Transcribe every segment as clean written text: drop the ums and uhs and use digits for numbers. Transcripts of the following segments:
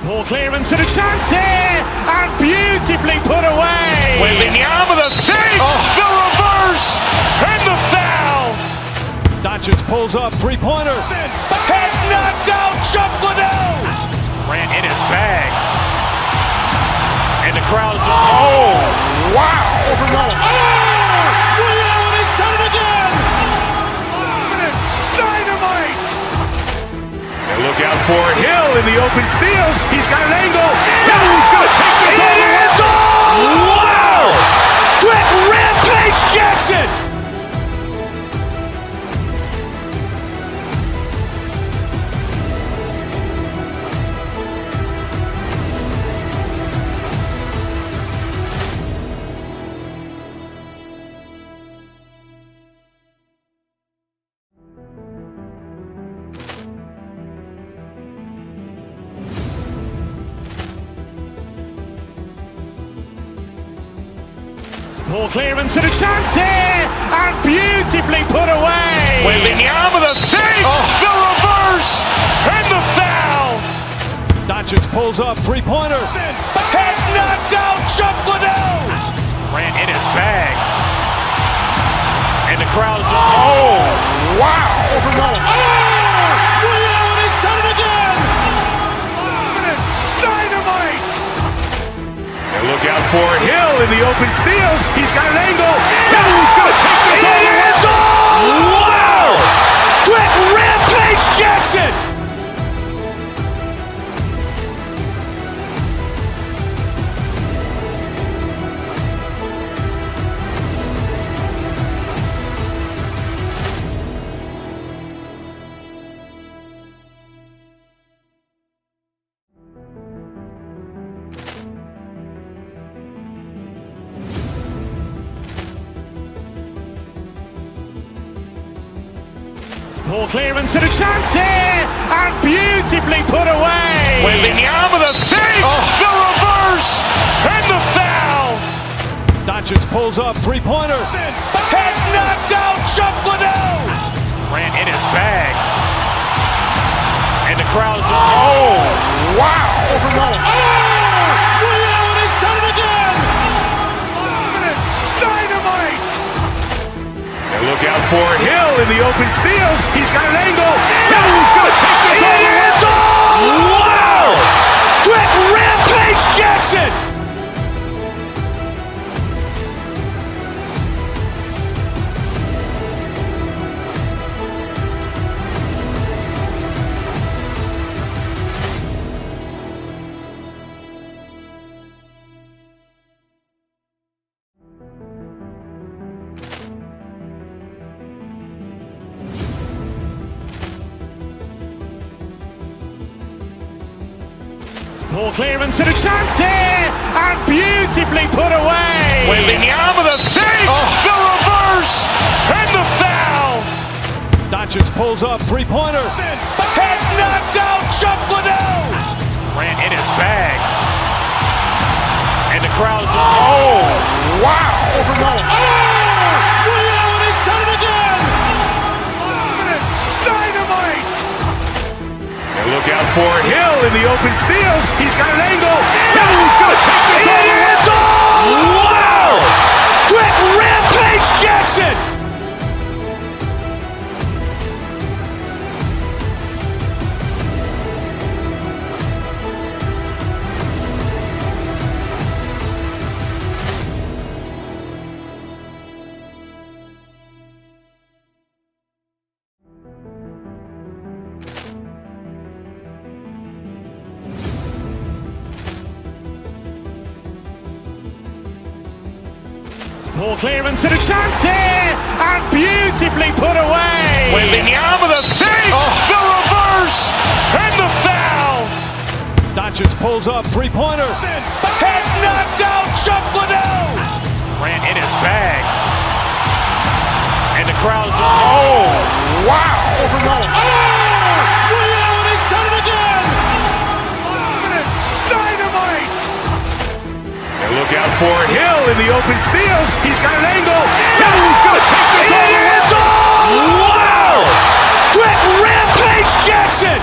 Poor clearance and a chance here, and beautifully put away. Waving the arm of the fake, the reverse, and the foul. Doncic pulls up, three-pointer. Has knocked out Chuck Liddell. Ran in his bag. And the crowd is, oh, wow. He's done it again. Dynamite. And look out for Hill in the open field. He's got an angle. He's going to take this all the way. Wow! Quick Rampage Jackson. Poor clearance and a chance here, and beautifully put away. Waving the arm of the fake, the reverse, and the foul. Doncic pulls up, three-pointer. Has knocked out Chuck Liddell. Ran in his bag. And the crowd is, oh, wow. He's done it again. Dynamite. And look out for Hill in the open field. He's got an angle. He's going to take this all the way. Wow! Quick Rampage Jackson. Poor clearance and a chance here, and beautifully put away. Waving the arm of the fake, the reverse, and the foul. Doncic pulls up, three-pointer. Has knocked out Chuck Liddell. Ran in his bag. And the crowd is, oh, wow. He's done it again. Dynamite. And look out for Hill in the open field. He's got an angle. He's going to take this all the way. Wow! Quick Rampage Jackson. Poor clearance and a chance here, and beautifully put away. Waving the arm of the fake, the reverse, and the foul. Doncic pulls up, three-pointer. Has knocked out Chuck Liddell. Ran in his bag. And the crowd is, oh, wow. He's done it again. Dynamite. And look out for Hill in the open field. He's got an angle. He's going to take this all the way. Wow! Quick Rampage Jackson. Poor clearance and a chance here, and beautifully put away. Waving the arm of the fake, the reverse, and the foul. Doncic pulls up, three-pointer. Has knocked out Chuck Liddell. Ran in his bag. And the crowd is, oh, wow. He's done it again. Dynamite. And look out for Hill in the open field. He's got an angle. He's going to take this all the way. Wow! Quick Rampage Jackson.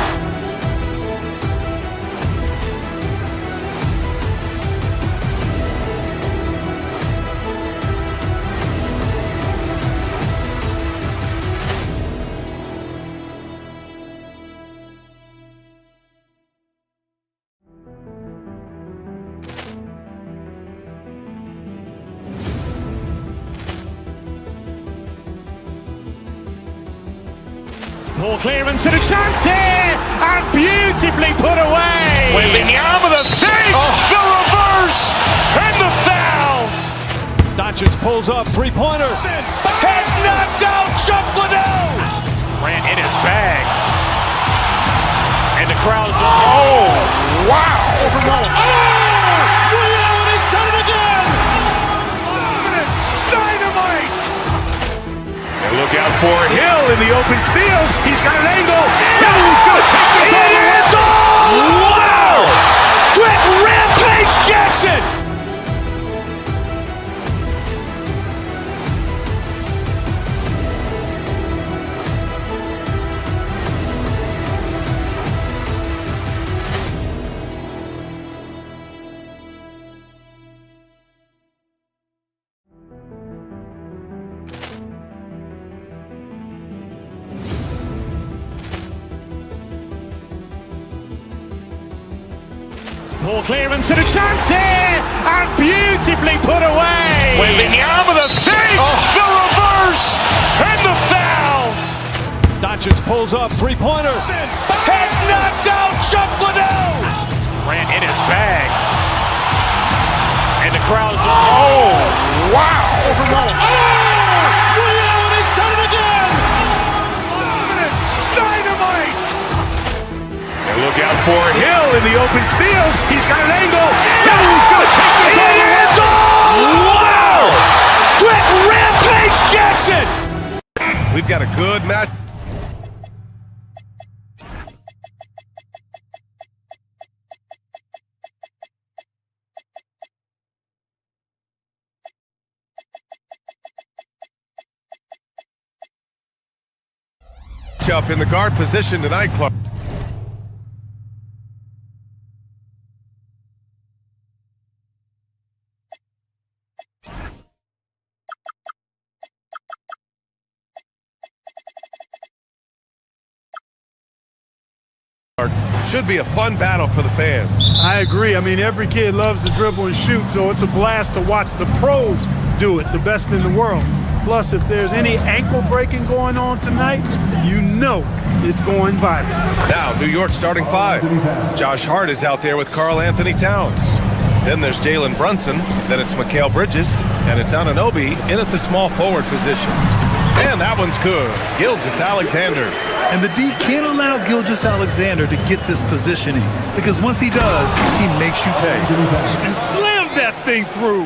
Poor clearance and a chance here, and beautifully put away. Wembanyama with a fake, the reverse, and the foul. Doncic pulls up, three-pointer. Has knocked out Chuck Liddell. Grant in his bag. And the crowd is, oh, wow. Allen has done it again. Dynamite. And look out for Hill in the open field. He's got an angle. Hill's going to take this all the way. Wow. Quick Rampage Jackson. Poor clearance and a chance here, and beautifully put away. Wembanyama with a fake, the reverse, and the foul. Doncic pulls up, three-pointer. Has knocked out Chuck Liddell. Grant in his bag. And the crowd is, oh, wow. Allen has done it again. Dynamite. And look out for Hill in the open field. He's got an angle. Hill's going to take this all the way. Wow. Quick Rampage Jackson. We've got a good match. Up in the guard position tonight, Clark. Should be a fun battle for the fans. I agree. I mean, every kid loves to dribble and shoot, so it's a blast to watch the pros do it, the best in the world. Plus, if there's any ankle breaking going on tonight, you know it's going viral. Now, New York starting five. Josh Hart is out there with Karl Anthony Towns. Then there's Jalen Brunson. Then it's Mikal Bridges. And it's Anunoby in at the small forward position. And that one's good. Gilgeous-Alexander. And the D can't allow Gilgeous-Alexander to get this positioning, because once he does, he makes you pay. And slam that thing through.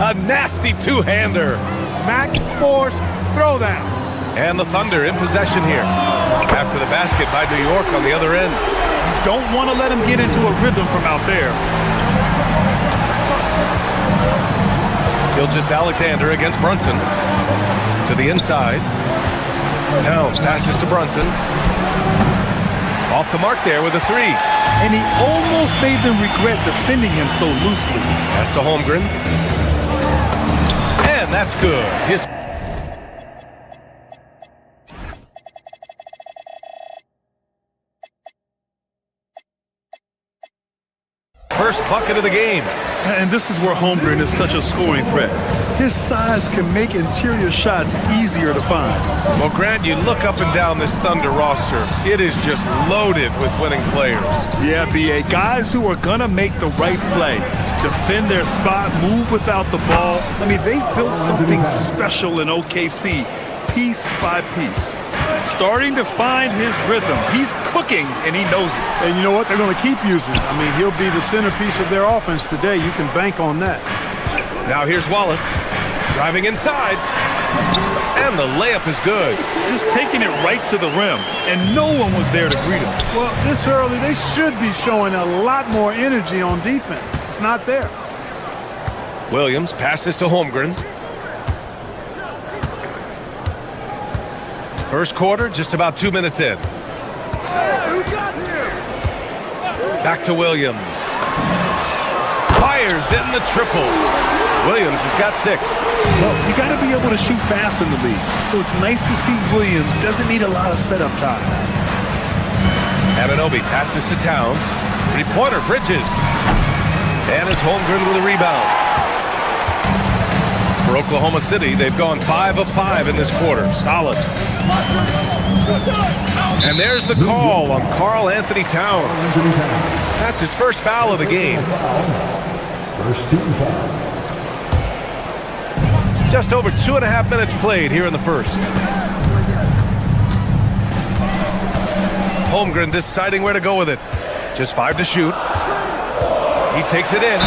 A nasty two-hander. Max Force throwdown. And the Thunder in possession here. After the basket by New York on the other end. Don't want to let him get into a rhythm from out there. Gilgeous-Alexander against Brunson. To the inside. Towns passes to Brunson. Off the mark there with a three. And he almost made them regret defending him so loosely. Pass to Holmgren. And that's good. His first bucket of the game. And this is where Holmgren is such a scoring threat. His size can make interior shots easier to find. Well, Grant, you look up and down this Thunder roster. It is just loaded with winning players. Yeah, B.A. Guys who are going to make the right play, defend their spot, move without the ball. I mean, they've built something special in OKC, piece by piece. Starting to find his rhythm. He's cooking, and he knows it. And you know what? They're going to keep using it. I mean, he'll be the centerpiece of their offense today. You can bank on that. Now here's Wallace. Driving inside. And the layup is good. Just taking it right to the rim, and no one was there to greet him. Well, this early, they should be showing a lot more energy on defense. It's not there. Williams passes to Holmgren. First quarter, just about 2 minutes in. Back to Williams. Fires in the triple. Williams has got 6. Well, you got to be able to shoot fast in the league. So it's nice to see Williams doesn't need a lot of setup time. Anunoby passes to Towns. Three-pointer, Bridges. And it's Holmgren with a rebound. For Oklahoma City, they've gone 5 of 5 in this quarter. Solid. And there's the call on Karl Anthony Towns. That's his first foul of the game. First team foul. Just over 2.5 minutes played here in the first. Holmgren deciding where to go with it. Just 5 to shoot. He takes it in.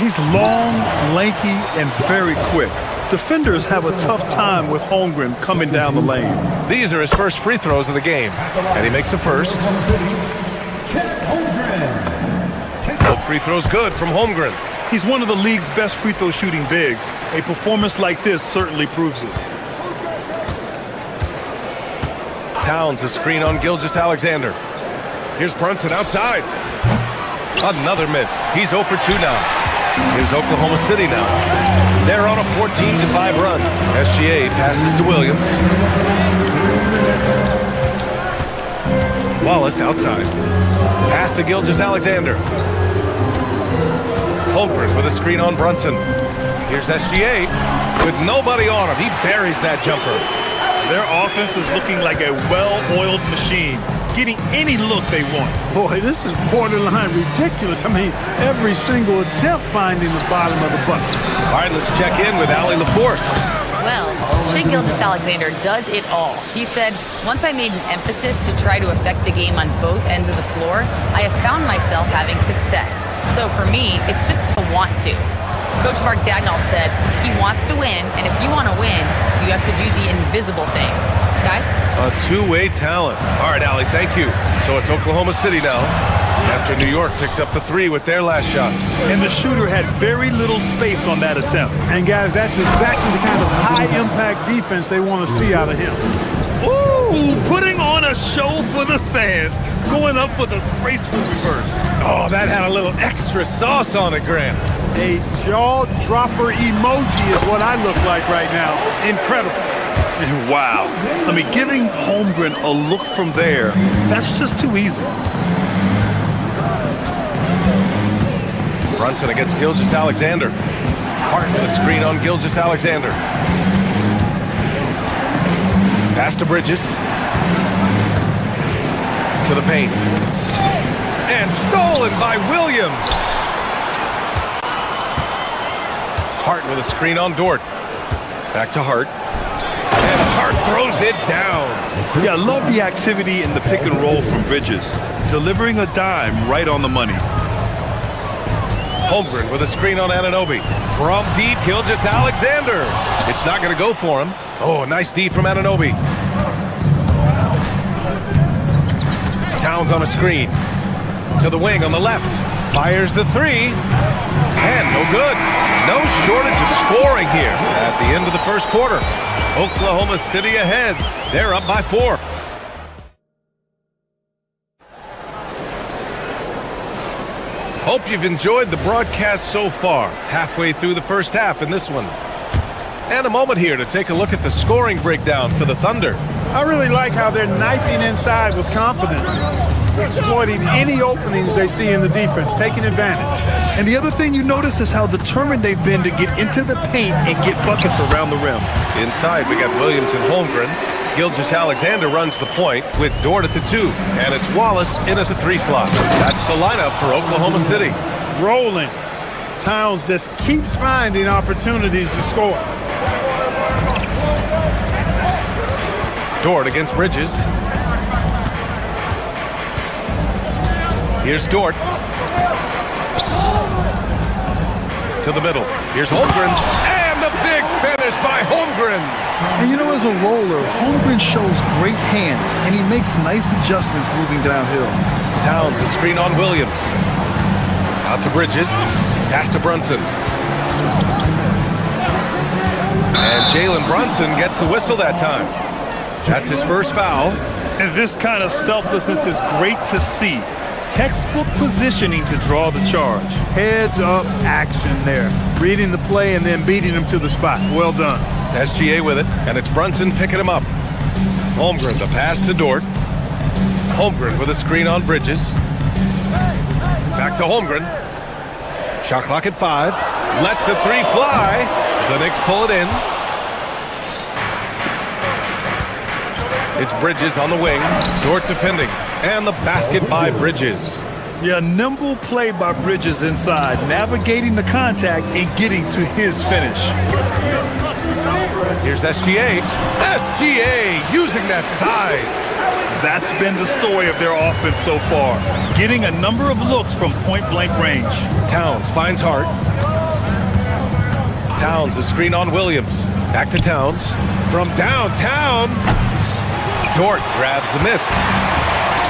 He's long, lanky, and very quick. Defenders have a tough time with Holmgren coming down the lane. These are his first free throws of the game. And he makes the first. Both free throws good from Holmgren. He's one of the league's best free throw shooting bigs. A performance like this certainly proves it. Towns a screen on Gilgeous-Alexander. Here's Brunson outside. Another miss. He's 0 for 2 now. Here's Oklahoma City now. They're on a 14-5 run. SGA passes to Williams. Wallace outside. Pass to Gilgeous-Alexander. Holmgren with a screen on Brunson. Here's SGA with nobody on him. He buries that jumper. Their offense is looking like a well-oiled machine, getting any look they want. Boy, this is borderline ridiculous. I mean, every single attempt finding the bottom of the bucket. All right, let's check in with Allie LaForce. Well, Shai Gilgeous-Alexander does it all. He said, once I made an emphasis to try to affect the game on both ends of the floor, I have found myself having success. So for me, it's just a want to. Coach Mark Daigneault said he wants to win, and if you want to win, you have to do the invisible things. Guys? A two-way talent. All right, Allie, thank you. So it's Oklahoma City now, after New York picked up the 3 with their last shot. And the shooter had very little space on that attempt. And guys, that's exactly the kind of high-impact defense they want to see out of him. Ooh, putting on a show for the fans, going up for the graceful reverse. Oh, that had a little extra sauce on it, Grant. A jaw-dropper emoji is what I look like right now. Incredible. Wow. I mean, giving Holmgren a look from there, that's just too easy. Brunson against Gilgeous-Alexander. Hart with a screen on Gilgeous-Alexander. Pass to Bridges. To the paint. And stolen by Williams. Hart with a screen on Dort. Back to Hart. And Hart throws it down. Yeah, I love the activity in the pick and roll from Bridges. Delivering a dime right on the money. Holmgren with a screen on Anunoby. From deep, Gilgeous-Alexander. It's not going to go for him. Oh, nice D from Anunoby. Towns on a screen. To the wing on the left. Fires the 3. And no good. No shortage of scoring here at the end of the first quarter. Oklahoma City ahead. They're up by 4. Hope you've enjoyed the broadcast so far. Halfway through the first half in this one. And a moment here to take a look at the scoring breakdown for the Thunder. I really like how they're knifing inside with confidence, exploiting any openings they see in the defense, taking advantage. And the other thing you notice is how determined they've been to get into the paint and get buckets around the rim. Inside, we got Williams and Holmgren. Gilgeous-Alexander runs the point with Dort at the 2. And it's Wallace in at the 3 slot. That's the lineup for Oklahoma City. Rolling. Towns just keeps finding opportunities to score. Dort against Bridges. Here's Dort. To the middle. Here's Holmgren. And the big finish by Holmgren. And you know, as a roller, Holmgren shows great hands, and he makes nice adjustments moving downhill. Towns a screen on Williams. Out to Bridges. Pass to Brunson. And Jalen Brunson gets the whistle that time. That's his first foul. And this kind of selflessness is great to see. Textbook positioning to draw the charge. Heads up action there. Reading the play and then beating him to the spot. Well done. SGA with it, and it's Brunson picking him up. Holmgren, the pass to Dort. Holmgren with a screen on Bridges. Back to Holmgren. Shot clock at 5. Lets the 3 fly. Knicks pull it in. It's Bridges on the wing. Dort defending. And the basket by Bridges. Yeah, nimble play by Bridges inside, navigating the contact and getting to his finish. Here's SGA. SGA using that size. That's been the story of their offense so far, getting a number of looks from point-blank range. Towns finds Hart. Towns, a screen on Williams. Back to Towns. From downtown. Dort grabs the miss.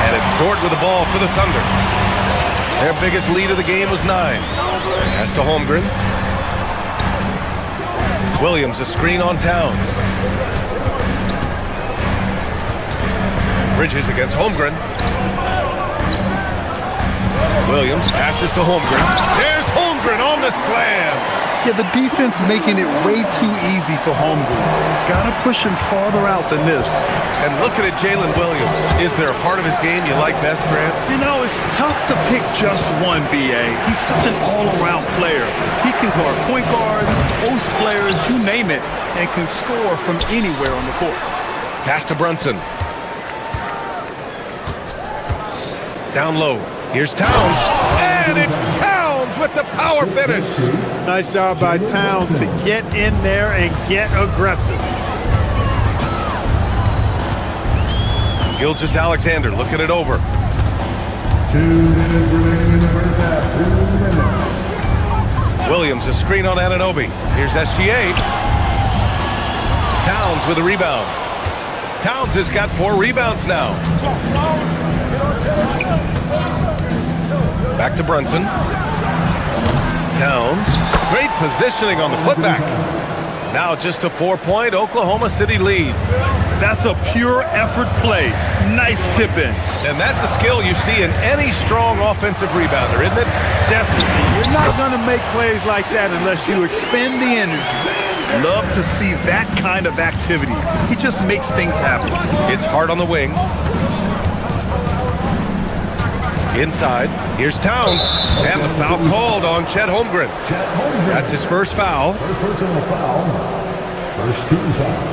And it's Dort with the ball for the Thunder. Their biggest lead of the game was 9. Pass to Holmgren. Williams, a screen on Towns. Bridges against Holmgren. Williams passes to Holmgren. There's Holmgren on the slam. Yeah, the defense making it way too easy for Holmgren. Gotta push him farther out than this. And looking at Jalen Williams, is there a part of his game you like best, Grant? You know, it's tough to pick just one, B.A. He's such an all-around player. He can guard point guards, post players, you name it, and can score from anywhere on the court. Pass to Brunson. Down low. Here's Towns. And it's Towns with the power finish. Nice job by Towns to get in there and get aggressive. Gilgeous-Alexander looking it over. 2 minutes remaining in the first half. 2 minutes. Williams, a screen on Anunoby. Here's SGA. Towns with a rebound. Towns has got 4 rebounds now. Back to Brunson. Towns. Great positioning on the putback. Now just a 4-point Oklahoma City lead. That's a pure effort play. Nice tip in. And that's a skill you see in any strong offensive rebounder, isn't it? Definitely. You're not going to make plays like that unless you expend the energy. Love to see that kind of activity. He just makes things happen. It's Hart on the wing. Inside, here's Towns. And the foul called on Chet Holmgren. That's his first foul. First personal foul. First team foul.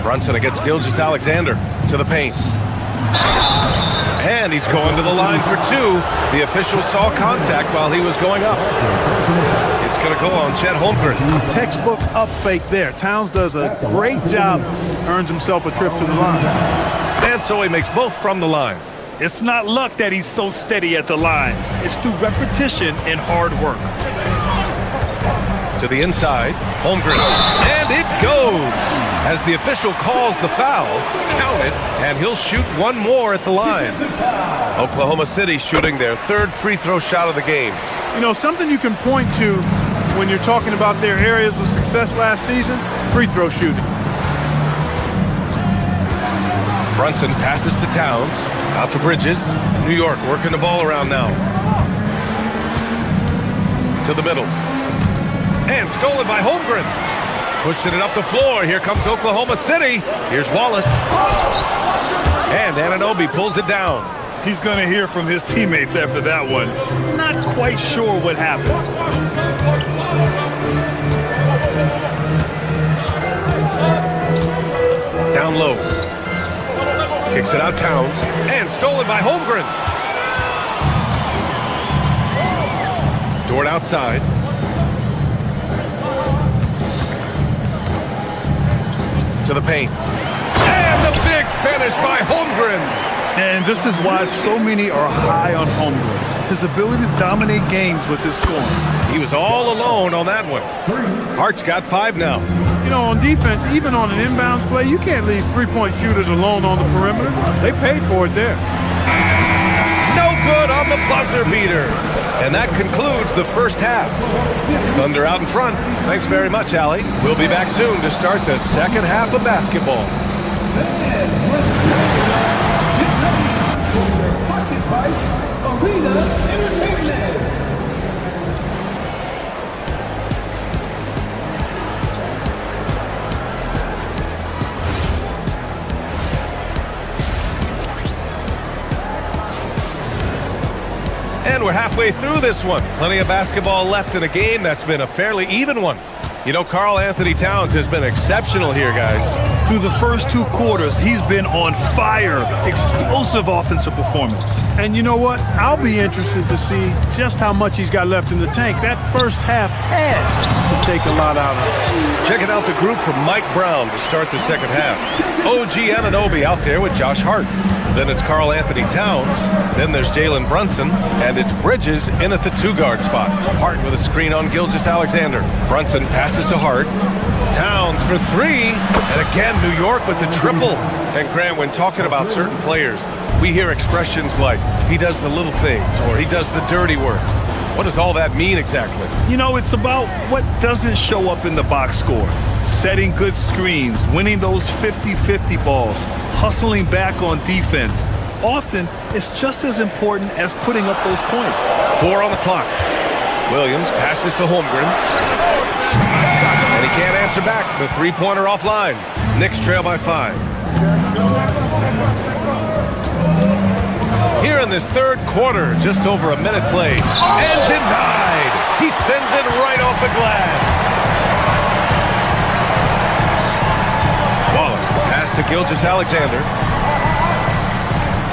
Brunson against Gilgeous-Alexander to the paint. And he's going to the line for 2. The official saw contact while he was going up. It's going to go on Chet Holmgren. Textbook up fake there. Towns does a great job, earns himself a trip to the line. And so he makes both from the line. It's not luck that he's so steady at the line. It's through repetition and hard work. To the inside, Holmgren. And it goes! As the official calls the foul, count it, and he'll shoot one more at the line. Oklahoma City shooting their 3rd free throw shot of the game. You know, something you can point to when you're talking about their areas of success last season, free throw shooting. Brunson passes to Towns, out to Bridges. New York working the ball around now. To the middle. And stolen by Holmgren. Pushing it up the floor. Here comes Oklahoma City. Here's Wallace. And Anunoby pulls it down. He's going to hear from his teammates after that one. Not quite sure what happened. Down low. Kicks it out Towns. And stolen by Holmgren. Dort outside. To the paint. And the big finish by Holmgren. And this is why so many are high on Holmgren. His ability to dominate games with his scoring. He was all alone on that one. Hart's got 5 now. You know, on defense, even on an inbounds play, you can't leave 3-point shooters alone on the perimeter. They paid for it there. No good on the buzzer beater. And that concludes the first half. Thunder out in front. Thanks very much, Allie. We'll be back soon to start the second half of basketball. And we're halfway through this one. Plenty of basketball left in a game that's been a fairly even one. You know, Karl Anthony Towns has been exceptional here, guys. Through the first 2 quarters, he's been on fire. Explosive offensive performance. And you know what? I'll be interested to see just how much he's got left in the tank. That first half had to take a lot out of him. Checking out the group from Mike Brown to start the second half. OG Anunoby out there with Josh Hart. Then it's Karl Anthony Towns. Then there's Jalen Brunson. And it's Bridges in at the 2-guard spot. Hart with a screen on Gilgeous-Alexander. Brunson passes to Hart. Towns for 3. And again, New York with the triple. And Grant, when talking about certain players, we hear expressions like, he does the little things, or he does the dirty work. What does all that mean exactly? You know, it's about what doesn't show up in the box score. Setting good screens, winning those 50-50 balls, hustling back on defense. Often, it's just as important as putting up those points. 4 on the clock. Williams passes to Holmgren. And he can't answer back. The 3-pointer offline. Knicks trail by 5. Here in this third quarter, just over a minute played. And denied! He sends it right off the glass. Wallace, the pass to Gilgeous-Alexander.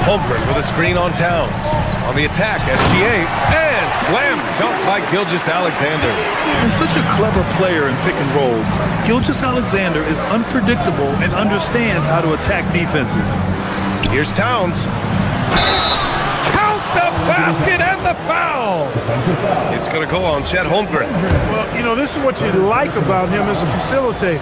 Holmgren with a screen on Towns. On the attack, SGA, and slam dunk by Gilgeous-Alexander. He's such a clever player in pick and rolls. Gilgeous-Alexander is unpredictable and understands how to attack defenses. Here's Towns. Count the basket and the foul! It's going to go on Chet Holmgren. Well, you know, this is what you like about him as a facilitator.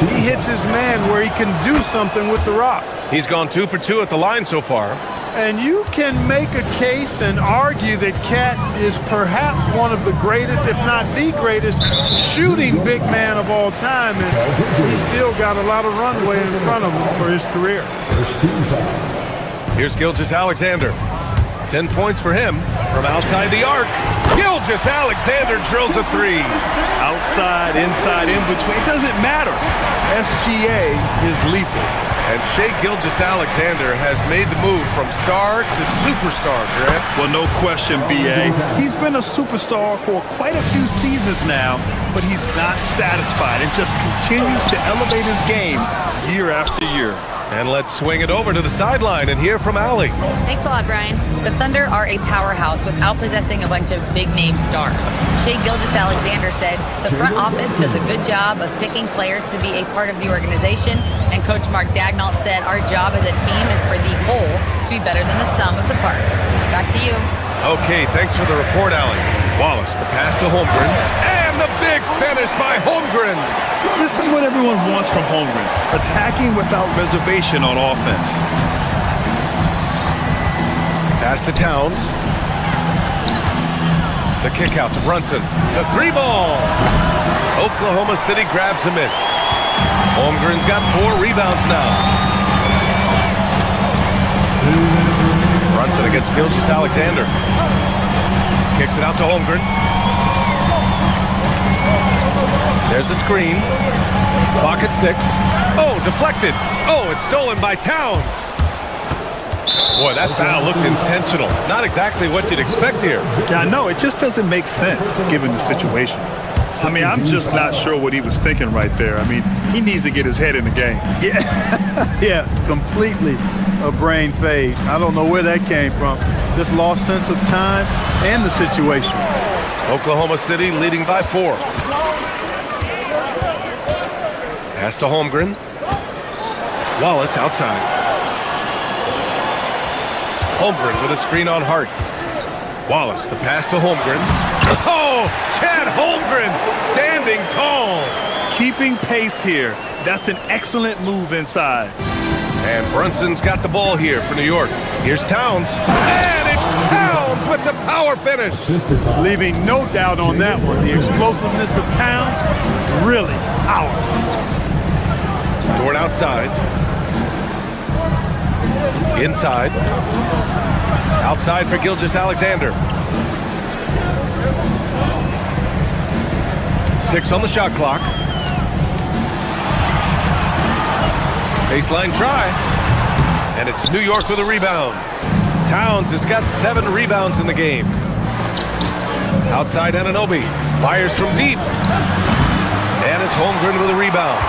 He hits his man where he can do something with the rock. He's gone 2 for 2 at the line so far. And you can make a case and argue that Cat is perhaps one of the greatest, if not the greatest, shooting big man of all time. And he's still got a lot of runway in front of him for his career. Here's Gilgeous-Alexander. 10 points for him from outside the arc. Gilgeous-Alexander drills a 3. Outside, inside, in between, it doesn't matter. SGA is lethal. And Shai Gilgeous-Alexander has made the move from star to superstar, Grant. Well, no question, B.A. He's been a superstar for quite a few seasons now, but he's not satisfied and just continues to elevate his game year after year. And let's swing it over to the sideline and hear from Allie. Thanks a lot, Brian. The Thunder are a powerhouse without possessing a bunch of big-name stars. Shai Gilgeous-Alexander said, the front office does a good job of picking players to be a part of the organization, and Coach Mark Daigneault said, our job as a team is for the whole to be better than the sum of the parts. Back to you. Okay, thanks for the report, Allie. Wallace, the pass to Holmgren. And the big finish by Holmgren. This is what everyone wants from Holmgren, attacking without reservation on offense. Pass to Towns. The kick out to Brunson. The 3-ball. Oklahoma City grabs a miss. Holmgren's got 4 rebounds now. Brunson against Gilgeous-Alexander. Kicks it out to Holmgren. There's a screen. Clock at 6. Oh, deflected. Oh, it's stolen by Towns. Boy, that foul looked intentional. Not exactly what you'd expect here. Yeah, I know. It just doesn't make sense given the situation. I mean, I'm just not sure what he was thinking right there. I mean, he needs to get his head in the game. Yeah, completely a brain fade. I don't know where that came from. Just lost sense of time and the situation. Oklahoma City leading by 4. Pass to Holmgren. Wallace outside. Holmgren with a screen on Hart. Wallace, the pass to Holmgren. Oh, Chad Holmgren standing tall. Keeping pace here. That's an excellent move inside. And Brunson's got the ball here for New York. Here's Towns. And it's Towns with the power finish. Leaving no doubt on that one. The explosiveness of Towns, really powerful. Dort outside. Inside. Outside for Gilgeous-Alexander. 6 on the shot clock. Baseline try. And it's New York with a rebound. Towns has got 7 rebounds in the game. Outside Anunoby. Fires from deep. And it's Holmgren with a rebound.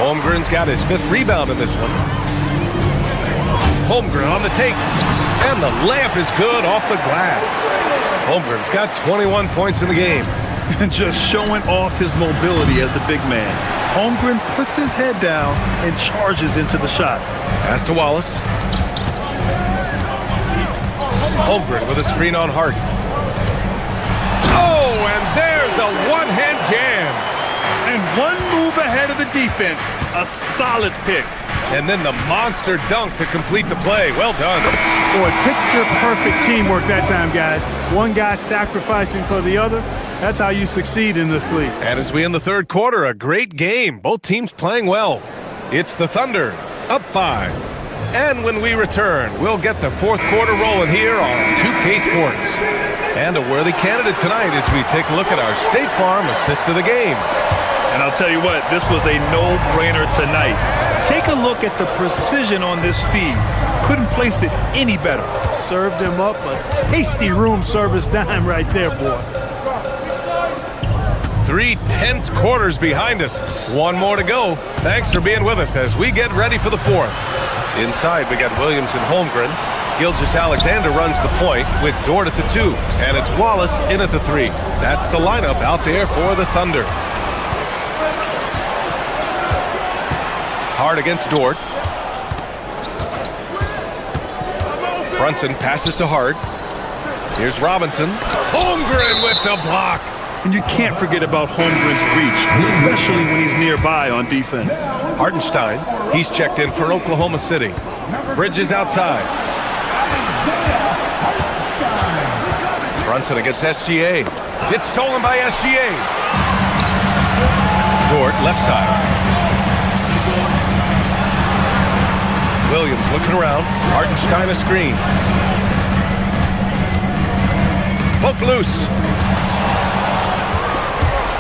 Holmgren's got his 5th rebound in this one. Holmgren on the take. And the layup is good off the glass. Holmgren's got 21 points in the game. And just showing off his mobility as a big man. Holmgren puts his head down and charges into the shot. Pass to Wallace. Holmgren with a screen on Hart. Oh, and there's a one-hand jam. And one move ahead of the defense. A solid pick. And then the monster dunk to complete the play. Well done. Boy, picture-perfect teamwork that time, guys. One guy sacrificing for the other. That's how you succeed in this league. And as we end the 3rd quarter, a great game. Both teams playing well. It's the Thunder, up 5. And when we return, we'll get the 4th quarter rolling here on 2K Sports. And a worthy candidate tonight as we take a look at our State Farm assist of the game. And I'll tell you what, this was a no-brainer tonight. Take a look at the precision on this feed. Couldn't place it any better. Served him up a tasty room service dime right there, boy. 3 tense quarters behind us. One more to go. Thanks for being with us as we get ready for the 4th. Inside, we got Williams and Holmgren. Gilgeous-Alexander runs the point with Dort at the 2. And it's Wallace in at the 3. That's the lineup out there for the Thunder. Hart against Dort. Brunson passes to Hart. Here's Robinson. Holmgren with the block. And you can't forget about Holmgren's reach, especially when he's nearby on defense. Hartenstein, he's checked in for Oklahoma City. Bridges outside. Brunson against SGA. It's stolen by SGA. Dort, left side. Williams looking around. Hartenstein a screen. Poke loose.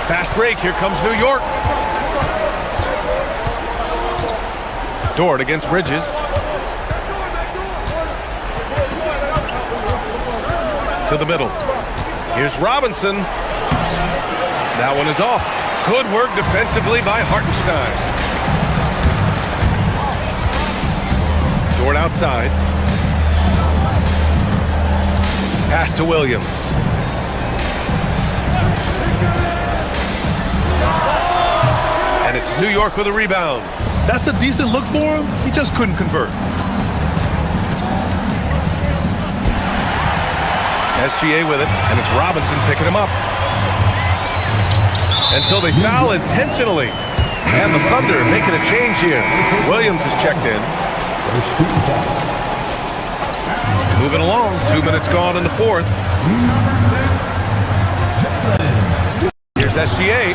Fast break. Here comes New York. Dort against Bridges. To the middle. Here's Robinson. That one is off. Good work defensively by Hartenstein. Dort outside. Pass to Williams. And it's New York with a rebound. That's a decent look for him. He just couldn't convert. SGA with it, and it's Robinson picking him up. Until they foul intentionally. And the Thunder making a change here. Williams is checked in. Moving along, 2 minutes gone in the 4th. Here's SGA.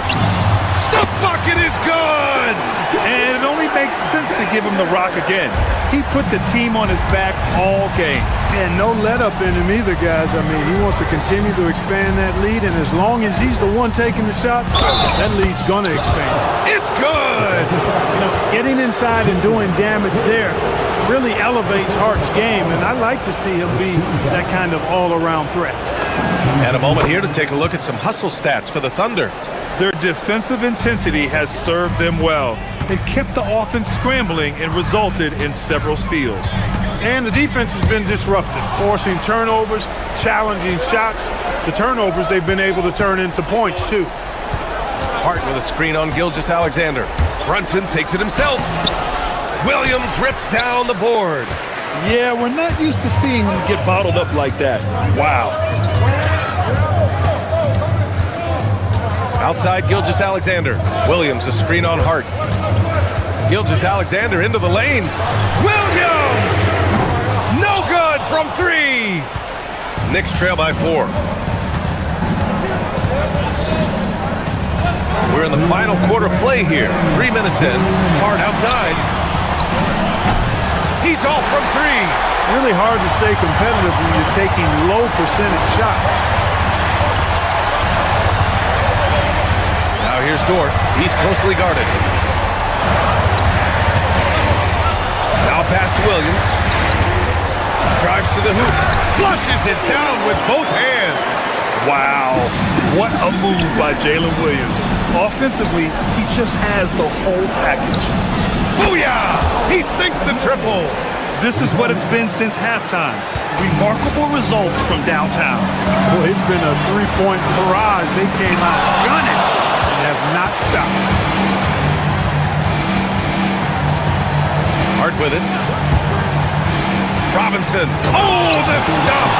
The bucket is good! And it only makes sense to give him the rock again. He put the team on his back all game. And no let up in him either, guys. I mean, he wants to continue to expand that lead, and as long as he's the one taking the shots, that lead's gonna expand. It's good! You know, getting inside and doing damage there really elevates Hart's game, and I like to see him be that kind of all-around threat. And a moment here to take a look at some hustle stats for the Thunder. Their defensive intensity has served them well. It kept the offense scrambling and resulted in several steals. And the defense has been disruptive, forcing turnovers, challenging shots. The turnovers they've been able to turn into points, too. Hart with a screen on Gilgeous-Alexander. Brunson takes it himself. Williams rips down the board. Yeah, we're not used to seeing him get bottled up like that. Wow. Outside Gilgeous-Alexander. Williams a screen on Hart. Gilgeous-Alexander into the lane. Williams! No good from 3. Knicks trail by 4. We're in the final quarter play here. 3 minutes in. Hart outside. He's off from 3. Really hard to stay competitive when you're taking low percentage shots. Now here's Dort. He's closely guarded. Now pass to Williams. Drives to the hoop. Flushes it down with both hands. Wow, what a move by Jalen Williams. Offensively, he just has the whole package. Booyah! He sinks the triple. This is what it's been since halftime. Remarkable results from downtown. Boy, it's been a three-point barrage. They came out gunning and have not stopped. Hart with it. Robinson. Oh, the stuff!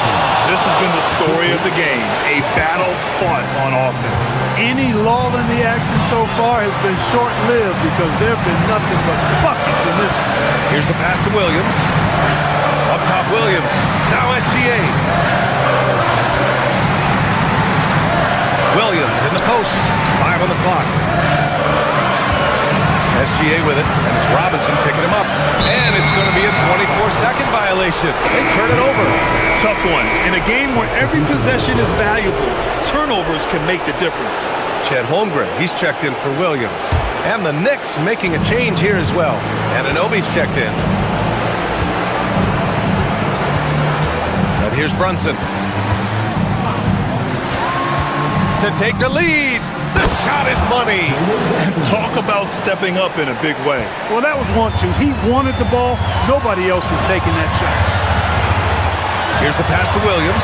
This has been the story of the game, a battle fought on offense. Any lull in the action so far has been short-lived because there have been nothing but buckets in this one. Here's the pass to Williams. Up top, Williams. Now SGA. Williams in the post. 5 on the clock. SGA with it, and it's Robinson picking him up. And it's going to be a 24-second violation. They turn it over. Tough one. In a game where every possession is valuable, turnovers can make the difference. Chet Holmgren, he's checked in for Williams. And the Knicks making a change here as well. And Anunoby's checked in. And here's Brunson. To take the lead. The shot is money. Talk about stepping up in a big way. Well, that was 1-2. He wanted the ball. Nobody else was taking that shot. Here's the pass to Williams.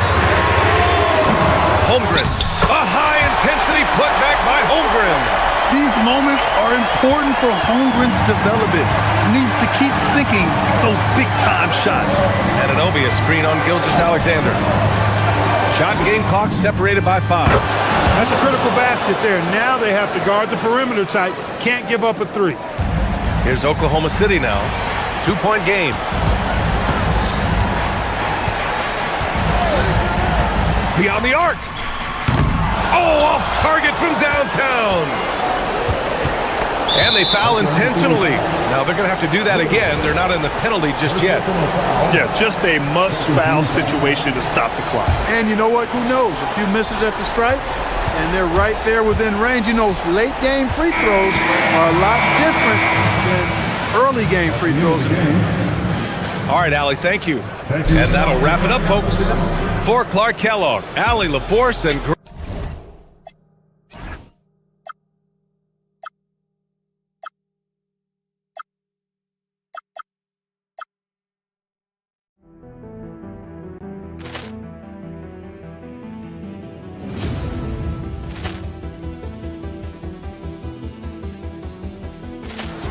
Holmgren. A high-intensity putback by Holmgren. These moments are important for Holmgren's development. He needs to keep sinking those big-time shots. And Anunoby, a screen on Gilgeous-Alexander. Shot and game clock separated by 5. That's a critical basket there. Now they have to guard the perimeter tight. Can't give up a 3. Here's Oklahoma City now. 2-point game. Beyond the arc. Oh, off target from downtown. And they foul intentionally. Now they're going to have to do that again. They're not in the penalty just yet. Yeah, just a must-foul situation to stop the clock. And you know what? Who knows? A few misses at the stripe, and they're right there within range. You know, late-game free throws are a lot different than early-game free throws. All right, Allie, thank you. And that'll wrap it up, folks. For Clark Kellogg, Allie LaForce, and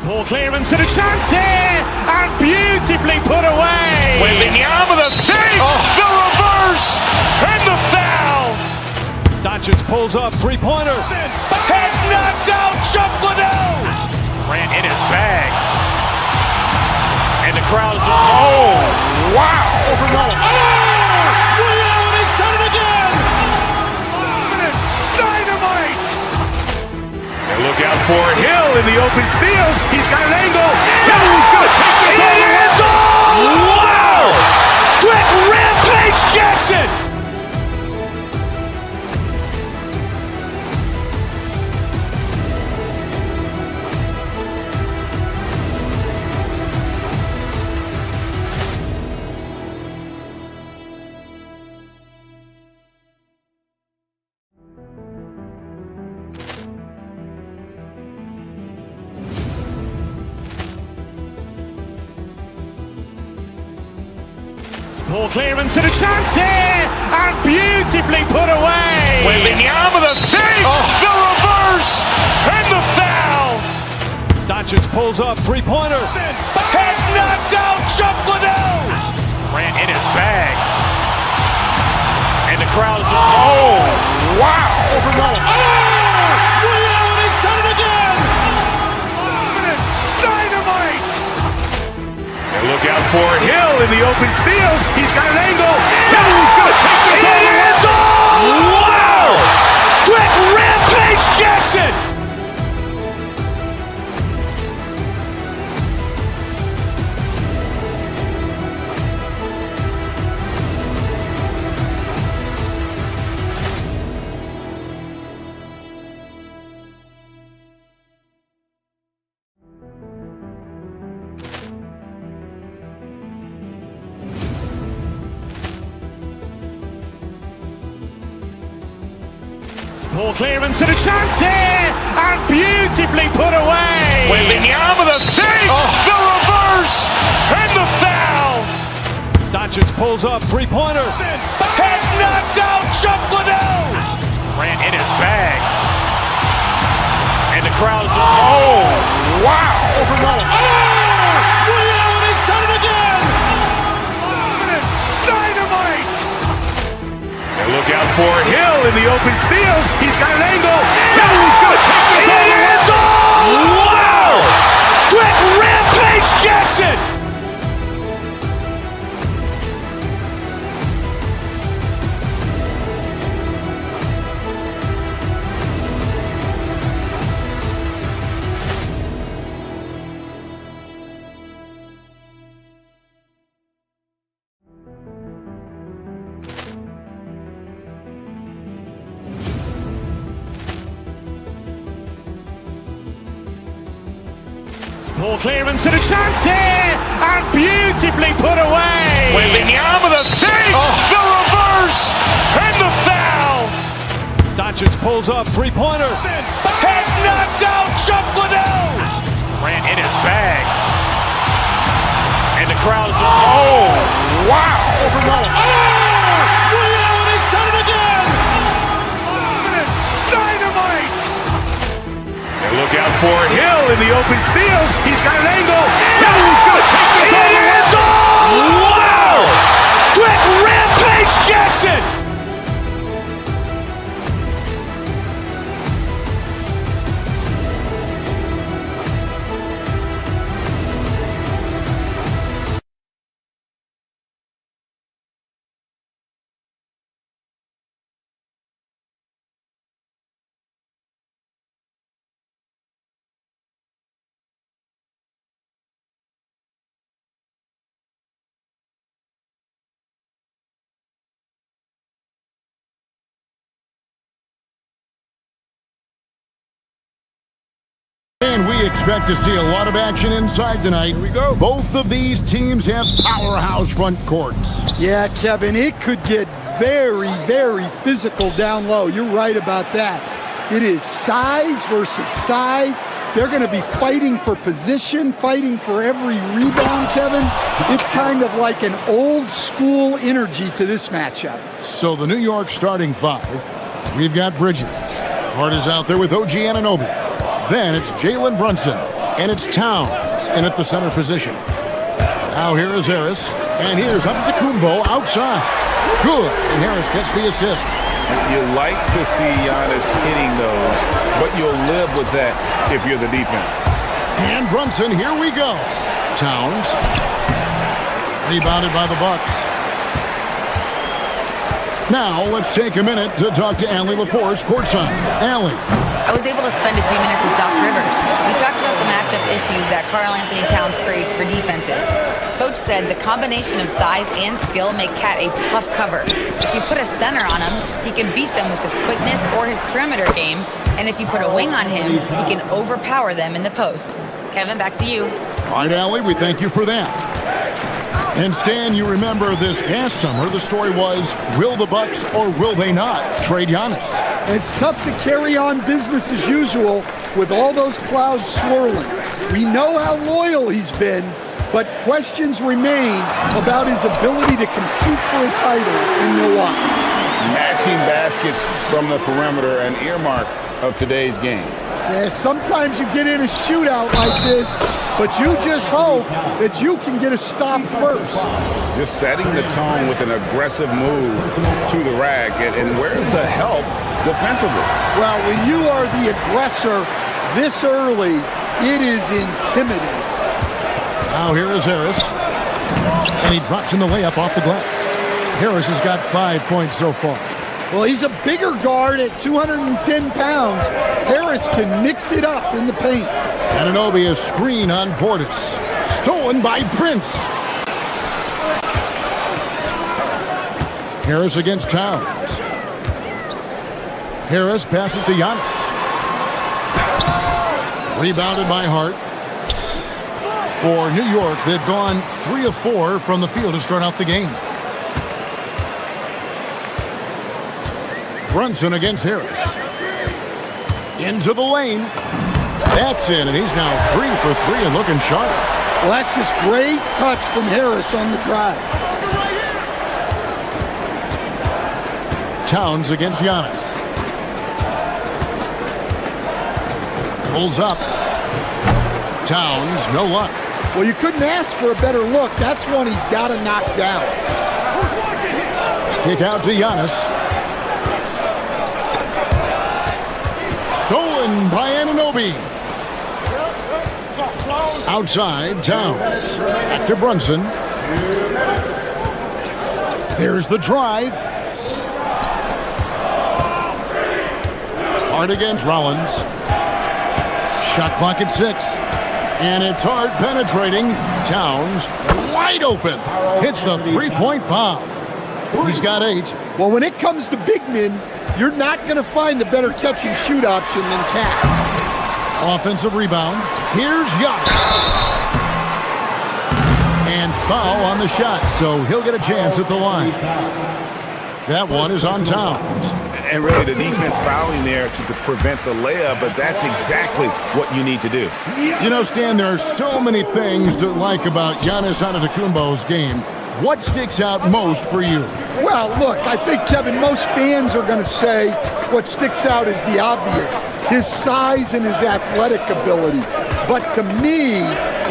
Poor clearance and a chance here, and beautifully put away. Wembanyama the save, the reverse, and the foul. Doncic pulls up, three-pointer. Has knocked out Chuck Liddell. Grant in his bag. And the crowd is, oh, wow. Overwhelmed. Oh, he's done it again. Dynamite. And look out for Hill in the open field. He's got an angle. He's going to take this all the way. Wow. Quick Rampage Jackson. Poor clearance and a chance here, and beautifully put away. Wembanyama the save, the reverse, and the foul. Doncic pulls up, three-pointer. Has knocked out Chuck Liddell. Grant in his bag. And the crowd is, oh, wow. Overwhelmed. Oh, he's done it again. Dynamite. And look out for Hill in the open field. He's got an angle. He's going to take this all the way. Wow. Quick Rampage Jackson. Ball clearance and a chance here, and beautifully put away. Wembanyama the fake, the reverse, and the foul. Doncic pulls up, three-pointer. Has knocked out Chuck Liddell. Ran in his bag. And the crowd is, oh, wow. He's done it again. Dynamite. And look out for Hill in the open field. He's got an angle. No, he's going to take this all the way. Wow. Quick Rampage Jackson. Ball clearance and a chance here, and beautifully put away. Wembanyama the fake, the reverse, and the foul. Doncic pulls up, three-pointer. Has knocked out Chuck Liddell. Ran in his bag. And the crowd is, oh, wow. He's done it again. Dynamite. And look out for Hill in the open field. He's got an angle. No, he's going to take this all the way. Wow. Quick Rampage Jackson. And we expect to see a lot of action inside tonight. Here we go. Both of these teams have powerhouse front courts. Yeah, Kevin, it could get very, very physical down low. You're right about that. It is size versus size. They're going to be fighting for position, fighting for every rebound, Kevin. It's kind of like an old school energy to this matchup. So the New York starting five, we've got Bridges. Hart is out there with OG Anunoby. Then it's Jalen Brunson, and it's Towns in at the center position. Now here is Harris, and here's Antetokounmpo outside. Good, and Harris gets the assist. You like to see Giannis hitting those, but you'll live with that if you're the defense. And Brunson, here we go. Towns, rebounded by the Bucks. Now let's take a minute to talk to Allie LaForce courtside. Allie. I was able to spend a few minutes with Doc Rivers. We talked about the matchup issues that Karl Anthony Towns creates for defenses. Coach said the combination of size and skill make Cat a tough cover. If you put a center on him, he can beat them with his quickness or his perimeter game. And if you put a wing on him, he can overpower them in the post. Kevin, back to you. All right, Allie, we thank you for that. And Stan, you remember this past summer, the story was, will the Bucks or will they not trade Giannis? It's tough to carry on business as usual with all those clouds swirling. We know how loyal he's been, but questions remain about his ability to compete for a title in Milwaukee. Matching baskets from the perimeter, an earmark of today's game. Yeah, sometimes you get in a shootout like this, but you just hope that you can get a stop first. Just setting the tone with an aggressive move to the rack, and where's the help defensively? Well, when you are the aggressor this early, it is intimidating. Now here is Harris, and he drops in the layup off the glass. Harris has got 5 points so far. Well, he's a bigger guard at 210 pounds. Harris can mix it up in the paint. Anunoby, a screen on Portis. Stolen by Prince. Harris against Towns. Harris passes to Giannis. Rebounded by Hart. For New York, they've gone 3 of 4 from the field to start out the game. Brunson against Harris. Into the lane. That's in, and he's now 3 for 3 and looking sharp. Well, that's just great touch from Harris on the drive. Towns against Giannis. Pulls up. Towns, no luck. Well, you couldn't ask for a better look. That's one he's got to knock down. Kick out to Giannis. Stolen by Anunoby. Outside, Towns. Back to Brunson. Here's the drive. Hard against Rollins. Shot clock at 6. And it's hard penetrating. Towns wide open. Hits the three-point bomb. He's got 8. Well, when it comes to big men, you're not going to find a better catch-and-shoot option than Cat. Offensive rebound. Here's Giannis. And foul on the shot, so he'll get a chance at the line. That one is on Towns. And really, the defense fouling there to prevent the layup, but that's exactly what you need to do. You know, Stan, there are so many things to like about Giannis Antetokounmpo's game. What sticks out most for you? Well, look, I think, Kevin, most fans are going to say what sticks out is the obvious, his size and his athletic ability. But to me,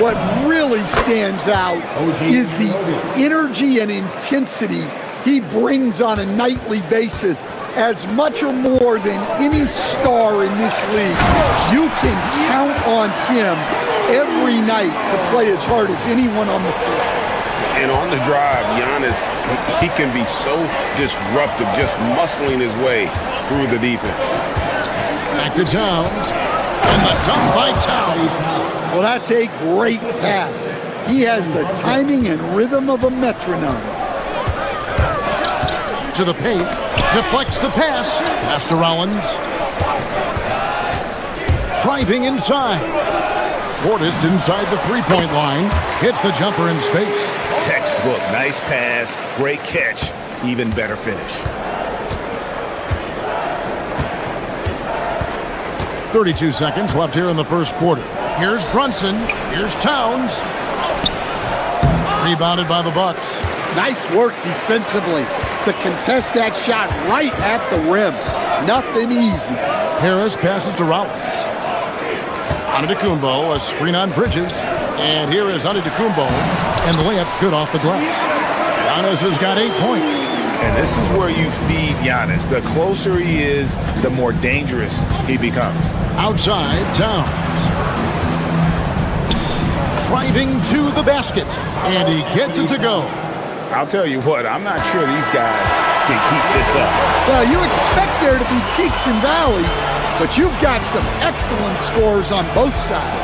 what really stands out is the energy and intensity he brings on a nightly basis, as much or more than any star in this league. You can count on him every night to play as hard as anyone on the floor. And on the drive, Giannis, he can be so disruptive, just muscling his way through the defense. Back to Towns. And the dunk by Towns. Well, that's a great pass. He has the timing and rhythm of a metronome. To the paint. Deflects the pass. Pass to Rollins. Driving inside. Portis inside the three-point line. Hits the jumper in space. Textbook. Nice pass. Great catch. Even better finish. 32 seconds left here in the first quarter. Here's Brunson. Here's Towns. Rebounded by the Bucks. Nice work defensively to contest that shot right at the rim. Nothing easy. Harris passes to Rollins. Antetokounmpo, a screen on Bridges. And here is Antetokounmpo. And the layup's good off the glass. Giannis has got 8 points. And this is where you feed Giannis. The closer he is, the more dangerous he becomes. Outside, Towns. Driving to the basket. And he gets it to go. I'll tell you what, I'm not sure these guys can keep this up. Well, you expect there to be peaks and valleys, but you've got some excellent scores on both sides.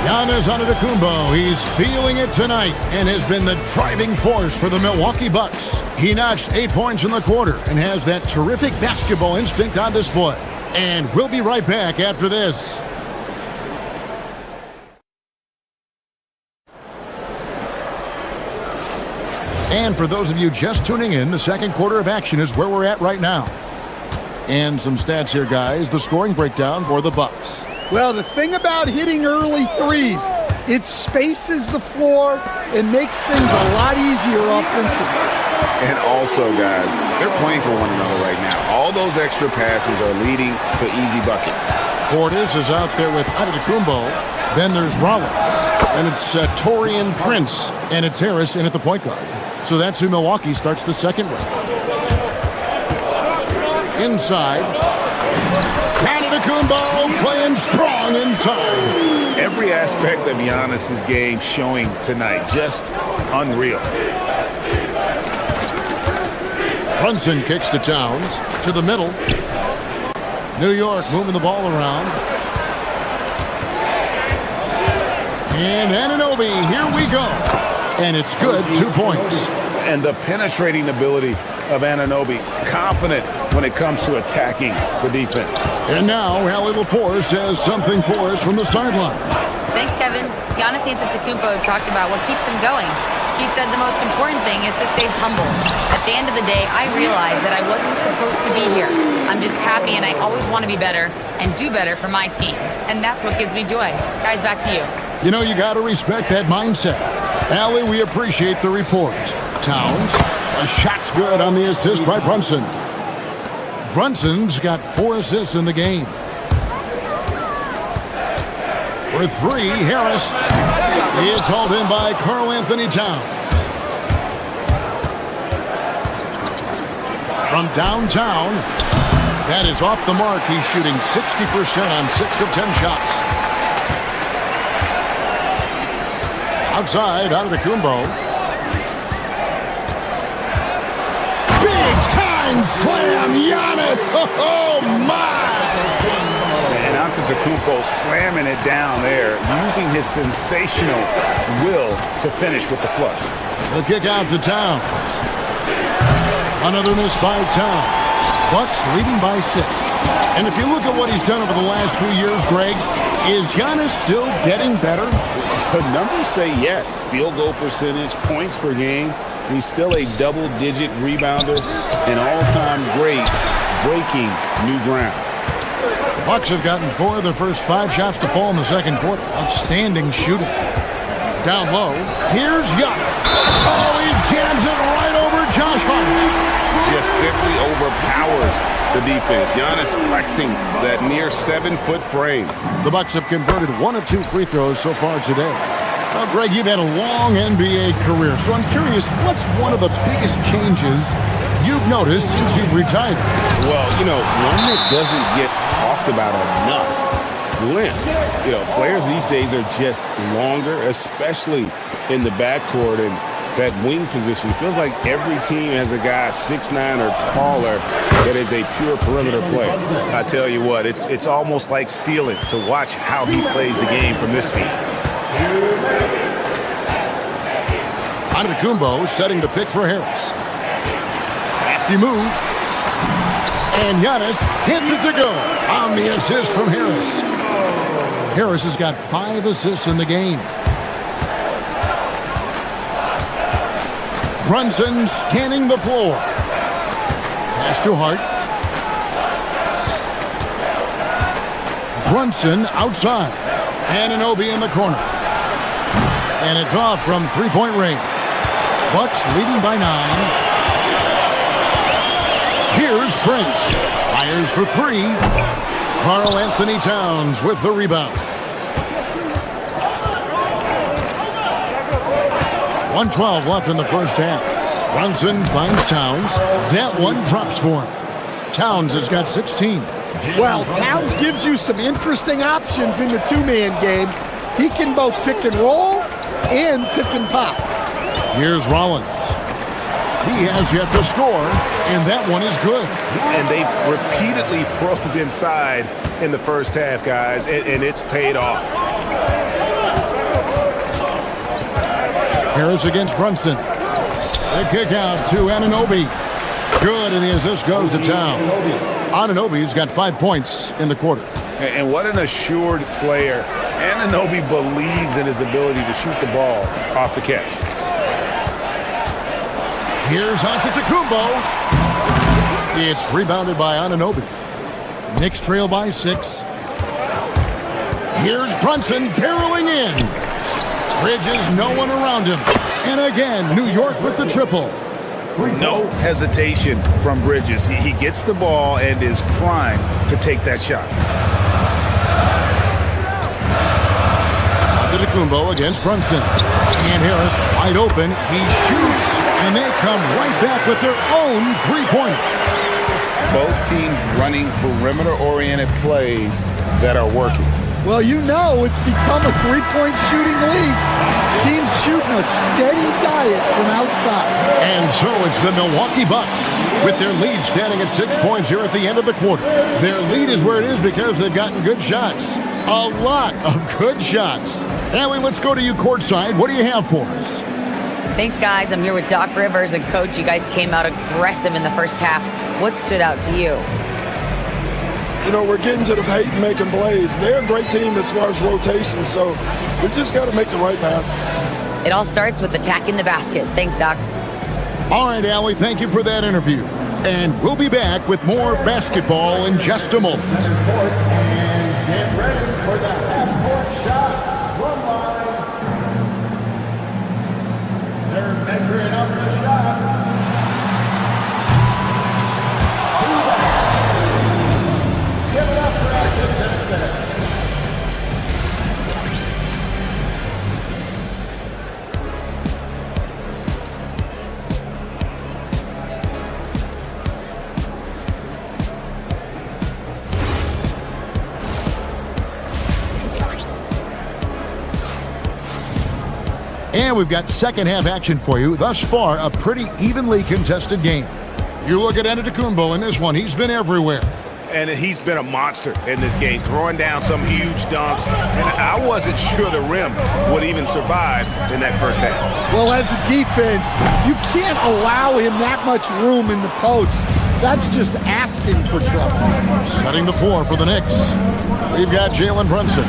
Giannis Antetokounmpo, he's feeling it tonight and has been the driving force for the Milwaukee Bucks. He notched 8 points in the quarter and has that terrific basketball instinct on display. And we'll be right back after this. And for those of you just tuning in, the second quarter of action is where we're at right now. And some stats here, guys. The scoring breakdown for the Bucks. Well, the thing about hitting early threes, it spaces the floor and makes things a lot easier offensively. And also, guys, they're playing for one another right now. All those extra passes are leading to easy buckets. Portis is out there with Antetokounmpo. Then there's Rollins. And it's Taurean Prince. And it's Harris in at the point guard. So that's who Milwaukee starts the second with. Inside. Antetokounmpo playing strong inside. Every aspect of Giannis' game showing tonight. Just unreal. Brunson kicks to Towns. To the middle. New York moving the ball around. And Anunoby, here we go. And it's good, 2 points. And the penetrating ability of Anunoby. Confident when it comes to attacking the defense. And now, Allie LaForce has something for us from the sideline. Thanks, Kevin. Giannis Antetokounmpo talked about what keeps him going. He said the most important thing is to stay humble. At At the end of the day, I realized that I wasn't supposed to be here. I'm just happy, and I always want to be better and do better for my team. And that's what gives me joy. Guys, back to you. You know, you got to respect that mindset. Allie, we appreciate the report. Towns, a shot's good on the assist by Brunson. Brunson's got 4 assists in the game. For 3, Harris. It's hauled in by Karl Anthony Towns. From downtown, that is off the mark. He's shooting 60% on 6 of 10 shots. Outside, Antetokounmpo. Big time slam, Giannis! Oh my! And Antetokounmpo slamming it down there, using his sensational will to finish with the flush. The kick out to Towns. Another miss by Towns. Bucks leading by 6. And if you look at what he's done over the last few years, Greg, is Giannis still getting better? The numbers say yes. Field goal percentage, points per game. He's still a double-digit rebounder, an all-time great, breaking new ground. The Bucks have gotten 4 of their first 5 shots to fall in the second quarter. Outstanding shooting. Down low, here's Giannis. Oh, he jams it right over Josh Hart. Just simply overpowers the defense. Giannis flexing that near 7-foot frame. The Bucks have converted 1 of 2 free throws so far today. Well, Greg, you've had a long NBA career, so I'm curious, what's one of the biggest changes you've noticed since you've retired? Well, you know, one that doesn't get talked about enough. Length. You know, players these days are just longer, especially in the backcourt and that wing position. It feels like every team has a guy 6'9" or taller that is a pure perimeter player. I tell you what, it's almost like stealing to watch how he plays the game from this seat. Antetokounmpo setting the pick for Harris. Crafty move. And Giannis hits it to go on the assist from Harris. Harris has got 5 assists in the game. Brunson scanning the floor. Pass to Hart. Brunson outside. Anunoby in the corner. And it's off from three-point range. Bucks leading by 9. Here's Prince. Fires for 3. Karl Anthony Towns with the rebound. 1:12 left in the first half. Brunson finds Towns. That one drops for him. Towns has got 16. Well, Towns gives you some interesting options in the 2-man game. He can both pick and roll and pick and pop. Here's Rollins. He has yet to score, and that one is good. And they've repeatedly probed inside in the first half, guys, and it's paid off. Harris against Brunson. The kick out to Anunoby. Good, and the assist goes to Towns. Anunoby's got 5 points in the quarter. And what an assured player. Anunoby believes in his ability to shoot the ball off the catch. Here's Antetokounmpo. It's rebounded by Anunoby. Knicks trail by 6. Here's Brunson barreling in. Bridges, no one around him. And again, New York with the triple. No hesitation from Bridges. He gets the ball and is primed to take that shot. Antetokounmpo against Brunson. And Harris wide open. He shoots, and they come right back with their own three-pointer. Both teams running perimeter-oriented plays that are working. Well, you know it's become a 3-point shooting league. Teams shooting a steady diet from outside. And so it's the Milwaukee Bucks with their lead standing at 6 points here at the end of the quarter. Their lead is where it is because they've gotten good shots. A lot of good shots. Allie, let's go to you courtside. What do you have for us? Thanks, guys. I'm here with Doc Rivers and Coach. You guys came out aggressive in the first half. What stood out to you? You know, we're getting to the paint and making plays. They're a great team as far as rotation, so we just got to make the right passes. It all starts with attacking the basket. Thanks, Doc. All right, Allie, thank you for that interview. And we'll be back with more basketball in just a moment. And get ready for the half-court shot from line. They're measuring up the shot. Give it up for Ashton. And we've got second half action for you. Thus far, a pretty evenly contested game. You look at Antetokounmpo in this one. He's been everywhere. And he's been a monster in this game, throwing down some huge dunks. And I wasn't sure the rim would even survive in that first half. Well, as a defense, you can't allow him that much room in the post. That's just asking for trouble. Setting the floor for the Knicks. We've got Jalen Brunson.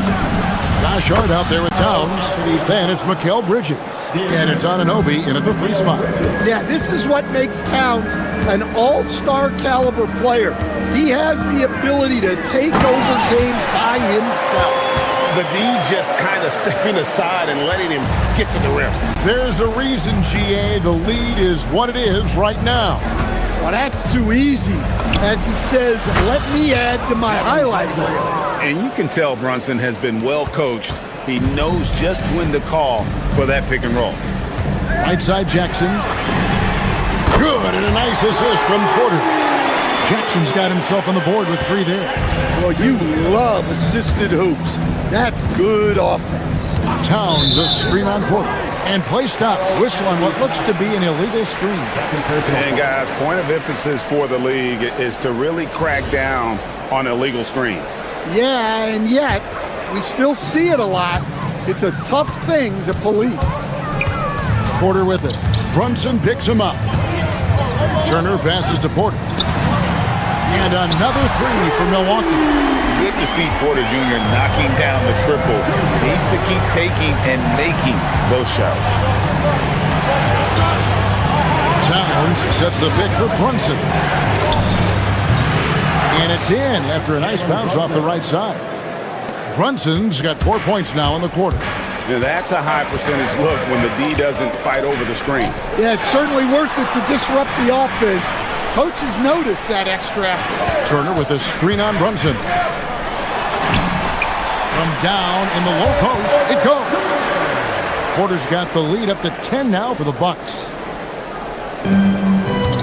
Josh Hart out there with Towns. Then it's Mikal Bridges. And it's Anunoby in at the 3 spot. Yeah, this is what makes Towns an all-star caliber player. He has the ability to take over games by himself. The D just kind of stepping aside and letting him get to the rim. There's a reason, GA, the lead is what it is right now. Well, that's too easy. As he says, let me add to my highlight reel. And you can tell Brunson has been well coached. He knows just when to call for that pick and roll. Right side Jackson. Good, and a nice assist from Porter. Jackson's got himself on the board with 3 there. Well, you love assisted hoops. That's good offense. Towns, a screen on Porter. And play stops. Whistle on what looks to be an illegal screen. And guys, point of emphasis for the league is to really crack down on illegal screens. Yeah, and yet, we still see it a lot. It's a tough thing to police. Porter with it. Brunson picks him up. Turner passes to Porter. And another 3 for Milwaukee. Good to see Porter Jr. knocking down the triple. Needs to keep taking and making those shots. Towns sets the pick for Brunson. And it's in after a nice bounce off the right side. Brunson's got 4 points now in the quarter. Now that's a high percentage look when the D doesn't fight over the screen. Yeah, it's certainly worth it to disrupt the offense. Coaches notice that extra effort. Turner with a screen on Brunson. From down in the low post, it goes. Porter's got the lead up to 10 now for the Bucks.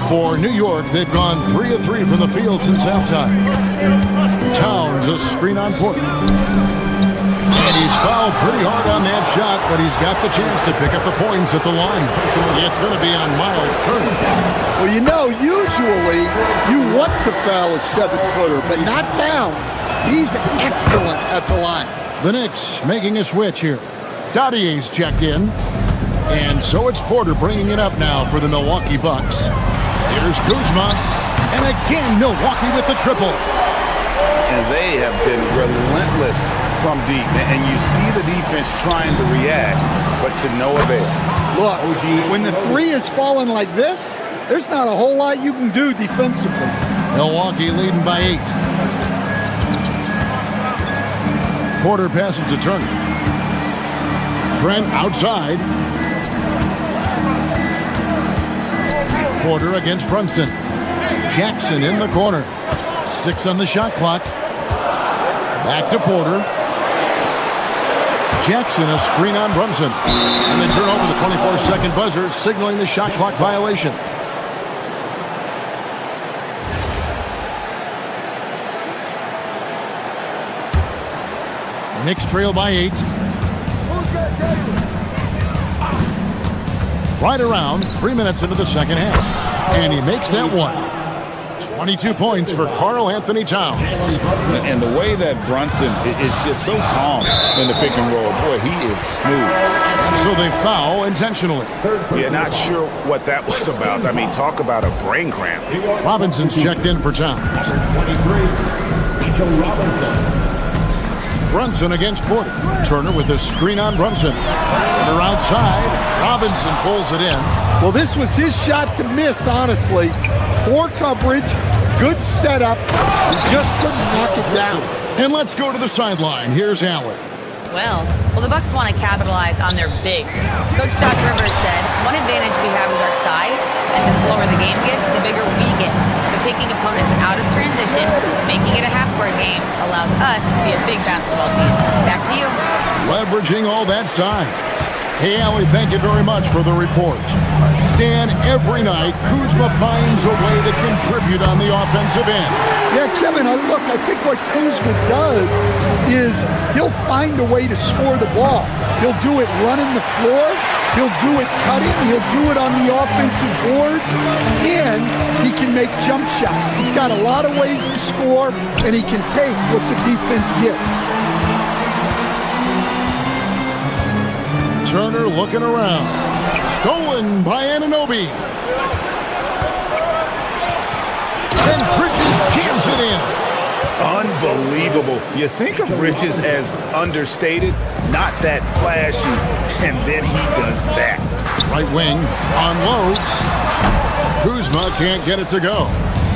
For New York, they've gone 3 of 3 from the field since halftime. Towns, a screen on Porter. And he's fouled pretty hard on that shot, but he's got the chance to pick up the points at the line. It's going to be on Miles Turner. Well, you know, usually you want to foul a 7-footer, but not Towns. He's excellent at the line. The Knicks making a switch here. Dottier's checked in. And so it's Porter bringing it up now for the Milwaukee Bucks. Here's Kuzma. And again, Milwaukee with the triple. And they have been relentless from deep. And you see the defense trying to react, but to no avail. Look, when the 3 is falling like this, there's not a whole lot you can do defensively. Milwaukee leading by 8. Porter passes to Turner. Trent outside. Porter against Brunson. Jackson in the corner. 6 on the shot clock. Back to Porter. Jackson, a screen on Brunson. And they turn over the 24-second buzzer, signaling the shot clock violation. Knicks trail by 8. Right around 3 minutes into the second half. And he makes that one. 22 points for Karl Anthony Towns. And the way that Brunson is just so calm in the pick and roll, boy, he is smooth. And so they foul intentionally. Yeah, not sure what that was about. I mean, talk about a brain cramp. Robinson's checked in for Towns. Brunson against Porter. Turner with a screen on Brunson. Porter outside. Robinson pulls it in. Well, this was his shot to miss, honestly. Poor coverage, good setup. He just couldn't knock it down. And let's go to the sideline. Here's Allen. Well, the Bucks want to capitalize on their bigs. Coach Doc Rivers said, one advantage we have is our size, and the slower the game gets, the bigger we get. So taking opponents out of transition, making it a half-court game, allows us to be a big basketball team. Back to you. Leveraging all that size. Hey, Allie, thank you very much for the report. Stan, every night, Kuzma finds a way to contribute on the offensive end. Yeah, Kevin, I think what Kuzma does is he'll find a way to score the ball. He'll do it running the floor. He'll do it cutting. He'll do it on the offensive boards. And he can make jump shots. He's got a lot of ways to score, and he can take what the defense gives. Turner looking around. Stolen by Anunoby. And Bridges jams it in. Unbelievable. You think of Bridges as understated, not that flashy, and then he does that. Right wing unloads. Kuzma can't get it to go.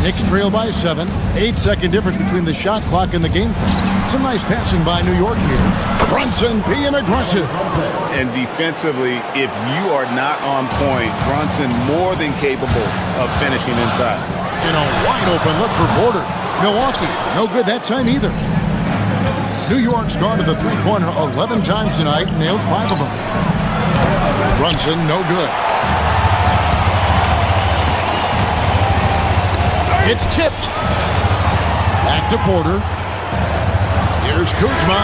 Knicks trail by 7. 8-second difference between the shot clock and the game clock. Some nice passing by New York here. Brunson being aggressive. And defensively, if you are not on point, Brunson more than capable of finishing inside. In a wide open look for Porter. Milwaukee, no good that time either. New York's gone to the three-pointer 11 times tonight, nailed 5 of them. Brunson, no good. It's tipped. Back to Porter. Here's Kuzma.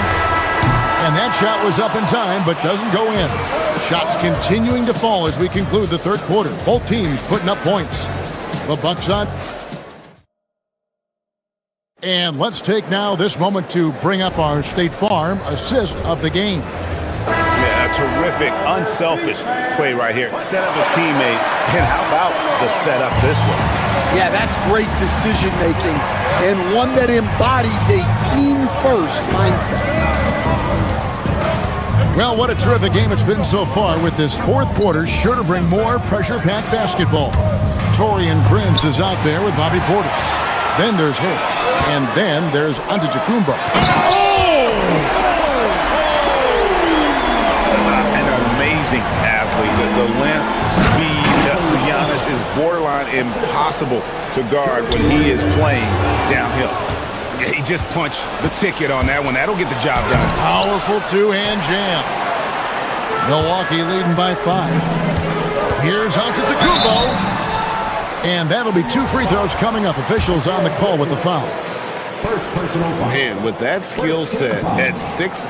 And that shot was up in time, but doesn't go in. Shots continuing to fall as we conclude the third quarter. Both teams putting up points. The Bucks on. And let's take now this moment to bring up our State Farm assist of the game. Yeah, a terrific, unselfish play right here. Set up his teammate, and how about the setup this way? Yeah, that's great decision-making and one that embodies a team-first mindset. Well, what a terrific game it's been so far with this fourth quarter. Sure to bring more pressure-packed basketball. Torian Prince is out there with Bobby Portis. Then there's Harris. And then there's Antetokounmpo. An amazing athlete. The length, speed, Giannis is borderline impossible to guard when he is playing downhill. He just punched the ticket on that one. That'll get the job done. Powerful two-hand jam. Milwaukee leading by 5. Here's Antetokounmpo. And that'll be 2 free throws coming up. Officials on the call with the foul. Man, with that skill set at 6'11",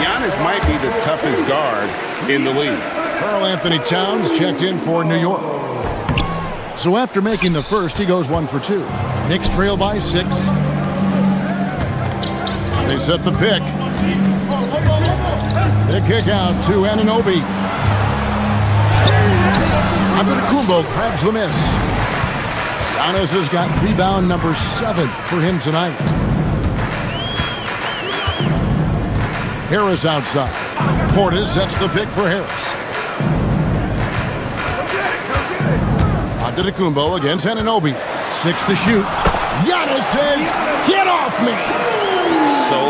Giannis might be the toughest guard in the league. Karl Anthony Towns checked in for New York. So after making the first, he goes 1 for 2. Knicks trail by 6. They set the pick. The kick out to Anunoby. Antetokounmpo grabs the miss. Giannis has got rebound number 7 for him tonight. Harris outside. Portis sets the pick for Harris. Antetokounmpo against Anunoby. 6 to shoot. Giannis says, "Get off me!" So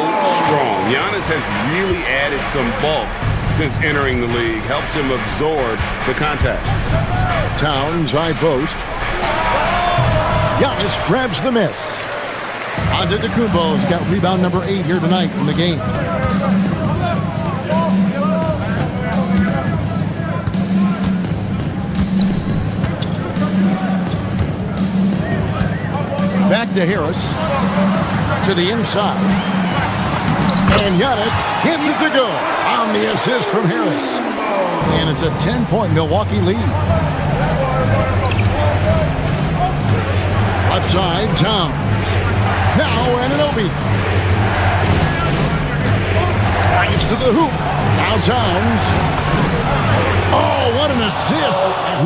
strong. Giannis has really added some bulk since entering the league. Helps him absorb the contact. Towns high post. Giannis grabs the miss. Antetokounmpo's got rebound number 8 here tonight in the game. Back to Harris. To the inside. And Giannis gets it to go on the assist from Harris. And it's a 10-point Milwaukee lead. Left side, Towns. Now Anunoby. Drives to the hoop. Now Towns. Oh, what an assist.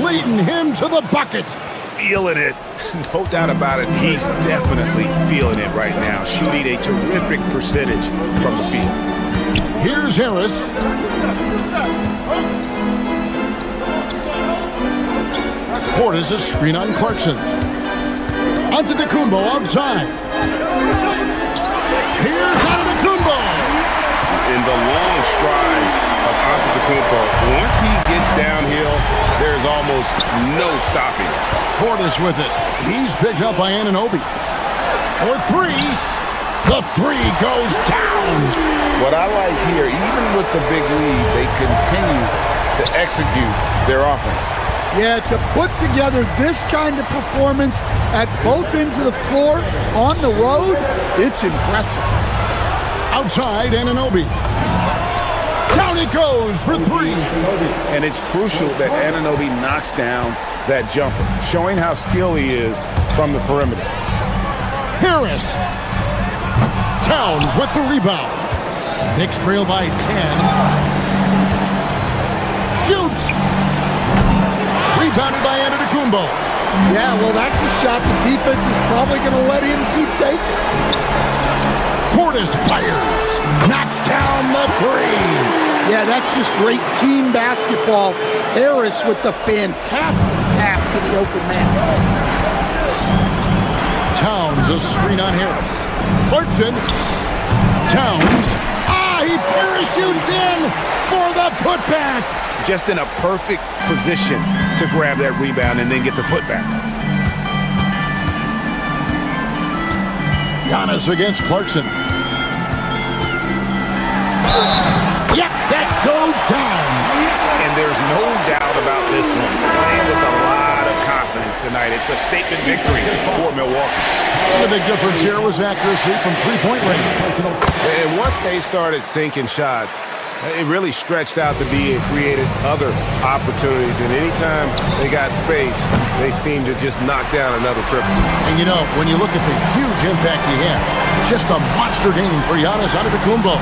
Leading him to the bucket. Feeling it. No doubt about it. He's definitely feeling it right now. Shooting a terrific percentage from the field. Here's Harris. Portis a screen on Clarkson. Onto Kumbo outside. Here's Kumbo. In the long strides of Antetokounmpo, once he gets downhill, there's almost no stopping. Portis with it. He's picked up by Anunoby. For three. The three goes down. What I like here, even with the big lead, they continue to execute their offense. Yeah, to put together this kind of performance at both ends of the floor on the road, it's impressive. Outside, Anunoby. Down it goes for three. And it's crucial that Anunoby knocks down that jumper, showing how skilled he is from the perimeter. Harris. Towns with the rebound. Knicks trail by 10. Shoots. Rebounded by Antetokounmpo. Yeah, well, that's a shot the defense is probably going to let him keep taking. Portis fires. Knocks down the three. Yeah, that's just great team basketball. Harris with the fantastic pass to the open man. Towns a screen on Harris. Clarkson. Towns. He parachutes in for the putback. Just in a perfect position to grab that rebound and then get the putback. Giannis against Clarkson. Yep, that goes down. And there's no doubt about this one. Playing with a lot of confidence tonight. It's a statement victory for Milwaukee. The big difference here was accuracy from three-point range. And once they started sinking shots, it really stretched out to be and created other opportunities. And anytime they got space, they seemed to just knock down another triple. And you know, when you look at the huge impact he had, just a monster game for Giannis Antetokounmpo.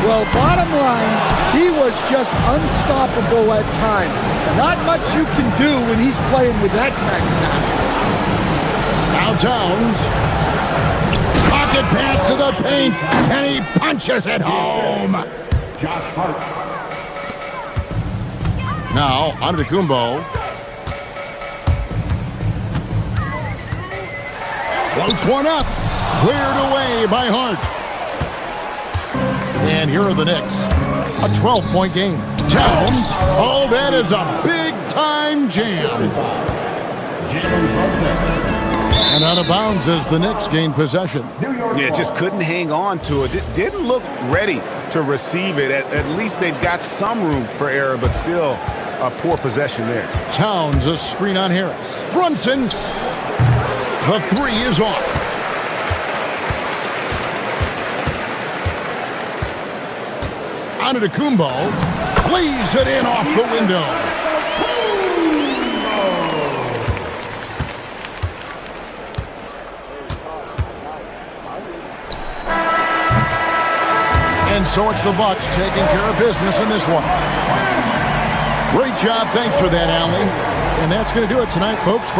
Well, bottom line, he was just unstoppable at times. Not much you can do when he's playing with that kind of confidence. Now Towns. Pocket pass to the paint, and he punches it home. Josh Hart. Now, Antetokounmpo. Floats one up. Cleared away by Hart. And here are the Knicks. A 12-point game. Towns. Oh, that is a big-time jam. And out of bounds as the Knicks gain possession. Yeah, just couldn't hang on to it. Didn't look ready to receive it. At least they've got some room for error, but still a poor possession there. Towns a screen on Harris. Brunson. The three is off. Antetokounmpo plays it in off the window. And so it's the Bucks taking care of business in this one. Great job. Thanks for that, Allie. And that's going to do it tonight, folks.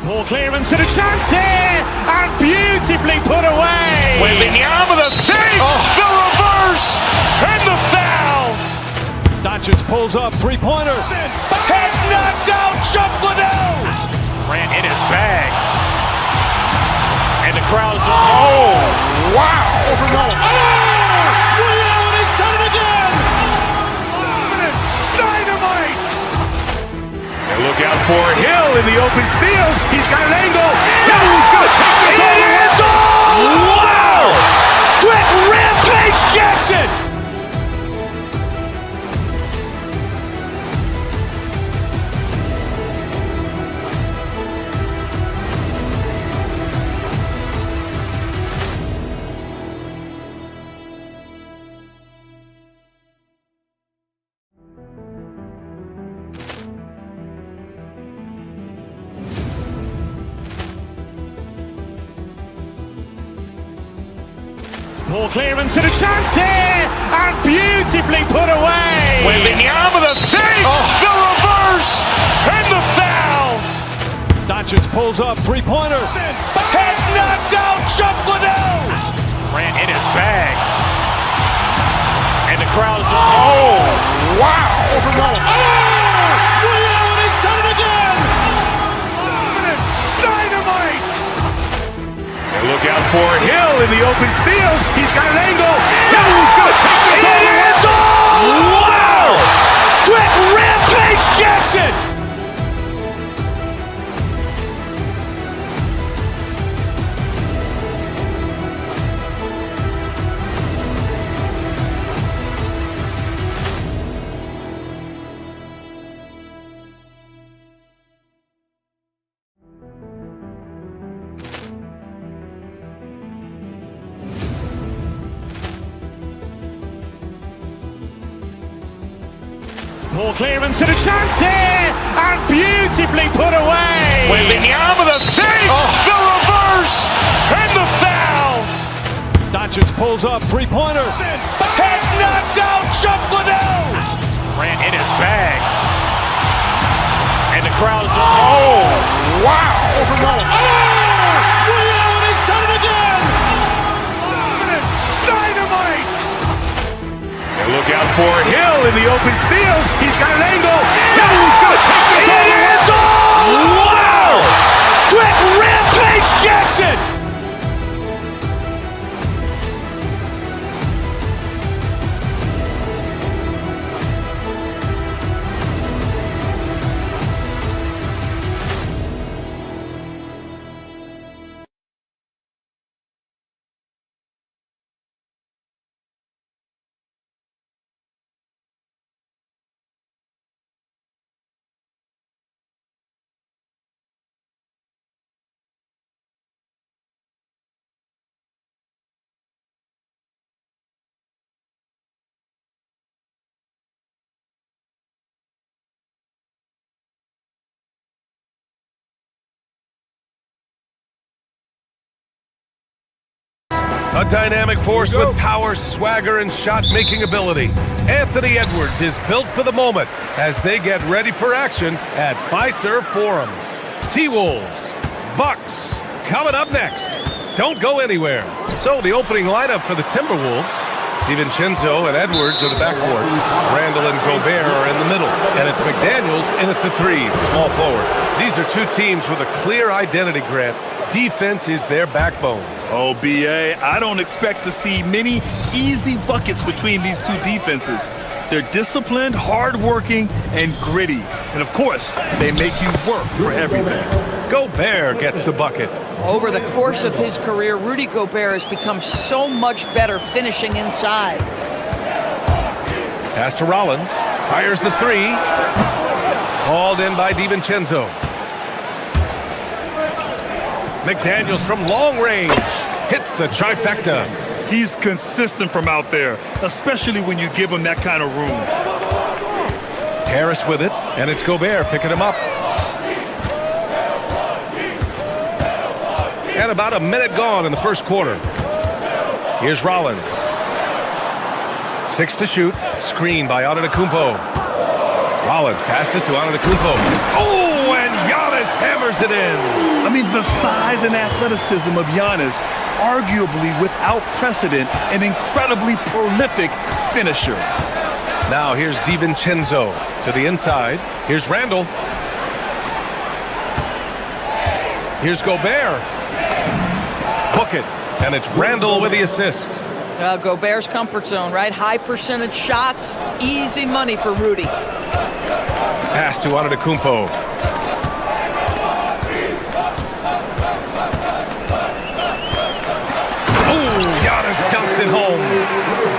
Ball clearance and a chance here, and beautifully put away. Wembanyama the save, the reverse, and the foul. Doncic pulls up, three-pointer. Has knocked out Chuck Liddell. Ran in his bag. And the crowd is, oh, wow. Reality's done it again. Dynamite. And look out for Hill in the open field. He's got an angle. No, he's going to take this all. It is all. Wow. Quick Rampage Jackson. Ball clearance and a chance here, and beautifully put away. Wembanyama the fake, the reverse, and the foul. Doncic pulls up, three-pointer. Has knocked out Chuck Liddell. Grant in his bag. And the crowd is... Oh, wow. He's done it again. Dynamite. And look out for Hill in the open field. He's got an angle. Hill's going to take this all the way. It is all! Wow! Quick rampage Jackson. Ball clearance and a chance here, and beautifully put away. Wembanyama the fake, the reverse, and the foul. Doncic pulls up, three-pointer. Has knocked out Chuck Liddell. Grant in his bag. And the crowd is... Oh, wow. He's done it again. Dynamite. And look out for Hill in the open field. He's got an angle. Hill's going to take this all the way. It is all! Wow! Quick rampage Jackson. A dynamic force with power, swagger, and shot-making ability. Anthony Edwards is built for the moment as they get ready for action at Fiserv Forum. T-Wolves, Bucks, coming up next. Don't go anywhere. So the opening lineup for the Timberwolves. DiVincenzo and Edwards are the backcourt. Randall and Gobert are in the middle. And it's McDaniels in at the three, small forward. These are two teams with a clear identity, Grant. Defense is their backbone. Oh, BA, I don't expect to see many easy buckets between these two defenses. They're disciplined, hardworking, and gritty. And of course, they make you work for everything. Gobert gets the bucket. Over the course of his career, Rudy Gobert has become so much better finishing inside. Pass to Rollins. Fires the three. Hauled in by DiVincenzo. McDaniels from long range hits the trifecta. He's consistent from out there, especially when you give him that kind of room. Harris with it, and it's Gobert picking him up. And about a minute gone in the first quarter. Here's Rollins. 6 to shoot. Screen by Antetokounmpo. Rollins passes to Antetokounmpo. Oh, and Giannis hammers it in. I mean, the size and athleticism of Giannis, arguably without precedent, an incredibly prolific finisher. Now here's DiVincenzo to the inside. Here's Randall. Here's Gobert. Book it. And it's Randall with the assist. Gobert's comfort zone, right? High percentage shots, easy money for Rudy. Pass to Antetokounmpo. Giannis dunks it home.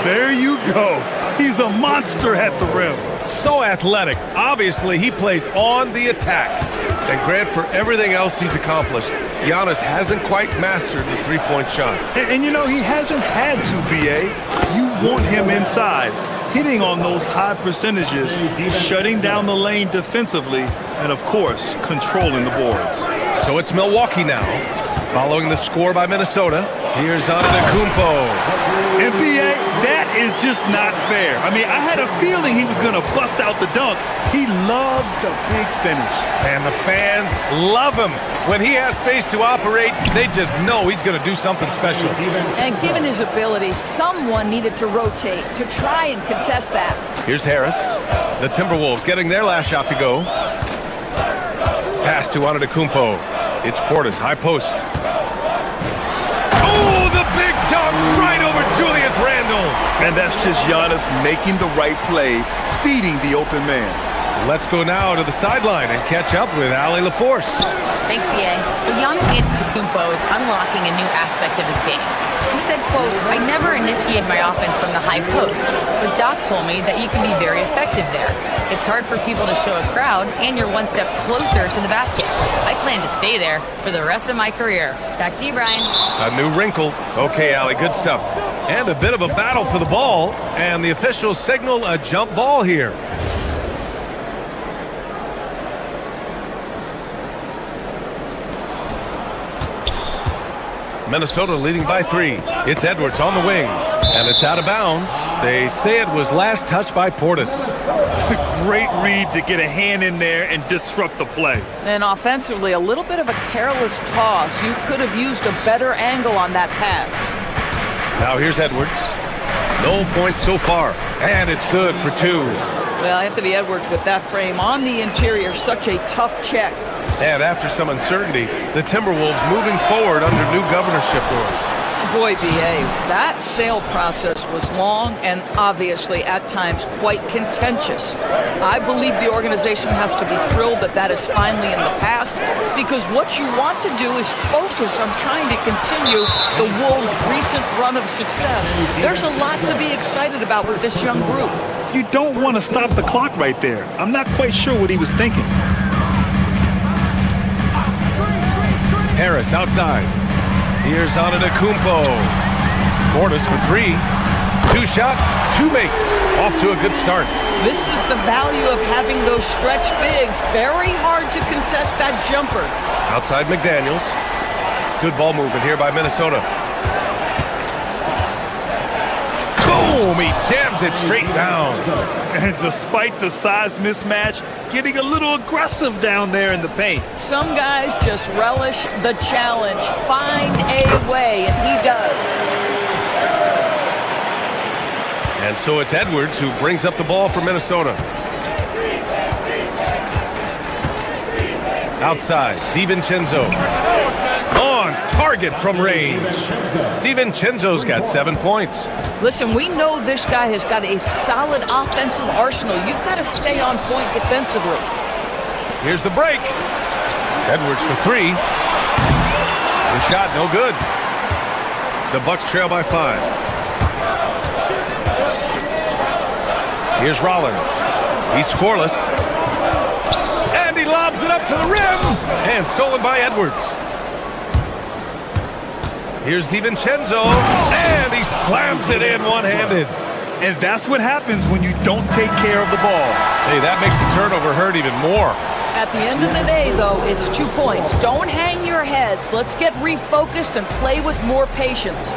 There you go. He's a monster at the rim. So athletic. Obviously, he plays on the attack. And Grant, for everything else he's accomplished, Giannis hasn't quite mastered the three-point shot. And you know, he hasn't had to, BA. You want him inside, hitting on those high percentages, shutting down the lane defensively, and of course, controlling the boards. So it's Milwaukee now. Following the score by Minnesota, here's Antetokounmpo. NBA, that is just not fair. I mean, I had a feeling he was going to bust out the dunk. He loves the big finish. And the fans love him. When he has space to operate, they just know he's going to do something special. And given his ability, someone needed to rotate to try and contest that. Here's Harris. The Timberwolves getting their last shot to go. Pass to Antetokounmpo. It's Portis, high post. Oh, the big dunk right over Julius Randle. And that's just Giannis making the right play, feeding the open man. Let's go now to the sideline and catch up with Allie LaForce. Thanks, B.A. Well, Giannis Antetokounmpo is unlocking a new aspect of his game. He said, quote, "I never initiate my offense from the high post, but Doc told me that you can be very effective there. It's hard for people to show a crowd, and you're one step closer to the basket. I plan to stay there for the rest of my career." Back to you, Brian. A new wrinkle. Okay, Allie, good stuff. And a bit of a battle for the ball, and the officials signal a jump ball here. Minnesota leading by 3. It's Edwards on the wing, and it's out of bounds. They say it was last touched by Portis. Great read to get a hand in there and disrupt the play. And offensively, a little bit of a careless toss. You could have used a better angle on that pass. Now here's Edwards. No points so far, and it's good for 2. Well, Anthony Edwards with that frame on the interior, such a tough check. And after some uncertainty, the Timberwolves moving forward under new governorship rules. Boy, B.A., that sale process was long and obviously at times quite contentious. I believe the organization has to be thrilled that that is finally in the past, because what you want to do is focus on trying to continue the Wolves' recent run of success. There's a lot to be excited about with this young group. You don't want to stop the clock right there. I'm not quite sure what he was thinking. Harris outside. Here's Antetokounmpo. Portis for 3. 2 shots, 2 makes. Off to a good start. This is the value of having those stretch bigs. Very hard to contest that jumper. Outside McDaniels. Good ball movement here by Minnesota. Boom! He jams it straight down. And despite the size mismatch, getting a little aggressive down there in the paint. Some guys just relish the challenge. Find a way, and he does. And so it's Edwards who brings up the ball for Minnesota. Outside, DiVincenzo. On target from range. DiVincenzo's got 7 points. Listen, we know this guy has got a solid offensive arsenal. You've got to stay on point defensively. Here's the break. Edwards for 3. The shot, no good. The Bucks trail by 5. Here's Rollins. He's scoreless. And he lobs it up to the rim. And stolen by Edwards. Here's DiVincenzo. And he slams it in one-handed. And that's what happens when you don't take care of the ball. Hey, that makes the turnover hurt even more. At the end of the day, though, it's 2 points. Don't hang your heads. Let's get refocused and play with more patience.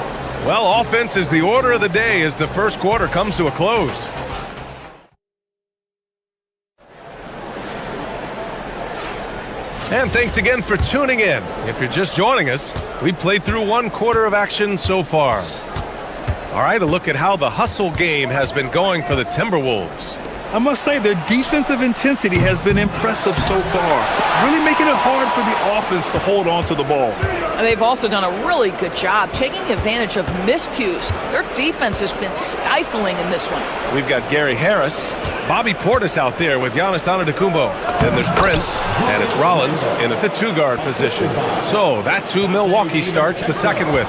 Well, offense is the order of the day as the first quarter comes to a close. And thanks again for tuning in. If you're just joining us, we played through 1 quarter of action so far. All right, a look at how the hustle game has been going for the Timberwolves. I must say their defensive intensity has been impressive so far, really making it hard for the offense to hold on to the ball. And they've also done a really good job taking advantage of miscues. Their defense has been stifling in this one. We've got Gary Harris, Bobby Portis out there with Giannis Antetokounmpo. Then there's Prince, and it's Rollins in at the 2-guard position. So that's who Milwaukee starts the second with.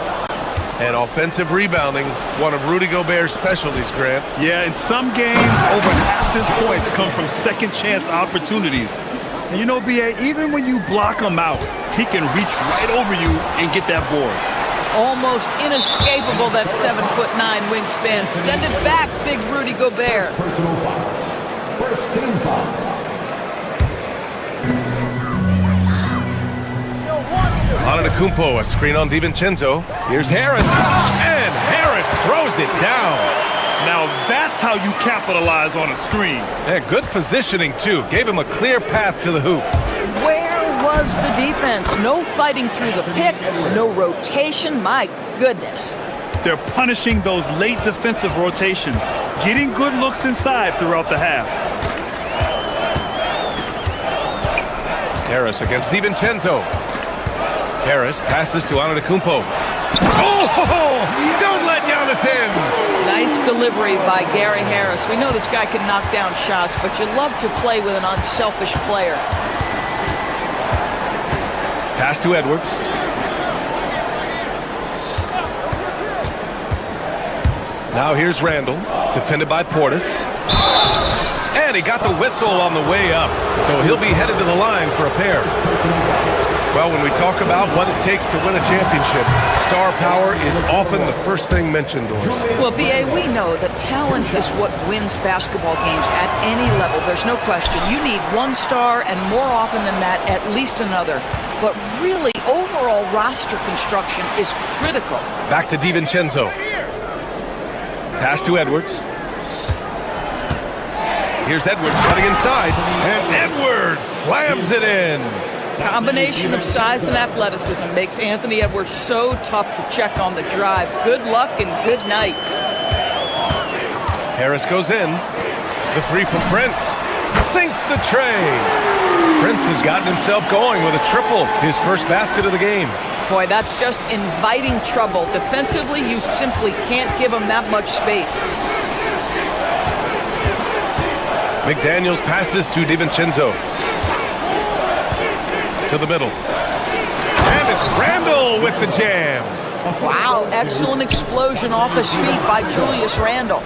And offensive rebounding, one of Rudy Gobert's specialties, Grant. Yeah, in some games, over half his points come from second-chance opportunities. And you know, B.A., even when you block him out, he can reach right over you and get that board. Almost inescapable, that 7'9" wingspan. Send it back, big Rudy Gobert. Personal foul. First team foul. Antetokounmpo, a screen on DiVincenzo. Here's Harris, and Harris throws it down. Now that's how you capitalize on a screen. And good positioning, too. Gave him a clear path to the hoop. Where was the defense? No fighting through the pick, no rotation. My goodness. They're punishing those late defensive rotations, getting good looks inside throughout the half. Harris against DiVincenzo. Harris passes to Antetokounmpo. Oh! Don't let Giannis in! Nice delivery by Gary Harris. We know this guy can knock down shots, but you love to play with an unselfish player. Pass to Edwards. Now here's Randall, defended by Portis. And he got the whistle on the way up, so he'll be headed to the line for a pair. Well, when we talk about what it takes to win a championship, star power is often the first thing mentioned, Doris. Well, B.A., we know that talent is what wins basketball games at any level. There's no question. You need one star, and more often than that, at least another. But really, overall roster construction is critical. Back to DiVincenzo. Pass to Edwards. Here's Edwards cutting inside, and Edwards slams it in. Combination of size and athleticism makes Anthony Edwards so tough to check on the drive. Good luck and good night. Harris goes in. The three from Prince. Sinks the tray. Prince has gotten himself going with a triple, his first basket of the game. Boy, that's just inviting trouble. Defensively, you simply can't give him that much space. McDaniels passes to DiVincenzo. To the middle. And it's Randall with the jam. Wow, excellent explosion off his feet by Julius Randle.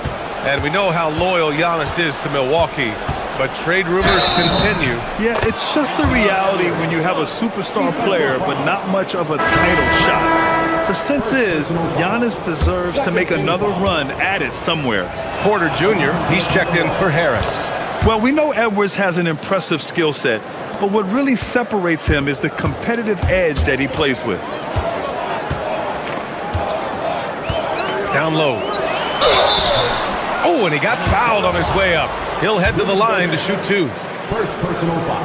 And we know how loyal Giannis is to Milwaukee, but trade rumors continue. Yeah, it's just the reality when you have a superstar player, but not much of a title shot. The sense is Giannis deserves to make another run at it somewhere. Porter Jr., he's checked in for Harris. Well, we know Edwards has an impressive skill set, but what really separates him is the competitive edge that he plays with. Down low. Oh, and he got fouled on his way up. He'll head to the line to shoot two.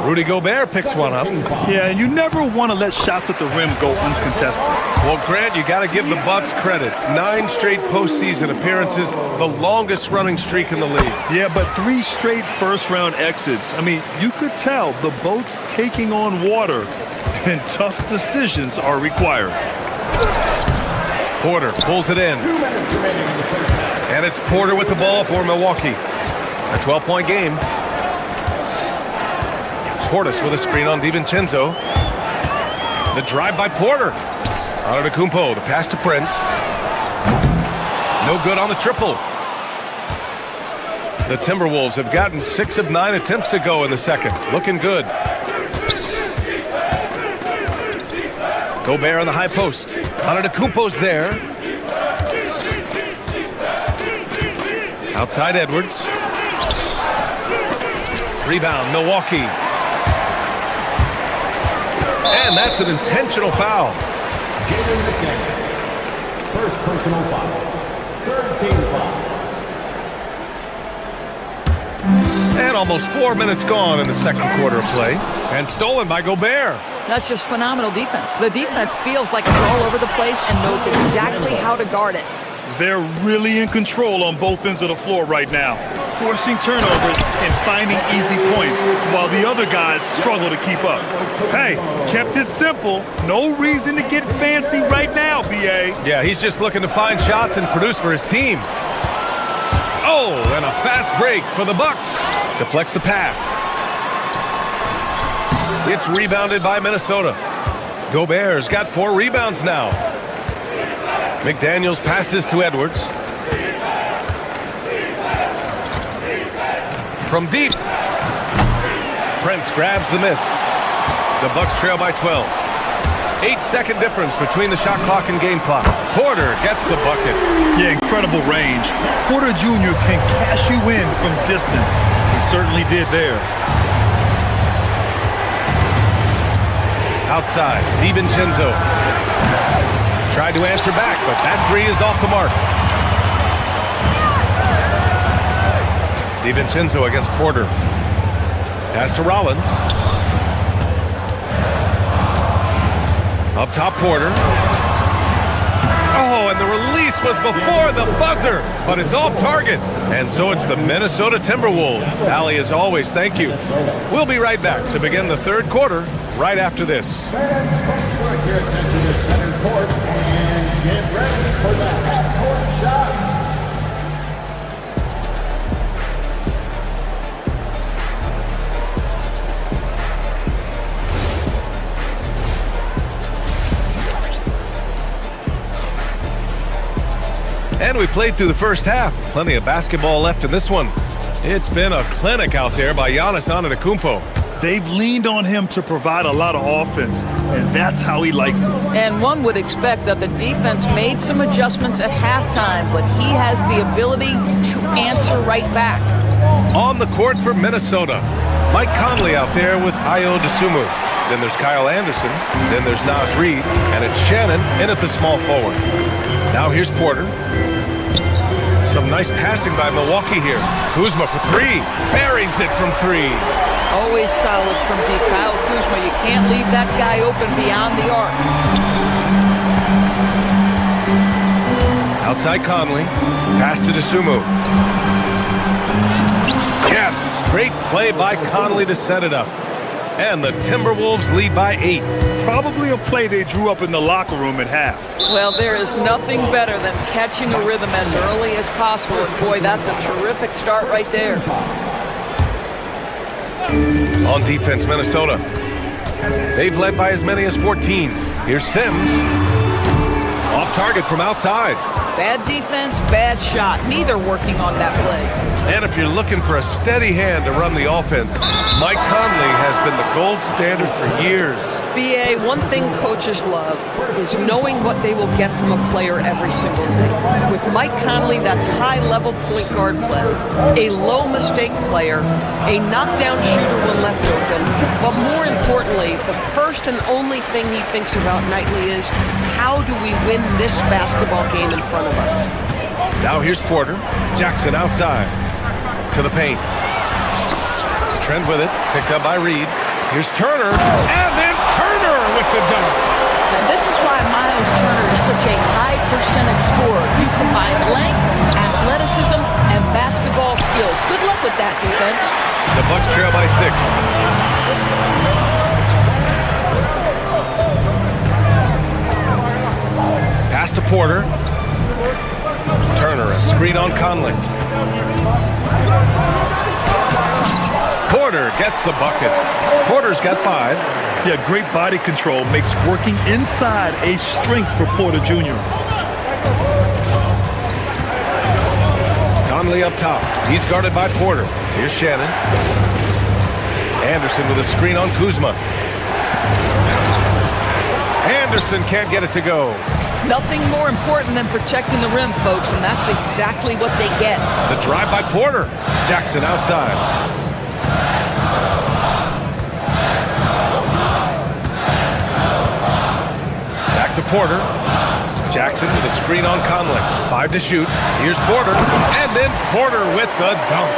Rudy Gobert picks one up. Yeah, and you never want to let shots at the rim go uncontested. Well, Grant, you got to give the Bucks credit. 9 straight postseason appearances, the longest running streak in the league. Yeah, but 3 straight first-round exits. I mean, you could tell the boat's taking on water, and tough decisions are required. Porter pulls it in. And it's Porter with the ball for Milwaukee. A 12-point game. Portis with a screen on DiVincenzo. The drive by Porter. Antetokounmpo, the pass to Prince. No good on the triple. The Timberwolves have gotten 6 of 9 attempts to go in the second. Looking good. Gobert on the high post. Antetokounmpo's there. Outside Edwards. Rebound, Milwaukee. And that's an intentional foul. First personal foul. Third team foul. And almost 4 minutes gone in the second quarter of play. And stolen by Gobert. That's just phenomenal defense. The defense feels like it's all over the place and knows exactly how to guard it. They're really in control on both ends of the floor right now, forcing turnovers and finding easy points while the other guys struggle to keep up. Hey, kept it simple. No reason to get fancy right now, B.A. Yeah, he's just looking to find shots and produce for his team. Oh, and a fast break for the Bucks. Deflects the pass. It's rebounded by Minnesota. Gobert's got 4 rebounds now. McDaniels passes to Edwards. From deep. Prince grabs the miss. The Bucks trail by 12. 8-second difference between the shot clock and game clock. Porter gets the bucket. Yeah, incredible range. Porter Jr. can cash you in from distance. He certainly did there. Outside, DiVincenzo. Tried to answer back, but that three is off the mark. DiVincenzo against Porter. Pass to Rollins. Up top, Porter. Oh, and the release was before the buzzer, but it's off target. And so it's the Minnesota Timberwolves. Allie, as always, thank you. We'll be right back to begin the third quarter right after this. Fans, folks, right here attention to center court and get ready for the half-court shot. And we played through the first half. Plenty of basketball left in this one. It's been a clinic out there by Giannis Antetokounmpo. They've leaned on him to provide a lot of offense, and that's how he likes it. And one would expect that the defense made some adjustments at halftime, but he has the ability to answer right back. On the court for Minnesota, Mike Conley out there with Ayo Dosunmu. Then there's Kyle Anderson. Then there's Naz Reid. And it's Shannon in at the small forward. Now here's Porter. Some nice passing by Milwaukee here. Kuzma for three. Buries it from three. Always solid from deep. Kyle Kuzma, you can't leave that guy open beyond the arc. Outside Conley. Pass to Dosunmu. Yes! Great play by Conley to set it up. And the Timberwolves lead by 8. Probably a play they drew up in the locker room at half. Well, there is nothing better than catching a rhythm as early as possible. And boy, that's a terrific start right there. On defense, Minnesota. They've led by as many as 14. Here's Sims. Off target from outside. Bad defense, bad shot. Neither working on that play. And if you're looking for a steady hand to run the offense, Mike Conley has been the gold standard for years. BA, one thing coaches love is knowing what they will get from a player every single day. With Mike Conley, that's high-level point guard play, a low-mistake player, a knockdown shooter when left open, but more importantly, the first and only thing he thinks about nightly is, how do we win this basketball game in front of us? Now here's Porter. Jackson outside. To the paint. Trent with it. Picked up by Reed. Here's Turner. And then Turner with the dunk. And this is why Miles Turner is such a high percentage scorer. You combine length, athleticism, and basketball skills. Good luck with that, defense. The Bucks trail by 6. Pass to Porter. Turner, a screen on Conley. Porter gets the bucket. Porter's got 5. Yeah, great body control makes working inside a strength for Porter Jr. Conley up top. He's guarded by Porter. Here's Shannon. Anderson with a screen on Kuzma. Anderson can't get it to go. Nothing more important than protecting the rim, folks, and that's exactly what they get. The drive by Porter. Jackson outside. Back to Porter. Jackson with a screen on Conley. 5 to shoot. Here's Porter. And then Porter with the dunk.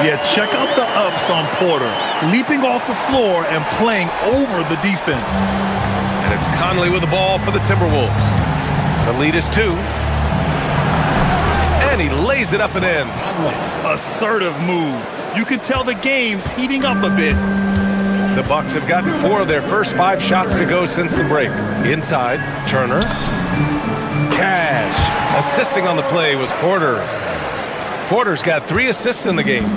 Yeah, check out the ups on Porter. Leaping off the floor and playing over the defense. And it's Conley with the ball for the Timberwolves. The lead is 2. And he lays it up and in. Assertive move. You can tell the game's heating up a bit. The Bucks have gotten 4 of their first 5 shots to go since the break. Inside, Turner. Cash. Assisting on the play was Porter. Porter's got 3 assists in the game.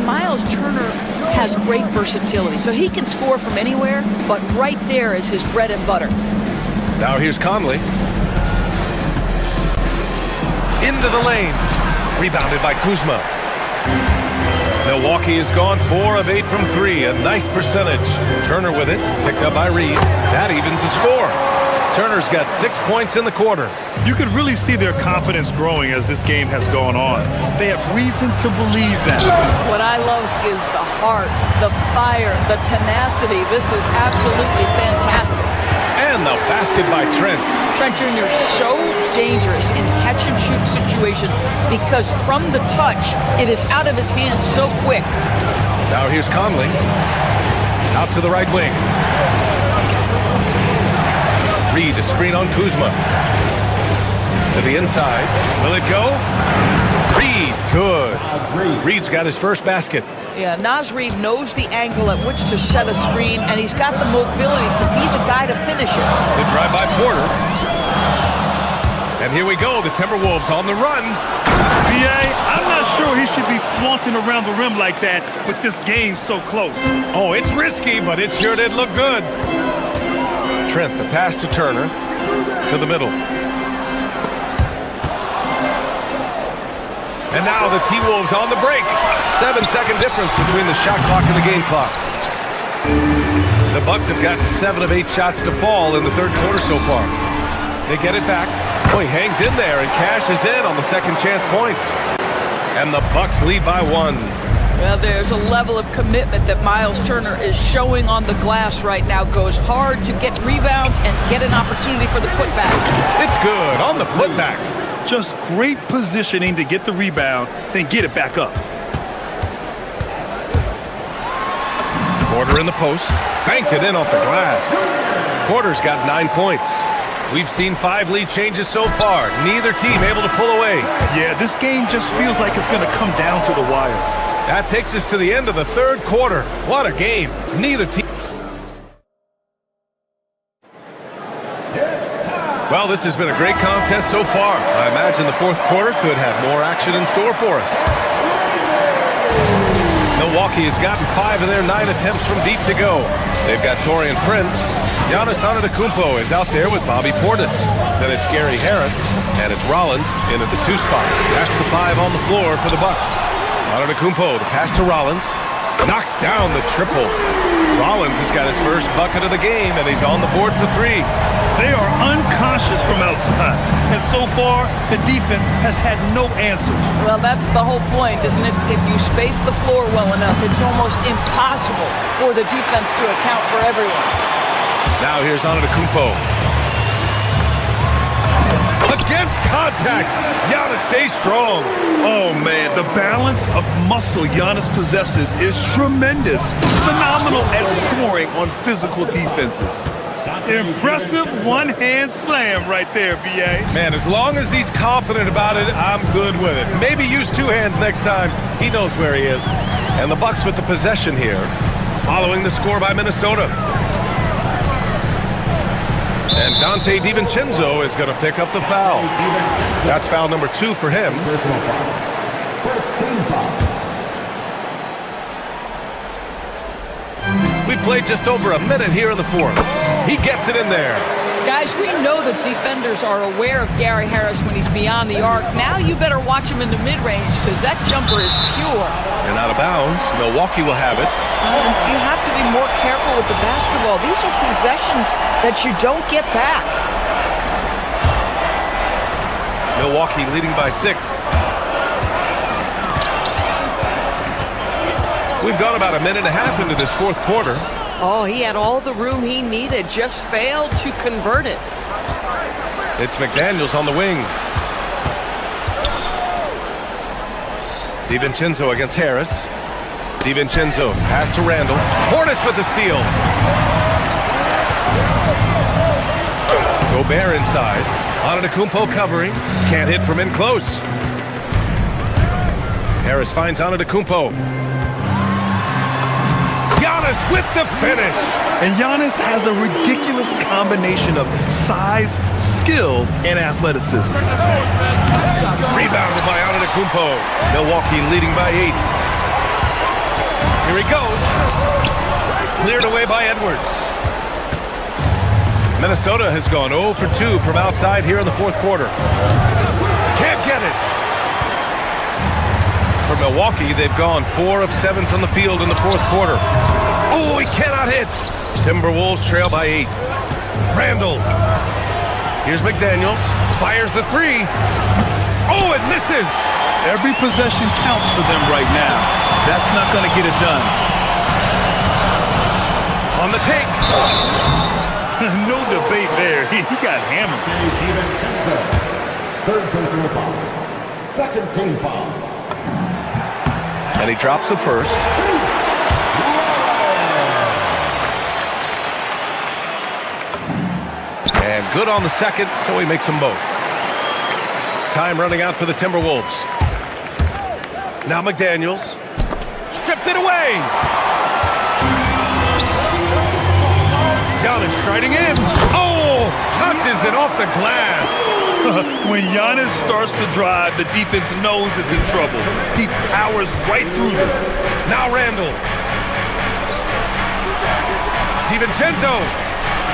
Miles Turner has great versatility, so he can score from anywhere, but right there is his bread and butter. Now here's Conley. Into the lane. Rebounded by Kuzma. Milwaukee has gone 4 of 8 from 3. A nice percentage. Turner with it. Picked up by Reed. That evens the score. Turner's got 6 points in the quarter. You can really see their confidence growing as this game has gone on. They have reason to believe that. What I love is the heart, the fire, the tenacity. This is absolutely fantastic. And the basket by Trent. Trent Jr. so dangerous in catch-and-shoot situations because from the touch, it is out of his hands so quick. Now here's Conley. Out to the right wing. Reed, a screen on Kuzma. To the inside. Will it go? Reed, good. Reed's got his first basket. Yeah, Naz Reid knows the angle at which to set a screen, and he's got the mobility to be the guy to finish it. Good drive by Porter. And here we go, the Timberwolves on the run. BA, I'm not sure he should be flaunting around the rim like that with this game so close. Oh, it's risky, but it sure did look good. Trent, the pass to Turner. To the middle. And now the T-Wolves on the break. 7-second difference between the shot clock and the game clock. The Bucks have gotten 7 of 8 shots to fall in the third quarter so far. They get it back. Oh, he hangs in there and cashes in on the second chance points. And the Bucks lead by 1. Well, there's a level of commitment that Miles Turner is showing on the glass right now. Goes hard to get rebounds and get an opportunity for the putback. It's good on the putback. Just great positioning to get the rebound, then get it back up. Porter in the post. Banked it in off the glass. Porter's got 9 points. We've seen 5 lead changes so far. Neither team able to pull away. Yeah, this game just feels like it's going to come down to the wire. That takes us to the end of the third quarter. What a game. Neither team. Well, this has been a great contest so far. I imagine the fourth quarter could have more action in store for us. Milwaukee has gotten 5 of their 9 attempts from deep to go. They've got Taurean Prince. Giannis Antetokounmpo is out there with Bobby Portis. Then it's Gary Harris, and it's Rollins in at the 2 spot. That's the 5 on the floor for the Bucks. Antetokounmpo, the pass to Rollins. Knocks down the triple. Rollins has got his first bucket of the game, and he's on the board for 3. They are unconscious from outside, and so far, the defense has had no answer. Well, that's the whole point, isn't it? If you space the floor well enough, it's almost impossible for the defense to account for everyone. Now here's Antetokounmpo. Against contact, Giannis stays strong. Oh, man, the balance of muscle Giannis possesses is tremendous. Phenomenal at scoring on physical defenses. Impressive one-hand slam right there, B.A. Man, as long as he's confident about it, I'm good with it. Maybe use 2 hands next time. He knows where he is. And the Bucks with the possession here, following the score by Minnesota. And Dante DiVincenzo is going to pick up the foul. That's foul number 2 for him. We played just over a minute here in the fourth. He gets it in there. Guys, we know that defenders are aware of Gary Harris when he's beyond the arc. Now you better watch him in the mid-range because that jumper is pure. And out of bounds, Milwaukee will have it. You have to be more careful with the basketball. These are possessions that you don't get back. Milwaukee leading by 6. We've gone about a minute and a half into this fourth quarter. Oh, he had all the room he needed, just failed to convert it. It's McDaniels on the wing. DiVincenzo against Harris. DiVincenzo, pass to Randall. Portis with the steal. Gobert inside. Antetokounmpo covering. Can't hit from in close. Harris finds Antetokounmpo. Giannis with the finish. And Giannis has a ridiculous combination of size, skill, and athleticism. Rebounded by Antetokounmpo. Milwaukee leading by 8. Here he goes. Cleared away by Edwards. Minnesota has gone 0 for 2 from outside here in the fourth quarter. Can't get it. For Milwaukee, they've gone 4 of 7 from the field in the fourth quarter. Oh, he cannot hit. Timberwolves trail by 8. Randall. Here's McDaniels. Fires the 3. Oh, it misses. Every possession counts for them right now. That's not going to get it done. On the take. No debate there. He got hammered. Third personal foul. Second team foul. And he drops the first. And good on the second, so he makes them both. Time running out for the Timberwolves. Now McDaniels. Stripped it away. Giannis striding in. Oh, touches it off the glass. When Giannis starts to drive, the defense knows it's in trouble. He powers right through them. Now Randall. DiVincenzo.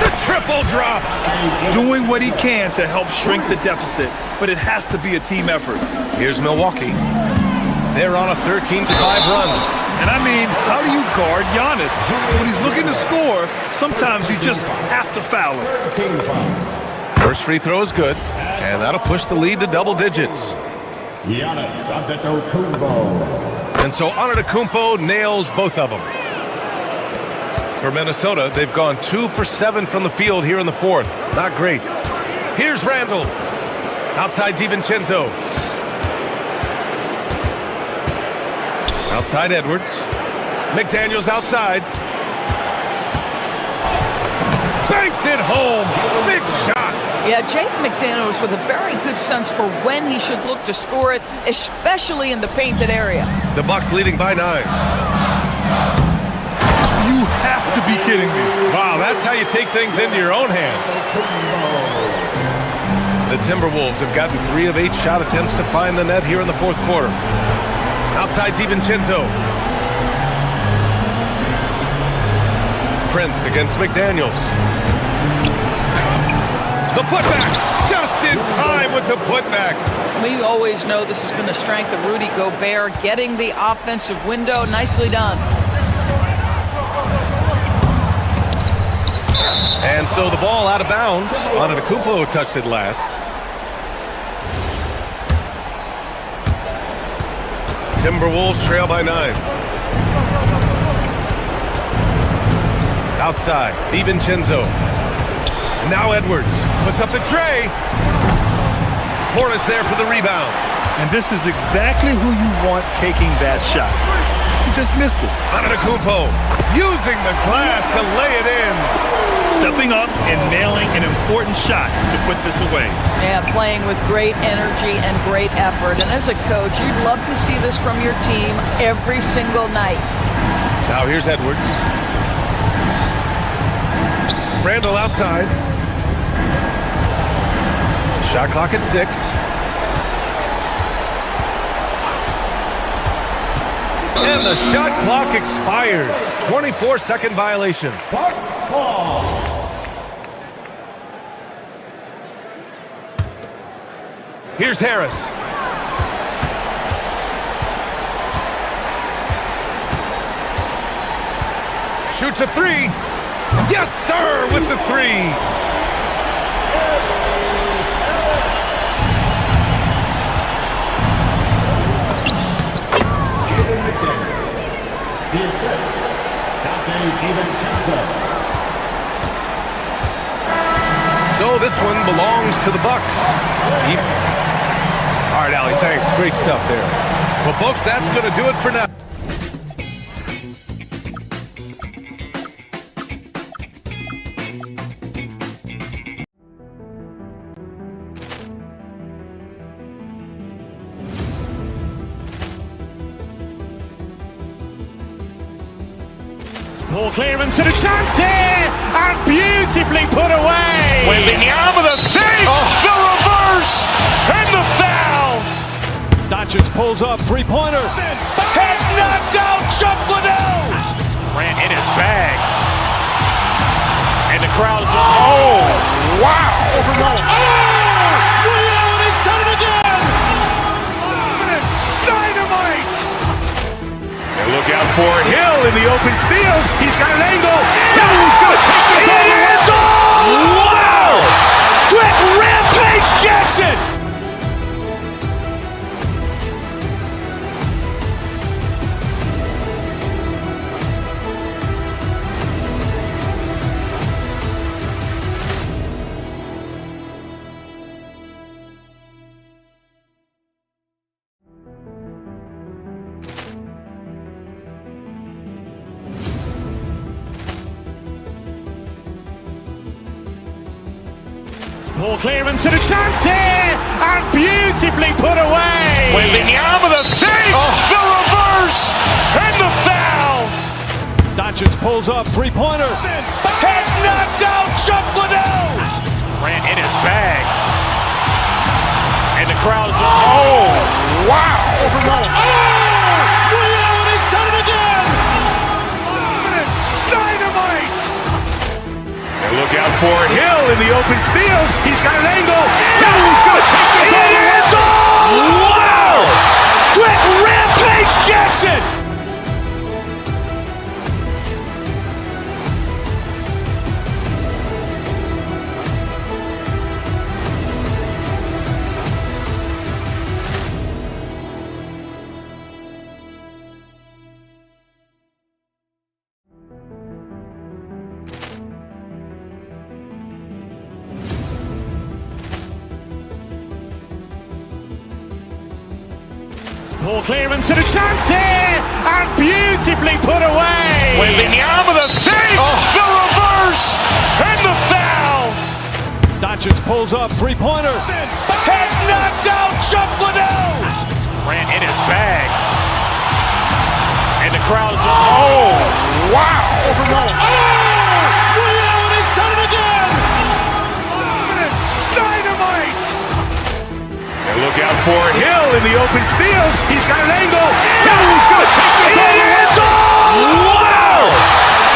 The triple drops. Doing what he can to help shrink the deficit, but it has to be a team effort. Here's Milwaukee. They're on a 13-5 run. And I mean, how do you guard Giannis? When he's looking to score, sometimes you just have to foul him. First free throw is good, and that'll push the lead to double digits. Giannis Antetokounmpo. And so Antetokounmpo nails both of them. For Minnesota, they've gone 2 for 7 from the field here in the fourth. Not great. Here's Randall. Outside DiVincenzo. Outside Edwards. McDaniels outside. Banks it home. Big shot. Yeah, Jake McDaniels with a very good sense for when he should look to score it, especially in the painted area. The Bucks leading by 9. You have to be kidding me. Wow, that's how you take things into your own hands. The Timberwolves have gotten 3 of 8 shot attempts to find the net here in the fourth quarter. Outside DiVincenzo. Prince against McDaniels. The putback, just in time with the putback. We always know this has been the strength of Rudy Gobert, getting the offensive window. Nicely done. And so the ball out of bounds. Antetokounmpo touched it last. Timberwolves trail by 9. Outside, DiVincenzo. Now Edwards puts up the tray. Hornets there for the rebound. And this is exactly who you want taking that shot. He just missed it. Antetokounmpo using the glass to lay it in. Stepping up and nailing an important shot to put this away. Yeah, playing with great energy and great effort. And as a coach, you'd love to see this from your team every single night. Now here's Edwards. Randall outside. Shot clock at 6. And the shot clock expires. 24-second violation. Here's Harris. Shoots a 3. Yes, sir, with the 3. The assist. So this one belongs to the Bucks. All right, Allie, thanks. Great stuff there. Well, folks, that's going to do it for now. Ball clearance and a chance here, and beautifully put away. Wembanyama the save, the reverse, and the foul. Doncic pulls up, three-pointer. Has knocked out Chuck Liddell. Ran in his bag. And the crowd is... Oh, wow. He's done it again. Dynamite. And look out for Hill in the open field. He's got an angle. Hill's going to take this all the way. Wow! Quick Rampage Jackson. Ball clearance and a chance here, and beautifully put away. Wembanyama the save, the reverse, and the foul. Doncic pulls up, three-pointer. Has knocked out Chuck Liddell. Grant in his bag. And the crowd is, oh, wow. He's done it again. Dynamite. And look out for Hill in the open field. He's got an angle. Hill's going to take this all the way. Wow. Quick rampage Jackson. Ball clearance and a chance here, and beautifully put away. Wembanyama the save, the reverse, and the foul. Doncic pulls up, three-pointer. Has knocked out Chuck Liddell. Grant in his bag. And the crowd is, oh, wow. He's done it again. Dynamite. And look out for Hill in the open field. He's got an angle. Hill's going to take this all the way. Wow.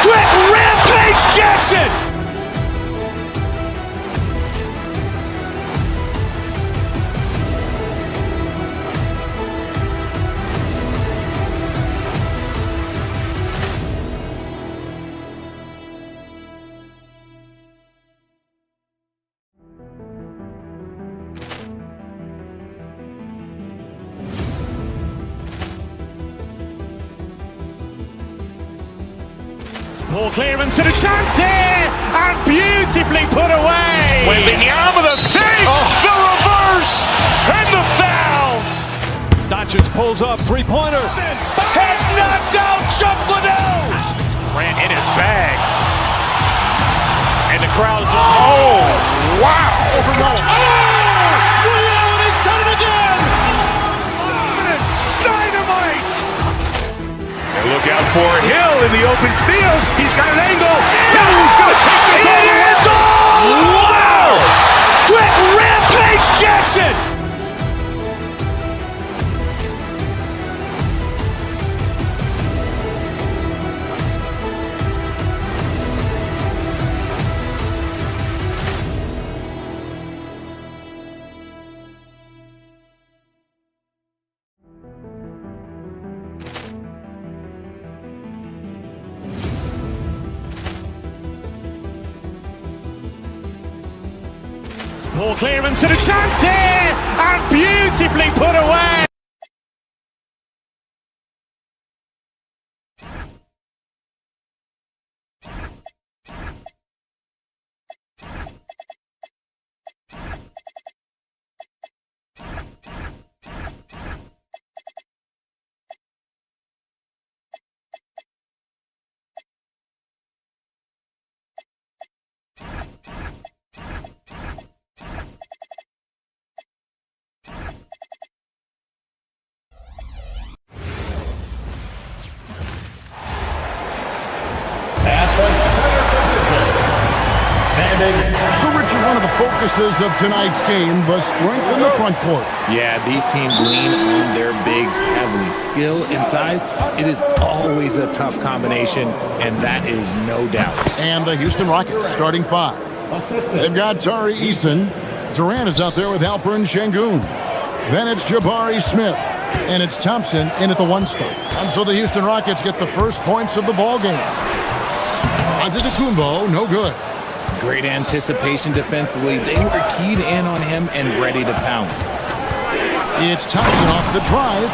Quick rampage Jackson. Ball clearance and a chance here, and beautifully put away. Wembanyama the save, the reverse, and the foul. Doncic pulls up, three-pointer. Has knocked out Chuck Liddell. Grant in his bag. And the crowd is, oh, wow. He's done it again. Dynamite. And look out for Hill in the open field. He's got an angle. Hill's going to take this all the way. Wow. Quick rampage Jackson. Ball clearance and a chance here, and beautifully put away. So, Richard, one of the focuses of tonight's game was strength in the front court. Yeah, these teams lean on their bigs heavily. Skill and size, it is always a tough combination, and that is no doubt. And the Houston Rockets starting five. They've got Tari Eason. Durant is out there with Alperen Şengün. Then it's Jabari Smith. And it's Thompson in at the one spot. And so the Houston Rockets get the first points of the ball game. Antetokounmpo, no good. Great anticipation defensively. They were keyed in on him and ready to pounce. It's Thompson off the drive.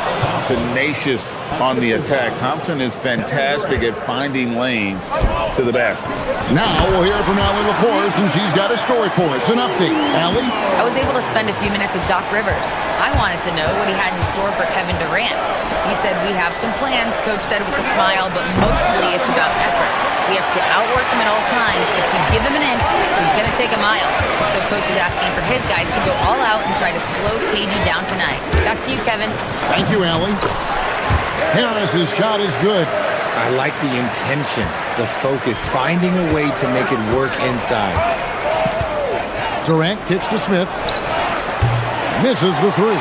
Tenacious on the attack. Thompson is fantastic at finding lanes to the basket. Now we'll hear from Allie LaForce, and she's got a story for us. An update. Allie? I was able to spend a few minutes with Doc Rivers. I wanted to know what he had in store for Kevin Durant. He said, "We have some plans," Coach said with a smile, "but mostly it's about effort." We have to outwork him at all times. If we give him an inch, he's going to take a mile. So coach is asking for his guys to go all out and try to slow KD down tonight. Back to you, Kevin. Thank you, Allie. Harris's shot is good. I like the intention, the focus, finding a way to make it work inside. Durant kicks to Smith. Misses the three.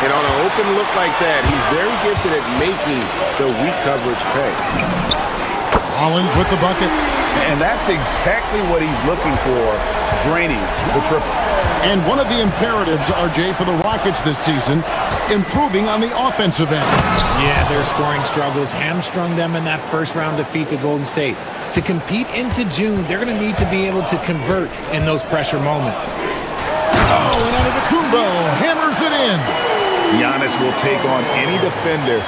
And on an open look like that, he's very gifted at making the weak coverage pay. Collins with the bucket. And that's exactly what he's looking for, draining the triple. And one of the imperatives, RJ, for the Rockets this season, improving on the offensive end. Yeah, their scoring struggles hamstrung them in that first-round defeat to Golden State. To compete into June, they're going to need to be able to convert in those pressure moments. Oh, and Antetokounmpo hammers it in. Giannis will take on any defender.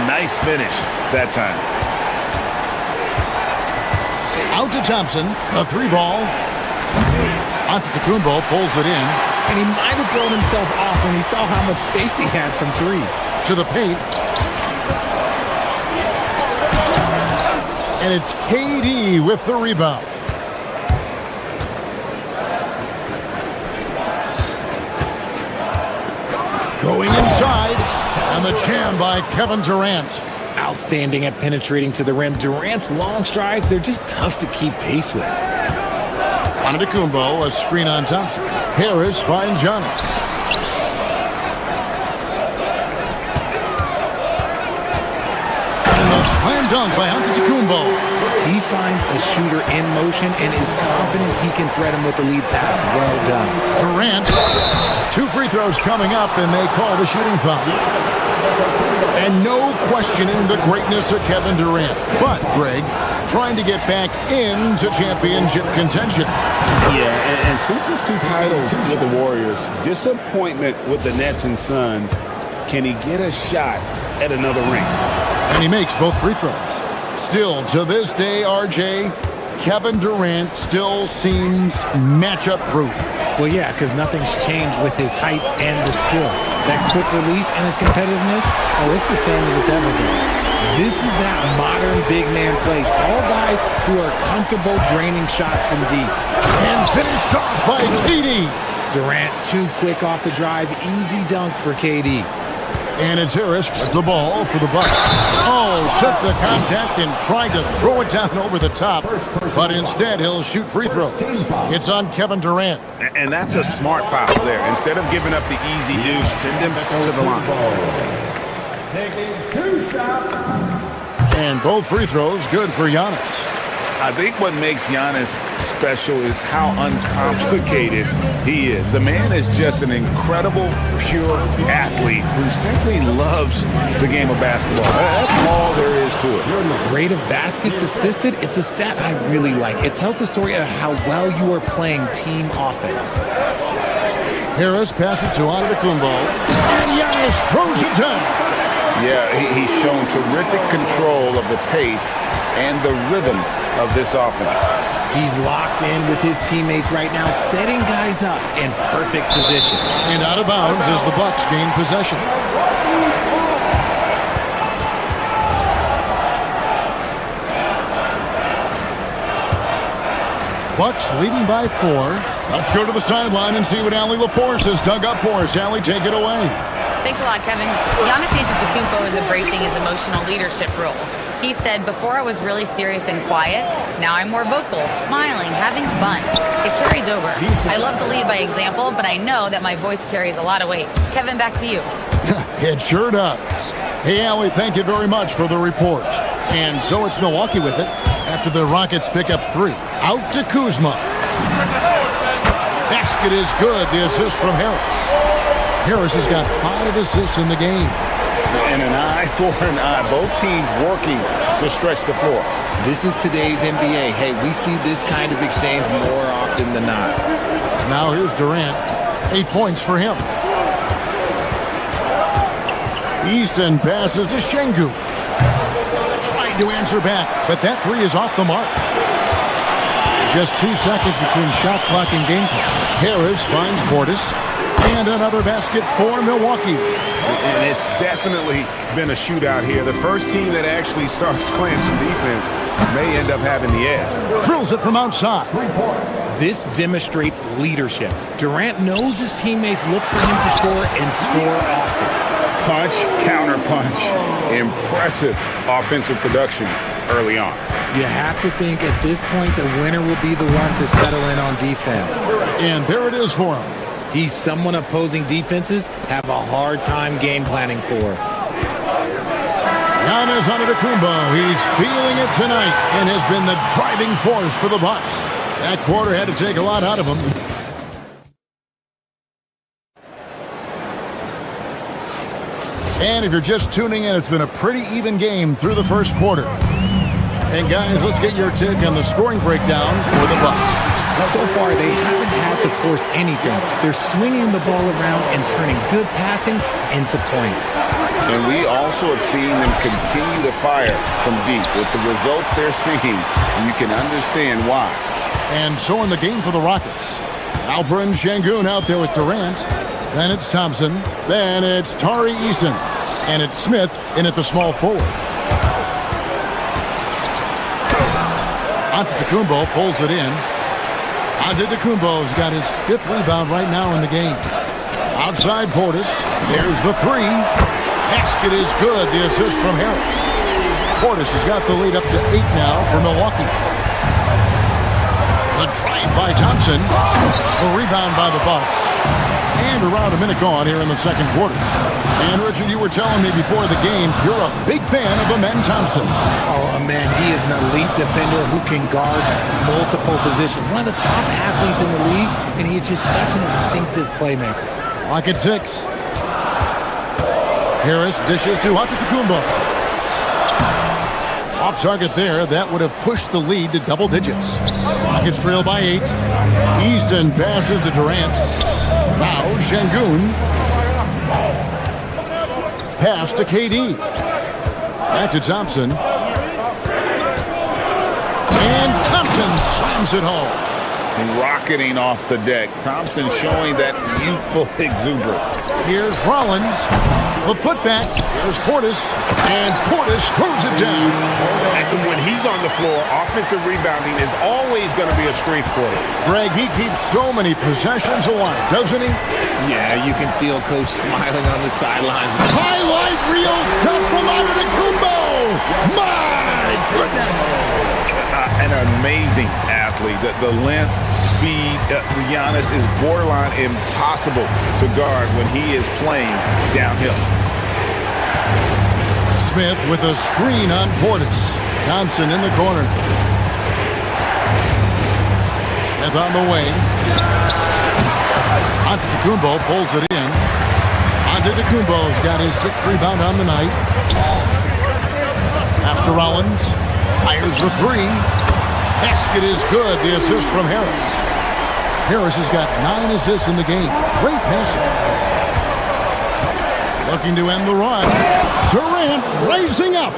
Nice finish that time. Out to Thompson, a three ball. Antetokounmpo pulls it in. And he might have thrown himself off when he saw how much space he had from three. To the paint. And it's KD with the rebound. Going inside, and the jam by Kevin Durant. Outstanding at penetrating to the rim. Durant's long strides, they're just tough to keep pace with. Antetokounmpo, a screen on Thompson. Harris finds Giannis. And the slam dunk by Antetokounmpo. He finds a shooter in motion and is confident he can thread him with the lead pass. Well done. Durant, 2 free throws coming up, and they call the shooting foul. And no questioning the greatness of Kevin Durant. But, Greg, trying to get back into championship contention. Yeah, and since his 2 titles with the Warriors, disappointment with the Nets and Suns, can he get a shot at another ring? And he makes both free throws. Still, to this day, RJ, Kevin Durant still seems matchup proof. Well, yeah, because nothing's changed with his height and the skill. That quick release and his competitiveness, it's the same as it's ever been. This is that modern big man play. Tall guys who are comfortable draining shots from deep. And finished off by KD. Durant too quick off the drive. Easy dunk for KD. And it's Harris with the ball for the Bucks. Oh, took the contact and tried to throw it down over the top. But instead, he'll shoot free throws. It's on Kevin Durant. And that's a smart foul there. Instead of giving up the easy deuce, send him to the line. Taking 2 shots. And both free throws good for Giannis. I think what makes Giannis special is how uncomplicated he is. The man is just an incredible, pure athlete who simply loves the game of basketball. That's all there is to it. Rate of baskets assisted, it's a stat I really like. It tells the story of how well you are playing team offense. Harris passes to Antetokounmpo. And Giannis throws it down. Yeah, he's shown terrific control of the pace and the rhythm of this offense. He's locked in with his teammates right now, setting guys up in perfect position. And out of bounds as the Bucks gain possession. Bucks leading by 4. Let's go to the sideline and see what Allie LaForce has dug up for us. Allie, take it away. Thanks a lot, Kevin. Giannis Antetokounmpo is embracing his emotional leadership role. He said, before I was really serious and quiet, now I'm more vocal, smiling, having fun. It carries over. I love to lead by example, but I know that my voice carries a lot of weight. Kevin, back to you. It sure does. Hey, Allie, thank you very much for the report. And so it's Milwaukee with it after the Rockets pick up 3. Out to Kuzma. Basket is good. The assist from Harris. Harris has got 5 assists in the game. And an eye for an eye. Both teams working to stretch the floor. This is today's NBA. Hey, we see this kind of exchange more often than not. Now here's Durant. 8 points for him. Easton passes to Şengün. Trying to answer back, but that 3 is off the mark. Just 2 seconds between shot clock and game clock. Harris finds Portis. And another basket for Milwaukee. And it's definitely been a shootout here. The first team that actually starts playing some defense may end up having the edge. Drills it from outside. This demonstrates leadership. Durant knows his teammates look for him to score and score often. Punch, counter punch. Impressive offensive production early on. You have to think at this point the winner will be the one to settle in on defense. And there it is for him. He's someone opposing defenses have a hard time game planning for. Giannis Antetokounmpo, he's feeling it tonight and has been the driving force for the Bucks. That quarter had to take a lot out of him. And if you're just tuning in, it's been a pretty even game through the first quarter. And guys, let's get your take on the scoring breakdown for the Bucks. So far, they haven't had to force anything. They're swinging the ball around and turning good passing into points. And we also have seen them continue to fire from deep. With the results they're seeing, you can understand why. And so in the game for the Rockets, Alperen Sengun out there with Durant. Then it's Thompson. Then it's Tari Eason. And it's Smith in at the small forward. Antetokounmpo pulls it in. Antetokounmpo's got his 5th rebound right now in the game. Outside Portis. There's the 3. Basket is good. The assist from Harris. Portis has got the lead up to 8 now for Milwaukee. The drive by Thompson. A rebound by the Bucks. And around a minute gone here in the second quarter. And Richard, you were telling me before the game, you're a big fan of Amen Thompson. Oh, man, he is an elite defender who can guard multiple positions. One of the top athletes in the league, and he is just such an instinctive playmaker. Clock at 6. Harris dishes to Antetokounmpo. Off target there. That would have pushed the lead to double digits. Rockets trail by 8. Easton passes to Durant. Now Sengun. Pass to KD. Back to Thompson. And Thompson slams it home. Rocketing off the deck. Thompson showing that youthful exuberance. Here's Rollins. The putback. Here's Portis. And Portis throws it down. And when he's on the floor, offensive rebounding is always going to be a strength for him. Greg, he keeps so many possessions alive, doesn't he? Yeah, you can feel Coach smiling on the sidelines. Highlight reel stuff from Antetokounmpo. My goodness. An amazing athlete. The length, speed, Giannis is borderline impossible to guard when he is playing downhill. Smith with a screen on Portis. Thompson in the corner. Smith on the wing. Antetokounmpo pulls it in. Antetokounmpo's got his 6th rebound on the night. Pass to Rollins. Fires the 3. Basket is good. The assist from Harris. Harris has got 9 assists in the game. Great passing. Looking to end the run. Durant raising up.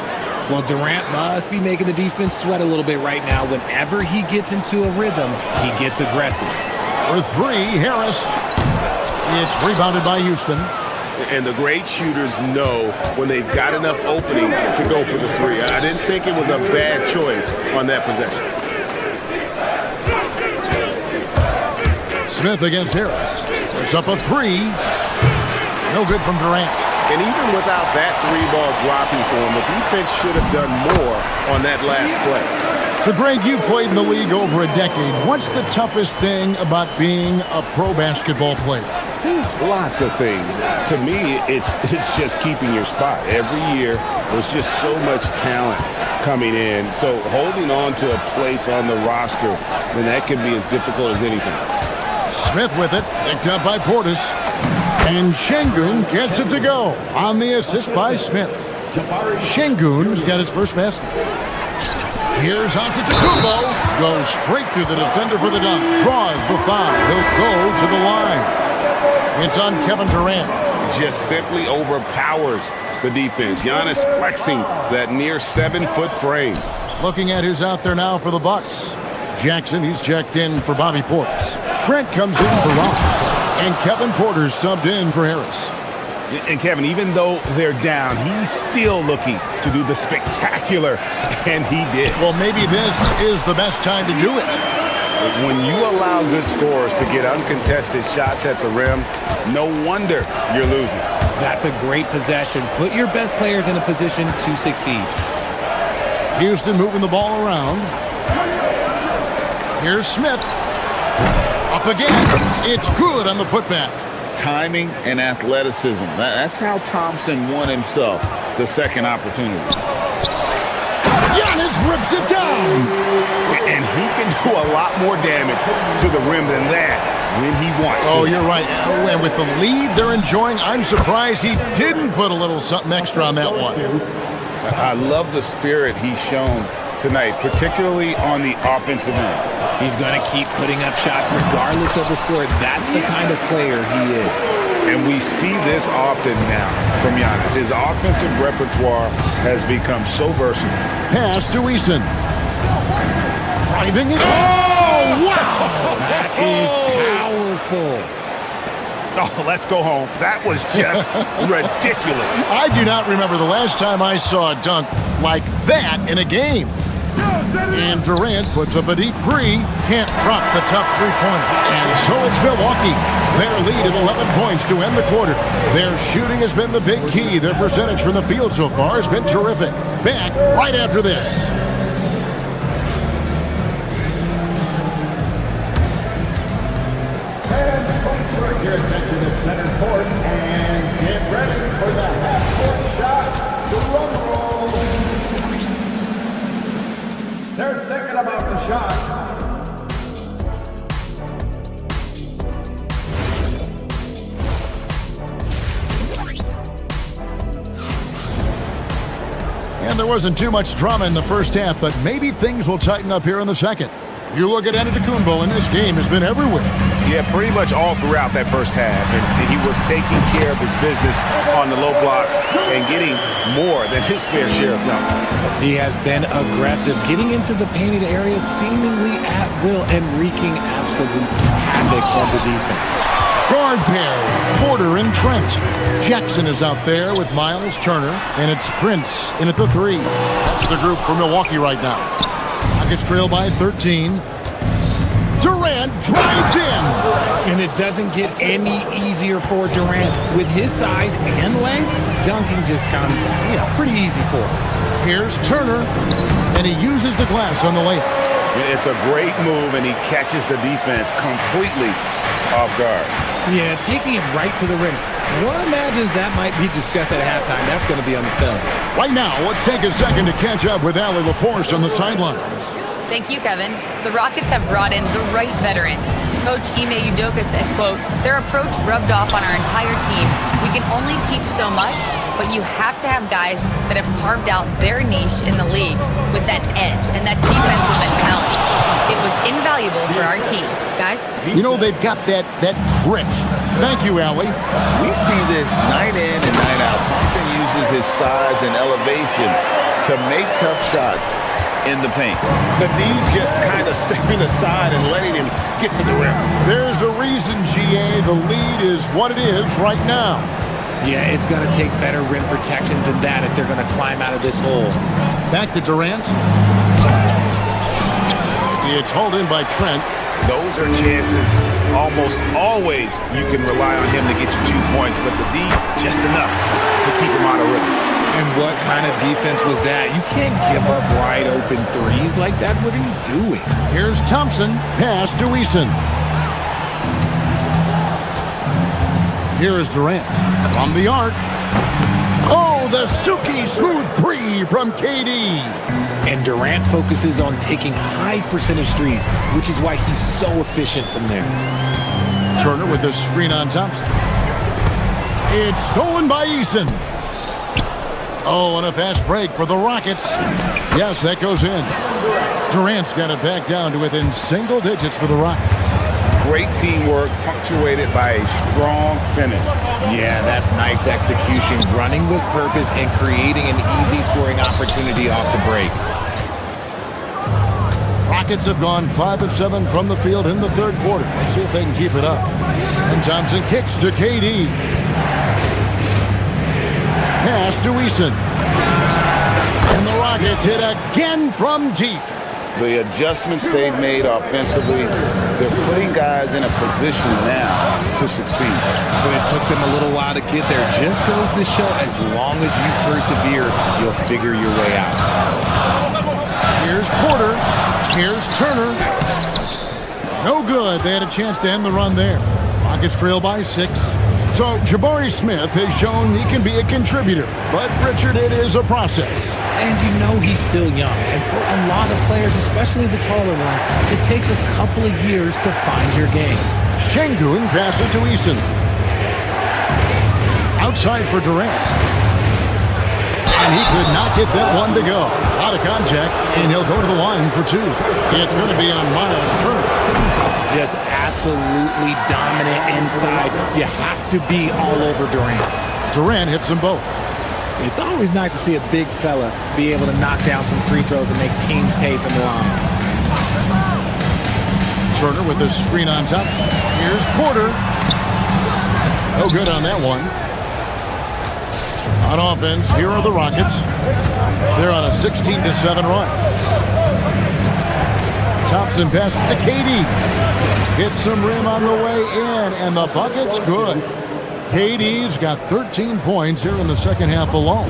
Well, Durant must be making the defense sweat a little bit right now. Whenever he gets into a rhythm, he gets aggressive. For 3, Harris. It's rebounded by Houston. And the great shooters know when they've got enough opening to go for the 3. I didn't think it was a bad choice on that possession. Smith against Harris. Puts up a 3. No good from Durant. And even without that 3-ball dropping for him, the defense should have done more on that last play. So, Greg, you played in the league over a decade. What's the toughest thing about being a pro basketball player? Lots of things. To me, it's just keeping your spot. Every year, there's just so much talent coming in. So holding on to a place on the roster, then that can be as difficult as anything. Smith with it, picked up by Portis. And Sengun gets it to go on the assist by Smith. Sengun's got his first basket. Here's Antetokounmpo. Goes straight through the defender for the dunk. Draws the foul. He'll go to the line. It's on Kevin Durant. Just simply overpowers the defense. Giannis flexing that near 7-foot frame. Looking at who's out there now for the Bucks. Jackson, he's checked in for Bobby Portis. Trent comes in for Rollins. And Kevin Porter subbed in for Harris. And Kevin, even though they're down, he's still looking to do the spectacular, and he did. Well, maybe this is the best time to do it. When you allow good scorers to get uncontested shots at the rim, no wonder you're losing. That's a great possession. Put your best players in a position to succeed. Houston moving the ball around. Here's Smith. Up again. It's good on the putback. Timing and athleticism. That's how Thompson won himself the second opportunity. Giannis rips it down. And he can do a lot more damage to the rim than that when he wants to. Oh, you're right. And with the lead they're enjoying, I'm surprised he didn't put a little something extra on that one. I love the spirit he's shown tonight, particularly on the offensive end. He's going to keep putting up shots regardless of the score. That's the kind of player he is. And we see this often now from Giannis. His offensive repertoire has become so versatile. Pass to Eason. Driving it. Oh, wow! That is powerful. Oh, let's go home. That was just ridiculous. I do not remember the last time I saw a dunk like that in a game. And Durant puts up a deep three. Can't drop the tough three-pointer. And so it's Milwaukee. Their lead at 11 points to end the quarter. Their shooting has been the big key. Their percentage from the field so far has been terrific. Back right after this. Your attention to center court and get ready for the half-court shot. Drum roll. They're thinking about the shot. And there wasn't too much drama in the first half, but maybe things will tighten up here in the second. You look at Antetokounmpo, and this game has been everywhere. Yeah, pretty much all throughout that first half. And he was taking care of his business on the low blocks and getting more than his fair share of dunks. He has been aggressive, getting into the painted area seemingly at will and wreaking absolute havoc on the defense. Guard pair, Porter and Trent. Jackson is out there with Miles Turner, and it's Prince in at the three. That's the group for Milwaukee right now. Rockets trail by 13. Durant drives in. And it doesn't get any easier for Durant. With his size and length, dunking just comes, pretty easy for him. Here's Turner, and he uses the glass on the layup. It's a great move, and he catches the defense completely off guard. Yeah, taking it right to the rim. One imagines that might be discussed at halftime. That's going to be on the film. Right now, let's take a second to catch up with Allie LaForce on the sidelines. Thank you, Kevin. The Rockets have brought in the right veterans. Coach Ime Udoka said, quote, their approach rubbed off on our entire team. We can only teach so much, but you have to have guys that have carved out their niche in the league with that edge and that defensive mentality. It was invaluable for our team. Guys? They've got that grit. Thank you, Allie. We see this night in and night out. Thompson uses his size and elevation to make tough shots in the paint. The D just kind of stepping aside and letting him get to the rim. There's a reason, GA, the lead is what it is right now. Yeah, it's going to take better rim protection than that if they're going to climb out of this hole. Back to Durant. It's hauled in by Trent. Those are chances. Almost always you can rely on him to get you 2 points, but the D, just enough to keep him out of rhythm. And what kind of defense was that? You can't give up wide open threes like that. What are you doing? Here's Thompson. Pass to Eason. Here is Durant from the arc. Oh, the silky smooth three from KD. And Durant focuses on taking high percentage threes, which is why he's so efficient from there. Turner with a screen on Thompson. It's stolen by Eason. Oh, and a fast break for the Rockets. Yes, that goes in. Durant's got it back down to within single digits for the Rockets. Great teamwork, punctuated by a strong finish. Yeah, that's nice execution, running with purpose and creating an easy scoring opportunity off the break. Rockets have gone 5 of 7 from the field in the third quarter. Let's see if they can keep it up. And Thompson kicks to KD. Pass to Eason. And the Rockets hit again from deep. The adjustments they've made offensively, they're putting guys in a position now to succeed. But it took them a little while to get there. Just goes to show, as long as you persevere, you'll figure your way out. Here's Porter. Here's Turner. No good. They had a chance to end the run there. Rockets trail by 6. So Jabari Smith has shown he can be a contributor. But, Richard, it is a process. And you know he's still young. And for a lot of players, especially the taller ones, it takes a couple of years to find your game. Şengün passes to Eason. Outside for Durant. And he could not get that one to go. Out of contact, and he'll go to the line for 2. It's going to be on Miles Turner. Just absolutely dominant inside. You have to be all over Durant. Durant hits them both. It's always nice to see a big fella be able to knock down some free throws and make teams pay from the line. Turner with a screen on top. Here's Porter. No good on that one. On offense, here are the Rockets. They're on a 16-7 run. Thompson passes to KD. Hits some rim on the way in, and the bucket's good. KD's got 13 points here in the second half alone.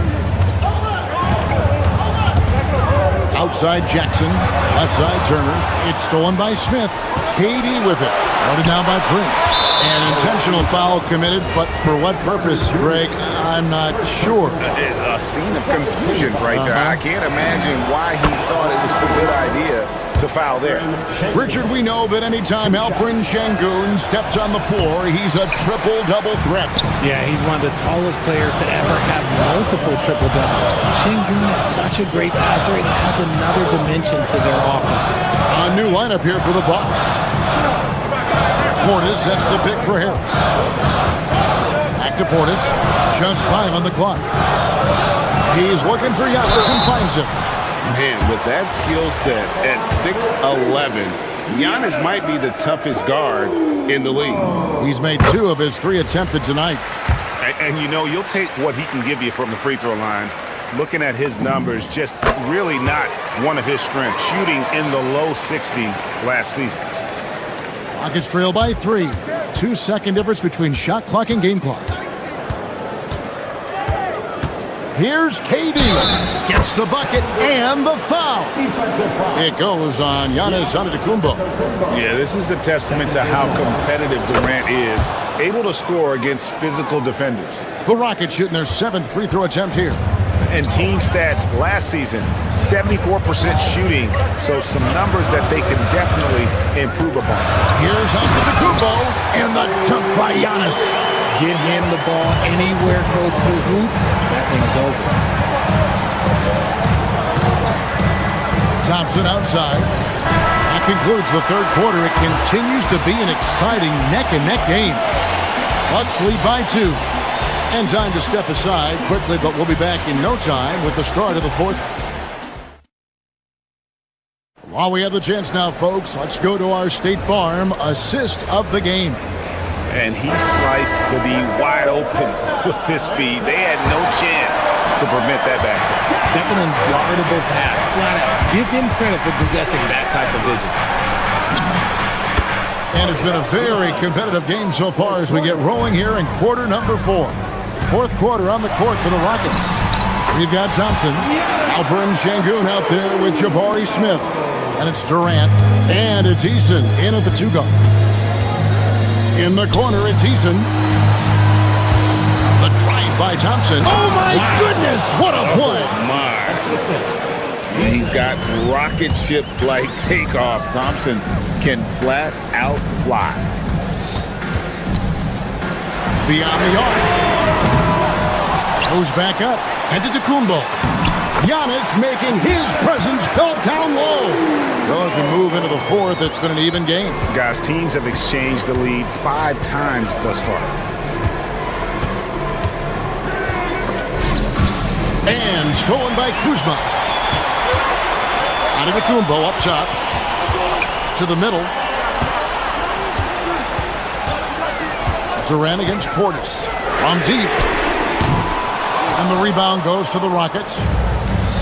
Outside Jackson, outside Turner. It's stolen by Smith. KD with it. Guarded down by Prince. An intentional foul committed, but for what purpose, Greg? I'm not sure. A scene of confusion right there. I can't imagine why he thought it was a good idea to foul there. Richard, we know that anytime Alperen Şengün steps on the floor, he's a triple-double threat. Yeah, he's one of the tallest players to ever have multiple triple-doubles. Şengün is such a great passer, and adds another dimension to their offense. A new lineup here for the Bucks. Portis sets the pick for Harris. Back to Portis. Just 5 on the clock. He's looking for Giannis and finds him. Man, with that skill set at 6'11", Giannis might be the toughest guard in the league. He's made 2 of his 3 attempted tonight. And you know, you'll take what he can give you from the free throw line. Looking at his numbers, just really not one of his strengths. Shooting in the low 60s last season. Rockets trail by 3. 2-second difference between shot clock and game clock. Here's KD. Gets the bucket and the foul. It goes on Giannis Antetokounmpo. Yeah, this is a testament to how competitive Durant is. Able to score against physical defenders. The Rockets shooting their 7th free throw attempt here. And team stats last season, 74% shooting. So some numbers that they can definitely improve upon. Here's Antetokounmpo and the dunk by Giannis. Get him the ball anywhere close to the hoop, that thing's over. Thompson outside. That concludes the third quarter. It continues to be an exciting neck-and-neck game. Bucks lead by 2. And time to step aside quickly, but we'll be back in no time with the start of the fourth. While we have the chance now, folks, let's go to our State Farm assist of the game. And he sliced the D wide open with his feet. They had no chance to prevent that basket. That's an unguardable pass, flat out. Give him credit for possessing that type of vision. And it's been a very competitive game so far as we get rolling here in quarter number 4. Fourth quarter on the court for the Rockets. We've got Thompson, Alperen Şengün out there with Jabari Smith. And it's Durant, and it's Eason in at the 2 guard. In the corner, it's Eason. The drive by Thompson. Oh, my goodness! What a play! And he's got rocket ship-like takeoff. Thompson can flat out fly. Beyond the arc. Goes back up. Antetokounmpo. Giannis making his presence felt down low. Well, as we move into the fourth, it's been an even game. Guys, teams have exchanged the lead 5 times thus far. And stolen by Kuzma. Antetokounmpo up top. to the middle. Durant against Portis. From deep. And the rebound goes to the Rockets.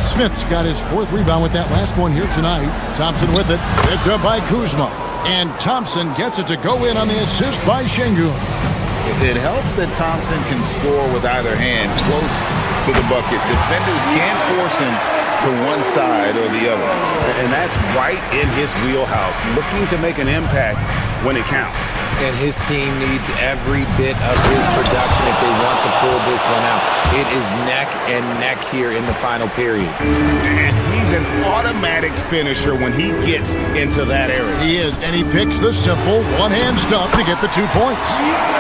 Smith's got his 4th rebound with that last one here tonight. Thompson with it. Picked up by Kuzma. And Thompson gets it to go in on the assist by Şengün. It helps that Thompson can score with either hand close to the bucket. Defenders can't force him to one side or the other. And that's right in his wheelhouse, looking to make an impact when it counts. And his team needs every bit of his production if they want to pull this one out. It is neck and neck here in the final period. And he's an automatic finisher when he gets into that area. He is, and he picks the simple one-hand stuff to get the 2 points.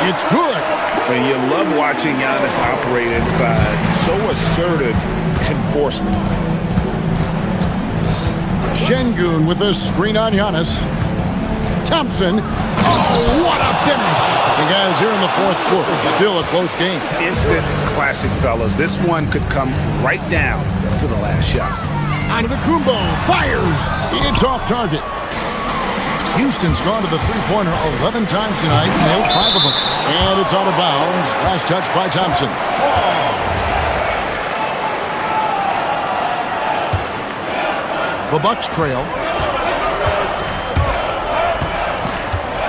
It's good. And you love watching Giannis operate inside. So assertive enforcement. Şengün with a screen on Giannis. Thompson. Oh, what a finish. The guys here in the 4th quarter. Still a close game. Instant classic, fellas. This one could come right down to the last shot. Onto the Kumbo. Fires. It's off target. Houston's gone to the three-pointer 11 times tonight. Nailed 5 of them. And it's out of bounds. Last touch by Thompson. The Bucks trail.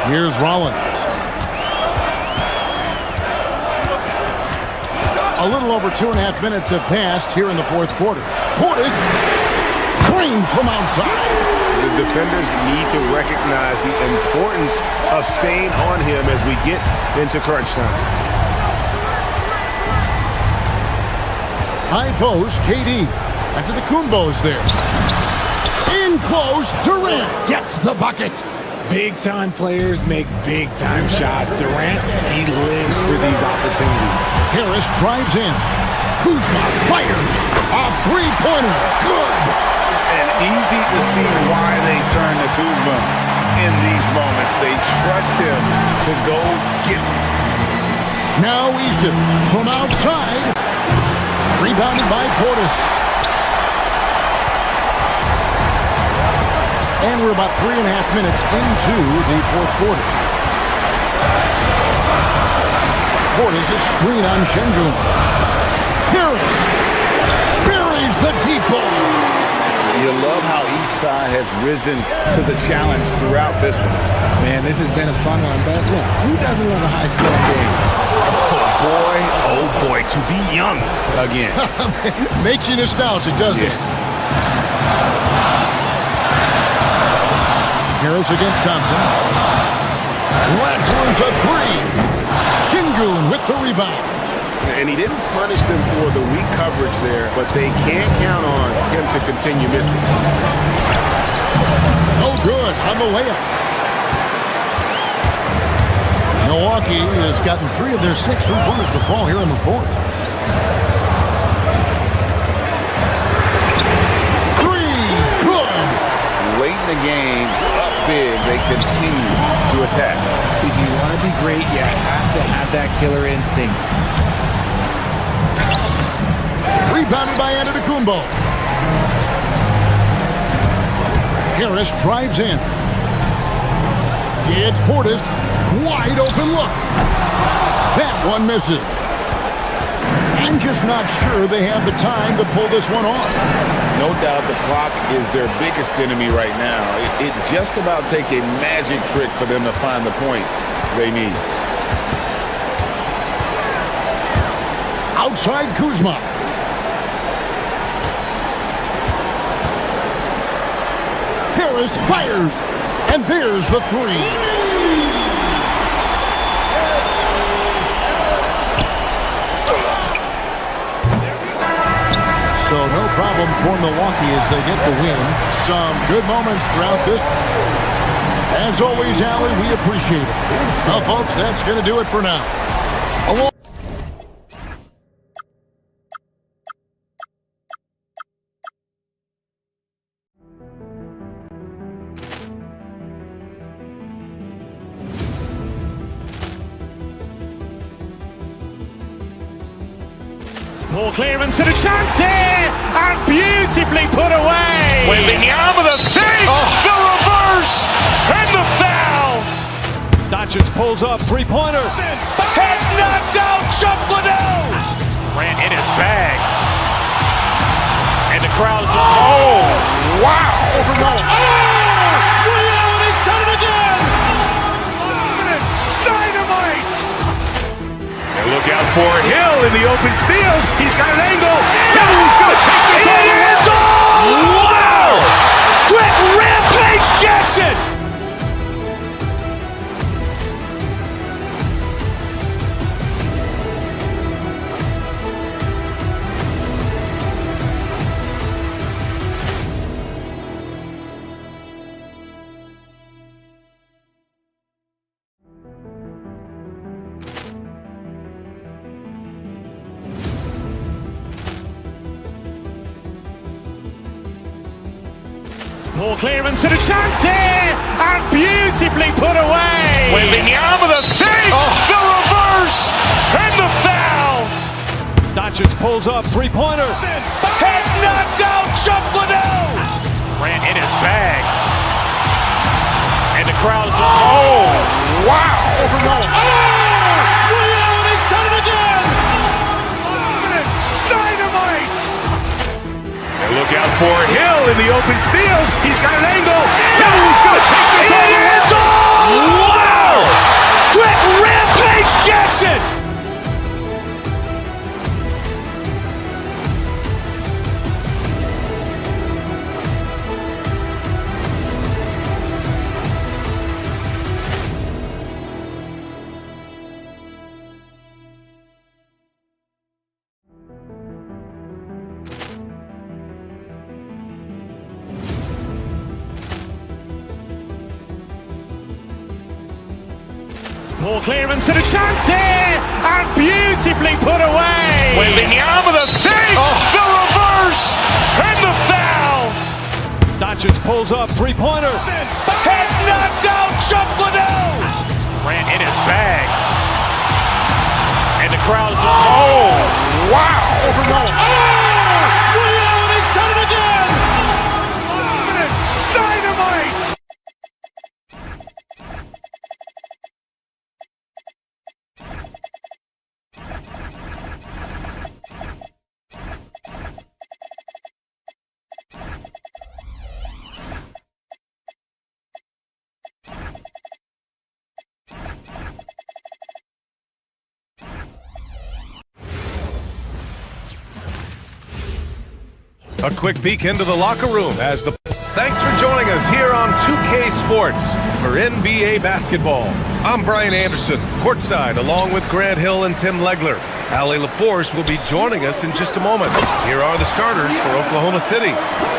Here's Rollins. A little over 2.5 minutes have passed here in the 4th quarter. Portis, drained from outside. The defenders need to recognize the importance of staying on him as we get into crunch time. High post, KD. After the Kumbos there. In close, Durant gets the bucket. Big-time players make big-time shots. Durant, he lives for these opportunities. Harris drives in. Kuzma fires. A three-pointer. Good. And easy to see why they turn to Kuzma in these moments. They trust him to go get it. Now Eason from outside. Rebounded by Portis. And we're about 3.5 minutes into the 4th quarter. Portis a screen on Şengün. Harris buries the deep ball. You love how each side has risen to the challenge throughout this one. Man, this has been a fun one, but look, who doesn't love a high-scoring game? Oh boy, to be young again. Makes you nostalgic, doesn't it? Harris against Thompson. Lansler's a 3. Şengün with the rebound. And he didn't punish them for the weak coverage there, but they can't count on him to continue missing. No good on the layup. Milwaukee has gotten 3 of their 6 three-pointers to fall here in the 4th. 3, good. Late in the game, up big, they continue to attack. If you want to be great, you have to have that killer instinct. Rebounded by Antetokounmpo. Harris drives in. It's Portis. Wide open look. That one misses. I'm just not sure they have the time to pull this one off. No doubt the clock is their biggest enemy right now. It just about takes a magic trick for them to find the points they need. Outside Kuzma. Harris fires. And there's the 3. So no problem for Milwaukee as they get the win. Some good moments throughout this. As always, Allie, we appreciate it. Well, folks, that's going to do it for now. Poor clearance and a chance here, and beautifully put away. Wembanyama the save, the reverse. reverse, and the foul. Doncic pulls up, three-pointer. Has knocked out Chuck Liddell. Grant in his bag. And the crowd is, oh, wow. He's done it again. Dynamite. And look out for Hill in the open field. He's got an angle. He's going to take this all the way. Wow. Trent Rampage Jackson. Ball clearance and a chance here, and beautifully put away. Wembanyama the fake, the reverse, and the foul. Doncic pulls up, three-pointer. Has knocked out Chuck Liddell. Grant in his bag. And the crowd is, oh, wow. He's done it again. Dynamite. And look out for Hill in the open field. He's got an angle. He's going to take this all the way. Wow. Trent Rampage Jackson. Ball clearance and a chance here, and beautifully put away. Wembanyama the fake, the reverse, and the foul. Doncic pulls up, three-pointer. Has knocked out Chuck Liddell. Grant in his bag. And the crowd is, oh, wow. He's done it again. Dynamite. A quick peek into the locker room as the... Thanks for joining us here on 2K Sports for NBA Basketball. I'm Brian Anderson, courtside, along with Grant Hill and Tim Legler. Allie LaForce will be joining us in just a moment. Here are the starters for Oklahoma City.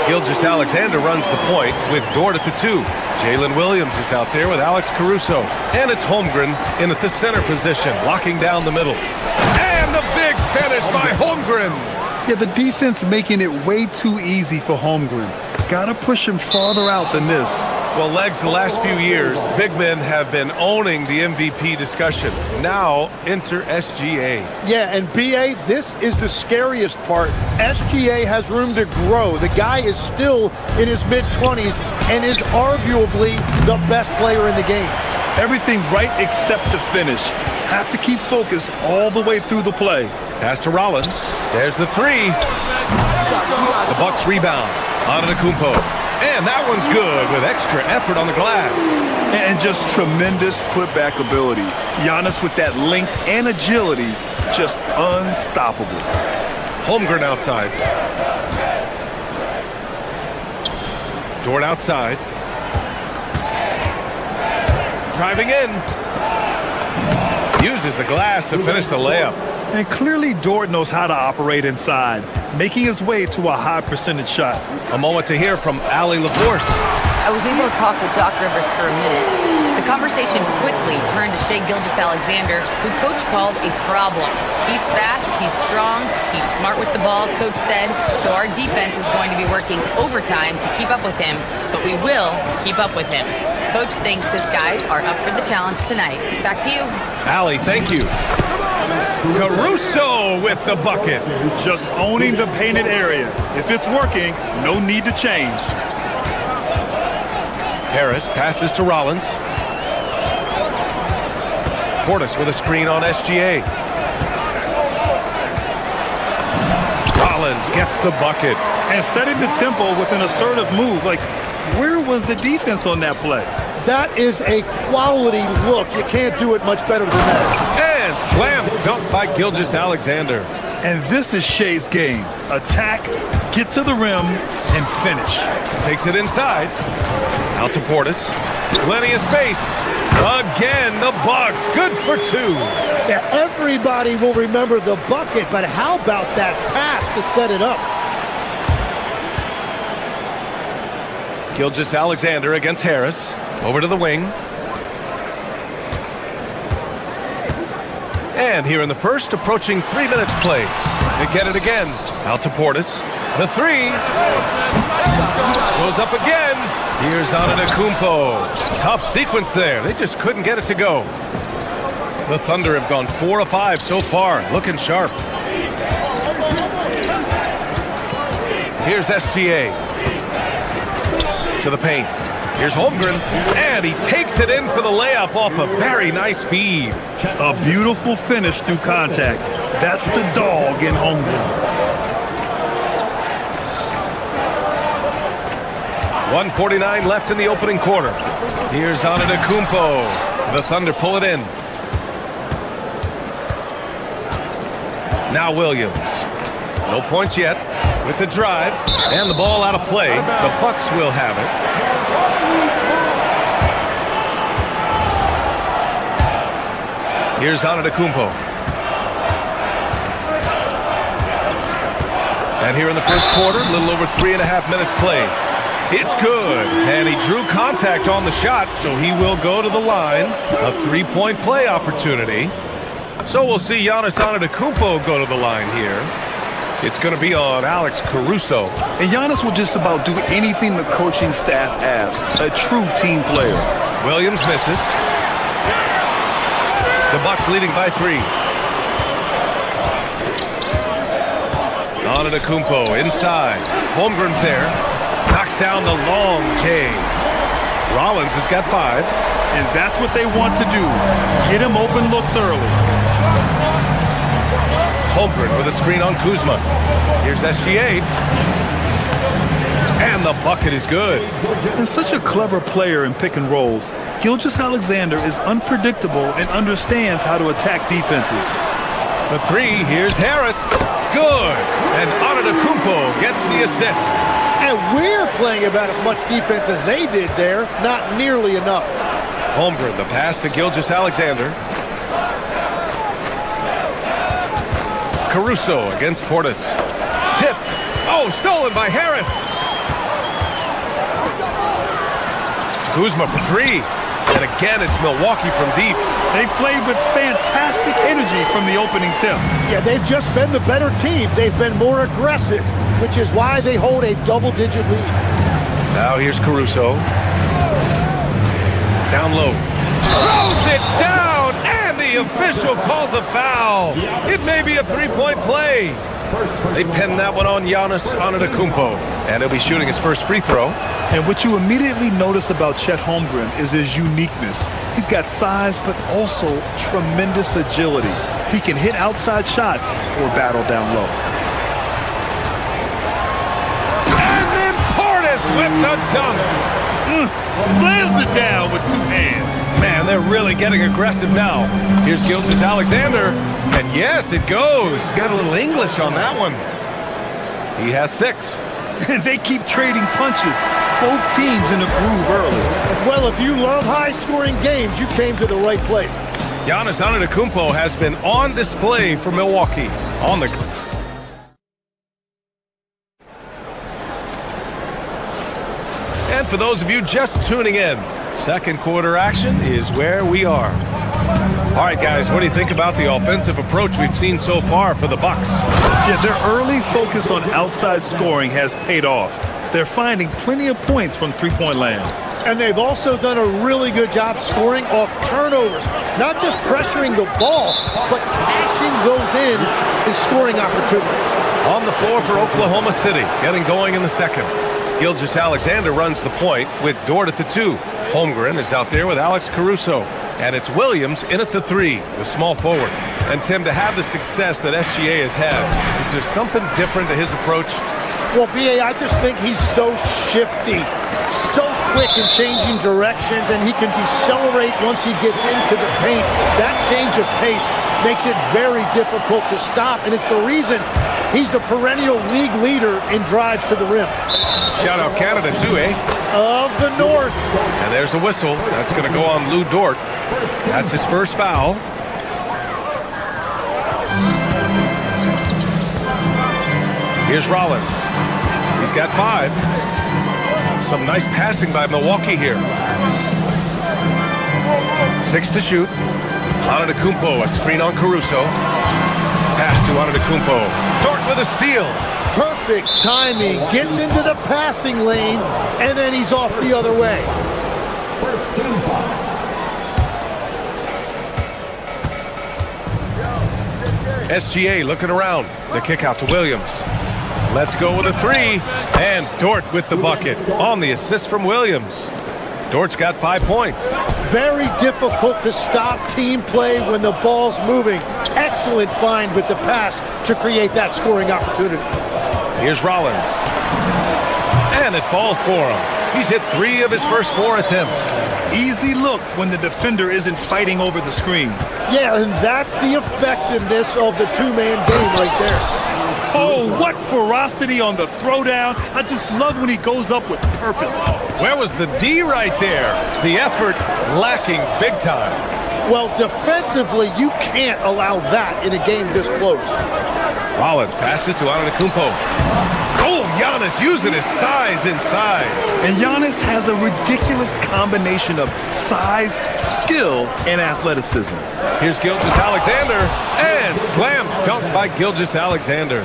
Gilgeous-Alexander runs the point with Dort at the 2. Jalen Williams is out there with Alex Caruso. And it's Holmgren in at the center position, locking down the middle. And the big finish by Holmgren. Yeah, the defense making it way too easy for Holmgren. Gotta push him farther out than this. Well, Legs, the last few years, big men have been owning the MVP discussion. Now, enter SGA. Yeah, and BA, this is the scariest part. SGA has room to grow. The guy is still in his mid-20s and is arguably the best player in the game. Everything right except the finish. Have to keep focused all the way through the play. Pass to Rollins. There's the 3. The Bucks rebound. Antetokounmpo. And that one's good with extra effort on the glass. And just tremendous putback ability. Giannis with that length and agility, just unstoppable. Holmgren outside. Dort outside. Driving in. Uses the glass to finish the layup. And clearly Dort knows how to operate inside, making his way to a high percentage shot. A moment to hear from Allie LaForce. I was able to talk with Doc Rivers for a minute. The conversation quickly turned to Shai Gilgeous-Alexander, who Coach called a problem. He's fast, he's strong, he's smart with the ball, Coach said, so our defense is going to be working overtime to keep up with him, but we will keep up with him. Coach thinks his guys are up for the challenge tonight. Back to you. Allie, thank you. Caruso with the bucket. Just owning the painted area. If it's working, no need to change. Harris passes to Rollins. Portis with a screen on SGA. Rollins gets the bucket. And setting the tempo with an assertive move. Like, where was the defense on that play? That is a quality look. You can't do it much better than that. And slam dunk by Gilgeous-Alexander. And this is Shea's game. Attack, get to the rim, and finish. Takes it inside. Out to Portis. Plenty of space. Again, the Bucks. Good for two. Yeah, everybody will remember the bucket, but how about that pass to set it up? Gilgeous-Alexander against Harris. Over to the wing. And here in the first, approaching 3 minutes play. They get it again. Out to Portis. The three. Goes up again. Here's Antetokounmpo. Tough sequence there. They just couldn't get it to go. The Thunder have gone 4 of 5 so far. Looking sharp. Here's SGA. To the paint. Here's Holmgren, and he takes it in for the layup off a very nice feed. A beautiful finish through contact. That's the dog in Holmgren. 1:49 left in the opening quarter. Here's Antetokounmpo. The Thunder pull it in. Now Williams. No points yet. With the drive and the ball out of play, the Bucks will have it. Here's Antetokounmpo. And here in the first quarter, a little over 3.5 minutes played. It's good, and he drew contact on the shot, so he will go to the line. A 3-point play opportunity. So we'll see Giannis Antetokounmpo go to the line here. It's going to be on Alex Caruso. And Giannis will just about do anything the coaching staff asks. A true team player. Williams misses. The Bucks leading by 3. Antetokounmpo inside. Holmgren's there. Knocks down the long K. Rollins has got 5. And that's what they want to do. Get him open looks early. Holmgren with a screen on Kuzma. Here's SGA. And the bucket is good. And such a clever player in pick and rolls. Gilgeous-Alexander is unpredictable and understands how to attack defenses. For 3, here's Harris. Good. And Antetokounmpo gets the assist. And we're playing about as much defense as they did there. Not nearly enough. Holmgren, the pass to Gilgeous-Alexander. Caruso against Portis. Tipped. Oh, stolen by Harris. Kuzma for 3. And again, it's Milwaukee from deep. They've played with fantastic energy from the opening tip. Yeah, they've just been the better team. They've been more aggressive, which is why they hold a double-digit lead. Now here's Caruso. Down low. Throws it down, and the official calls a foul. It may be a 3-point play. They pinned that one on Giannis Antetokounmpo, and he'll be shooting his first free throw. And what you immediately notice about Chet Holmgren is his uniqueness. He's got size, but also tremendous agility. He can hit outside shots or battle down low. And then Portis with the dunk. Slams it down with 2 hands. Man, they're really getting aggressive now. Here's Gilgeous-Alexander, and yes, it goes. Got a little English on that one. He has 6. And they keep trading punches. Both teams in the groove early. Well, if you love high-scoring games, you came to the right place. Giannis Antetokounmpo has been on display for Milwaukee. On the... And for those of you just tuning in, second quarter action is where we are. All right, guys, what do you think about the offensive approach we've seen so far for the Bucks? Yeah, their early focus on outside scoring has paid off. They're finding plenty of points from three-point land. And they've also done a really good job scoring off turnovers. Not just pressuring the ball, but cashing those in as scoring opportunities. On the floor for Oklahoma City, getting going in the second. Gilgeous-Alexander runs the point with Dort at the 2. Holmgren is out there with Alex Caruso. And it's Williams in at the 3, the small forward. And Tim, to have the success that SGA has had, is there something different to his approach? Well, B.A., I just think he's so shifty, so quick in changing directions, and he can decelerate once he gets into the paint. That change of pace makes it very difficult to stop, and it's the reason he's the perennial league leader in drives to the rim. Shout out Canada too, eh? Of the North. And there's a whistle. That's going to go on Lou Dort. That's his first foul. Here's Rollins. He's got 5. Some nice passing by Milwaukee here. 6 to shoot. Antetokounmpo, a screen on Caruso. Pass to Antetokounmpo. Dort with a steal. Perfect timing. Gets into the passing lane, and then he's off the other way. First team foul. SGA looking around. The kick out to Williams. Let's go with a 3. And Dort with the bucket on the assist from Williams. Dort's got 5 points. Very difficult to stop team play when the ball's moving. Excellent find with the pass to create that scoring opportunity. Here's Rollins. And it falls for him. He's hit 3 of his first 4 attempts. Easy look when the defender isn't fighting over the screen. Yeah, and that's the effectiveness of the two-man game right there. Oh, what ferocity on the throwdown. I just love when he goes up with purpose. Where was the D right there? The effort lacking big time. Well, defensively, you can't allow that in a game this close. Rollins passes to Antetokounmpo. Oh, Giannis using his size inside. And Giannis has a ridiculous combination of size, skill, and athleticism. Here's Gilgeous-Alexander, and slam dunk by Gilgeous-Alexander.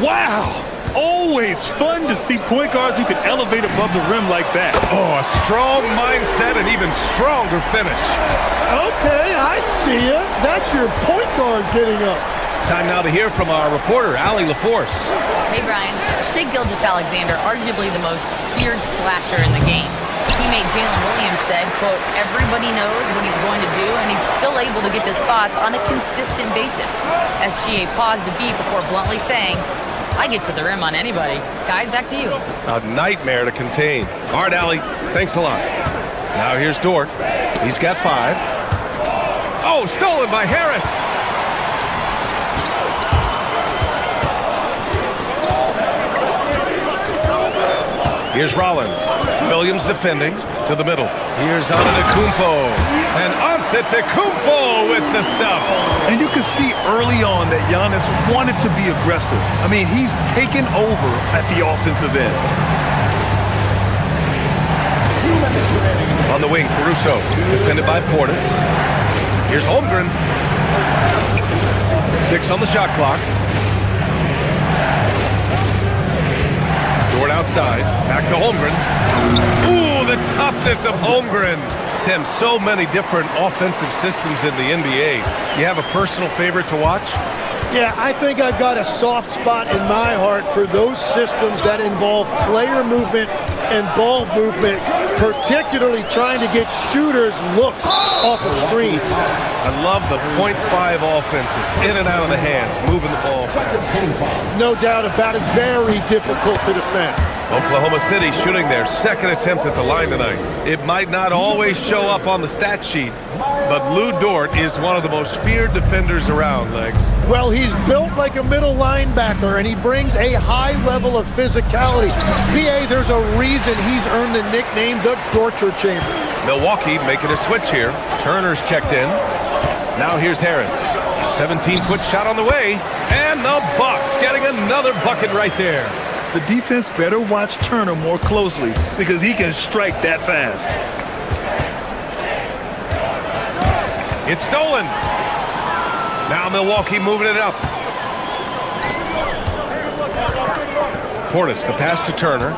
Wow! Always fun to see point guards who can elevate above the rim like that. Oh, a strong mindset and even stronger finish. Okay, I see it. That's your point guard getting up. Time now to hear from our reporter, Allie LaForce. Hey, Brian. Shai Gilgeous-Alexander, arguably the most feared slasher in the game. Teammate Jalen Williams said, quote, everybody knows what he's going to do, and he's still able to get to spots on a consistent basis. SGA paused a beat before bluntly saying, I get to the rim on anybody. Guys, back to you. A nightmare to contain. All right, Allie, thanks a lot. Now here's Dort. He's got 5. Oh, stolen by Harris. Here's Rollins. Williams defending to the middle. Here's Antetokounmpo. And Antetokounmpo with the stuff. And you can see early on that Giannis wanted to be aggressive. I mean, he's taken over at the offensive end. On the wing, Caruso. Defended by Portis. Here's Holmgren. 6 on the shot clock. Dort outside. Back to Holmgren. Ooh, the toughness of Holmgren. Tim, so many different offensive systems in the NBA. You have a personal favorite to watch? Yeah, I think I've got a soft spot in my heart for those systems that involve player movement and ball movement, particularly trying to get shooters looks off of screens. I love the .5 offenses, in and out of the hands, moving the ball fast. No doubt about it, very difficult to defend. Oklahoma City shooting their second attempt at the line tonight. It might not always show up on the stat sheet, but Lou Dort is one of the most feared defenders around, Legs. Well, he's built like a middle linebacker, and he brings a high level of physicality. PA, there's a reason he's earned the nickname the Torture Chamber. Milwaukee making a switch here. Turner's checked in. Now here's Harris. 17-foot shot on the way, and the Bucks getting another bucket right there. The defense better watch Turner more closely because he can strike that fast. It's stolen. Now Milwaukee moving it up. Portis, the pass to Turner.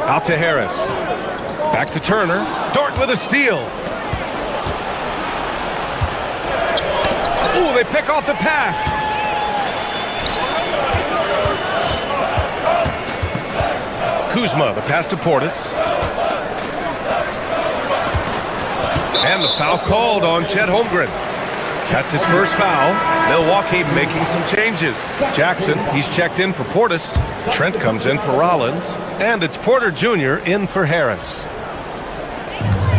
Out to Harris. Back to Turner. Dort with a steal. Ooh, they pick off the pass. Kuzma, the pass to Portis. And the foul called on Chet Holmgren. That's his first foul. Milwaukee making some changes. Jackson, he's checked in for Portis. Trent comes in for Rollins. And it's Porter Jr. in for Harris.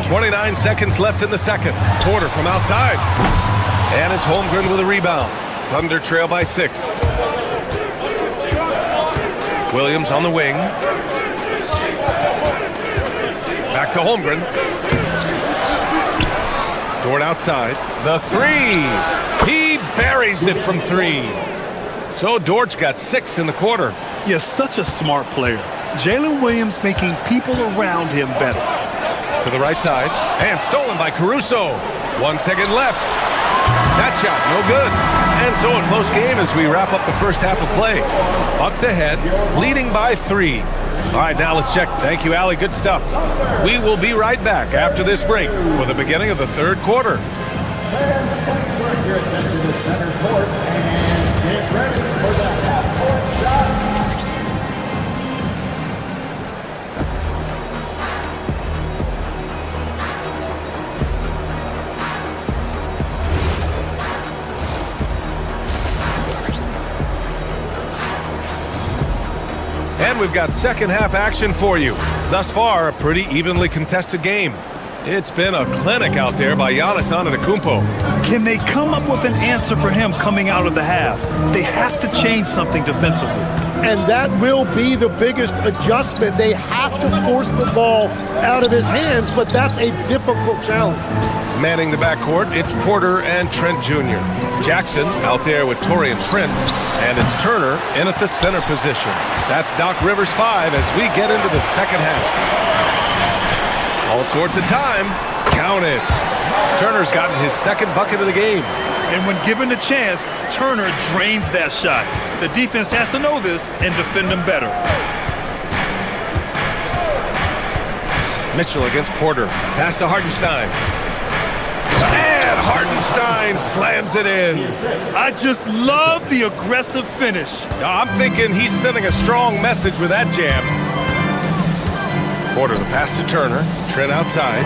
29 seconds left in the second. Porter from outside. And it's Holmgren with a rebound. Thunder trail by 6. Williams on the wing. Back to Holmgren. Dort outside. The three. He buries it from 3. So Dort's got 6 in the quarter. Yes, such a smart player. Jalen Williams making people around him better. To the right side. And stolen by Caruso. 1 second left. That shot, no good. And so a close game as we wrap up the first half of play. Bucks ahead, leading by 3. All right, now let's check. Thank you, Allie. Good stuff. We will be right back after this break for the beginning of the third quarter. Fans, thanks for your attention to center court and get ready for the half-court shot. And we've got second half action for you. Thus far, a pretty evenly contested game. It's been a clinic out there by Giannis Antetokounmpo. Can they come up with an answer for him coming out of the half? They have to change something defensively. And that will be the biggest adjustment. They have to force the ball out of his hands, but that's a difficult challenge. Manning the backcourt, it's Porter and Trent Jr. Jackson out there with Taurean Prince, and it's Turner in at the center position. That's Doc Rivers 5 as we get into the second half. All sorts of time. Count it. Turner's gotten his second bucket of the game. And when given the chance, Turner drains that shot. The defense has to know this and defend him better. Mitchell against Porter. Pass to Hartenstein. And Hartenstein slams it in. I just love the aggressive finish. I'm thinking he's sending a strong message with that jam. Porter, the pass to Turner. Trent outside.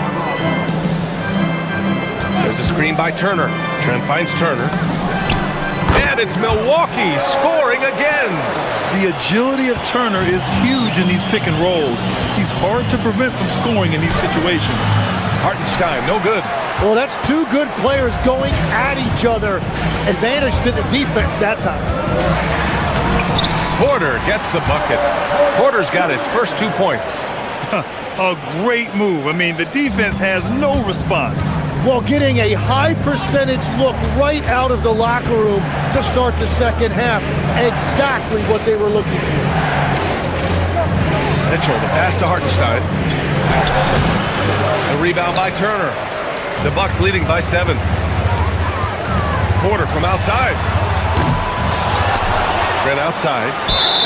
There's a screen by Turner. Trent finds Turner. And it's Milwaukee scoring again. The agility of Turner is huge in these pick and rolls. He's hard to prevent from scoring in these situations. Hartenstein, no good. Well, that's two good players going at each other. Advantage to the defense that time. Porter gets the bucket. Porter's got his first 2 points. A great move. I mean, the defense has no response. Well, getting a high percentage look right out of the locker room to start the second half. Exactly what they were looking for. Mitchell, the pass to Hartenstein. The rebound by Turner. The Bucks leading by 7. Porter from outside. Trent outside.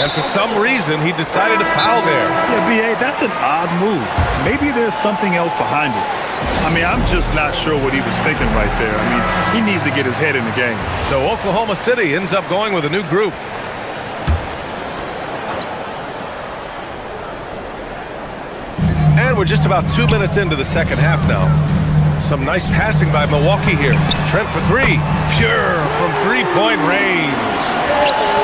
And for some reason, he decided to foul there. Yeah, B.A., that's an odd move. Maybe there's something else behind it. I mean, I'm just not sure what he was thinking right there. I mean, he needs to get his head in the game. So Oklahoma City ends up going with a new group. And we're just about 2 minutes into the second half now. Some nice passing by Milwaukee here. Trent for 3. Pure from three-point range.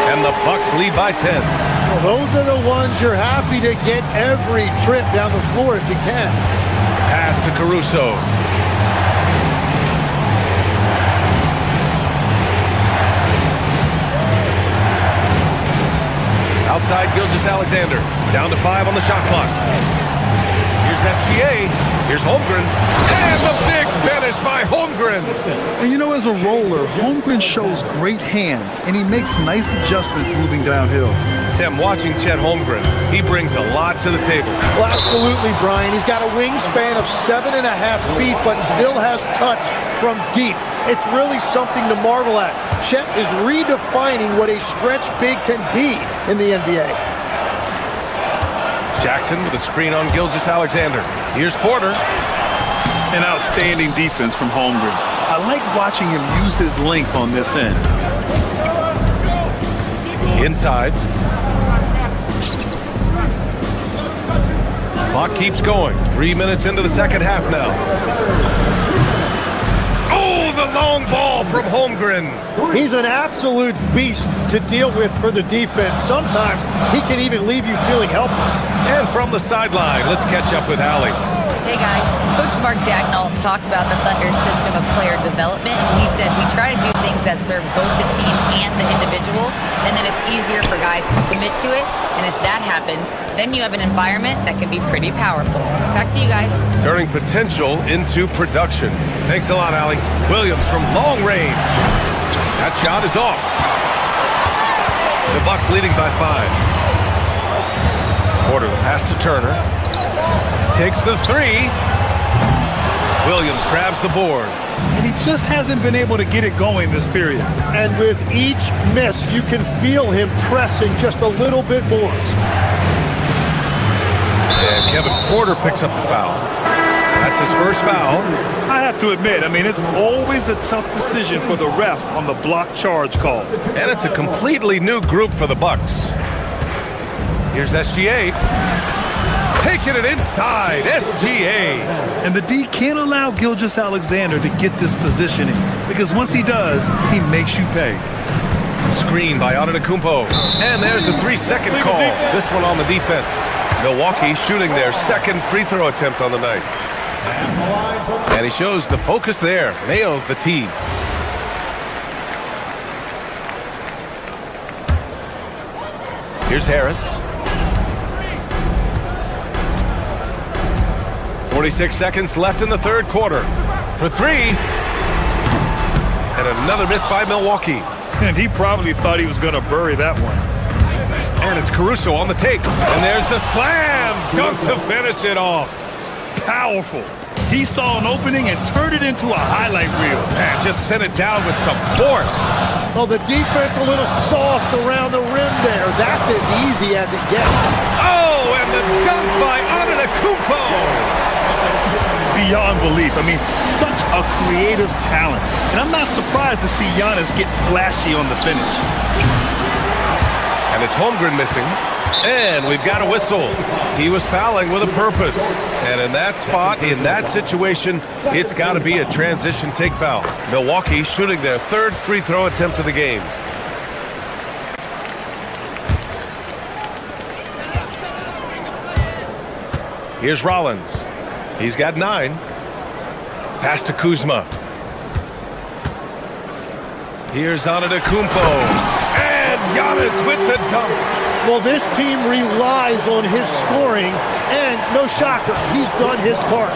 And the Bucks lead by 10. Well, those are the ones you're happy to get every trip down the floor if you can. Pass to Caruso. Outside Gilgeous-Alexander. Down to 5 on the shot clock. Here's SGA. Here's Holmgren. And the big finish by Holmgren. And you know, as a roller, Holmgren shows great hands, and he makes nice adjustments moving downhill. Tim, watching Chet Holmgren, he brings a lot to the table. Well, absolutely, Brian. He's got a wingspan of 7.5 feet, but still has touch from deep. It's really something to marvel at. Chet is redefining what a stretch big can be in the NBA. Jackson with a screen on Gilgeous-Alexander. Here's Porter. An outstanding defense from Holmgren. I like watching him use his length on this end. Inside. Clock keeps going. 3 minutes into the second half now. Oh, the long ball from Holmgren. He's an absolute beast to deal with for the defense. Sometimes he can even leave you feeling helpless. And from the sideline, let's catch up with Allie. Hey guys, Coach Mark Dagnall talked about the Thunder's system of player development. He said we try to do things that serve both the team and the individual, and then it's easier for guys to commit to it. And if that happens, then you have an environment that can be pretty powerful. Back to you guys. Turning potential into production. Thanks a lot, Allie. Williams from long range. That shot is off. The Bucks leading by 5. Porter, the pass to Turner. Takes the three. Williams grabs the board. And he just hasn't been able to get it going this period. And with each miss, you can feel him pressing just a little bit more. And Kevin Porter picks up the foul. That's his first foul. I have to admit, it's always a tough decision for the ref on the block charge call. And it's a completely new group for the Bucks. Here's SGA. Taking it inside, SGA. And the D can't allow Gilgeous-Alexander to get this positioning, because once he does, he makes you pay. Screen by Antetokounmpo. And there's a 3-second call. This one on the defense. Milwaukee shooting their second free throw attempt on the night. And he shows the focus there. Nails the tee. Here's Harris. 46 seconds left in the third quarter. For three. And another miss by Milwaukee. And he probably thought he was going to bury that one. And it's Caruso on the take. And there's the slam dunk to finish it off. Powerful. He saw an opening and turned it into a highlight reel. And just sent it down with some force. Well, the defense a little soft around the rim there. That's as easy as it gets. Oh, and the dunk by Antetokounmpo. Beyond belief. Such a creative talent. And I'm not surprised to see Giannis get flashy on the finish. And it's Holmgren missing. And we've got a whistle. He was fouling with a purpose. And in that spot, in that situation, it's got to be a transition take foul. Milwaukee shooting their third free throw attempt of the game. Here's Rollins. He's got 9. Pass to Kuzma. Here's Antetokounmpo. And Giannis with the dunk. Well, this team relies on his scoring, and no shocker, he's done his part.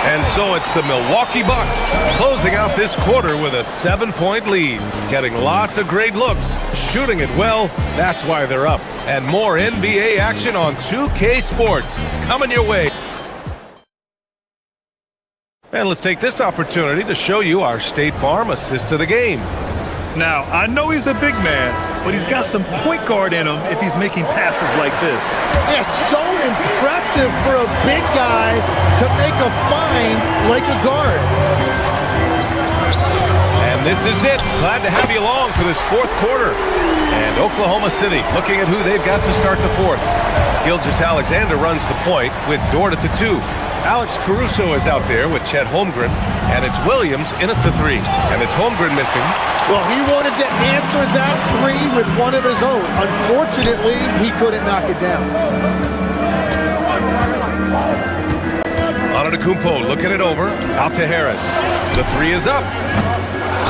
And so it's the Milwaukee Bucks closing out this quarter with a 7-point lead. Getting lots of great looks, shooting it well, that's why they're up. And more NBA action on 2K Sports coming your way. And let's take this opportunity to show you our State Farm assist of the game. Now, I know he's a big man, but he's got some point guard in him if he's making passes like this. Yeah, so impressive for a big guy to make a find like a guard. And this is it. Glad to have you along for this fourth quarter. And Oklahoma City looking at who they've got to start the fourth. Gilgeous-Alexander runs the point with Dort at the 2. Alex Caruso is out there with Chet Holmgren. And it's Williams in at the 3. And it's Holmgren missing. Well, he wanted to answer that 3 with one of his own. Unfortunately, he couldn't knock it down. Antetokounmpo looking it over. Out to Harris. The 3 is up.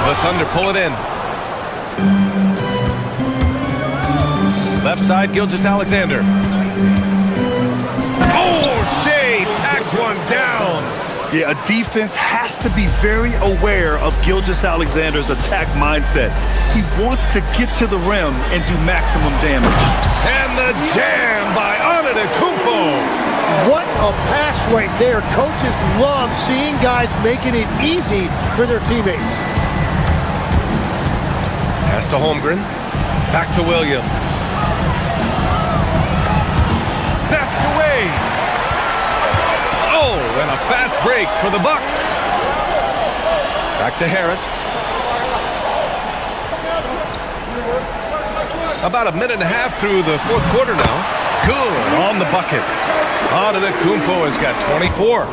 The Thunder pull it in. Left side, Gilgeous-Alexander. Oh, Shea packs one down. Yeah, a defense has to be very aware of Gilgeous-Alexander's attack mindset. He wants to get to the rim and do maximum damage. And the jam by Antetokounmpo. What a pass right there. Coaches love seeing guys making it easy for their teammates. Pass to Holmgren. Back to Williams. Snatched away. Oh, and a fast break for the Bucks. Back to Harris. About a minute and a half through the fourth quarter now. Good on the bucket. Antetokounmpo has got 24.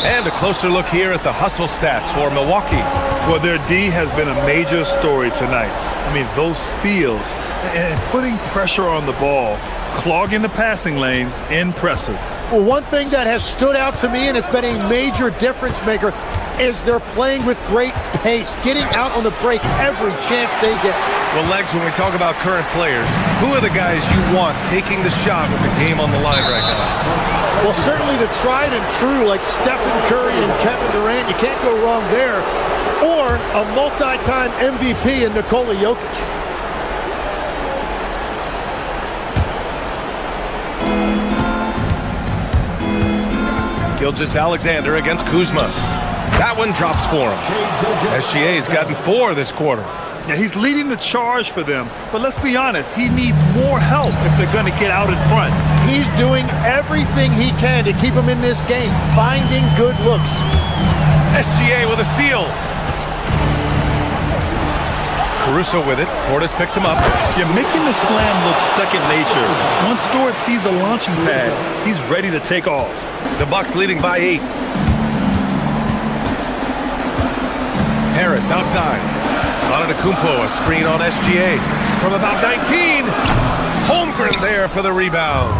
And a closer look here at the hustle stats for Milwaukee. Well, their D has been a major story tonight. I mean, those steals and putting pressure on the ball, clogging the passing lanes, impressive. Well, one thing that has stood out to me, and it's been a major difference maker, is they're playing with great pace, getting out on the break every chance they get. Well, Legs, when we talk about current players, who are the guys you want taking the shot with the game on the line right now? Well, certainly the tried and true, like Stephen Curry and Kevin Durant. You can't go wrong there. Or a multi-time MVP in Nikola Jokic. Gilgeous-Alexander against Kuzma. That one drops for him. SGA's gotten 4 this quarter. Yeah, he's leading the charge for them, but let's be honest, he needs more help if they're going to get out in front. He's doing everything he can to keep them in this game, finding good looks. SGA with a steal. Caruso with it. Portis picks him up. You're making the slam look second nature. Once Dort sees the launching pad, he's ready to take off. The Bucks leading by 8. Harris outside. Antetokounmpo, a screen on SGA. From about 19. Holmgren there for the rebound.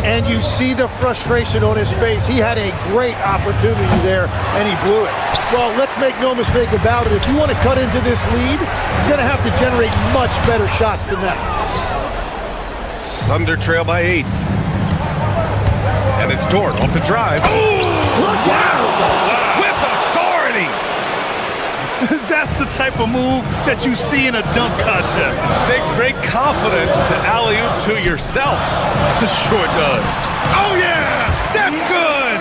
And you see the frustration on his face. He had a great opportunity there, and he blew it. Well, let's make no mistake about it. If you want to cut into this lead, you're going to have to generate much better shots than that. Thunder trail by 8. And it's Dort off the drive. Ooh! Wow! With authority! That's the type of move that you see in a dunk contest. Takes great confidence to alley-oop to yourself. Sure does. Oh, yeah! That's good!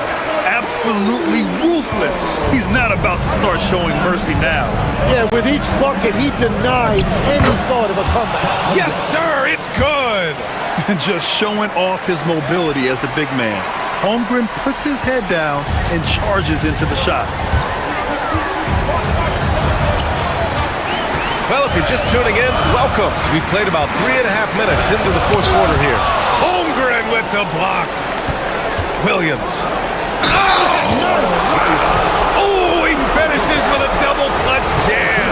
Absolutely ruthless. He's not about to start showing mercy now. Yeah, with each bucket, he denies any thought of a comeback. Yes, sir! It's good! And just showing off his mobility as the big man. Holmgren puts his head down and charges into the shot. Well, if you're just tuning in, welcome. We've played about 3.5 minutes into the fourth quarter here. Holmgren with the block. Williams. Oh, he finishes with a double clutch jam.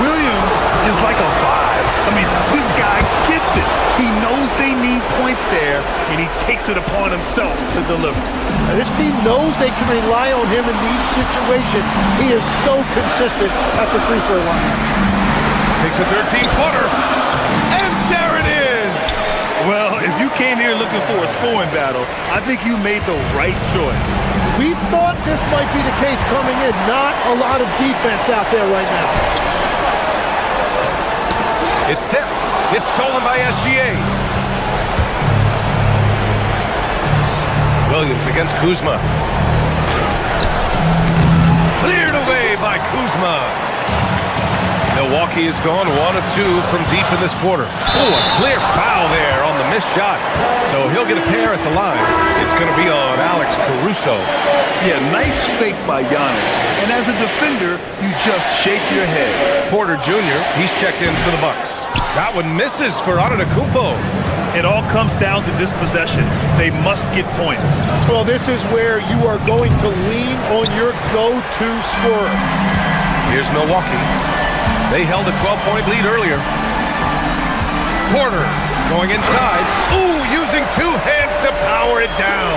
Williams is like a vibe. I mean, this guy gets it. He knows they need points there, and he takes it upon himself to deliver. And this team knows they can rely on him in these situations. He is so consistent at the free throw line. Takes a 13-footer, and there it is! Well, if you came here looking for a scoring battle, I think you made the right choice. We thought this might be the case coming in. Not a lot of defense out there right now. It's tipped. It's stolen by SGA. Williams against Kuzma. Cleared away by Kuzma. Milwaukee has gone 1 of 2 from deep in this quarter. Oh, a clear foul there on the missed shot. So he'll get a pair at the line. It's going to be on Alex Caruso. Yeah, nice fake by Giannis. And as a defender, you just shake your head. Porter Jr., he's checked in for the Bucks. That one misses for Antetokounmpo. It all comes down to this possession. They must get points. Well, this is where you are going to lean on your go-to scorer. Here's Milwaukee. They held a 12-point lead earlier. Porter going inside. Ooh, using 2 hands to power it down.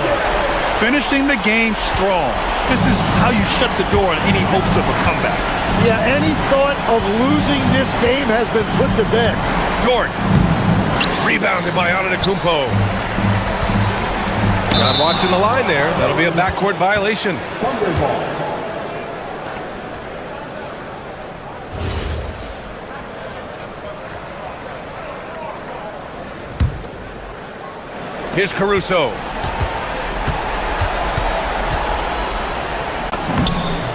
Finishing the game strong. This is how you shut the door on any hopes of a comeback. Yeah, any thought of losing this game has been put to bed. Dort. Rebounded by Antetokounmpo. Not watching the line there. That'll be a backcourt violation. Here's Caruso.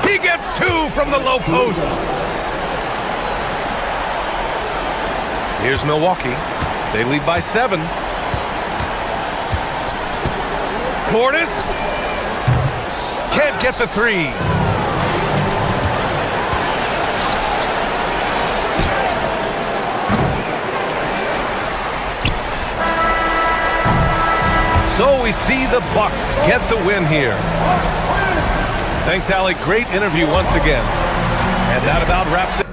He gets 2 from the low post. Here's Milwaukee. They lead by 7. Portis can't get the 3. So we see the Bucks get the win here. Thanks, Allie. Great interview once again. And that about wraps it.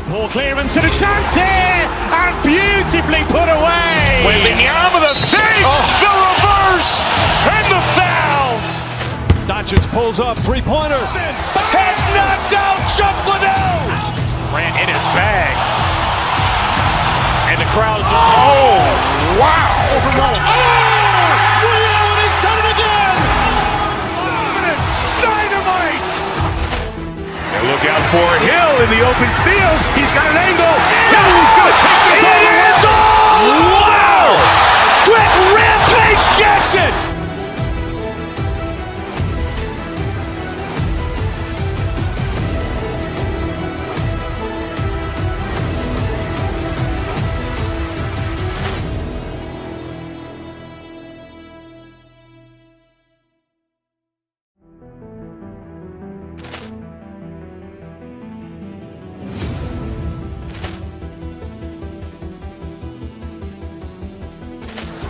Ball clearance and a chance here, and beautifully put away. Waving the arm of the fake, the reverse, and the foul. Doncic pulls up, three-pointer. Has knocked out Chuck Liddell. Grant in his bag. And the crowd's oh, wow. Ray Allen has done it again. Dynamite. And look out for Hill in the open field. He's got an angle. Hill's going to take this all the way. Wow. Quick Rampage Jackson.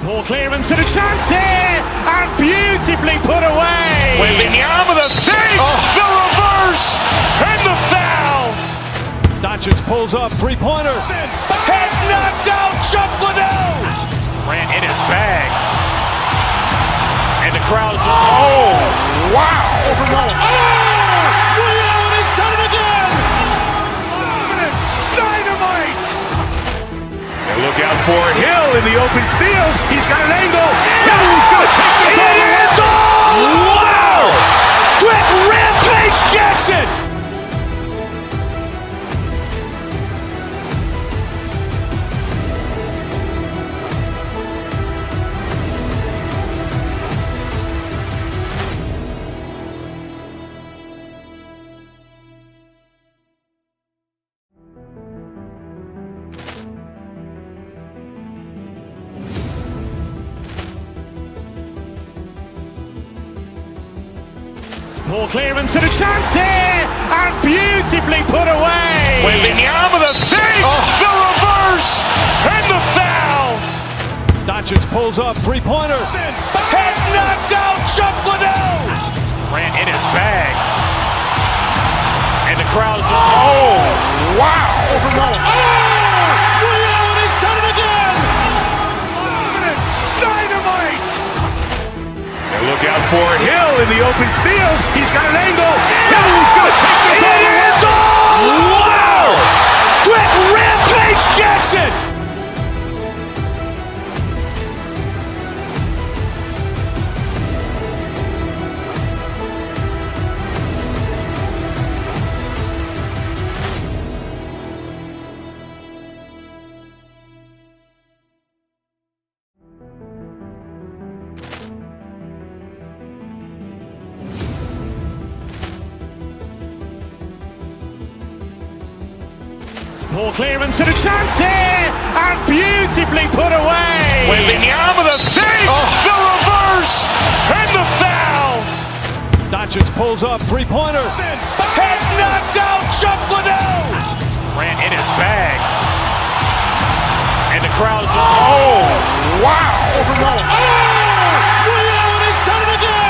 Ball clearance and a chance here, and beautifully put away. Waving the arm of the fake, the reverse, and the foul. Doncic pulls up, three-pointer. Has knocked out Chuck Liddell. Grant in his bag. And the crowd's oh, wow. Ray Allen has done it again. Dynamite. And look out for Hill in the open field. He's got an angle. Hill's going to take this all the way. Wow. Quick Rampage Jackson. Ball clearance and a chance here, and beautifully put away. Waving the arm of the fake, the reverse, and the foul. Doncic pulls up, three-pointer. Has knocked out Chuck Liddell. Grant in his bag. And the crowd's oh, wow. Ray Allen has done it again. Dynamite. And look out for Hill in the open field. He's got an angle. Hill's going to take this all the way. Wow. Quick Rampage Jackson. Ball clearance and a chance here, and beautifully put away. Waving the arm of the fake, the reverse, and the foul. Doncic pulls up, three-pointer. Has knocked out Chuck Liddell. Grant in his bag. And the crowd's oh, wow. Ray Allen has done it again.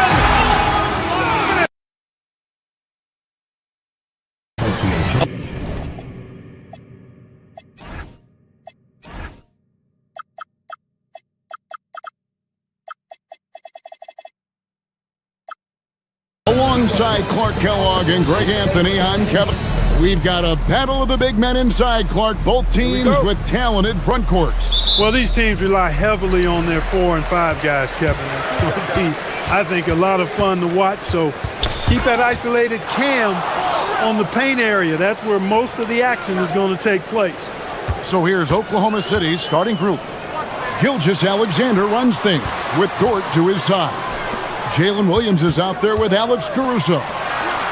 Alongside Clark Kellogg and Greg Anthony, I'm Kevin. We've got a battle of the big men inside, Clark. Both teams with talented front courts. Well, these teams rely heavily on their 4 and 5 guys, Kevin. It's going to be, I think, a lot of fun to watch. So keep that isolated cam on the paint area. That's where most of the action is going to take place. So here's Oklahoma City's starting group. Gilgeous-Alexander runs things with Dort to his side. Jalen Williams is out there with Alex Caruso.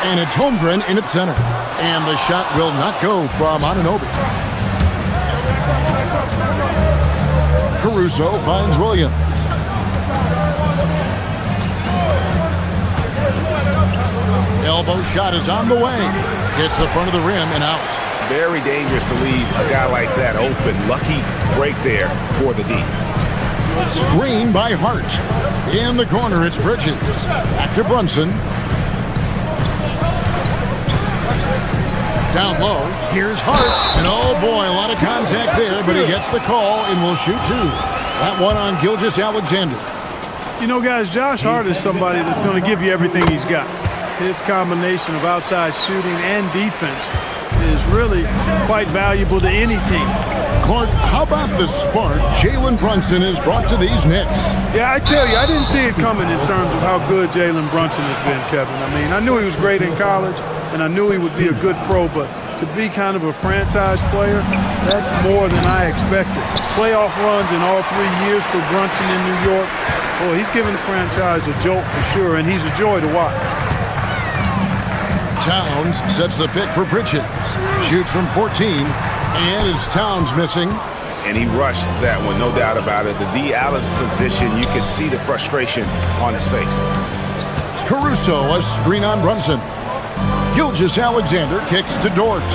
And it's Holmgren in at center. And the shot will not go from Anunoby. Caruso finds Williams. Elbow shot is on the way. Hits the front of the rim and out. Very dangerous to leave a guy like that open. Lucky break there for the D. Screen by Hart. In the corner, it's Bridges. Back to Brunson. Down low, here's Hart. And oh boy, a lot of contact there, but he gets the call and will shoot two. That one on Gilgeous-Alexander. You know, guys, Josh Hart is somebody that's going to give you everything he's got. His combination of outside shooting and defense is really quite valuable to any team. Clark, how about the spark Jalen Brunson has brought to these Knicks? Yeah, I tell you, I didn't see it coming in terms of how good Jalen Brunson has been, Kevin. I mean, I knew he was great in college, and I knew he would be a good pro, but to be kind of a franchise player, that's more than I expected. Playoff runs in all 3 years for Brunson in New York. Boy, he's given the franchise a jolt for sure, and he's a joy to watch. Towns sets the pick for Bridges. Shoots from 14, and it's Towns missing. And he rushed that one, no doubt about it. The D Alice position, you could see the frustration on his face. Caruso, a screen on Brunson. Gilgeous-Alexander kicks to Dort.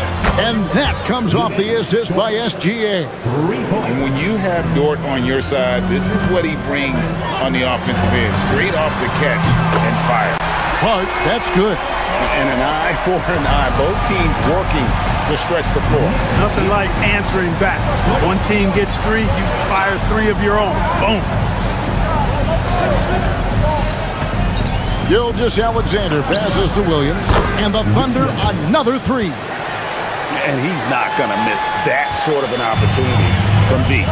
And that comes off the assist by SGA. And when you have Dort on your side, this is what he brings on the offensive end. Great off the catch and fire. Hart, that's good. And an eye for an eye. Both teams working to stretch the floor. Nothing like answering back. One team gets 3, you fire 3 of your own. Boom. Gilgeous-Alexander passes to Williams. And the Thunder another 3. And he's not going to miss that sort of an opportunity from D.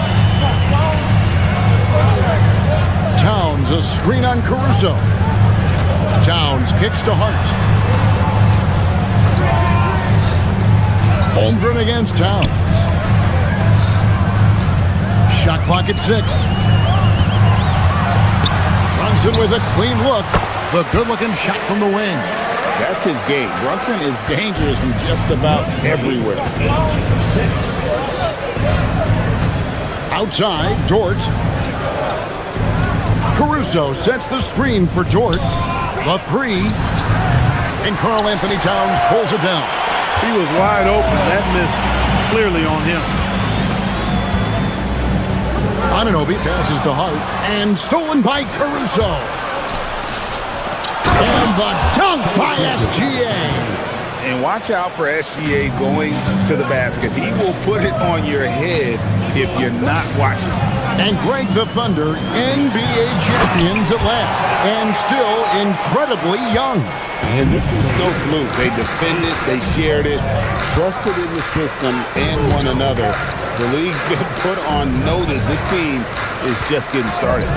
Towns, a screen on Caruso. Towns kicks to Hart. Holmgren against Towns. Shot clock at 6. Brunson with a clean look. The good-looking shot from the wing. That's his game. Brunson is dangerous from just about everywhere. Outside, Dort. Caruso sets the screen for Dort. The 3. And Karl Anthony Towns pulls it down. He was wide open. That missed clearly on him. Anunoby passes to Hart. And stolen by Caruso. And the dunk by SGA. And watch out for SGA going to the basket. He will put it on your head if you're not watching. And Greg, the Thunder, NBA champions at last. And still incredibly young. And this is no fluke. They defended, they shared it, trusted in the system and one another. The league's been put on notice. This team is just getting started.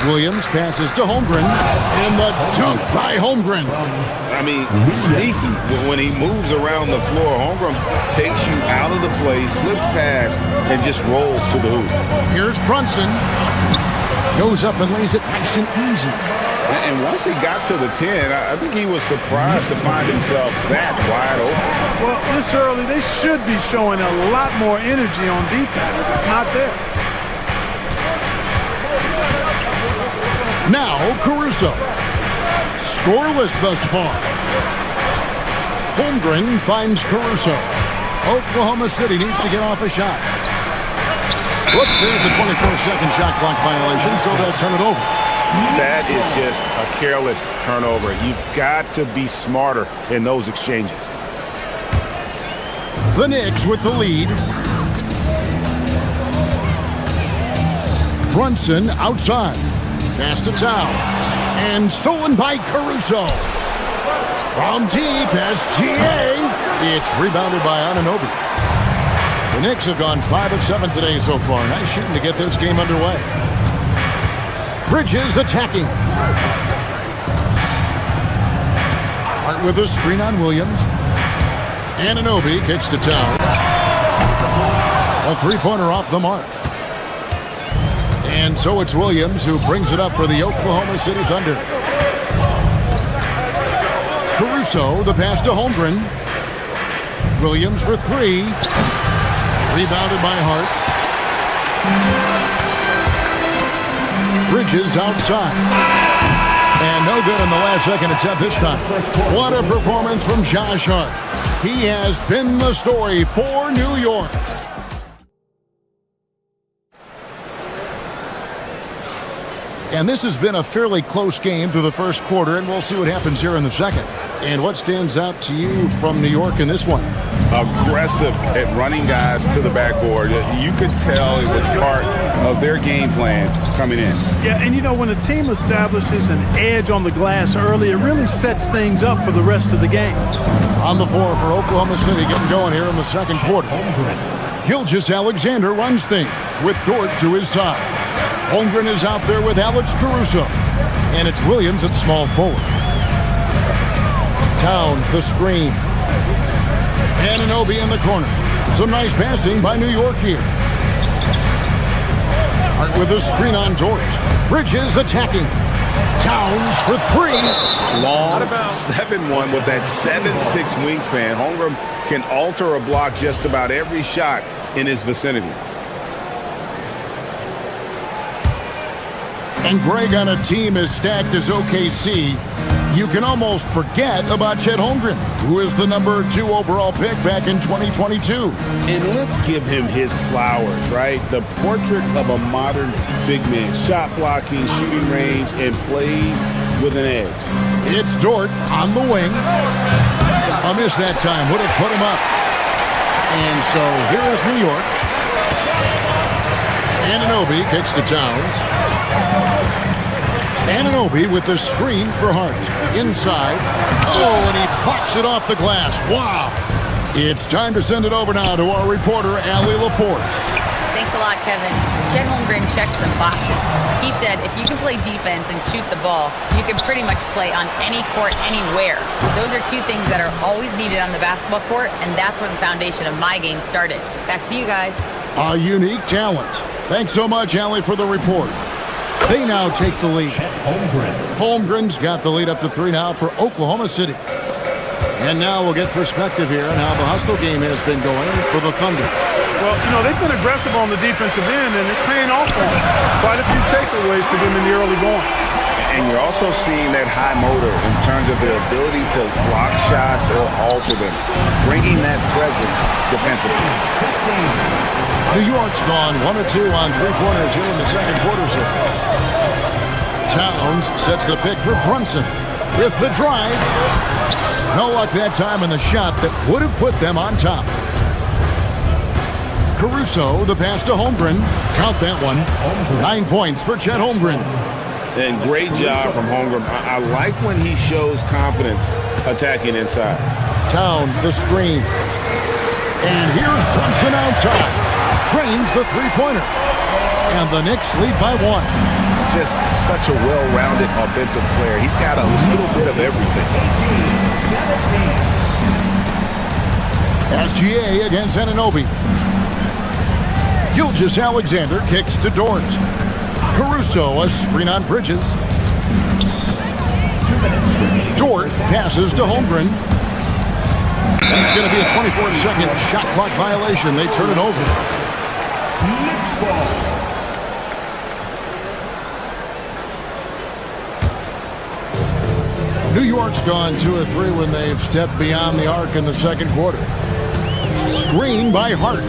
Williams passes to Holmgren, and the dunk by Holmgren. I mean, sneaky. When he moves around the floor, Holmgren takes you out of the play, slips past, and just rolls to the hoop. Here's Brunson. Goes up and lays it nice and easy. And once he got to the 10, I think he was surprised to find himself that wide open. Well, this early, they should be showing a lot more energy on defense. It's not there. Now Caruso. Scoreless thus far. Holmgren finds Caruso. Oklahoma City needs to get off a shot. Whoops, there's the 24-second shot clock violation, so they'll turn it over. That is just a careless turnover. You've got to be smarter in those exchanges. The Knicks with the lead. Brunson outside. Pass to Towns. And stolen by Caruso. From deep, SGA. It's rebounded by Anunoby. The Knicks have gone 5 of 7 today so far. Nice shooting to get this game underway. Bridges attacking. Hart with a screen on Williams. Anunoby kicks to Towns. A three-pointer off the mark. And so it's Williams who brings it up for the Oklahoma City Thunder. Caruso, the pass to Holmgren. Williams for 3. Rebounded by Hart. Bridges outside. And no good in the last second attempt this time. What a performance from Josh Hart. He has been the story for New York. And this has been a fairly close game through the first quarter, and we'll see what happens here in the second. And what stands out to you from New York in this one? Aggressive at running guys to the backboard. You could tell it was part of their game plan coming in. Yeah, and you know, when a team establishes an edge on the glass early, it really sets things up for the rest of the game. On the floor for Oklahoma City, getting going here in the second quarter. Gilgeous-Alexander runs things with Dort to his side. Holmgren is out there with Alex Caruso. And it's Williams at small forward. Towns the screen. Anunoby in the corner. Some nice passing by New York here. Hart with a screen on Dort. Bridges attacking. Towns for three. Long 7-1 with that 7'6" wingspan. Holmgren can alter a block just about every shot in his vicinity. And Greg, on a team as stacked as OKC, you can almost forget about Chet Holmgren, who is the number 2 overall pick back in 2022. And let's give him his flowers, right? The portrait of a modern big man. Shot blocking, shooting range, and plays with an edge. It's Dort on the wing. A miss that time would have put him up. And so here is New York. Anunoby kicks to Towns. Anunoby with the screen for Hart. Inside. Oh, and he pucks it off the glass. Wow. It's time to send it over now to our reporter, Allie Laporte. Thanks a lot, Kevin. Chet Holmgren checked some boxes. He said if you can play defense and shoot the ball, you can pretty much play on any court, anywhere. Those are two things that are always needed on the basketball court, and that's where the foundation of my game started. Back to you guys. A unique talent. Thanks so much, Allie, for the report. They now take the lead. Holmgren's got the lead up to 3 now for Oklahoma City. And now we'll get perspective here on how the hustle game has been going for the Thunder. Well, you know, they've been aggressive on the defensive end, and it's paying off for them. Quite a few takeaways for them in the early going. And you're also seeing that high motor in terms of their ability to block shots or alter them, bringing that presence defensively. New York's gone 1 of 2 on 3-pointers here in the second quarter so far. Towns sets the pick for Brunson with the drive. No luck that time in the shot that would have put them on top. Caruso, the pass to Holmgren. Count that one. 9 points for Chet Holmgren. And great job from Holmgren. I like when he shows confidence attacking inside. Towns the screen. And here's Brunson outside. Trains the three-pointer. And the Knicks lead by 1. Just such a well-rounded offensive player. He's got a little bit of everything. SGA against Anunoby. Gilgeous-Alexander kicks to Dort. Caruso, a screen on Bridges. Dort passes to Holmgren. That's going to be a 24-second shot clock violation. They turn it over. New York's gone 2 of 3 when they've stepped beyond the arc in the second quarter. Screen by Hart.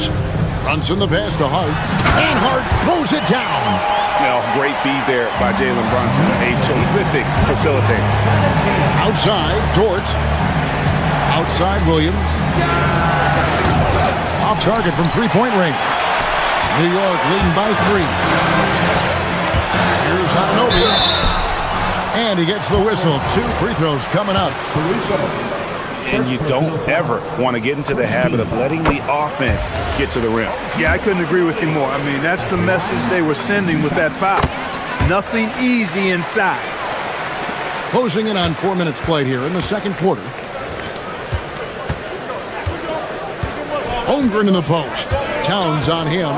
Brunson the pass to Hart. And Hart throws it down. Well, great feed there by Jalen Brunson. A terrific facilitator. Outside, Dort. Outside, Williams. Off target from three-point range. New York leading by 3. Here's Anunoby. And he gets the whistle. 2 free throws coming up. And you don't ever want to get into the habit of letting the offense get to the rim. Yeah, I couldn't agree with you more. I mean, that's the message they were sending with that foul. Nothing easy inside. Closing in on 4 minutes played here in the second quarter. Holmgren in the post. Towns on him.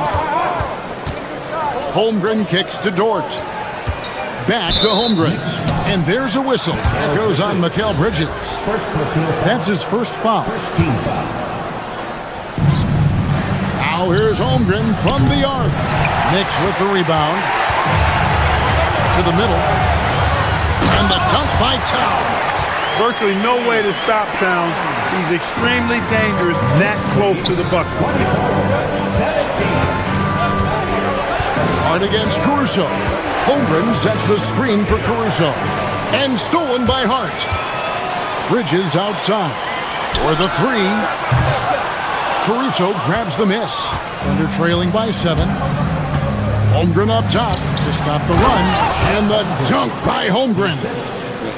Holmgren kicks to Dort. Back to Holmgren. And there's a whistle. It goes on Mikal Bridges. That's his first foul. Now here's Holmgren from the arc. Knicks with the rebound. to the middle. And the dunk by Towns. Virtually no way to stop Towns. He's extremely dangerous that close to the bucket. Hart against Caruso. Holmgren sets the screen for Caruso. And stolen by Hart. Bridges outside. For the three. Caruso grabs the miss. Thunder trailing by 7. Holmgren up top to stop the run. And the dunk by Holmgren.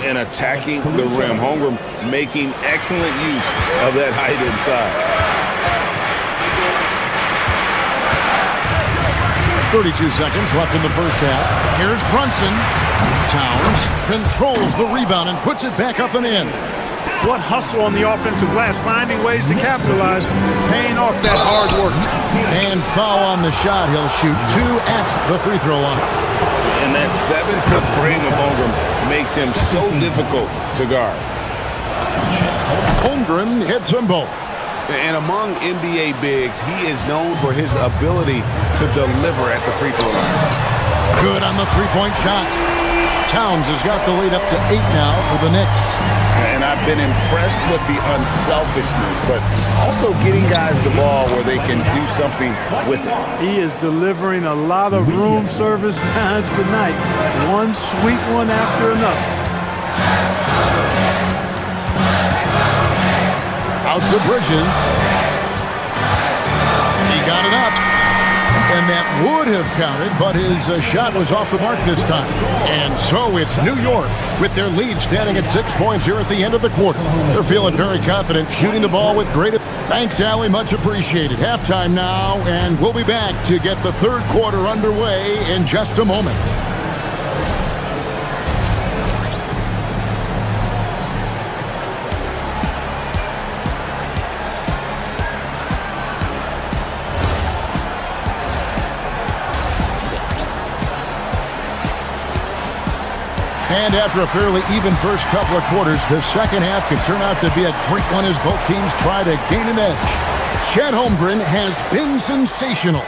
And attacking the rim. Holmgren making excellent use of that height inside. 32 seconds left in the first half. Here's Brunson. Towns controls the rebound and puts it back up and in. What hustle on the offensive glass, finding ways to capitalize, paying off that hard work. And foul on the shot. He'll shoot 2 at the free throw line. And that 7-foot frame of Holmgren makes him so difficult to guard. Holmgren hits them both. And among NBA bigs, he is known for his ability to deliver at the free throw line. Good on the three-point shot. Towns has got the lead up to 8 now for the Knicks. And I've been impressed with the unselfishness, but also getting guys the ball where they can do something with it. He is delivering a lot of room service times tonight. One sweet one after another. Out to Bridges. He got it up. And that would have counted, but his shot was off the mark this time. And so it's New York with their lead standing at 6 points here at the end of the quarter. They're feeling very confident, shooting the ball with great... Thanks, Allie. Much appreciated. Halftime now, and we'll be back to get the third quarter underway in just a moment. And after a fairly even first couple of quarters, the second half could turn out to be a great one as both teams try to gain an edge. Chet Holmgren has been sensational.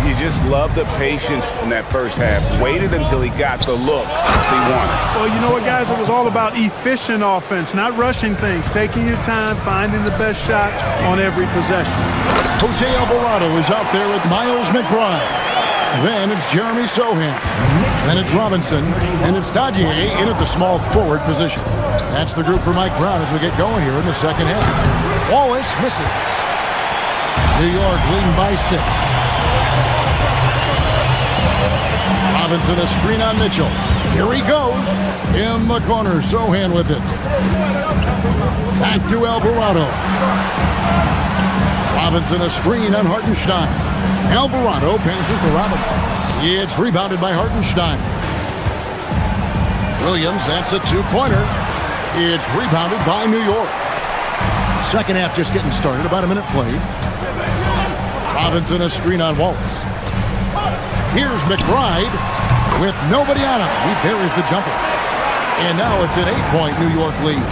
You just love the patience in that first half. Waited until he got the look he wanted. Well, you know what, guys? It was all about efficient offense, not rushing things, taking your time, finding the best shot on every possession. Jose Alvarado is out there with Miles McBride. Then it's Jeremy Sohan. Then it's Robinson. And it's Dadier in at the small forward position. That's the group for Mike Brown as we get going here in the second half. Wallace misses. New York leading by 6. Robinson a screen on Mitchell. Here he goes. In the corner. Sohan with it. Back to Alvarado. Robinson a screen on Hartenstein. Alvarado passes to Robinson. It's rebounded by Hartenstein. Williams, that's a 2-pointer. It's rebounded by New York. Second half just getting started, about a minute played. Robinson a screen on Wallace. Here's McBride with nobody on him. He buries the jumper. And now it's an 8-point New York lead.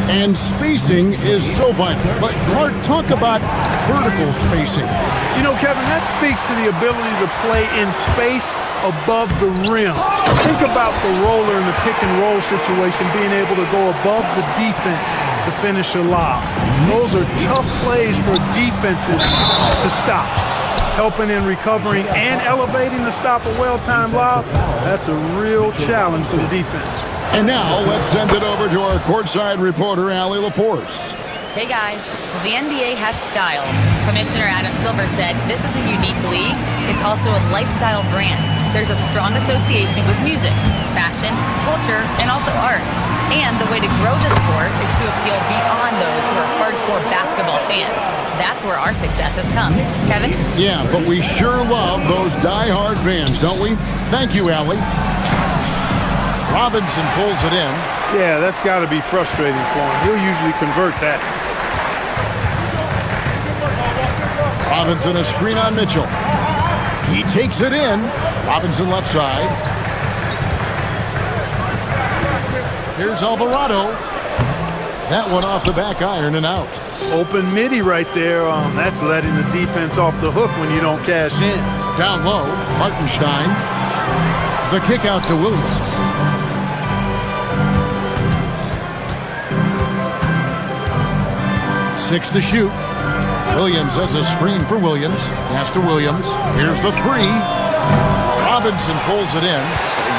And spacing is so vital. But Clark, talk about vertical spacing. You know, Kevin, that speaks to the ability to play in space above the rim. Think about the roller in the pick-and-roll situation, being able to go above the defense to finish a lob. Those are tough plays for defenses to stop. Helping in recovering and elevating to stop a well-timed lob, that's a real challenge for the defense. And now let's send it over to our courtside reporter, Allie LaForce. Hey guys, the NBA has style. Commissioner Adam Silver said this is a unique league. It's also a lifestyle brand. There's a strong association with music, fashion, culture, and also art. And the way to grow the sport is to appeal beyond those who are hardcore basketball fans. That's where our success has come. Kevin? Yeah, but we sure love those die-hard fans, don't we? Thank you, Allie. Robinson pulls it in. Yeah, that's got to be frustrating for him. He'll usually convert that. Robinson a screen on Mitchell. He takes it in. Robinson left side. Here's Alvarado. That one off the back iron and out. Open midi right there. That's letting the defense off the hook when you don't cash in. Down low, Hartenstein. The kick out to Williams. 6 to shoot. Williams sets a screen for Williams. Pass to Williams. Here's the three. Robinson pulls it in.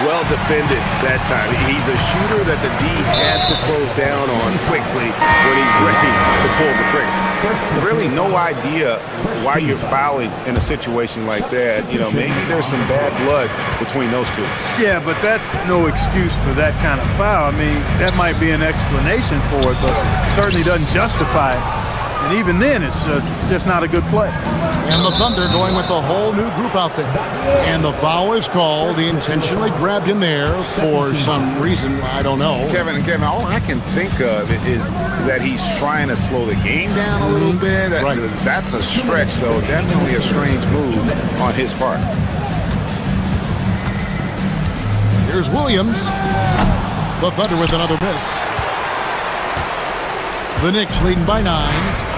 Well defended that time. He's a shooter that the D has to close down on quickly when he's ready to pull the trigger. Really no idea why you're fouling in a situation like that. You know, maybe there's some bad blood between those two. Yeah, but that's no excuse for that kind of foul. I mean, that might be an explanation for it, but certainly doesn't justify it. And even then, it's just not a good play. And the Thunder going with the whole new group out there. And the foul is called. He intentionally grabbed him there for some reason. I don't know. Kevin, all I can think of is that he's trying to slow the game down a little bit. Right. That's a stretch, though. Definitely a strange move on his part. Here's Williams. The Thunder with another miss. The Knicks leading by 9.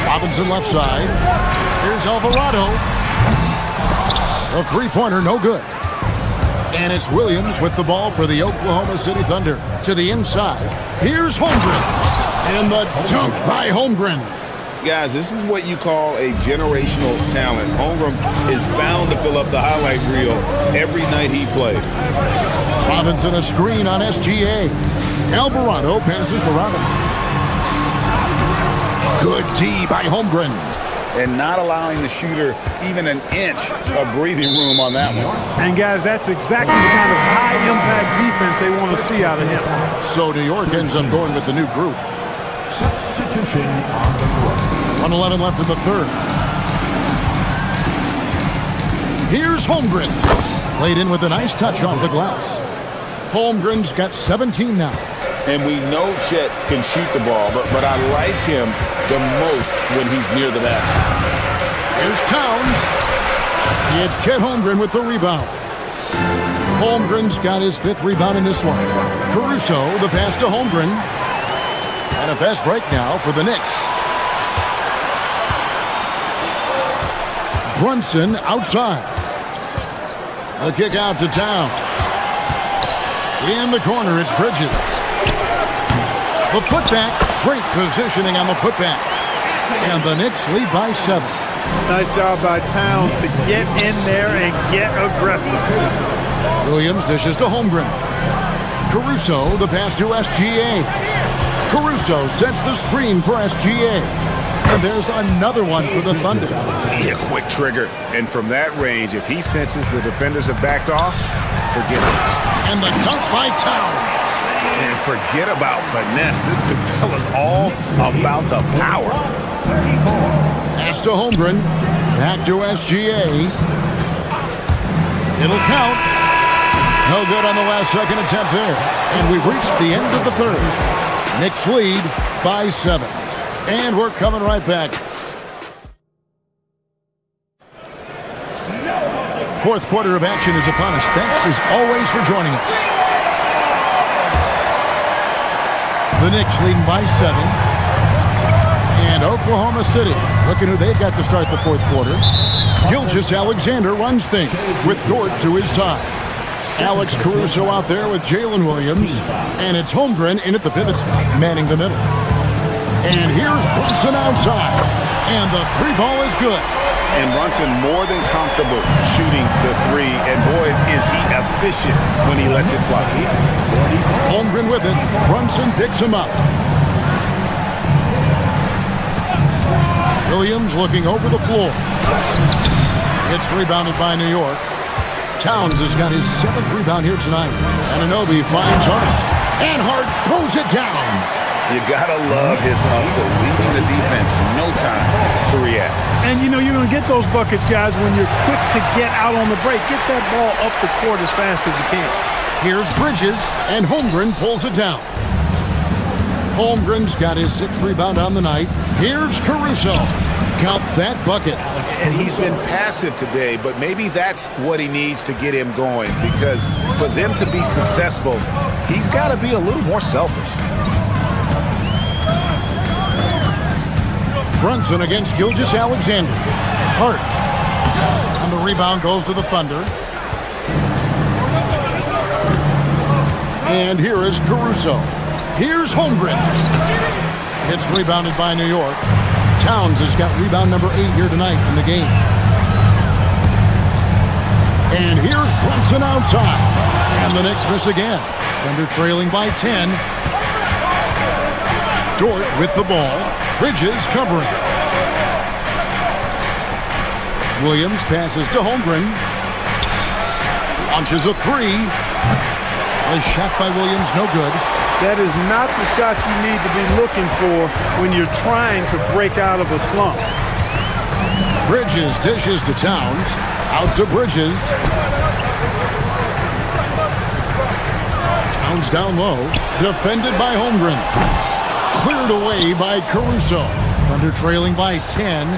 Robinson left side. Here's Alvarado. A three-pointer, no good. And it's Williams with the ball for the Oklahoma City Thunder. To the inside. Here's Holmgren. And the dunk by Holmgren. Guys, this is what you call a generational talent. Holmgren is bound to fill up the highlight reel every night he plays. Robinson a screen on SGA. Alvarado passes to Robinson. Good D by Holmgren. And not allowing the shooter even an inch of breathing room on that one. And guys, that's exactly the kind of high-impact defense they want to see out of him. So New York ends up going with the new group. 1:11 left in the third. Here's Holmgren. Played in with a nice touch off the glass. Holmgren's got 17 now. And we know Chet can shoot the ball, but I like him the most when he's near the basket. Here's Towns. It's Chet Holmgren with the rebound. Holmgren's got his 5th rebound in this one. Caruso, the pass to Holmgren. And a fast break now for the Knicks. Brunson outside. The kick out to Towns. In the corner, it's Bridges. The putback, great positioning on the putback. And the Knicks lead by 7. Nice job by Towns to get in there and get aggressive. Williams dishes to Holmgren. Caruso, the pass to SGA. Caruso sets the screen for SGA. And there's another one for the Thunder. Yeah, quick trigger. And from that range, if he senses the defenders have backed off, forget it. And the dunk by Towns. And forget about finesse. This big fella's all about the power. Pass to Holmgren. Back to SGA. It'll count. No good on the last second attempt there. And we've reached the end of the third. Knicks lead by 7. And we're coming right back. Fourth quarter of action is upon us. Thanks as always for joining us. The Knicks leading by 7. And Oklahoma City, looking who they've got to start the fourth quarter. Gilgeous-Alexander runs things with Dort to his side. Alex Caruso out there with Jalen Williams. And it's Holmgren in at the pivot spot, manning the middle. And here's Brunson outside. And the three ball is good. And Brunson more than comfortable shooting the three. And boy, is he efficient when he lets it fly. Holmgren with it. Brunson picks him up. Williams looking over the floor. It's rebounded by New York. Towns has got his 7th rebound here tonight. Anunoby finds Hart. And Hart throws it down. You gotta love his hustle, leaving the defense no time to react. And you know you're going to get those buckets, guys, when you're quick to get out on the break. Get that ball up the court as fast as you can. Here's Bridges, and Holmgren pulls it down. Holmgren's got his 6th rebound on the night. Here's Caruso. Count that bucket. And he's been passive today, but maybe that's what he needs to get him going, because for them to be successful, he's got to be a little more selfish. Brunson against Gilgeous-Alexander. Hart. And the rebound goes to the Thunder. And here is Caruso. Here's Holmgren. It's rebounded by New York. Towns has got rebound number 8 here tonight in the game. And here's Brunson outside. And the Knicks miss again. Thunder trailing by 10. Dort with the ball. Bridges covering. Williams passes to Holmgren. Launches a three. A shot by Williams, no good. That is not the shot you need to be looking for when you're trying to break out of a slump. Bridges dishes to Towns. Out to Bridges. Towns down low. Defended by Holmgren. Cleared away by Caruso. Thunder trailing by 10.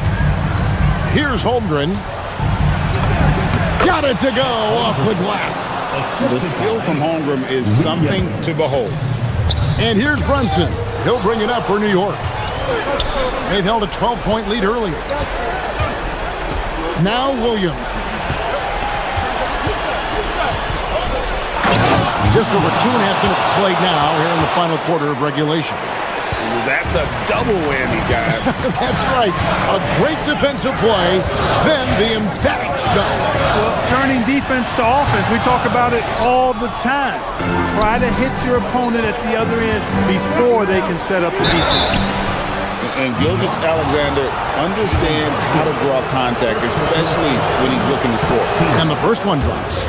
Here's Holmgren. Got it to go off the glass. The skill from Holmgren is something to behold. And here's Brunson. He'll bring it up for New York. They've held a 12-point lead earlier. Now Williams. Just over 2.5 minutes played now here in the final quarter of regulation. That's a double whammy, guys. That's right. A great defensive play, then the emphatic stuff. Well, turning defense to offense, we talk about it all the time. Try to hit your opponent at the other end before they can set up the defense. And Gilgeous-Alexander understands how to draw contact, especially when he's looking to score. And the first one drops.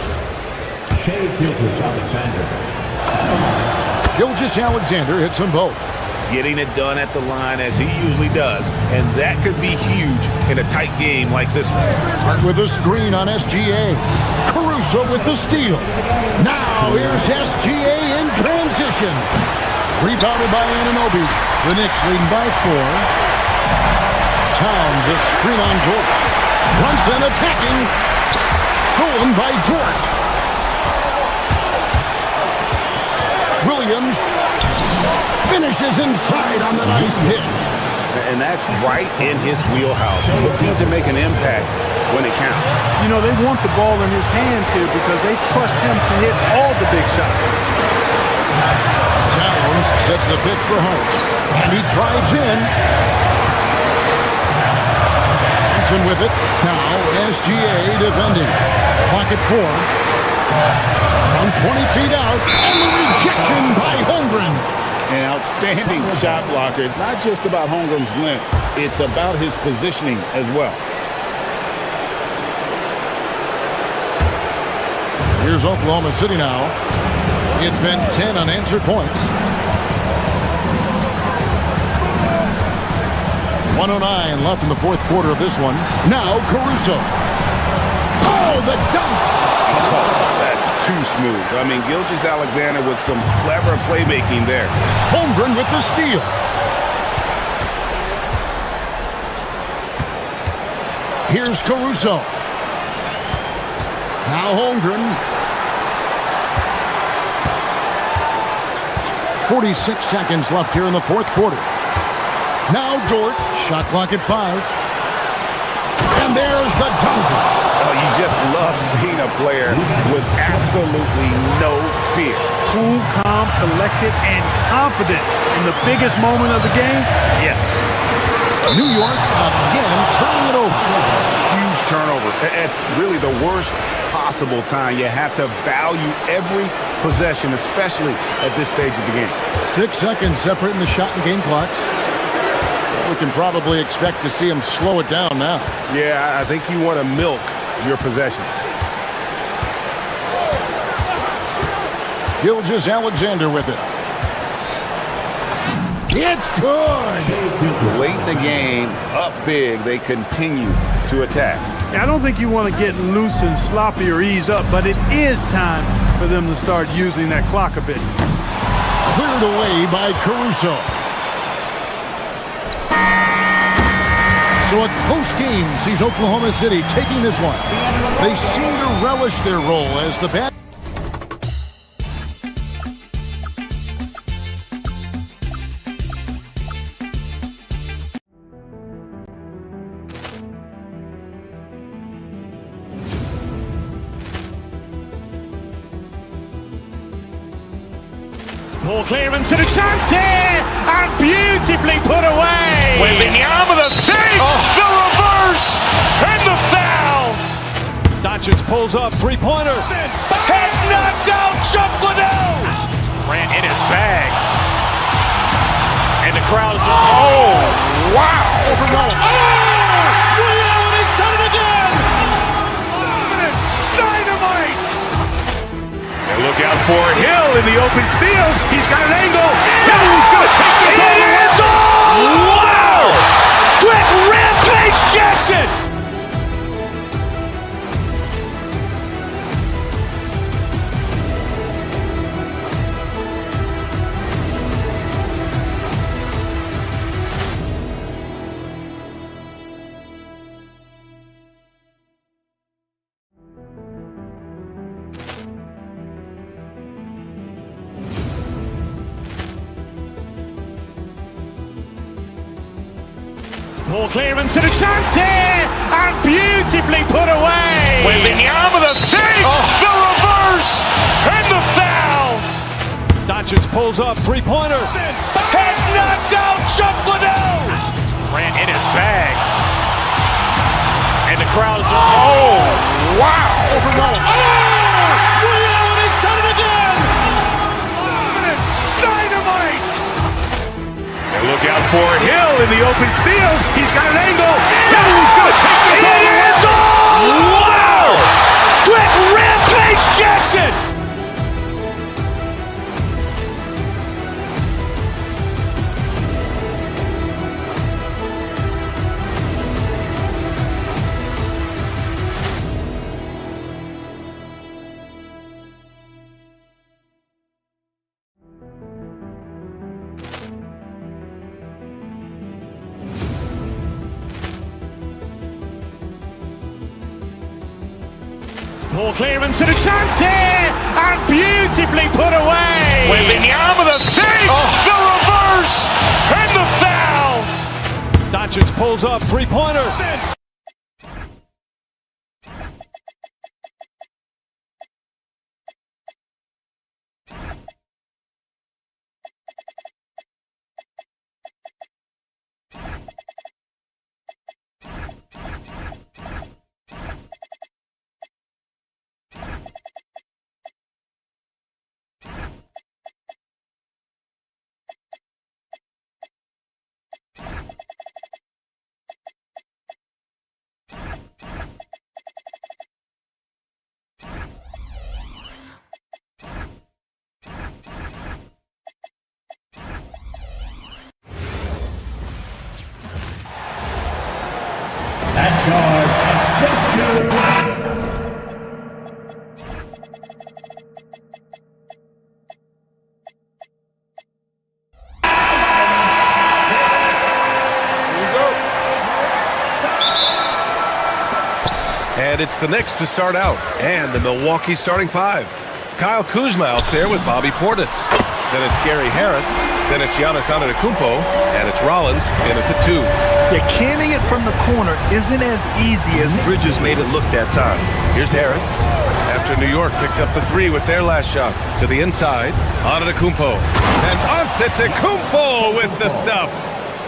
Gilgeous-Alexander hits them both. Getting it done at the line as he usually does, and that could be huge in a tight game like this one. Hart with a screen on SGA. Caruso with the steal. Now here's SGA in transition. Rebounded by Anunoby. The Knicks leading by 4. Towns a screen on Dort. Brunson attacking. Stolen by Dort. Williams finishes inside on the nice hit. And that's right in his wheelhouse. Looking to make an impact when it counts. You know, they want the ball in his hands here because they trust him to hit all the big shots. Towns sets the pick for Hart. And he drives in. Johnson with it. Now SGA defending. Clock at 4. From 20 feet out. And the rejection by Holmgren. An outstanding shot blocker. It's not just about Holmgren's length. It's about his positioning as well. Here's Oklahoma City now. It's been 10 unanswered points. 1:09 left in the fourth quarter of this one. Now Caruso. Oh, the dunk! That's too smooth. I mean, Gilgeous-Alexander with some clever playmaking there. Holmgren with the steal. Here's Caruso. Now Holmgren. 46 seconds left here in the fourth quarter. Now Dort. Shot clock at 5. And there's the dunk. Oh, you just love seeing a player with absolutely no fear. Cool, calm, collected, and confident in the biggest moment of the game. Yes. New York again turning it over. Huge turnover. At really the worst possible time. You have to value every possession, especially at this stage of the game. 6 seconds separating the shot and game clocks. We can probably expect to see him slow it down now. Yeah, I think you want to milk your possessions. Gilgeous-Alexander with it. It's good. Late in the game, up big, they continue to attack. Yeah, I don't think you want to get loose and sloppy or ease up, but it is time for them to start using that clock a bit. Cleared away by Caruso. So a close game sees Oklahoma City taking this one. They seem to relish their role as the bad. Ball clearance and a chance here, and beautifully put away. Wembanyama the save, the reverse, and the foul. Doncic pulls up, three-pointer. Has knocked out Chuck Liddell. Ran in his bag. And the crowd is, oh, wow. Ray Allen, he's done it again. Dynamite. And look out for Hill in the open field. He's got an angle. Hill's going to take this all the way. Wow. Quick rampage Jackson. Ball clearance and a chance here, and beautifully put away. Wembanyama the save, the reverse, and the foul. Doncic pulls up, three-pointer. Has knocked out Chuck Liddell. Ran in his bag. And the crowd is, oh, wow. Ray Allen, he's done it again. Dynamite. And look out for Hill in the open field. He's got an angle. Hill's going to take this all the way. Wow. Quick rampage Jackson. Ball clearance and a chance here, and beautifully put away. Wembanyama the save, the reverse, and the foul. Doncic pulls up, three-pointer. That's yours at 6-2. And it's the Knicks to start out, and the Milwaukee starting five. Kyle Kuzma out there with Bobby Portis. Then it's Gary Harris. Then it's Giannis Antetokounmpo, and it's Rollins in at the two. Yeah, canning it from the corner isn't as easy as Bridges made it look that time. Here's Harris. After New York picked up the three with their last shot. To the inside, Antetokounmpo. And Antetokounmpo with the stuff.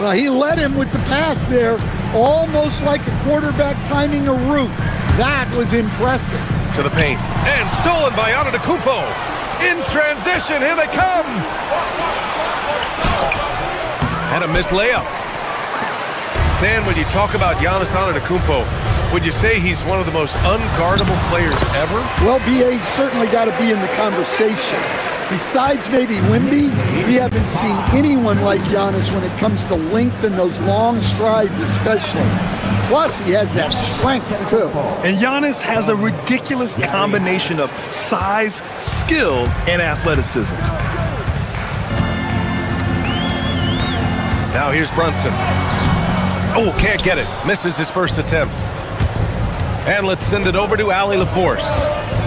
Well, he led him with the pass there, almost like a quarterback timing a route. That was impressive. To the paint. And stolen by Antetokounmpo. In transition, here they come. And a missed layup. Stan, when you talk about Giannis Antetokounmpo, would you say he's one of the most unguardable players ever? Well, BA's certainly got to be in the conversation. Besides maybe Wemby, we haven't seen anyone like Giannis when it comes to length and those long strides especially. Plus, he has that strength, too. And Giannis has a ridiculous combination of size, skill, and athleticism. Now here's Brunson. Oh, can't get it. Misses his first attempt. And let's send it over to Allie LaForce.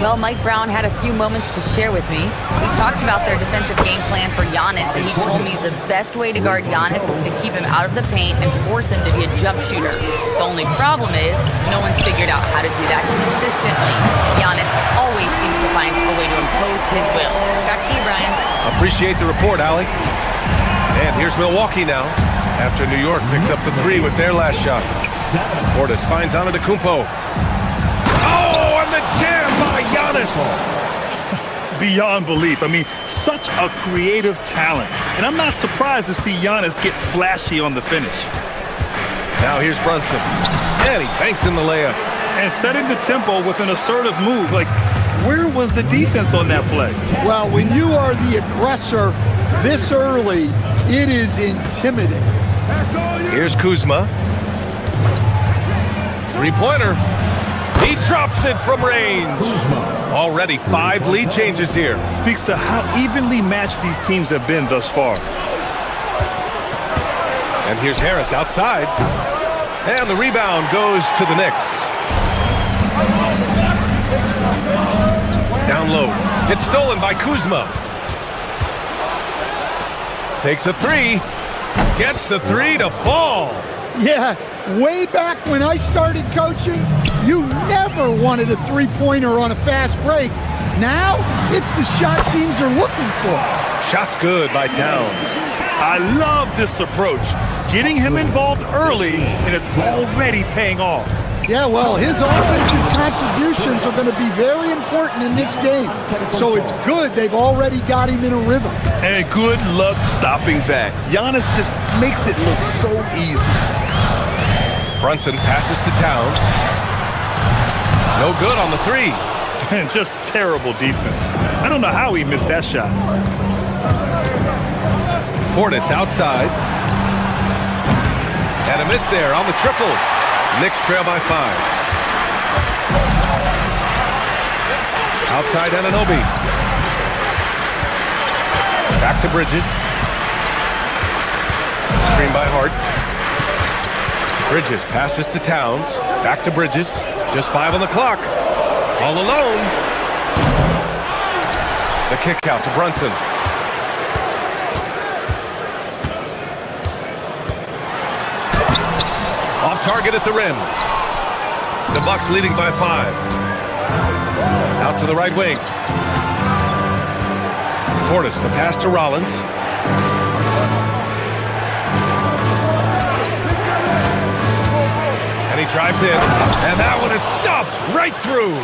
Well, Mike Brown had a few moments to share with me. We talked about their defensive game plan for Giannis, and he told me the best way to guard Giannis is to keep him out of the paint and force him to be a jump shooter. The only problem is no one's figured out how to do that consistently. Giannis always seems to find a way to impose his will. Back to you, Brian. Appreciate the report, Allie. And here's Milwaukee now, after New York picked up the 3 with their last shot. Portis finds Antetokounmpo. Oh, and the jam by Giannis. Beyond belief. I mean, such a creative talent. And I'm not surprised to see Giannis get flashy on the finish. Now here's Brunson. And he banks in the layup. And setting the tempo with an assertive move. Like, where was the defense on that play? Well, when you are the aggressor this early, it is intimidating. Here's Kuzma. Three-pointer. He drops it from range. Already 5 lead changes here. Speaks to how evenly matched these teams have been thus far. And here's Harris outside. And the rebound goes to the Knicks. Down low. It's stolen by Kuzma. Takes a 3. Gets the 3 to fall. Yeah, way back when I started coaching, you never wanted a three-pointer on a fast break. Now, it's the shot teams are looking for. Shot's good by Towns. I love this approach. Getting him involved early, and it's already paying off. Yeah, well, his offensive contributions are going to be very important in this game. So it's good they've already got him in a rhythm. And good luck stopping that. Giannis just makes it look so easy. Brunson passes to Towns. No good on the 3. And just terrible defense. I don't know how he missed that shot. Portis outside. And a miss there on the triple. Knicks trail by 5. Outside Anunoby. Back to Bridges. Screen by Hart. Bridges passes to Towns. Back to Bridges. Just 5 on the clock. All alone. The kick out to Brunson. Off target at the rim. The Bucks leading by 5. Out to the right wing. Portis, the pass to Rollins. And he drives in. And that one is stuffed right through.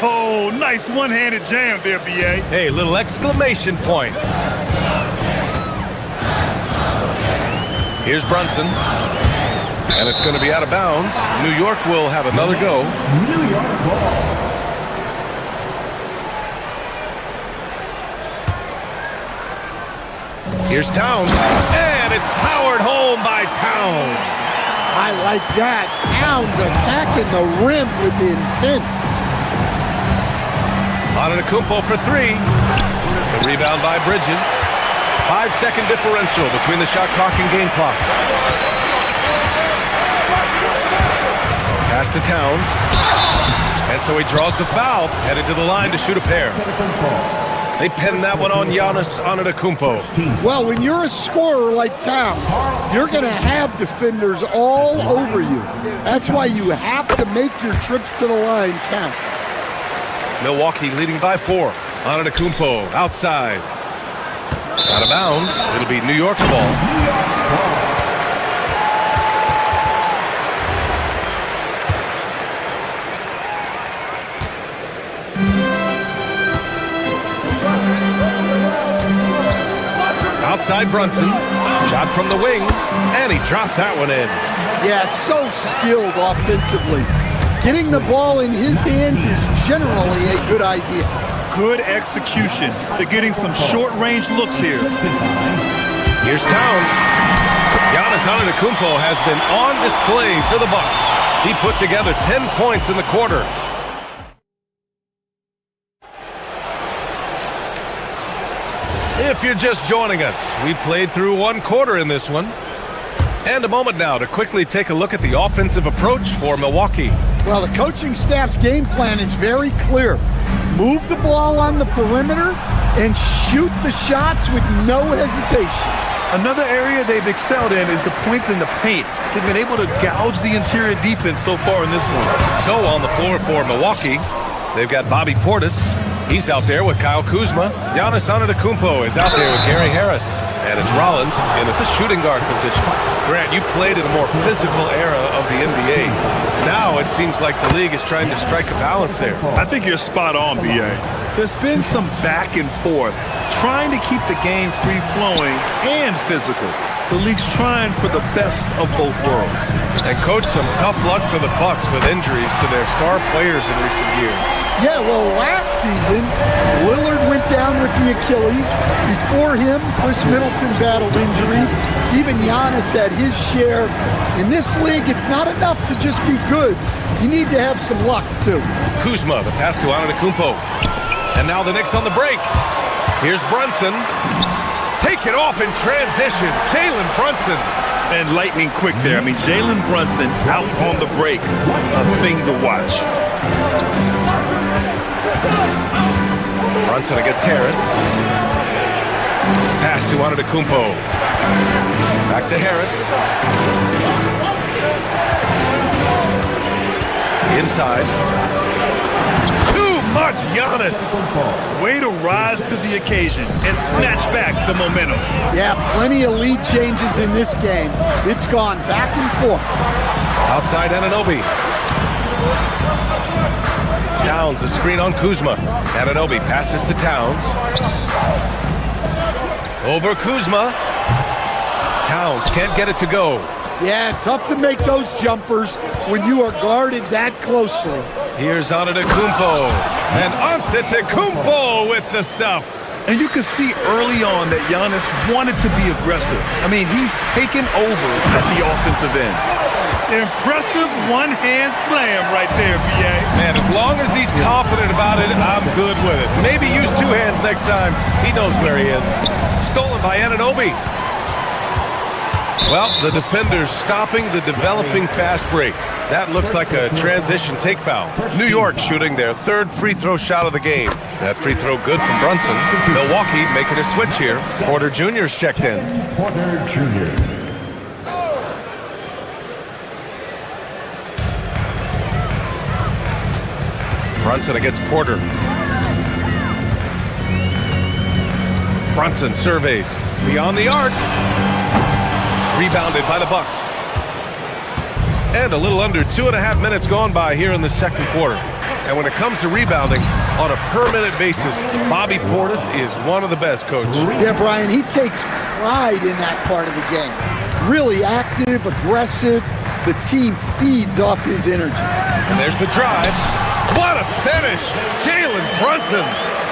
Oh, nice one-handed jam there, B.A. Hey, little exclamation point. Here's Brunson. And it's going to be out of bounds. New York will have another go. New York ball. Here's Towns. And it's powered home by Towns. I like that. Towns attacking the rim with intent. Antetokounmpo for 3. The rebound by Bridges. 5-second differential between the shot clock and game clock. Pass to Towns. And so he draws the foul, headed to the line to shoot a pair. They pin that one on Giannis Antetokounmpo. Well, when you're a scorer like Towns, you're going to have defenders all over you. That's why you have to make your trips to the line count. Milwaukee leading by 4. Antetokounmpo outside. Out of bounds. It'll be New York's ball. Outside Brunson. Shot from the wing. And he drops that one in. Yeah, so skilled offensively. Getting the ball in his hands is generally a good idea. Good execution. They're getting some short-range looks here. Here's Towns. Giannis Antetokounmpo has been on display for the Bucks. He put together 10 points in the quarter. If you're just joining us, we played through 1 quarter in this one. And a moment now to quickly take a look at the offensive approach for Milwaukee. Well, the coaching staff's game plan is very clear. Move the ball on the perimeter and shoot the shots with no hesitation. Another area they've excelled in is the points in the paint. They've been able to gouge the interior defense so far in this one. So on the floor for Milwaukee, They've got Bobby Portis. He's out there with Kyle Kuzma. Giannis Antetokounmpo is out there with Gary Harris. And it's Rollins in at the shooting guard position. Grant, you played in a more physical era of the NBA. Now it seems like the league is trying to strike a balance there. I think you're spot on, B.A. There's been some back and forth, trying to keep the game free-flowing and physical. The league's trying for the best of both worlds. And, Coach, some tough luck for the Bucks with injuries to their star players in recent years. Yeah, well, last season, Lillard went down with the Achilles. Before him, Chris Middleton battled injuries. Even Giannis had his share. In this league, it's not enough to just be good. You need to have some luck, too. Kuzma, the pass to Antetokounmpo. And now the Knicks on the break. Here's Brunson. Take it off in transition. Jalen Brunson. And lightning quick there. I mean, Jalen Brunson out on the break. A thing to watch. Brunson against Harris. Pass to Antetokounmpo. Back to Harris. Inside. Too much Giannis. Way to rise to the occasion and snatch back the momentum. Yeah, plenty of lead changes in this game. It's gone back and forth. Outside Anunoby. Towns, a screen on Kuzma. Anunoby passes to Towns. Over Kuzma. Towns can't get it to go. Yeah, tough to make those jumpers when you are guarded that closely. Here's Antetokounmpo. And Antetokounmpo with the stuff. And you could see early on that Giannis wanted to be aggressive. I mean, he's taken over at the offensive end. Impressive one-hand slam right there, B.A. Man, as long as he's confident about it, I'm good with it. Maybe use two hands next time. He knows where he is. Stolen by Anunoby. Well, the defender's stopping the developing fast break. That looks like a transition take foul. New York shooting their third free throw shot of the game. That free throw good from Brunson. Milwaukee making a switch here. Porter Jr.'s checked in. Porter Jr. Brunson against Porter. Brunson surveys. Beyond the arc. Rebounded by the Bucks. And a little under 2.5 minutes gone by here in the second quarter. And when it comes to rebounding, on a per-minute basis, Bobby Portis is one of the best, Coach. Yeah, Brian, he takes pride in that part of the game. Really active, aggressive. The team feeds off his energy. And there's the drive. What a finish! Jalen Brunson.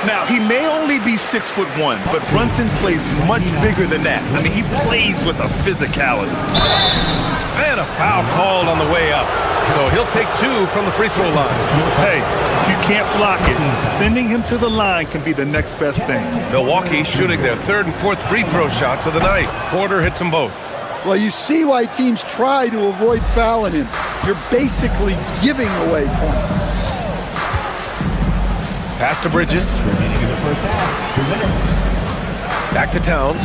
Now, he may only be 6'1", but Brunson plays much bigger than that. I mean, he plays with a physicality. And a foul called on the way up. So he'll take two from the free throw line. Hey, you can't block it. Sending him to the line can be the next best thing. Milwaukee shooting their third and fourth free throw shots of the night. Porter hits them both. Well, you see why teams try to avoid fouling him. You're basically giving away points. Pass to Bridges. Back to Towns.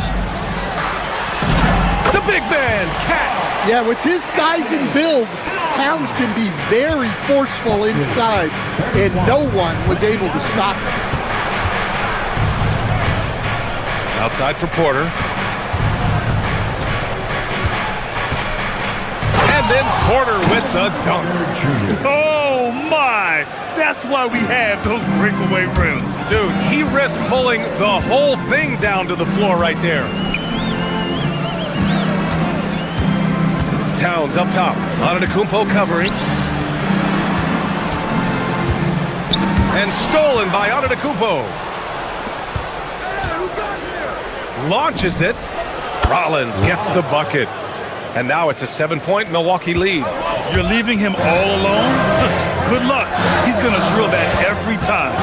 The big man, Cat. Yeah, with his size and build, Towns can be very forceful inside, and no one was able to stop him. Outside for Porter. And then Porter with the dunk. Oh, my! That's why we have those breakaway rims. Dude, he risked pulling the whole thing down to the floor right there. Towns up top. Antetokounmpo covering. And stolen by Antetokounmpo. Launches it. Rollins gets the bucket. And now it's a 7-point Milwaukee lead. You're leaving him all alone? Good luck. He's going to drill that every time.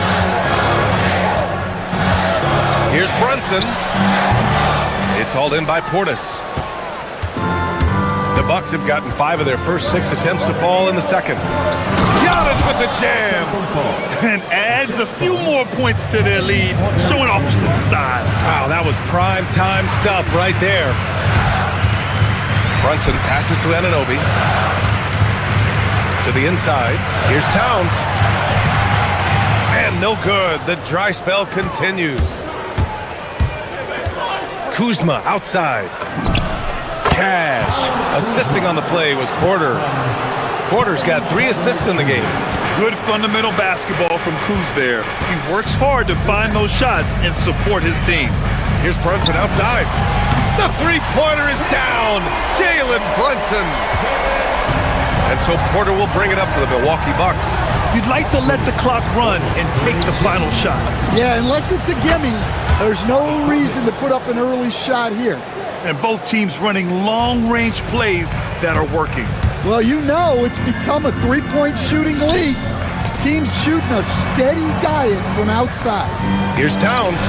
Here's Brunson. It's hauled in by Portis. The Bucks have gotten 5 of their first 6 attempts to fall in the second. Giannis with the jam. And adds a few more points to their lead, showing off some style. Wow, that was prime time stuff right there. Brunson passes to Anunoby. To the inside. Here's Towns. And no good. The dry spell continues. Kuzma outside. Cash. Assisting on the play was Porter. Porter's got 3 assists in the game. Good fundamental basketball from Kuz there. He works hard to find those shots and support his team. Here's Brunson outside. The three-pointer is down. Jalen Brunson. And so Porter will bring it up for the Milwaukee Bucks. You'd like to let the clock run and take the final shot. Yeah, unless it's a gimme, there's no reason to put up an early shot here. And both teams running long-range plays that are working. Well, you know it's become a three-point shooting league. Teams shooting a steady diet from outside. Here's Towns.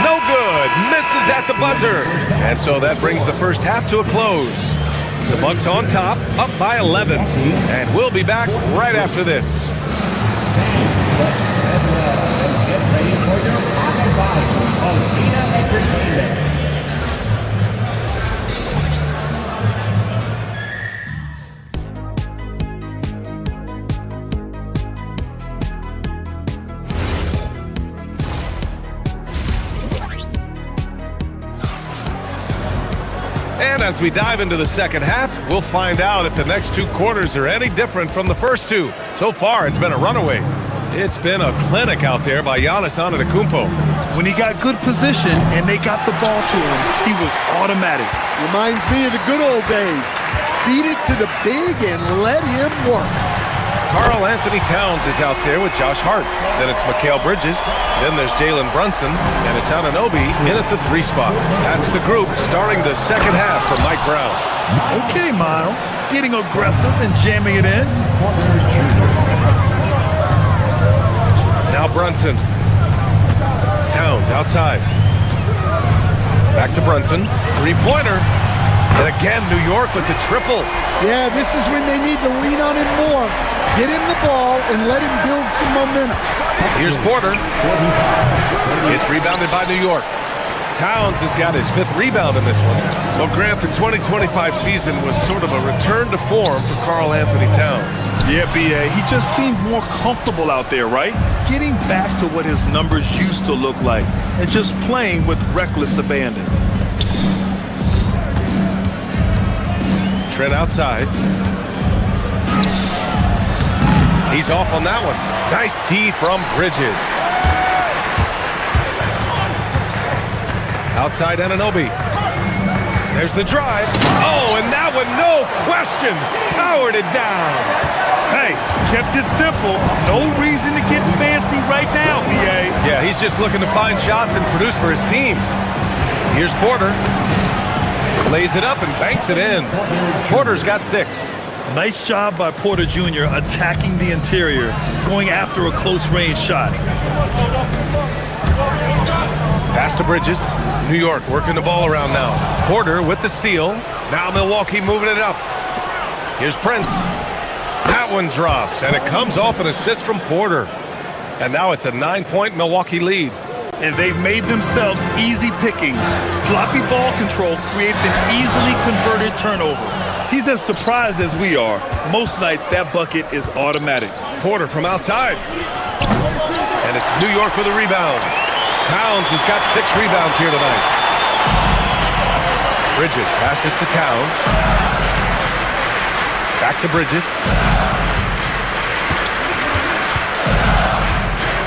No good. Misses at the buzzer. And so that brings the first half to a close. The Bucks on top, up by 11. And we'll be back right after this. Get ready for your Arena Entertainment. And as we dive into the second half, we'll find out if the next 2 quarters are any different from the first 2. So far, it's been a runaway. It's been a clinic out there by Giannis Antetokounmpo. When he got good position and they got the ball to him, he was automatic. Reminds me of the good old days. Feed it to the big and let him work. Karl Anthony Towns is out there with Josh Hart. Then it's Mikal Bridges. Then there's Jalen Brunson. And it's Anunoby in at the 3 spot. That's the group starting the second half for Mike Brown. Okay, Miles. Getting aggressive and jamming it in. Now Brunson. Towns outside. Back to Brunson. 3-pointer. And again, New York with the triple. Yeah, this is when they need to lean on him more. Get him the ball and let him build some momentum. Here's Porter. It's rebounded by New York. Towns has got his 5th rebound in this one. Well, Grant, the 2025 season was sort of a return to form for Karl Anthony Towns. Yeah, B.A., he just seemed more comfortable out there, right? Getting back to what his numbers used to look like and just playing with reckless abandon. Trent outside. He's off on that one. Nice D from Bridges. Outside Anunoby. There's the drive. Oh, and that one, no question, powered it down. Hey, kept it simple. No reason to get fancy right now, B.A. Yeah, he's just looking to find shots and produce for his team. Here's Porter. Lays it up and banks it in. Porter's got 6. Nice job by Porter Jr. attacking the interior, going after a close-range shot. Pass to Bridges. New York working the ball around now. Porter with the steal. Now Milwaukee moving it up. Here's Prince. That one drops, and it comes off an assist from Porter. And now it's a 9-point Milwaukee lead. And they've made themselves easy pickings. Sloppy ball control creates an easily converted turnover. He's as surprised as we are. Most nights, that bucket is automatic. Porter from outside. And it's New York with a rebound. Towns has got 6 rebounds here tonight. Bridges passes to Towns. Back to Bridges.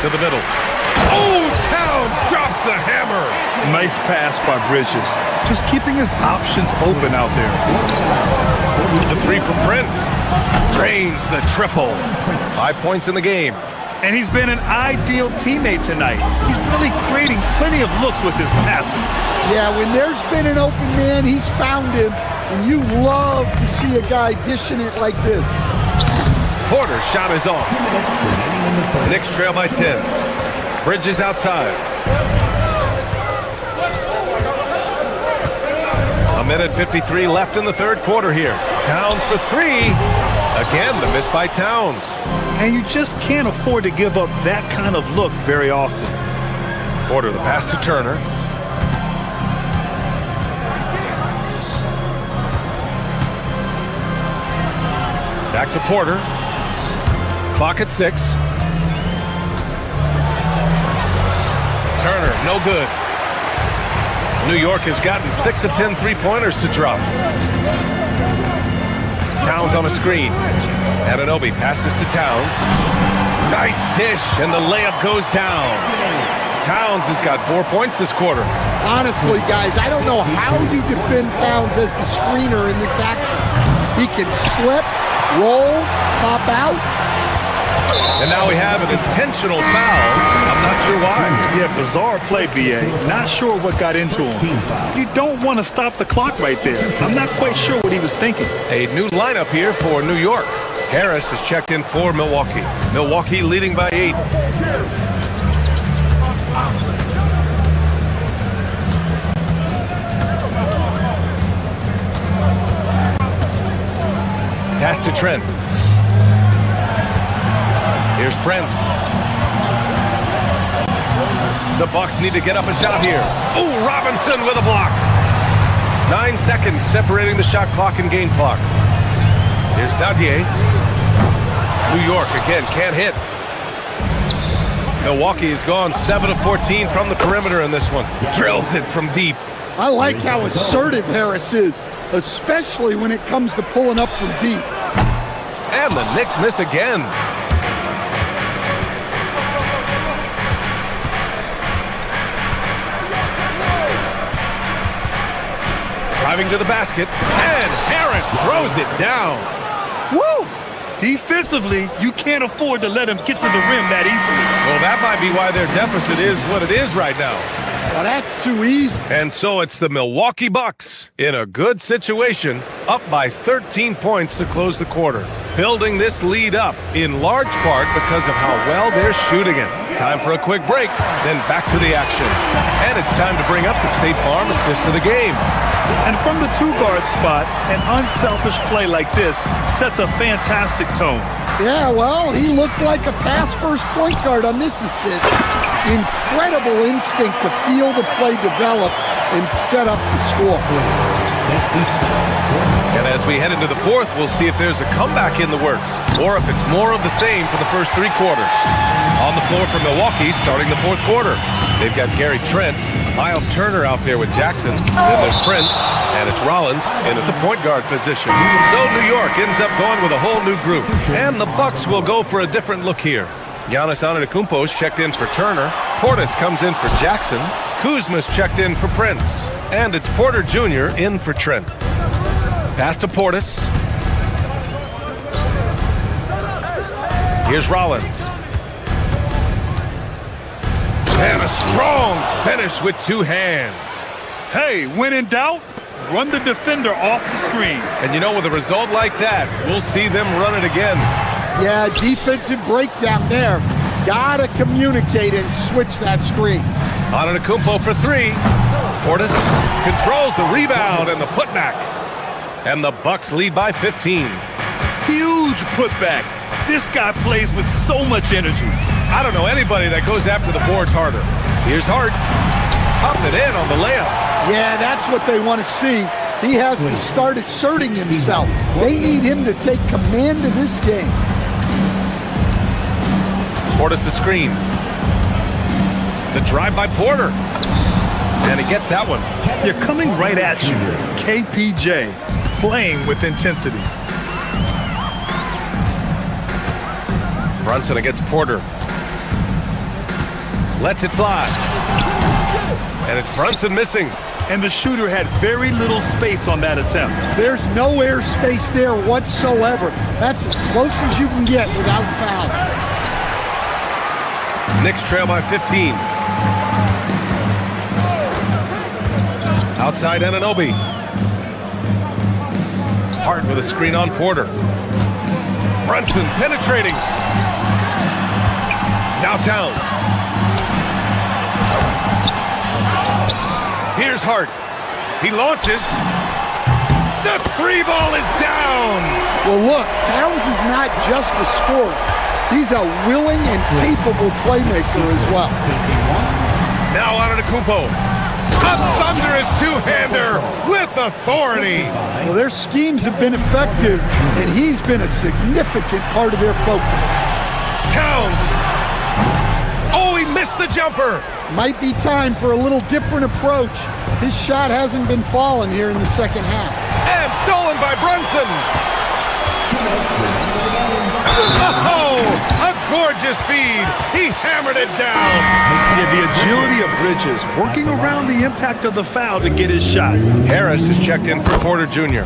To the middle. Oh, Towns drops the hammer. Nice pass by Bridges. Just keeping his options open out there. The 3 from Prince. Drains the triple. 5 points in the game. And he's been an ideal teammate tonight. He's really creating plenty of looks with his passing. Yeah, when there's been an open man, he's found him. And you love to see a guy dishing it like this. Porter's shot is off. Knicks trail by 10. Bridges outside. A minute 53 left in the third quarter here. Towns for 3. Again, the miss by Towns. And you just can't afford to give up that kind of look very often. Porter, the pass to Turner. Back to Porter. Clock at 6. Turner, no good. New York has gotten 6 of 10 three-pointers to drop. Towns on a screen. Anunoby passes to Towns. Nice dish, and the layup goes down. Towns has got 4 points this quarter. Honestly, guys, I don't know how you defend Towns as the screener in this action. He can slip, roll, pop out. And now we have an intentional foul. I'm not sure why. Yeah, bizarre play, B.A. Not sure what got into him. You don't want to stop the clock right there. I'm not quite sure what he was thinking. A new lineup here for New York. Harris is checked in for Milwaukee. Milwaukee leading by 8. Pass to Trent. Here's Prince. The Bucks need to get up a shot here. Oh, Robinson with a block. 9 seconds separating the shot clock and game clock. Here's Dadier. New York again can't hit. Milwaukee has gone 7 of 14 from the perimeter in this one. Drills it from deep. I like how assertive Harris is, especially when it comes to pulling up from deep. And the Knicks miss again. Driving to the basket, and Harris throws it down. Woo! Defensively, you can't afford to let him get to the rim that easily. Well, that might be why their deficit is what it is right now. Well, that's too easy. And so it's the Milwaukee Bucks in a good situation, up by 13 points to close the quarter. Building this lead up in large part because of how well they're shooting it. Time for a quick break, then back to the action. And it's time to bring up the State Farm assist of the game. And from the two-guard spot, an unselfish play like this sets a fantastic tone. Yeah, well, he looked like a pass-first point guard on this assist. Incredible instinct to feel the play develop and set up the score. And as we head into the fourth, we'll see if there's a comeback in the works or if it's more of the same for the first 3 quarters. On the floor for Milwaukee starting the fourth quarter. They've got Gary Trent, Miles Turner out there with Jackson. Then there's Prince, and it's Rollins in at the point guard position. So New York ends up going with a whole new group. And the Bucks will go for a different look here. Giannis Antetokounmpo's checked in for Turner. Portis comes in for Jackson. Kuzma's checked in for Prince. And it's Porter Jr. in for Trent. Pass to Portis. Here's Rollins. And a strong finish with 2 hands. Hey, when in doubt, run the defender off the screen. And you know, with a result like that, we'll see them run it again. Yeah, defensive breakdown there. Gotta communicate and switch that screen. Antetokounmpo for 3. Portis controls the rebound and the putback. And the Bucks lead by 15. Huge putback. This guy plays with so much energy. I don't know anybody that goes after the boards harder. Here's Hart. Up and in on the layup. Yeah, that's what they want to see. He has to start asserting himself. They need him to take command of this game. Portis a screen. The drive by Porter. And he gets that one. They're coming right at you. KPJ playing with intensity. Brunson against Porter. Lets it fly. And it's Brunson missing. And the shooter had very little space on that attempt. There's no air space there whatsoever. That's as close as you can get without foul. Knicks trail by 15. Outside Anunoby. Hart with a screen on Porter. Brunson penetrating. Now Towns. Here's Hart. He launches. The 3 ball is down. Well, look, Towns is not just a scorer. He's a willing and capable playmaker as well. Now Antetokounmpo. A thunderous 2-hander with authority. Well, their schemes have been effective, and he's been a significant part of their focus. Towns. Oh, he missed the the jumper. Might be time for a little different approach. His shot hasn't been falling here in the second half. And stolen by Brunson. Oh, a gorgeous feed. He hammered it down. Yeah, the agility of Bridges, working around the impact of the foul to get his shot. Harris is checked in for Porter Jr.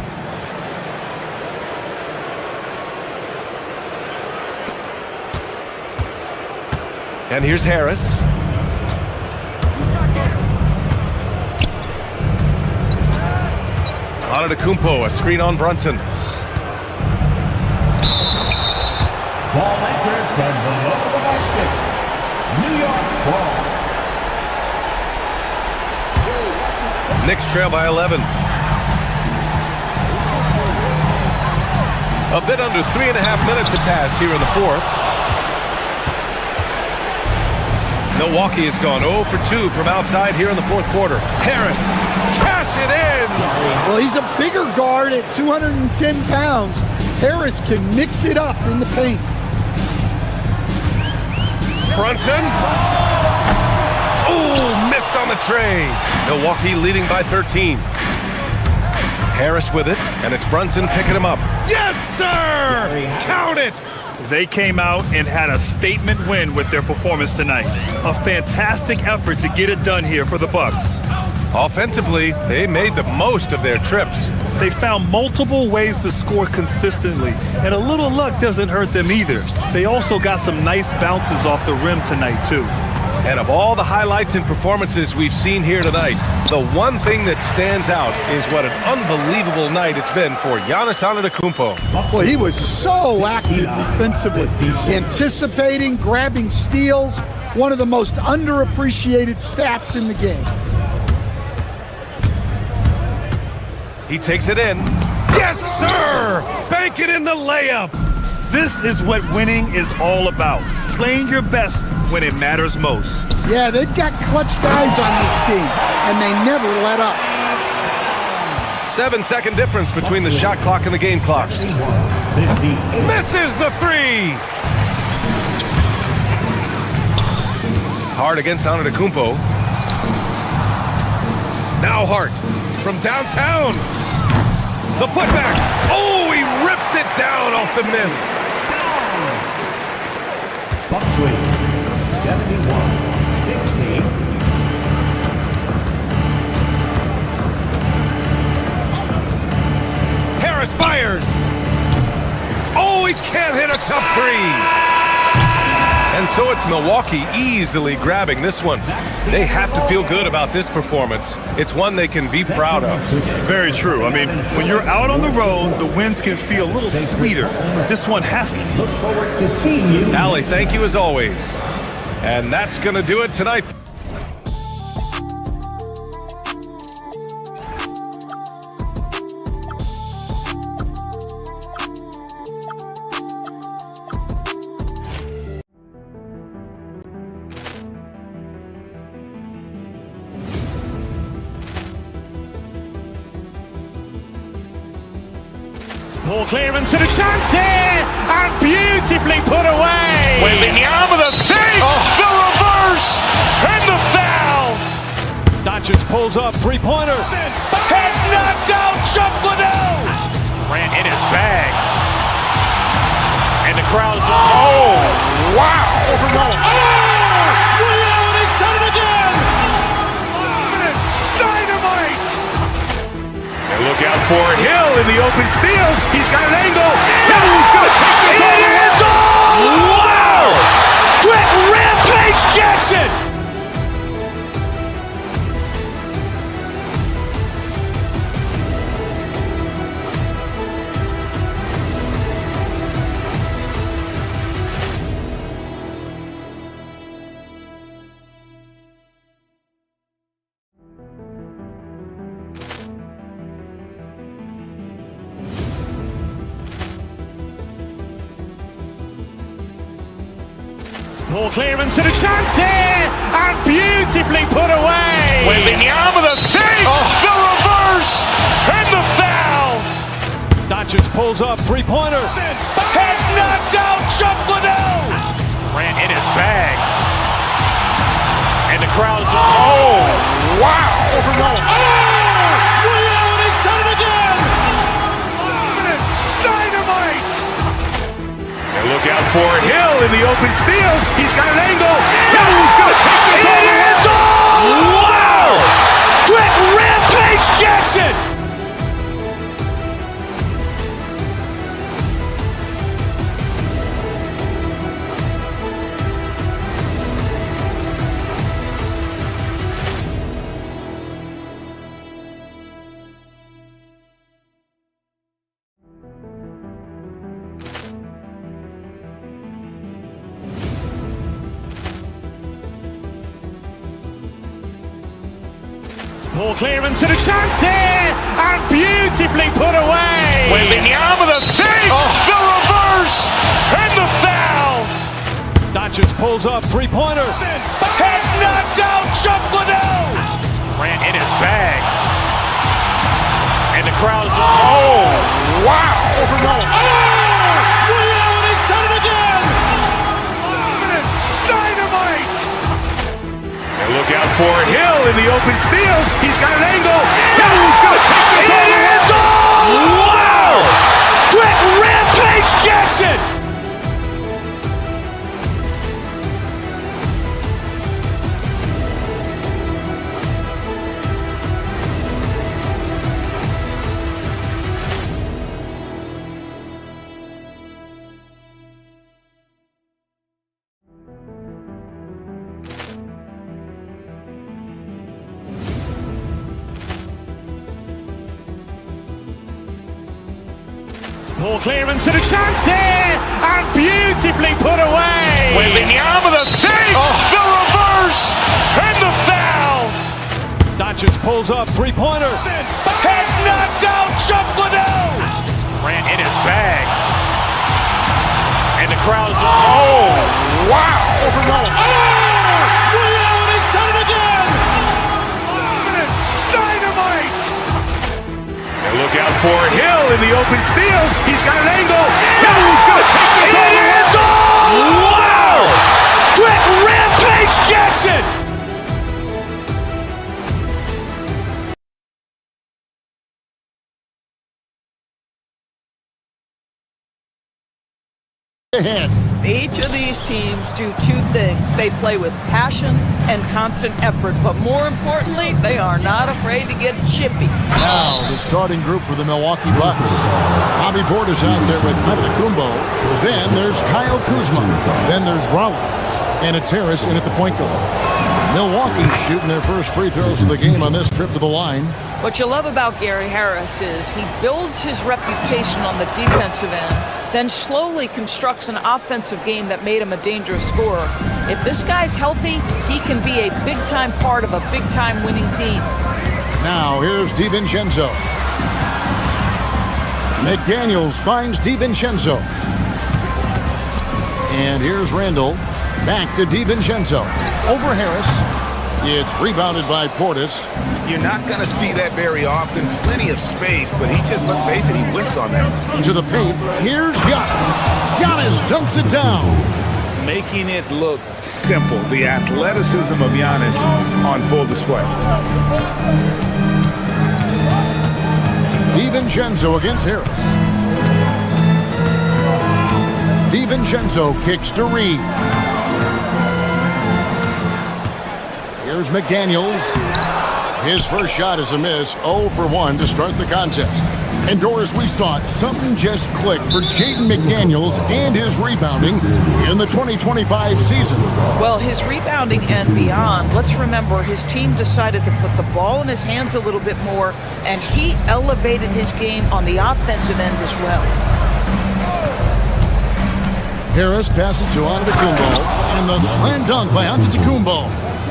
And here's Harris. Antetokounmpo, a screen on Brunson. Ball entered from below the basket. New York ball. Knicks trail by 11. A bit under 3.5 minutes have passed here in the fourth. Milwaukee has gone 0 for 2 from outside here in the fourth quarter. Harris, cash it in! Well, he's a bigger guard at 210 pounds. Harris can mix it up in the paint. Brunson. Oh, missed on the tray. Milwaukee leading by 13. Harris with it, and it's Brunson picking him up. Yes, sir! Count it! They came out and had a statement win with their performance tonight. A fantastic effort to get it done here for the Bucks. Offensively, they made the most of their trips. They found multiple ways to score consistently, and a little luck doesn't hurt them either. They also got some nice bounces off the rim tonight, too. And of all the highlights and performances we've seen here tonight, the one thing that stands out is what an unbelievable night it's been for Giannis Antetokounmpo. Well, he was so active defensively, anticipating, grabbing steals, one of the most underappreciated stats in the game. He takes it in. Yes, sir! Bank it in the layup! This is what winning is all about. Playing your best when it matters most. Yeah, they've got clutch guys on this team, and they never let up. 7-second difference between the shot clock and the game clock. Misses the three! Hart against Antetokounmpo. Now Hart from downtown. The putback. Oh, he rips it down off the miss. Bucks lead 71-60. Harris fires. Oh, he can't hit a tough three. And so it's Milwaukee easily grabbing this one. They have to feel good about this performance. It's one they can be proud of. Very true. I mean, when you're out on the road, the wins can feel a little sweeter. This one has to. Look forward to seeing you. Allie, thank you as always. And that's going to do it tonight. Ball clearance and a chance here, and beautifully put away. Wembanyama the fake, the reverse, and the foul. Doncic pulls up, three-pointer. Has knocked out Chuck Liddell. Grant in his bag. And the crowd is, oh, wow. He's done it again. Dynamite. And look out for Hill in the open field. He's got an angle. Hill's going to take this all the way. Wow! Brett Rampage Jackson. Ball clearance and a chance here, and beautifully put away. Wembanyama the fake, the reverse, and the foul. Doncic pulls up, three-pointer. Has knocked out Chuck Liddell. Grant in his bag. And the crowd's, oh, wow. Over Nolan. He's done it again! Dynamite! And look out for Hill in the open field. He's got an angle. Hill's going to take this all the way. Wow! Quick rampage Jackson! Ball clearance and a chance here, and beautifully put away. Wembanyama the fake, the reverse, and the foul. Doncic pulls up, three-pointer. Has knocked out Chuck Liddell. Grant in his bag. And the crowd's, oh, wow. Over Nolan. He's done it again! Dynamite! And look out for Hill in the open field. He's got an angle. Hill's going to take this all the way. Wow! Quick rampage Jackson! Ball clearance and a chance here, and beautifully put away. Wembanyama the fake, the reverse, and the foul. Doncic pulls up, three-pointer. Has knocked out Chuck Liddell. Grant in his bag. And the crowd's, oh, wow. Over Nolan. He's done it again! Dynamite! And look out for Hill in the open field. He's got an angle. Hill's going to take this all the way. Wow! Quick rampage Jackson! Each of these teams do two things. They play with passion and constant effort, but more importantly, they are not afraid to get chippy. Now, the starting group for the Milwaukee Bucks. Bobby Portis out there with Antetokounmpo. Then there's Kyle Kuzma. Then there's Rollins. And it's Harris in at the point guard. Milwaukee shooting their first free throws of the game on this trip to the line. What you love about Gary Harris is he builds his reputation on the defensive end, then slowly constructs an offensive game that made him a dangerous scorer. If this guy's healthy, he can be a big-time part of a big-time winning team. Now, here's DiVincenzo. McDaniels finds DiVincenzo. And here's Randall. Back to DiVincenzo. Over Harris. It's rebounded by Portis. You're not going to see that very often. Plenty of space, but he just, let's face it, he whiffs on that. To the paint. Here's Giannis. Giannis dunks it down. Making it look simple. The athleticism of Giannis on full display. DiVincenzo against Harris. DiVincenzo kicks to Reed. Here's McDaniels. His first shot is a miss, 0 for 1 to start the contest. And Doris, we saw it. Something just clicked for Jaden McDaniels and his rebounding in the 2025 season. Well, his rebounding and beyond, let's remember his team decided to put the ball in his hands a little bit more, and he elevated his game on the offensive end as well. Harris passes to Antetokounmpo, and the slam dunk by Antetokounmpo.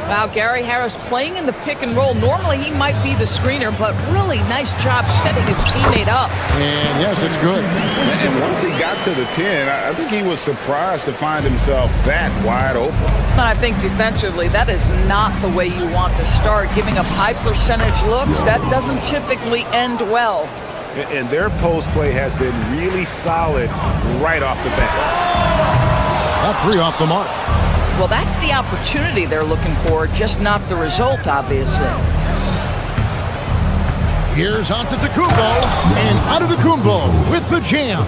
Wow, Gary Harris playing in the pick and roll. Normally he might be the screener, but really nice job setting his teammate up. And yes, it's good. And once he got to the 10, I think he was surprised to find himself that wide open. And I think defensively, that is not the way you want to start. Giving up high percentage looks, that doesn't typically end well. And their post play has been really solid right off the bat. That three off the mark. Well, that's the opportunity they're looking for, just not the result, obviously. Here's Antetokounmpo, and Antetokounmpo with the jam.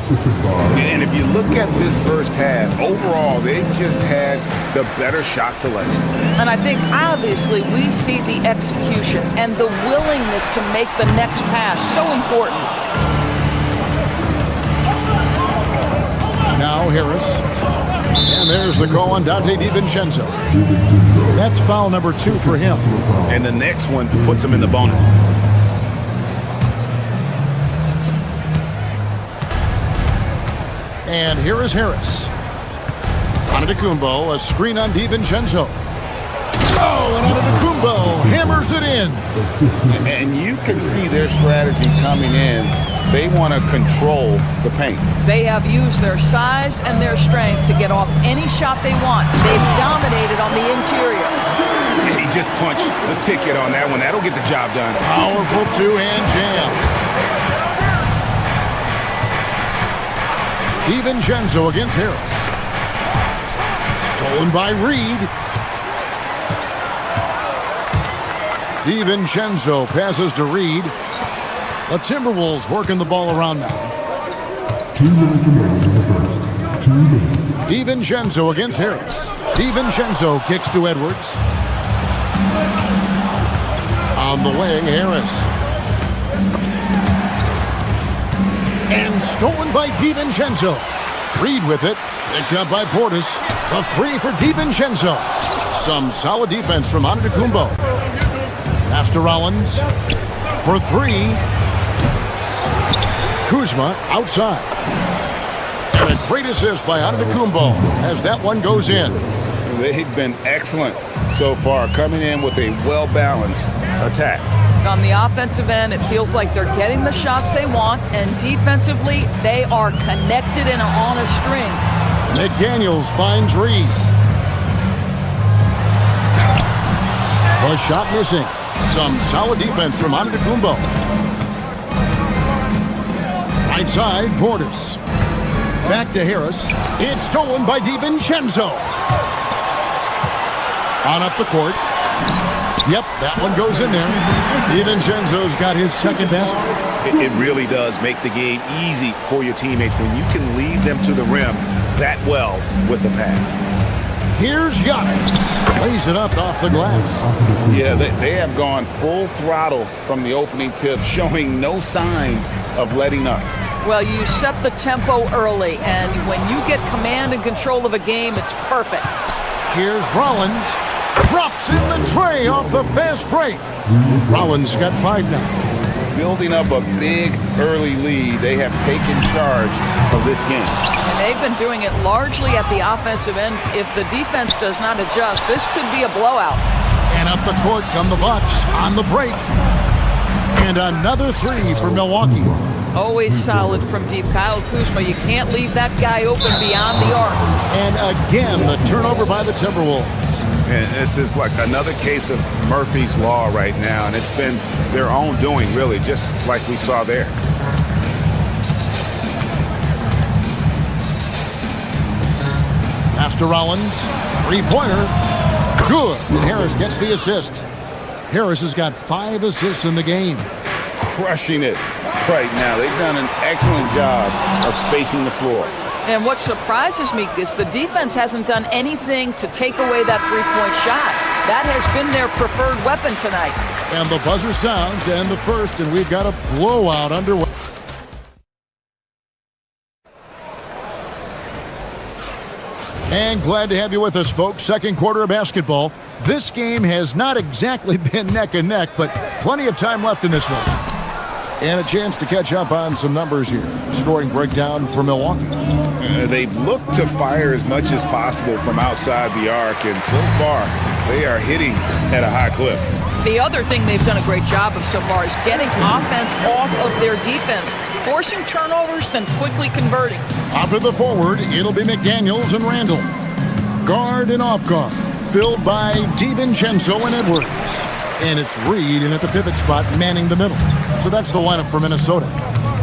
And if you look at this first half, overall, they've just had the better shot selection. And I think, obviously, we see the execution and the willingness to make the next pass so important. Now Harris. And there's the call on Dante DiVincenzo. That's foul number 2 for him. And the next one puts him in the bonus. And here is Harris. Antetokounmpo, a screen on DiVincenzo. Oh, and Antetokounmpo hammers it in. And you can see their strategy coming in. They want to control the paint. They have used their size and their strength to get off any shot they want. They've dominated on the interior. He just punched the ticket on that one. That'll get the job done. Powerful two-hand jam. DiVincenzo against Harris. Stolen by Reed. DiVincenzo passes to Reed. The Timberwolves working the ball around now. 2 minutes remaining in the first. 2 minutes. DiVincenzo against Harris. DiVincenzo kicks to Edwards. On the wing, Harris. And stolen by DiVincenzo. Reed with it. Picked up by Portis. A 3 for DiVincenzo. Some solid defense from Antetokounmpo. Pass to Rollins. For 3. Kuzma outside. And a great assist by Antetokounmpo as that one goes in. They've been excellent so far, coming in with a well-balanced attack. On the offensive end, it feels like they're getting the shots they want, and defensively, they are connected and on a string. McDaniels finds Reed. The shot missing. Some solid defense from Antetokounmpo. Right side, Portis. Back to Harris. It's stolen by DiVincenzo. On up the court. Yep, that one goes in there. DiVincenzo's got his second best. It really does make the game easy for your teammates when you can lead them to the rim that well with the pass. Here's Giannis. Lays it up off the glass. Yeah, they have gone full throttle from the opening tip, showing no signs of letting up. Well, you set the tempo early, and when you get command and control of a game, it's perfect. Here's Rollins. Drops in the tray off the fast break. Rollins got 5 now. Building up a big early lead, they have taken charge of this game. And they've been doing it largely at the offensive end. If the defense does not adjust, this could be a blowout. And up the court come the Bucks on the break. And another 3 for Milwaukee. Always solid from deep. Kyle Kuzma, you can't leave that guy open beyond the arc. And again, the turnover by the Timberwolves. And this is like another case of Murphy's Law right now, and it's been their own doing, really, just like we saw there. Pass to Rollins. 3-pointer. Good. And Harris gets the assist. Harris has got 5 assists in the game. Crushing it right now. They've done an excellent job of spacing the floor. And what surprises me is the defense hasn't done anything to take away that three-point shot. That has been their preferred weapon tonight. And the buzzer sounds and the first, and we've got a blowout underway. And glad to have you with us, folks. Second quarter of basketball. This game has not exactly been neck and neck, but plenty of time left in this one. And a chance to catch up on some numbers here. Scoring breakdown for Milwaukee. They've looked to fire as much as possible from outside the arc, and so far, they are hitting at a high clip. The other thing they've done a great job of so far is getting offense off of their defense, forcing turnovers, then quickly converting. Up in the forward, it'll be McDaniels and Randall. Guard and off guard, filled by DiVincenzo and Edwards. And it's Reed in at the pivot spot, manning the middle. So that's the lineup for Minnesota.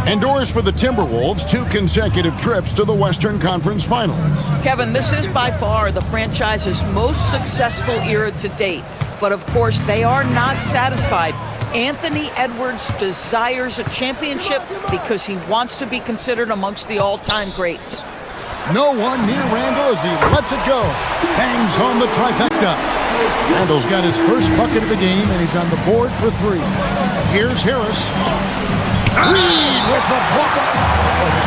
Endures for the Timberwolves 2 consecutive trips to the Western Conference Finals. Kevin, this is by far the franchise's most successful era to date. But of course, they are not satisfied. Anthony Edwards desires a championship because he wants to be considered amongst the all-time greats. No one near Randall as he lets it go. Bangs home the trifecta. Randall's got his first bucket of the game, and he's on the board for 3. Here's Harris. Reed with the block.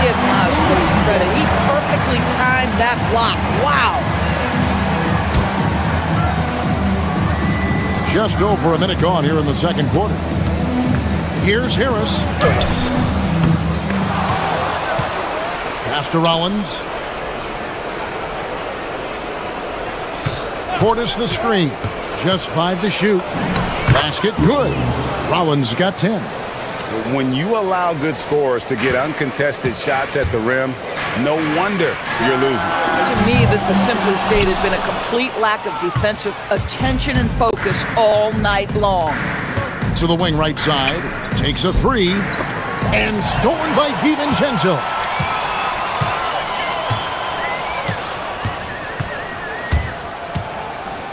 Give Miles Bridges credit. He perfectly timed that block. Wow. Just over a minute gone here in the second quarter. Here's Harris. Pass to Rollins. Portis the screen. Just 5 to shoot. Basket good. Rollins got 10. When you allow good scorers to get uncontested shots at the rim, no wonder you're losing. To me, this has simply stated been a complete lack of defensive attention and focus all night long. To the wing right side. Takes a 3. And stolen by DiVincenzo.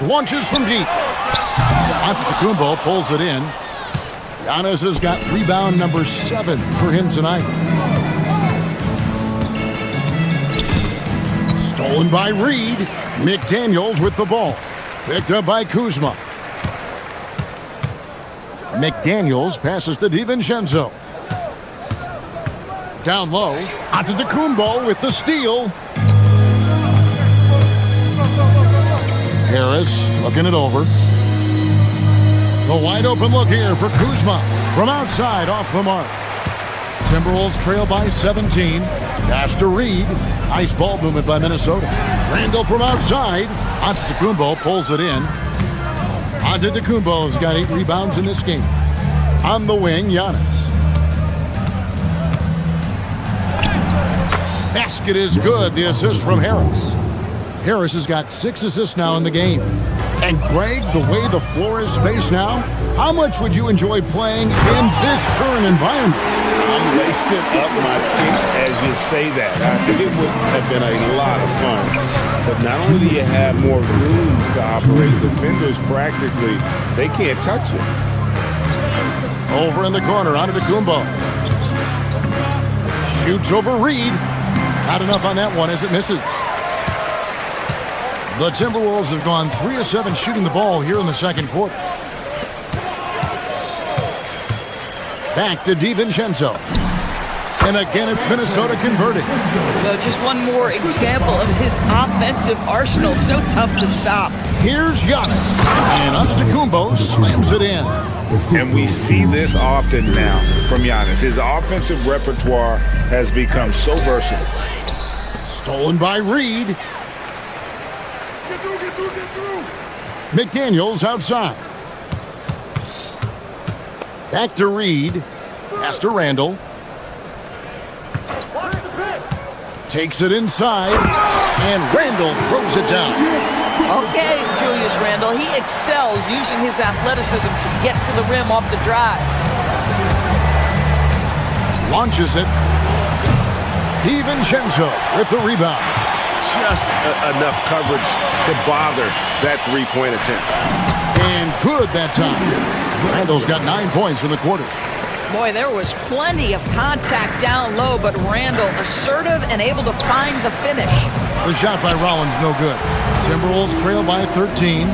Launches from deep. Antetokounmpo pulls it in. Giannis has got rebound number 7 for him tonight. Stolen by Reed. McDaniels with the ball. Picked up by Kuzma. McDaniels passes to DiVincenzo. Down low. Antetokounmpo with the steal. Harris looking it over. The wide open look here for Kuzma. From outside, off the mark. Timberwolves trail by 17. Pass to Reed. Nice ball movement by Minnesota. Randall from outside. Antetokounmpo pulls it in. Antetokounmpo's got 8 rebounds in this game. On the wing, Giannis. Basket is good. The assist from Harris. Harris has got 6 assists now in the game. And Greg, the way the floor is spaced now, how much would you enjoy playing in this current environment? I'm lacing up my kicks as you say that. It would have been a lot of fun. But not only do you have more room to operate, defenders practically, they can't touch it. Over in the corner, Antetokounmpo. Shoots over Reed. Not enough on that one as it misses. The Timberwolves have gone 3 of 7 shooting the ball here in the second quarter. Back to DiVincenzo. And again, it's Minnesota converting. So just one more example of his offensive arsenal. So tough to stop. Here's Giannis. And Antetokounmpo slams it in. And we see this often now from Giannis. His offensive repertoire has become so versatile. Stolen by Reed. McDaniels outside. Back to Reed. Pass to Randall. Takes it inside. And Randall throws it down. Okay, Julius Randle. He excels using his athleticism to get to the rim off the drive. Launches it. DiVincenzo with the rebound. Just enough coverage to bother that three-point attempt. And good that time. Randall's got 9 points in the quarter. Boy, there was plenty of contact down low, but Randall assertive and able to find the finish. The shot by Rollins, no good. Timberwolves trail by 13.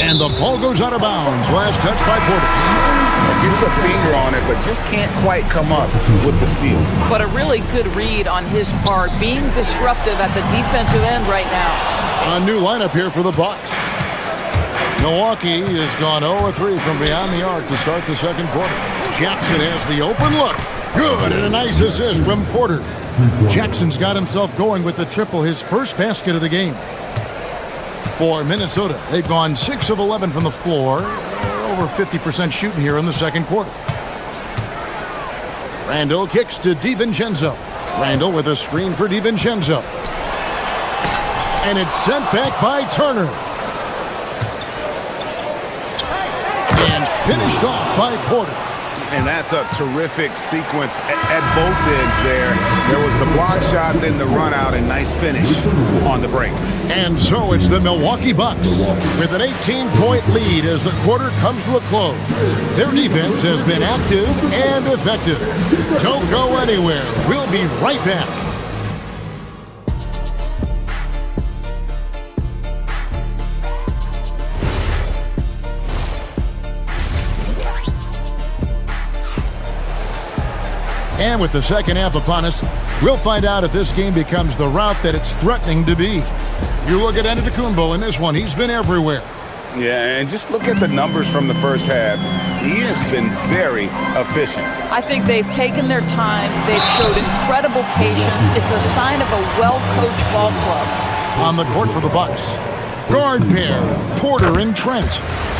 And the ball goes out of bounds. Last touch by Portis. Gets a finger on it, but just can't quite come up with the steal. But a really good read on his part, being disruptive at the defensive end right now. A new lineup here for the Bucks. Milwaukee has gone 0-3 from beyond the arc to start the second quarter. Jackson has the open look. Good, and a nice assist from Porter. Jackson's got himself going with the triple, his first basket of the game. For Minnesota, they've gone 6 of 11 from the floor. Over 50% shooting here in the second quarter. Randall kicks to DiVincenzo. Randall with a screen for DiVincenzo. And it's sent back by Turner. And finished off by Porter. And that's a terrific sequence at both ends there. There was the block shot, then the run out, and nice finish on the break. And so it's the Milwaukee Bucks with an 18-point lead as the quarter comes to a close. Their defense has been active and effective. Don't go anywhere. We'll be right back. And with the second half upon us, we'll find out if this game becomes the route that it's threatening to be. You look at Antetokounmpo in this one. He's been everywhere. Yeah, and just look at the numbers from the first half. He has been very efficient. I think they've taken their time. They've showed incredible patience. It's a sign of a well-coached ball club. On the court for the Bucks, guard pair, Porter and Trent.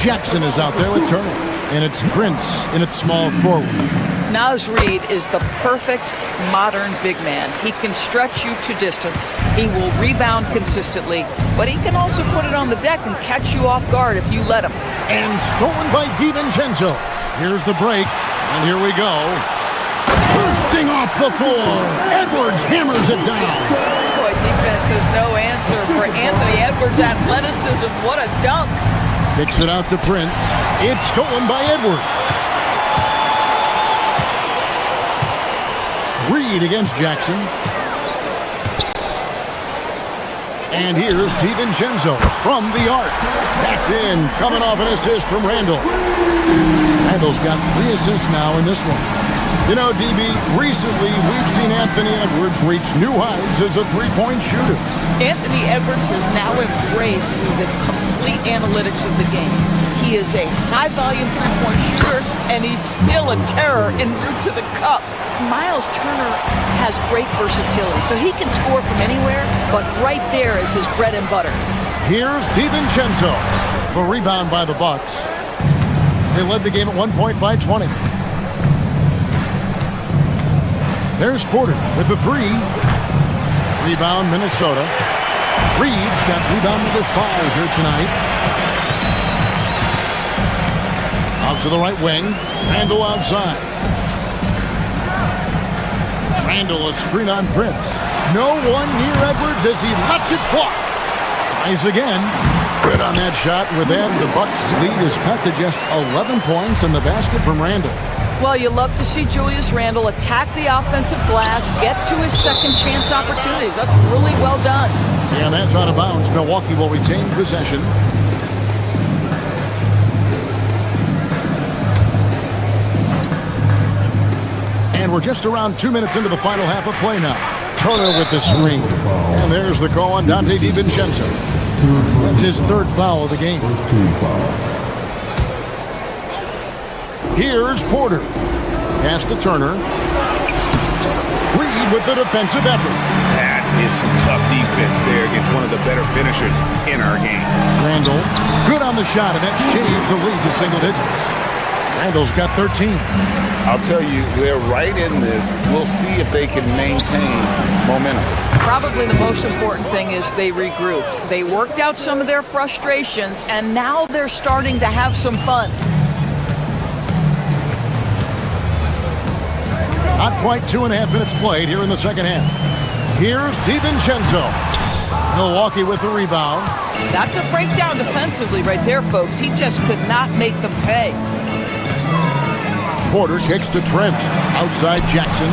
Jackson is out there with Turner. And it's Prince in its small forward. Naz Reid is the perfect modern big man. He can stretch you to distance. He will rebound consistently, but he can also put it on the deck and catch you off guard if you let him. And stolen by DiVincenzo. Here's the break, and here we go. Bursting off the floor. Edwards hammers it down. Boy, defense has no answer for Anthony Edwards' athleticism. What a dunk. Kicks it out to Prince. It's stolen by Edwards. Reid against Jackson. And here's DiVincenzo from the arc. That's in, coming off an assist from Randall. Randall's got 3 assists now in this one. You know, DB, recently we've seen Anthony Edwards reach new heights as a three-point shooter. Anthony Edwards has now embraced the complete analytics of the game. He is a high-volume three-point shooter, and he's still a terror en route to the cup. Miles Turner has great versatility, so he can score from anywhere, but right there is his bread and butter. Here's DiVincenzo. The rebound by the Bucks. They led the game at 1 point by 20. There's Porter with the 3. Rebound, Minnesota. Reed's got rebound number 5 here tonight. Out to the right wing. Randall outside. Randall a screen on Prince. No one near Edwards as he lets it fly. Tries again. Good on that shot. With that, the Bucks' lead is cut to just 11 points in the basket from Randall. Well, you love to see Julius Randle attack the offensive glass, get to his second chance opportunities. That's really well done. And that's out of bounds. Milwaukee will retain possession. And we're just around 2 minutes into the final half of play now. Turner with the screen. And there's the call on Dante DiVincenzo. That's his 3rd foul of the game. Here's Porter. Pass to Turner. Reid with the defensive effort. That is some tough defense there against one of the better finishers in our game. Randall, good on the shot, and that shaves the lead to single digits. Randall's got 13. I'll tell you, they're right in this. We'll see if they can maintain momentum. Probably the most important thing is they regrouped. They worked out some of their frustrations, and now they're starting to have some fun. Not quite 2.5 minutes played here in the second half. Here's DiVincenzo. Milwaukee with the rebound. That's a breakdown defensively right there, folks. He just could not make them pay. Porter kicks to Trent. Outside Jackson.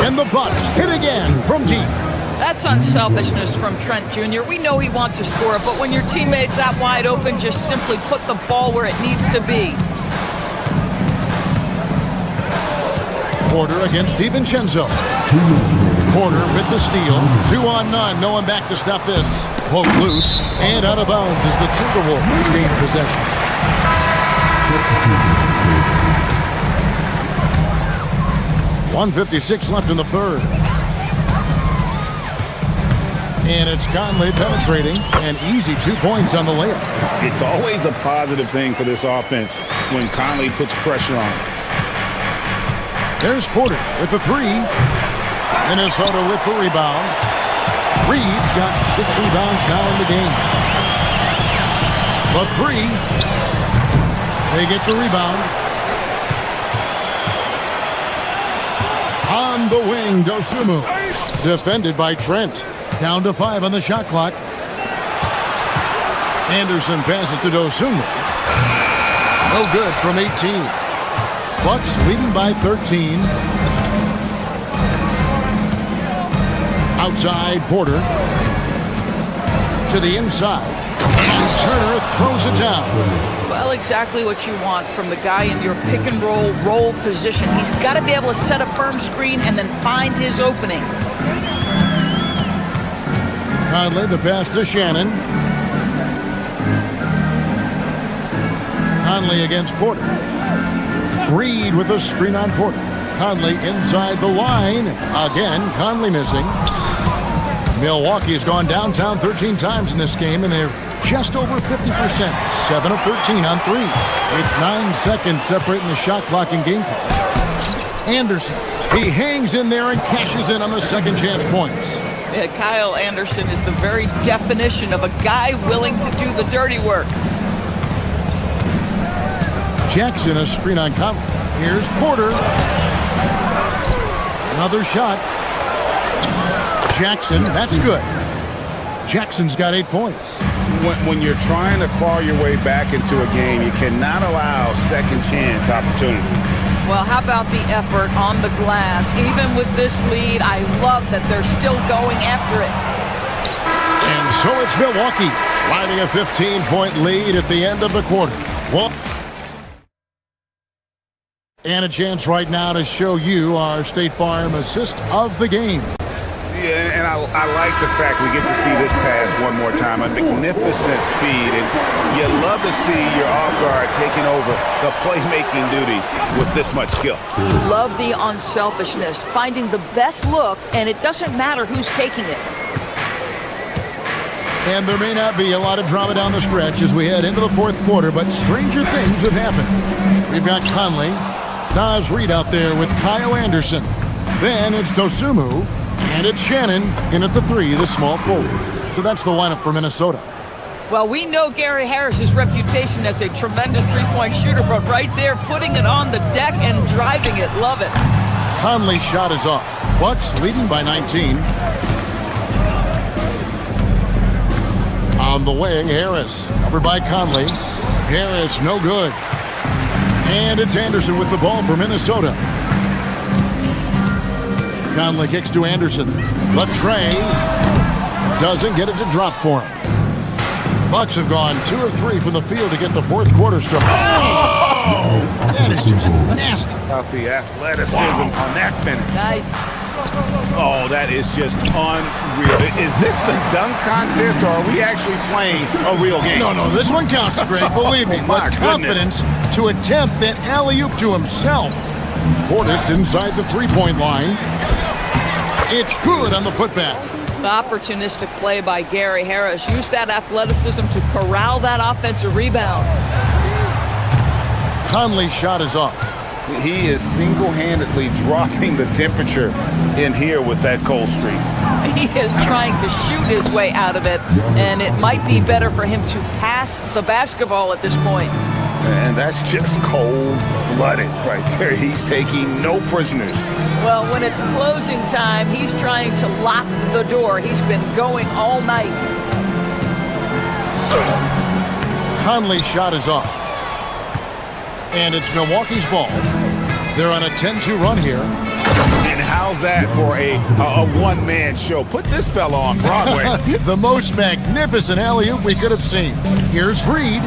And the Bucks hit again from deep. That's unselfishness from Trent Jr. We know he wants to score, but when your teammate's that wide open, just simply put the ball where it needs to be. Porter against DiVincenzo. Porter with the steal. 2 on none. No one back to stop this. Poke loose and out of bounds as the Timberwolves gain possession. 1:56 left in the 3rd. And it's Conley penetrating. An easy 2 points on the layup. It's always a positive thing for this offense when Conley puts pressure on him. There's Porter with the 3. Minnesota with the rebound. Reed's got 6 rebounds now in the game. The 3. They get the rebound. On the wing, Dosumu. Defended by Trent. Down to 5 on the shot clock. Anderson passes to Dosumu. No good from 18. Bucks leading by 13. Outside, Porter. To the inside. And Turner throws it down. Well, exactly what you want from the guy in your pick and roll position. He's got to be able to set a firm screen and then find his opening. Conley, the pass to Shannon. Conley against Porter. Reed with a screen on Porter. Conley inside the line. Again, Conley missing. Milwaukee has gone downtown 13 times in this game, and they're just over 50%. 7 of 13 on threes. It's 9 seconds separating the shot clock and game clock. Anderson, he hangs in there and cashes in on the second chance points. Yeah, Kyle Anderson is the very definition of a guy willing to do the dirty work. Jackson, a screen on Conley. Here's Porter. Another shot. Jackson, that's good. Jackson's got 8 points. When you're trying to claw your way back into a game, you cannot allow second chance opportunities. Well, how about the effort on the glass? Even with this lead, I love that they're still going after it. And so it's Milwaukee riding a 15-point lead at the end of the quarter. Well, and a chance right now to show you our State Farm assist of the game. Yeah, and I like the fact we get to see this pass one more time. A magnificent feed, and you love to see your off guard taking over the playmaking duties with this much skill. Love the unselfishness, finding the best look, and it doesn't matter who's taking it. And there may not be a lot of drama down the stretch as we head into the fourth quarter, but stranger things have happened. We've got Conley, Naz Reid out there with Kyle Anderson. Then it's Dosumu. And it's Shannon in at the 3, the small forward. So that's the lineup for Minnesota. Well, we know Gary Harris's reputation as a tremendous three-point shooter, but right there, putting it on the deck and driving it. Love it. Conley's shot is off. Bucks leading by 19. On the wing, Harris. Covered by Conley. Harris, no good. And it's Anderson with the ball for Minnesota. Conley kicks to Anderson. Latrey doesn't get it to drop for him. The Bucks have gone 2 of 3 from the field to get the fourth quarter started. Oh! That is just nasty. About the athleticism on that finish. Nice. Oh, that is just unreal. Is this the dunk contest, or are we actually playing a real game? No, this one counts, Greg. Believe me. My with confidence to attempt that alley-oop to himself. Portis inside the three-point line. It's good on the putback. The opportunistic play by Gary Harris. Use that athleticism to corral that offensive rebound. Conley's shot is off. He is single-handedly dropping the temperature in here with that cold streak. He is trying to shoot his way out of it, and it might be better for him to pass the basketball at this point. And that's just cold-blooded right there. He's taking no prisoners. Well, when it's closing time, he's trying to lock the door. He's been going all night. Conley's shot is off. And it's Milwaukee's ball. They're on a 10-2 run here. And how's that for a one-man show? Put this fella on Broadway. The most magnificent alley-oop we could have seen. Here's Reed.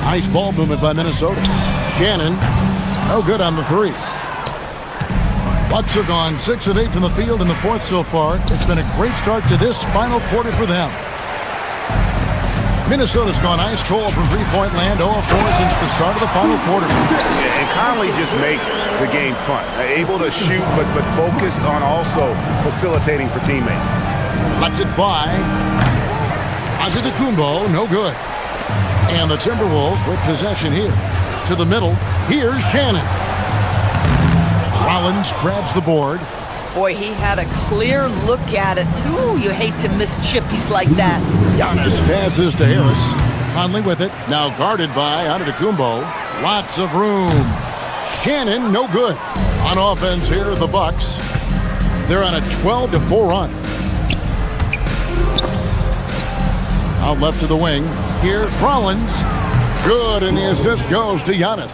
Nice ball movement by Minnesota. Shannon, no good on the 3. Bucks have gone 6 of 8 from the field in the fourth so far. It's been a great start to this final quarter for them. Minnesota's gone ice cold from three-point land, 0 of 4 since the start of the final quarter. Yeah, and Conley just makes the game fun. Able to shoot, but focused on also facilitating for teammates. Lets it fly. Antetokounmpo, no good. And the Timberwolves with possession here. To the middle, here's Shannon. Rollins grabs the board. Boy, he had a clear look at it. Ooh, you hate to miss chippies like that. Giannis passes to Harris. Conley with it. Now guarded by Antetokounmpo. Lots of room. Shannon, no good. On offense here, the Bucks. They're on a 12-4 run. Out left to the wing. Here's Rollins. Good, and the assist goes to Giannis.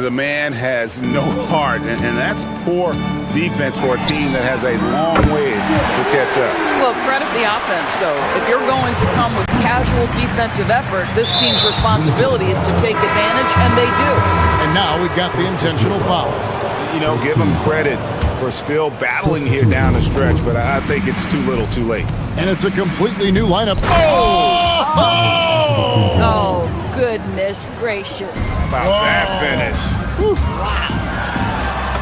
The man has no heart, and that's poor defense for a team that has a long way to catch up. Well, credit the offense, though. If you're going to come with casual defensive effort, this team's responsibility is to take advantage, and they do. And now we've got the intentional foul. You know, give them credit for still battling here down the stretch, but I think it's too little too late. And it's a completely new lineup. Oh, goodness gracious. About that finish. Whew.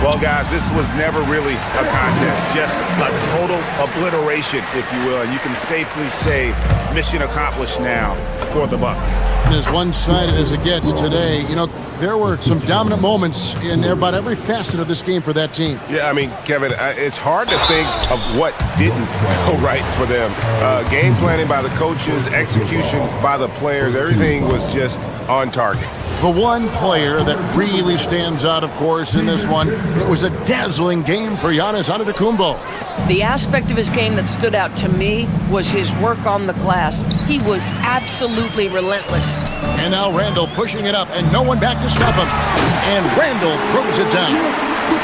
Well, guys, this was never really a contest. Just a total obliteration, if you will. And you can safely say mission accomplished now for the Bucks. As one-sided as it gets today, you know, there were some dominant moments in about every facet of this game for that team. Yeah, I mean, Kevin, it's hard to think of what didn't go right for them. Game planning by the coaches, execution by the players, everything was just on target. The one player that really stands out, of course, in this one, it was a dazzling game for Giannis Antetokounmpo. The aspect of his game that stood out to me was his work on the glass. He was absolutely relentless. And now Randall pushing it up, and no one back to stop him. And Randall throws it down.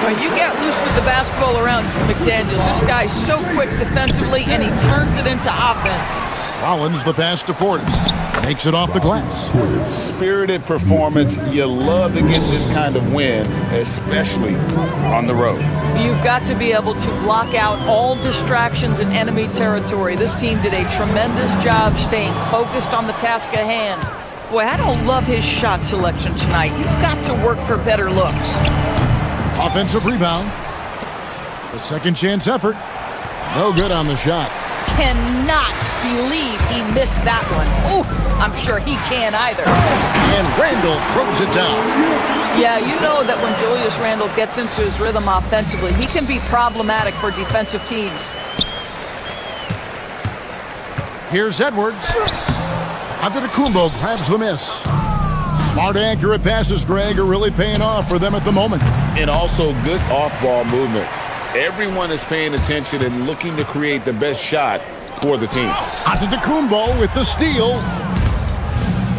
When you get loose with the basketball around McDaniels, this guy's so quick defensively, and he turns it into offense. Rollins the pass to Portis. Makes it off the glass. Spirited performance. You love to get this kind of win, especially on the road. You've got to be able to block out all distractions in enemy territory. This team did a tremendous job staying focused on the task at hand. Boy, I don't love his shot selection tonight. You've got to work for better looks. Offensive rebound. A second chance effort. No good on the shot. Cannot believe he missed that one. Oh, I'm sure he can't either. And Randall throws it down. Yeah, you know that when Julius Randle gets into his rhythm offensively, he can be problematic for defensive teams. Here's Edwards. Antetokounmpo grabs the miss. Smart, accurate passes, Greg, are really paying off for them at the moment. And also good off-ball movement. Everyone is paying attention and looking to create the best shot for the team. Antetokounmpo with the steal.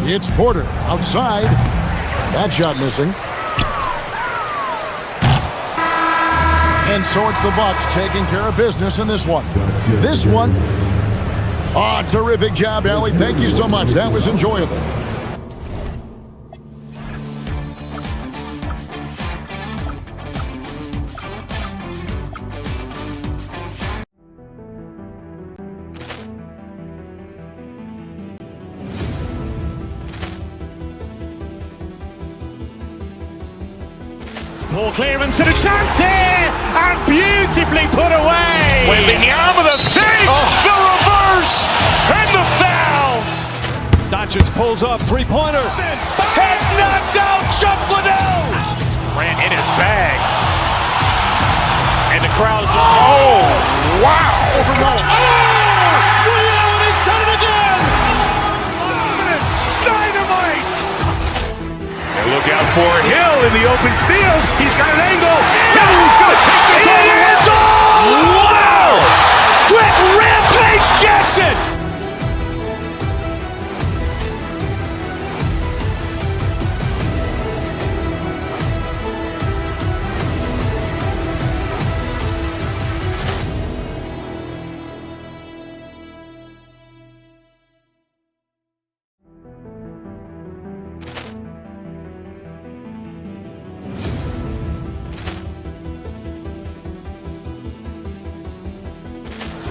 It's Porter outside. That shot missing. And so it's the Bucks taking care of business in this one. This one. Oh, terrific job, Allie. Thank you so much. That was enjoyable. Poor clearance and a chance here, and beautifully put away. Wembanyama the fake, the reverse, and the foul. Doncic pulls up, three-pointer. Has knocked out Chuck Liddell. Ran in his bag. And the crowd is, oh, wow. Ray Allen has done it again. Dynamite. And look out for Hill in the open field. He's got an angle. Hill's going to take this all the way. Wow! Quick Rampage Jackson.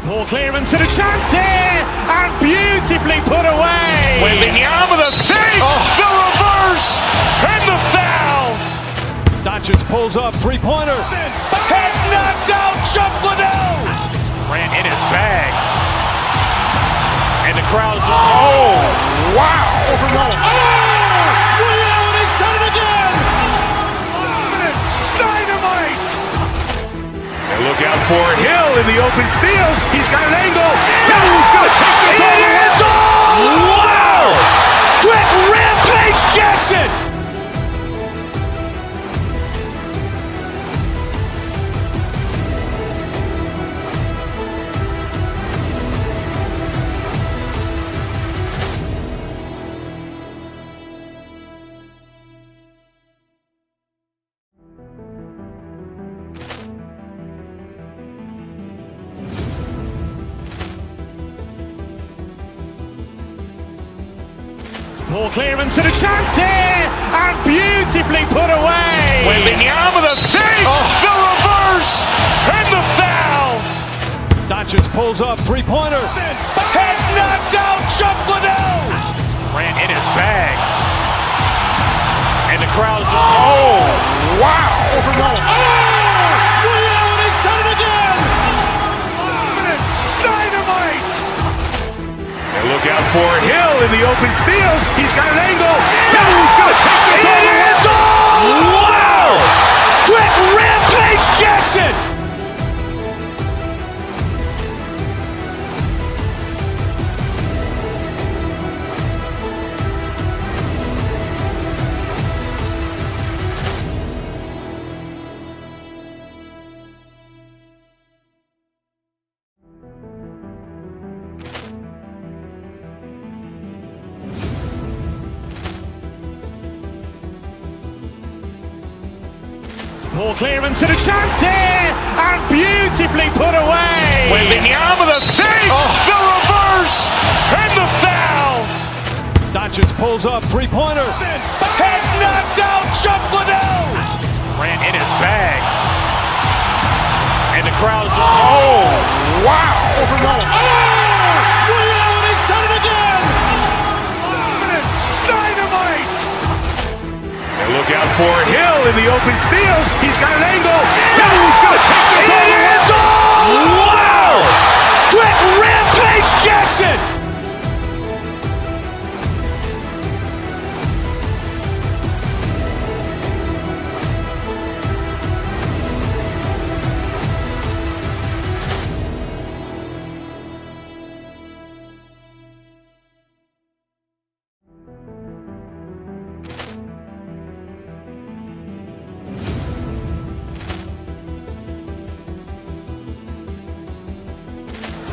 Poor clearance and a chance here, and beautifully put away. Wembanyama the fake, the reverse, and the foul. Doncic pulls up, three-pointer. Has knocked out Chuck Liddell. Ran in his bag. And the crowd is, oh, wow. Ray Allen has done it again. Dynamite. And look out for Hill in the open field. He's got an angle. Hill's going to take this all the way. Wow! Quick Rampage Jackson. Ball clearance and a chance here, and beautifully put away. Wembanyama the save, the reverse, and the foul. Doncic pulls up, three-pointer. Has knocked out Chuck Liddell. Grant in his bag. And the crowd's oh, wow. Ray Allen has done it again. Dynamite. And look out for Hill in the open field. He's got an angle. Hill's going to take this all the way. Wow. Quit Rampage Jackson. Ball clearance and a chance here, and beautifully put away. Wembanyama the save, the reverse, and the foul. Doncic pulls up, three-pointer. Has knocked out Chuck Liddell. Grant in his bag. And the crowd's oh, wow. Ray Allen has done it again. Dynamite. And look out for Hill in the open field. He's got an angle. Hill's going to take this all the way. Wow. Quit Rampage Jackson.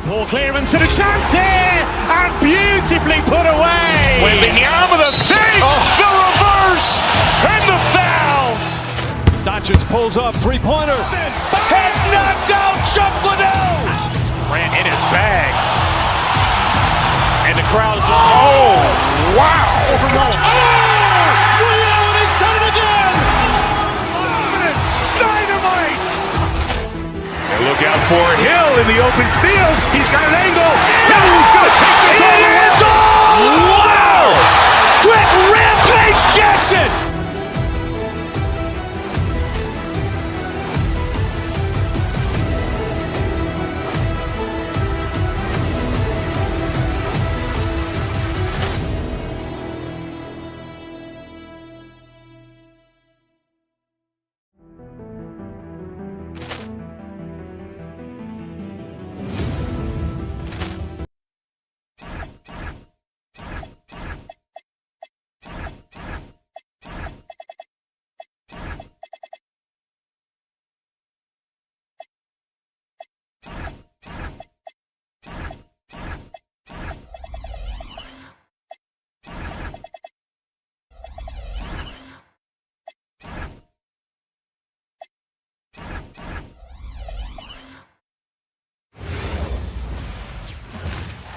Ball clearance and a chance here, and beautifully put away. Wembanyama the save, the reverse, and the foul. Doncic pulls up, three-pointer. Has knocked out Chuck Liddell. Grant in his bag. And the crowd's oh, wow. Ray Allen has done it again. Dynamite. And look out for Hill in the open field. He's got an angle. Hill's going to take this all the way. Wow. Quit Rampage Jackson.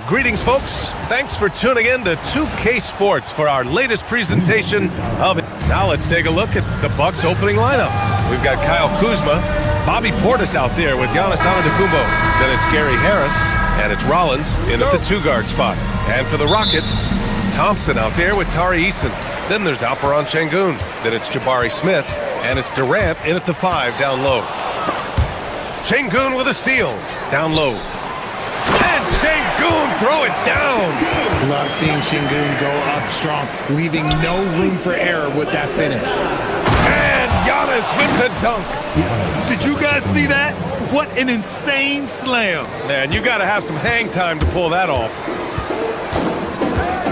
Greetings, folks. Thanks for tuning in to 2K Sports for our latest presentation of it. Now let's take a look at the Bucks opening lineup. We've got Kyle Kuzma, Bobby Portis out there with Giannis Antetokounmpo. Then it's Gary Harris, and it's Rollins in at the two-guard spot. And for the Rockets, Thompson out there with Tari Eason. Then there's Alperon Şengün. Then it's Jabari Smith, and it's Durant in at the 5 down low. Şengün with a steal down low. And Şengün throw it down. Love seeing Şengün go up strong, leaving no room for error with that finish. And Giannis with the dunk. Did you guys see that? What an insane slam. Man, you got to have some hang time to pull that off.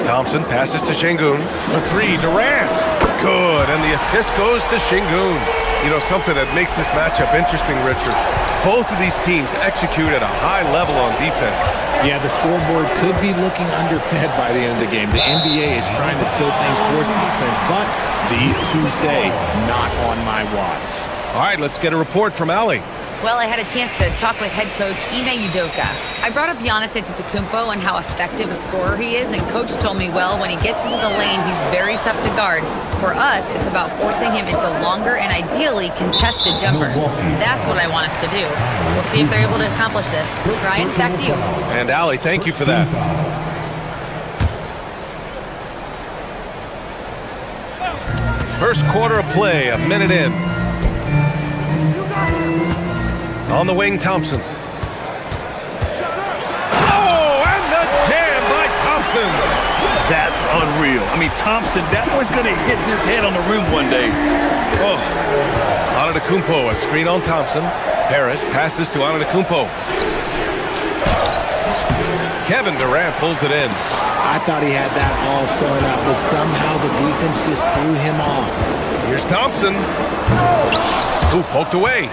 Thompson passes to Şengün. For 3, Durant. Good, and the assist goes to Şengün. You know, something that makes this matchup interesting, Richard. Both of these teams execute at a high level on defense. Yeah, the scoreboard could be looking underfed by the end of the game. The NBA is trying to tilt things towards offense, but these two say, not on my watch. All right, let's get a report from Allie. Well, I had a chance to talk with head coach Ime Udoka. I brought up Giannis Antetokounmpo and how effective a scorer he is, and coach told me, well, when he gets into the lane, he's very tough to guard. For us, it's about forcing him into longer and ideally contested jumpers. That's what I want us to do. We'll see if they're able to accomplish this. Ryan, back to you. And Allie, thank you for that. First quarter of play, a minute in. On the wing, Thompson. Oh, and the jam by Thompson. That's unreal. I mean, Thompson, that boy's going to hit his head on the rim one day. Oh. Antetokounmpo, a screen on Thompson. Harris passes to Antetokounmpo. Kevin Durant pulls it in. I thought he had that all sewn up, but somehow the defense just threw him off. Here's Thompson. Ooh, poked away.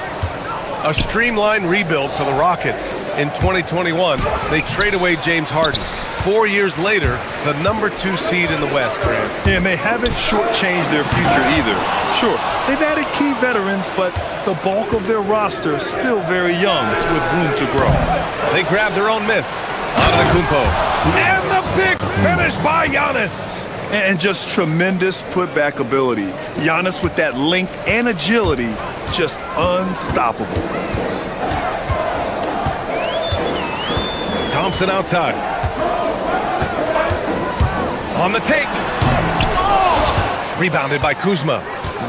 A streamlined rebuild for the Rockets. In 2021, they trade away James Harden. 4 years later, the #2 seed in the West, Grant. And they haven't shortchanged their future either. Sure, they've added key veterans, but the bulk of their roster is still very young with room to grow. They grab their own miss. Antetokounmpo. And the big finish by Giannis. And just tremendous putback ability. Giannis with that length and agility, just unstoppable. Thompson outside. On the take. Rebounded by Kuzma.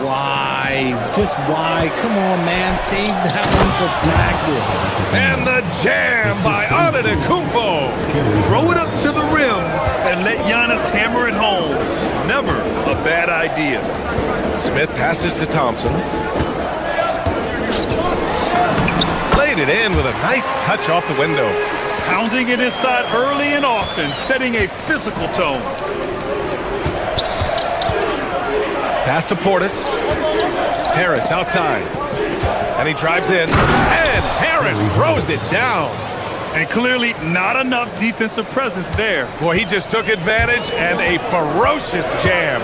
Why? Just why? Come on, man. Save that one for practice. And the jam by Antetokounmpo. Throw it up to the rim and let Giannis hammer it home. Never a bad idea. Smith passes to Thompson. Laid it in with a nice touch off the window. Pounding it inside early and often, setting a physical tone. Pass to Portis. Harris outside. And he drives in. And Harris throws it down. And clearly not enough defensive presence there. Boy, he just took advantage and a ferocious jam.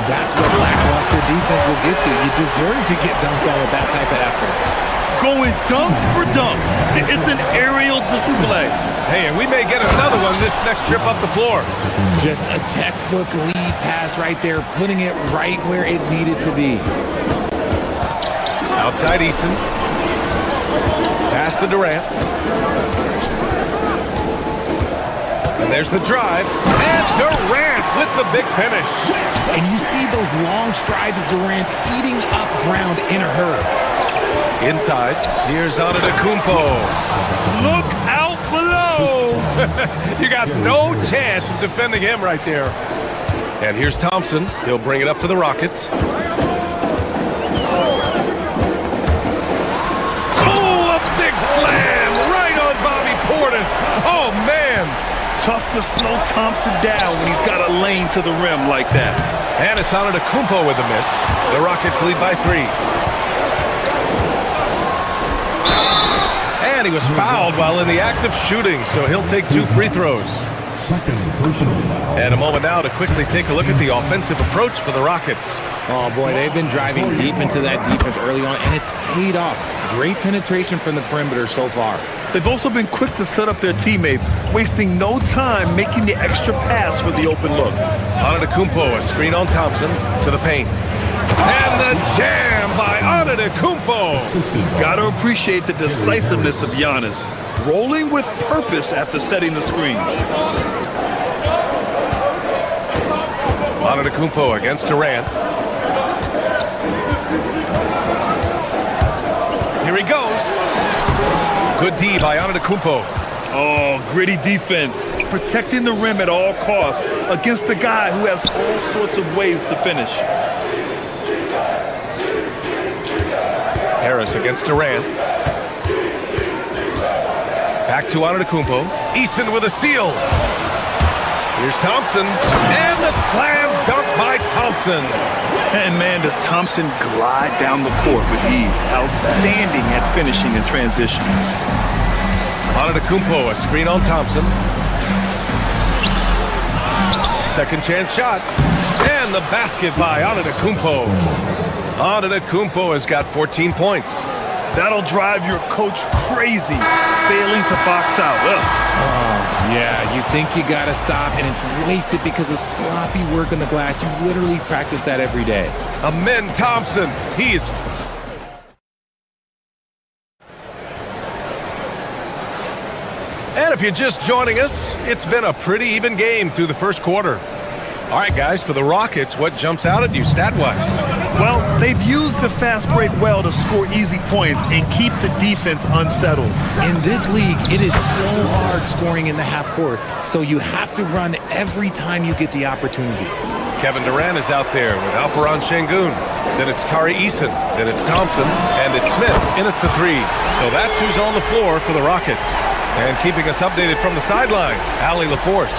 That's what lackluster defense will get you. You deserve to get dunked on with that type of effort. Going dunk for dunk. It's an aerial display. Hey, and we may get another one this next trip up the floor. Just a textbook lead pass right there, putting it right where it needed to be. Outside Easton. Pass to Durant. And there's the drive. And Durant with the big finish. And you see those long strides of Durant eating up ground in a hurry. Inside, here's Antetokounmpo. Look out below! You got no chance of defending him right there. And here's Thompson. He'll bring it up for the Rockets. Oh, a big slam right on Bobby Portis. Oh, man. Tough to slow Thompson down when he's got a lane to the rim like that. And it's Antetokounmpo with the miss. The Rockets lead by 3. And he was fouled while in the act of shooting, so he'll take 2 free throws. And a moment now to quickly take a look at the offensive approach for the Rockets. Oh, boy, they've been driving deep into that defense early on, and it's paid off. Great penetration from the perimeter so far. They've also been quick to set up their teammates, wasting no time making the extra pass for the open look. Antetokounmpo, a screen on Thompson, to the paint. And the jam by Antetokounmpo. Gotta appreciate the decisiveness of Giannis, rolling with purpose after setting the screen. Antetokounmpo against Durant. Here he goes. Good D by Antetokounmpo. Oh, gritty defense, protecting the rim at all costs against a guy who has all sorts of ways to finish. Harris against Durant. Back to Antetokounmpo. Easton with a steal. Here's Thompson. And the slam dunk by Thompson. And man, does Thompson glide down the court with ease. Outstanding at finishing in transition. Antetokounmpo, a screen on Thompson. Second chance shot. And the basket by Antetokounmpo. Antetokounmpo has got 14 points. That'll drive your coach crazy, failing to box out. Ugh. Oh, yeah, you think you got to stop, and it's wasted because of sloppy work on the glass. You literally practice that every day. Amen Thompson. He is... And if you're just joining us, it's been a pretty even game through the first quarter. All right, guys, for the Rockets, what jumps out at you stat-wise? Well, they've used the fast break well to score easy points and keep the defense unsettled. In this league, it is so hard scoring in the half court, so you have to run every time you get the opportunity. Kevin Durant is out there with Alperen Şengün. Then it's Tari Eason. Then it's Thompson. And it's Smith in at the three. So that's who's on the floor for the Rockets. And keeping us updated from the sideline, Allie LaForce.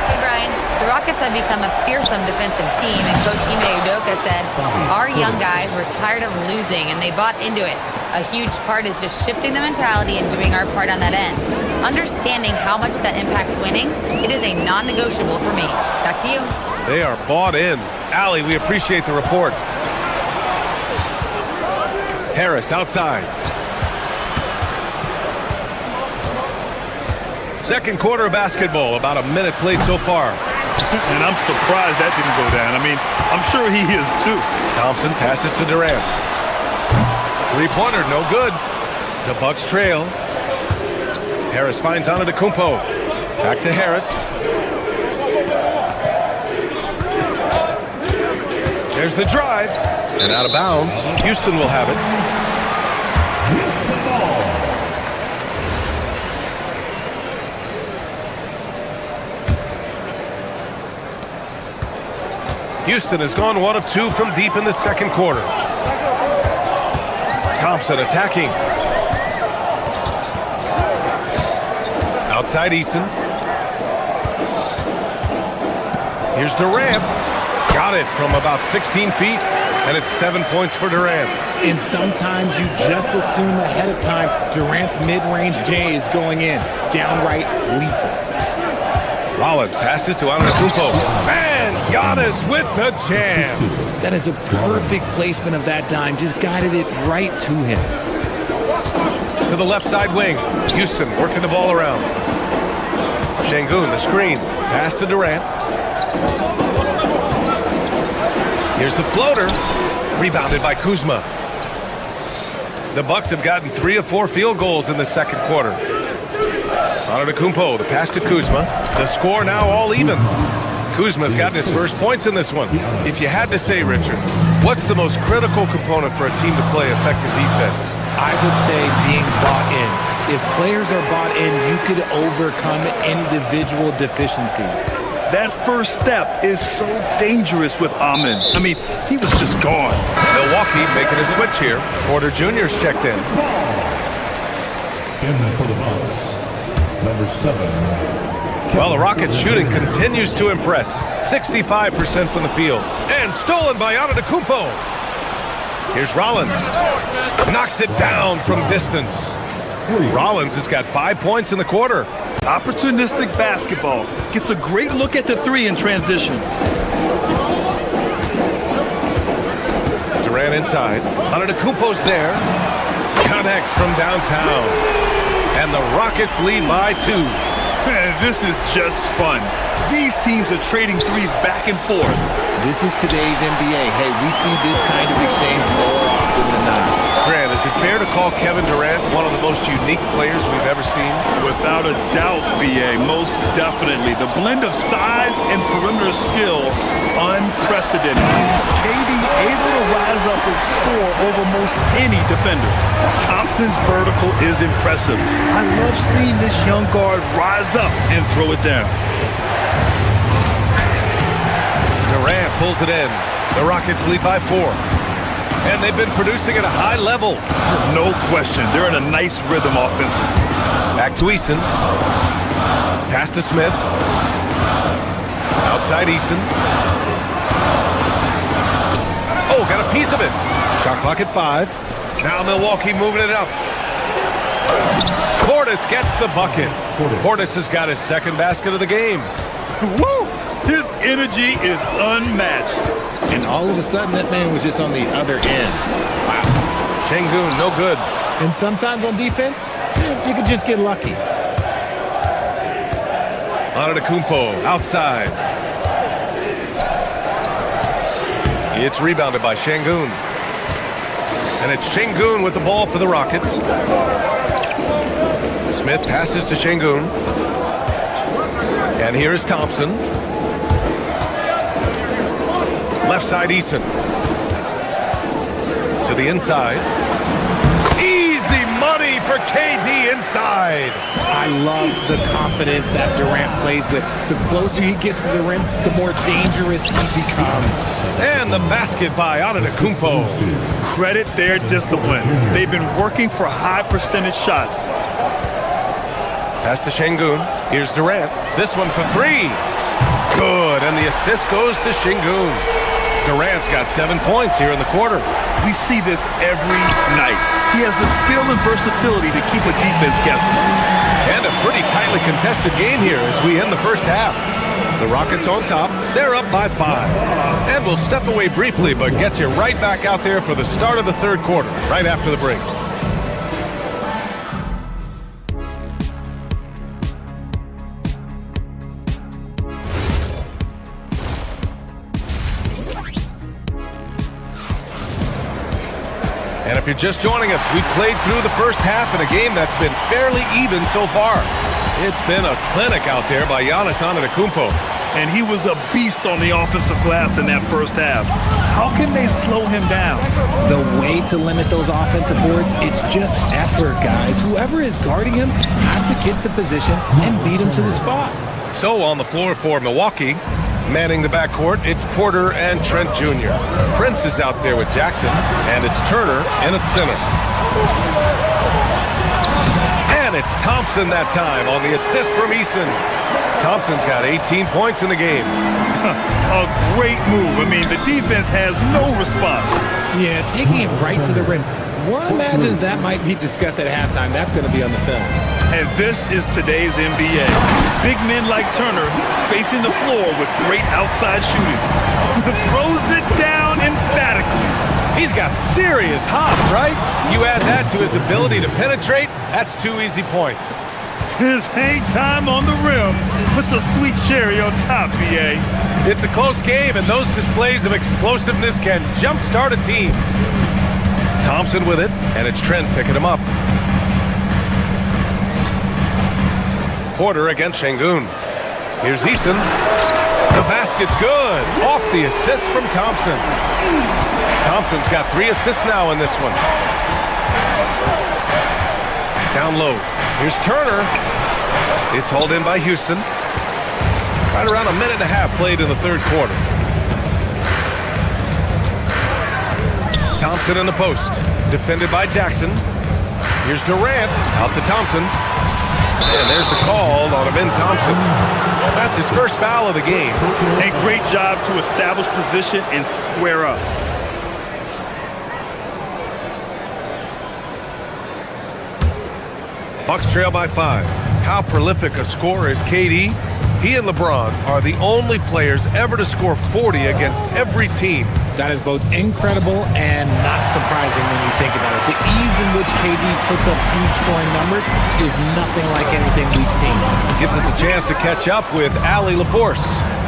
Hey, Brian. The Rockets have become a fearsome defensive team, and Coach Ime Udoka said, our young guys were tired of losing, and they bought into it. A huge part is just shifting the mentality and doing our part on that end. Understanding how much that impacts winning, it is a non-negotiable for me. Back to you. They are bought in. Allie, we appreciate the report. Harris outside. Second quarter of basketball, about a minute played so far. And I'm surprised that didn't go down. I mean, I'm sure he is too. Thompson passes to Durant. Three-pointer, no good. The Bucks trail. Harris finds Antetokounmpo. Back to Harris. There's the drive. And out of bounds. Houston will have it. Houston has gone 1 of 2 from deep in the second quarter. Thompson attacking. Outside Eason. Here's Durant. Got it from about 16 feet, and it's 7 points for Durant. And sometimes you just assume ahead of time Durant's mid-range J is going in. Downright lethal. Rollins passes to Antetokounmpo. Man, Giannis with the jam. That is a perfect placement of that dime. Just guided it right to him. To the left side wing. Houston working the ball around. Şengün, the screen. Pass to Durant. Here's the floater. Rebounded by Kuzma. The Bucks have gotten 3 of 4 field goals in the second quarter. Antetokounmpo, the pass to Kuzma. The score now all even. Kuzma's gotten his first points in this one. If you had to say, Richard, what's the most critical component for a team to play effective defense? I would say being bought in. If players are bought in, you could overcome individual deficiencies. That first step is so dangerous with Amen. I mean, he was just gone. Milwaukee making a switch here. Porter Jr.'s checked in. In for the Bucks, number 7. Well, the Rockets shooting continues to impress. 65% from the field. And stolen by Antetokounmpo. Here's Rollins. Knocks it down from distance. Rollins has got 5 points in the quarter. Opportunistic basketball. Gets a great look at the three in transition. Durant inside. Antetokounmpo's there. Connects from downtown. And the Rockets lead by 2. This is just fun. These teams are trading threes back and forth. This is today's NBA. Hey, we see this kind of exchange more often than not. Grant, is it fair to call Kevin Durant one of the most unique players we've ever seen? Without a doubt, BA, most definitely. The blend of size and perimeter skill, unprecedented. KD able to rise up and score over most any defender. Thompson's vertical is impressive. I love seeing this young guard rise up and throw it down. Durant pulls it in. The Rockets lead by 4. And they've been producing at a high level. No question. They're in a nice rhythm offensively. Back to Eason. Pass to Smith. Outside Eason. Oh, got a piece of it. Shot clock at 5. Now Milwaukee moving it up. Portis gets the bucket. Portis has got his second basket of the game. Woo! His energy is unmatched. And all of a sudden, that man was just on the other end. Wow. Şengün, no good. And sometimes on defense, you can just get lucky. Antetokounmpo outside. It's rebounded by Şengün. And it's Şengün with the ball for the Rockets. Smith passes to Şengün. And here's Thompson. Left side, Eason. To the inside. Easy money for KD inside. I love the confidence that Durant plays with. The closer he gets to the rim, the more dangerous he becomes. And the basket by Antetokounmpo. Credit their discipline. They've been working for high percentage shots. Pass to Şengün. Here's Durant. This one for three. Good, and the assist goes to Şengün. Durant's got 7 points here in the quarter. We see this every night. He has the skill and versatility to keep a defense guessing. And a pretty tightly contested game here as we end the first half. The Rockets on top. They're up by 5. And we'll step away briefly, but get you right back out there for the start of the third quarter, right after the break. And if you're just joining us, we played through the first half in a game that's been fairly even so far. It's been a clinic out there by Giannis Antetokounmpo. And he was a beast on the offensive glass in that first half. How can they slow him down? The way to limit those offensive boards, it's just effort, guys. Whoever is guarding him has to get to position and beat him to the spot. So on the floor for Milwaukee, manning the backcourt, it's Porter and Trent Jr. Prince is out there with Jackson, and it's Turner in at center. And it's Thompson that time on the assist from Eason. Thompson's got 18 points in the game. A great move. I mean, the defense has no response. Yeah, taking it right to the rim. One imagines that might be discussed at halftime. That's going to be on the film. And this is today's NBA. Big men like Turner spacing the floor with great outside shooting. Throws it down emphatically. He's got serious hop, right? You add that to his ability to penetrate, that's 2 easy points. His hang time on the rim puts a sweet cherry on top, BA. It's a close game, and those displays of explosiveness can jumpstart a team. Thompson with it, and it's Trent picking him up. Porter against Şengün. Here's Easton. The basket's good. Off the assist from Thompson. Thompson's got 3 assists now in this one. Down low. Here's Turner. It's hauled in by Houston. Right around a minute and a half played in the third quarter. Thompson in the post. Defended by Jackson. Here's Durant. Out to Thompson. And there's the call on Ben Thompson. That's his first foul of the game. A great job to establish position and square up. Bucks trail by 5. How prolific a scorer is KD? He and LeBron are the only players ever to score 40 against every team. That is both incredible and not surprising when you think about it. The ease in which KD puts up huge scoring numbers is nothing like anything we've seen. Gives us a chance to catch up with Allie LaForce.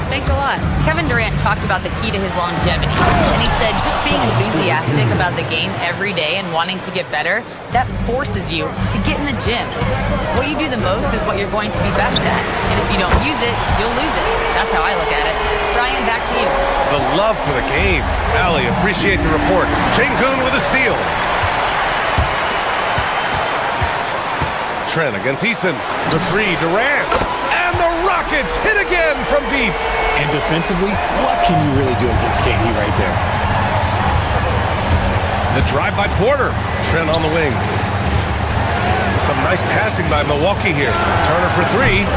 Thanks a lot. Kevin Durant talked about the key to his longevity. And he said just being enthusiastic about the game every day and wanting to get better, that forces you to get in the gym. What you do the most is what you're going to be best at. And if you don't use it, you'll lose it. That's how I look at it. Brian, back to you. The love for the game. Allie, appreciate the report. Şengün with a steal. Trent against Eason. The 3, Durant. And the Rockets hit again from deep. And defensively, what can you really do against KD right there? The drive by Porter. Trent on the wing. Some nice passing by Milwaukee here. Turner for 3.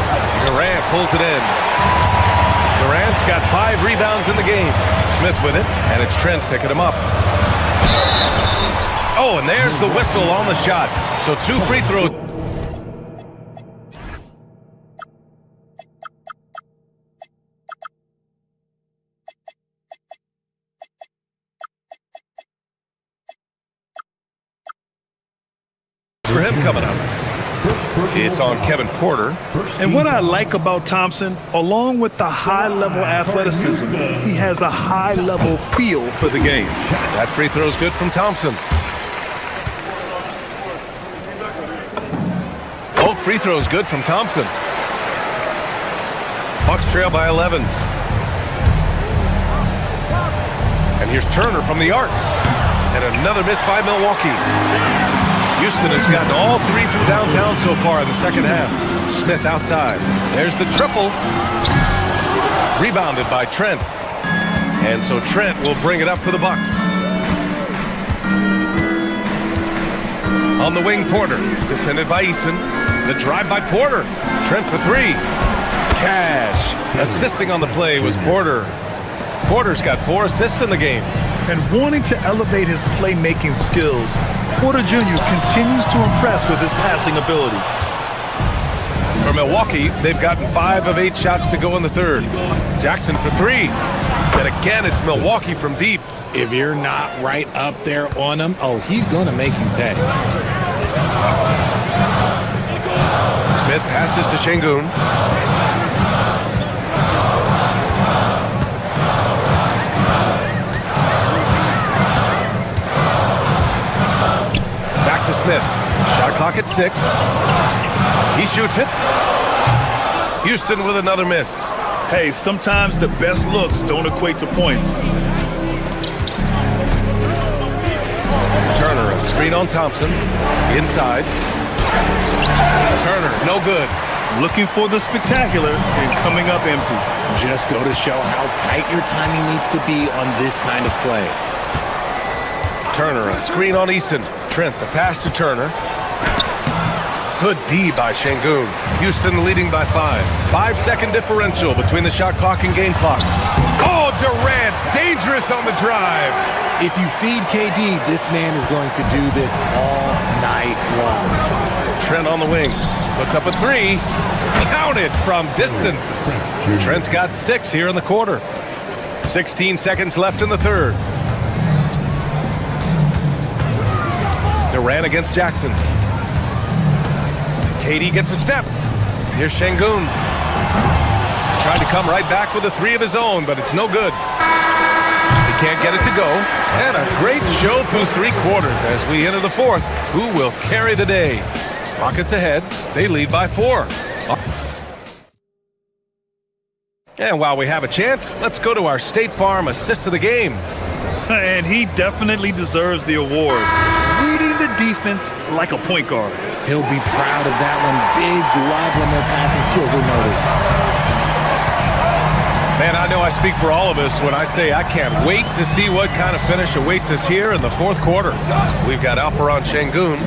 Durant pulls it in. Durant's got 5 rebounds in the game. Smith with it, and it's Trent picking him up. Oh, and there's the whistle on the shot. So 2 free throws. for him coming up. It's on Kevin Porter. And what I like about Thompson, along with the high-level athleticism, he has a high-level feel for the game. That free throw's good from Thompson. Both free throws good from Thompson. Bucks trail by 11. And here's Turner from the arc. And another miss by Milwaukee. Houston has gotten all three from downtown so far in the second half. Smith outside. There's the triple. Rebounded by Trent. And so Trent will bring it up for the Bucks. On the wing, Porter. Defended by Eason. The drive by Porter. Trent for three. Cash. Assisting on the play was Porter. Porter's got 4 assists in the game. And wanting to elevate his playmaking skills, Porter Jr. continues to impress with his passing ability. For Milwaukee, they've gotten 5 of 8 shots to go in the third. Jackson for 3. And again, it's Milwaukee from deep. If you're not right up there on him, oh, he's going to make you pay. Smith passes to Şengün. Back to Smith. Shot clock at 6. He shoots it. Houston with another miss. Hey, sometimes the best looks don't equate to points. Turner, a screen on Thompson. Inside. Turner, no good. Looking for the spectacular and coming up empty. Just go to show how tight your timing needs to be on this kind of play. Turner, a screen on Eason. Trent, the pass to Turner. Good D by Şengün. Houston leading by 5. 5-second differential between the shot clock and game clock. Oh, Durant, dangerous on the drive. If you feed KD, this man is going to do this all night long. Trent on the wing. Puts up a 3. Counted from distance. Trent's got 6 here in the quarter. 16 seconds left in the third. Durant against Jackson. KD gets a step. Here's Şengün. Tried to come right back with a 3 of his own, but it's no good. He can't get it to go. And a great show through 3 quarters as we enter the fourth. Who will carry the day? Rockets ahead. They lead by 4. And while we have a chance, let's go to our State Farm assist of the game. And he definitely deserves the award. Reading the defense like a point guard. He'll be proud of that one. Bigs love when their passing skills are noticed. Man, I know I speak for all of us when I say I can't wait to see what kind of finish awaits us here in the fourth quarter. We've got Alperen Şengün.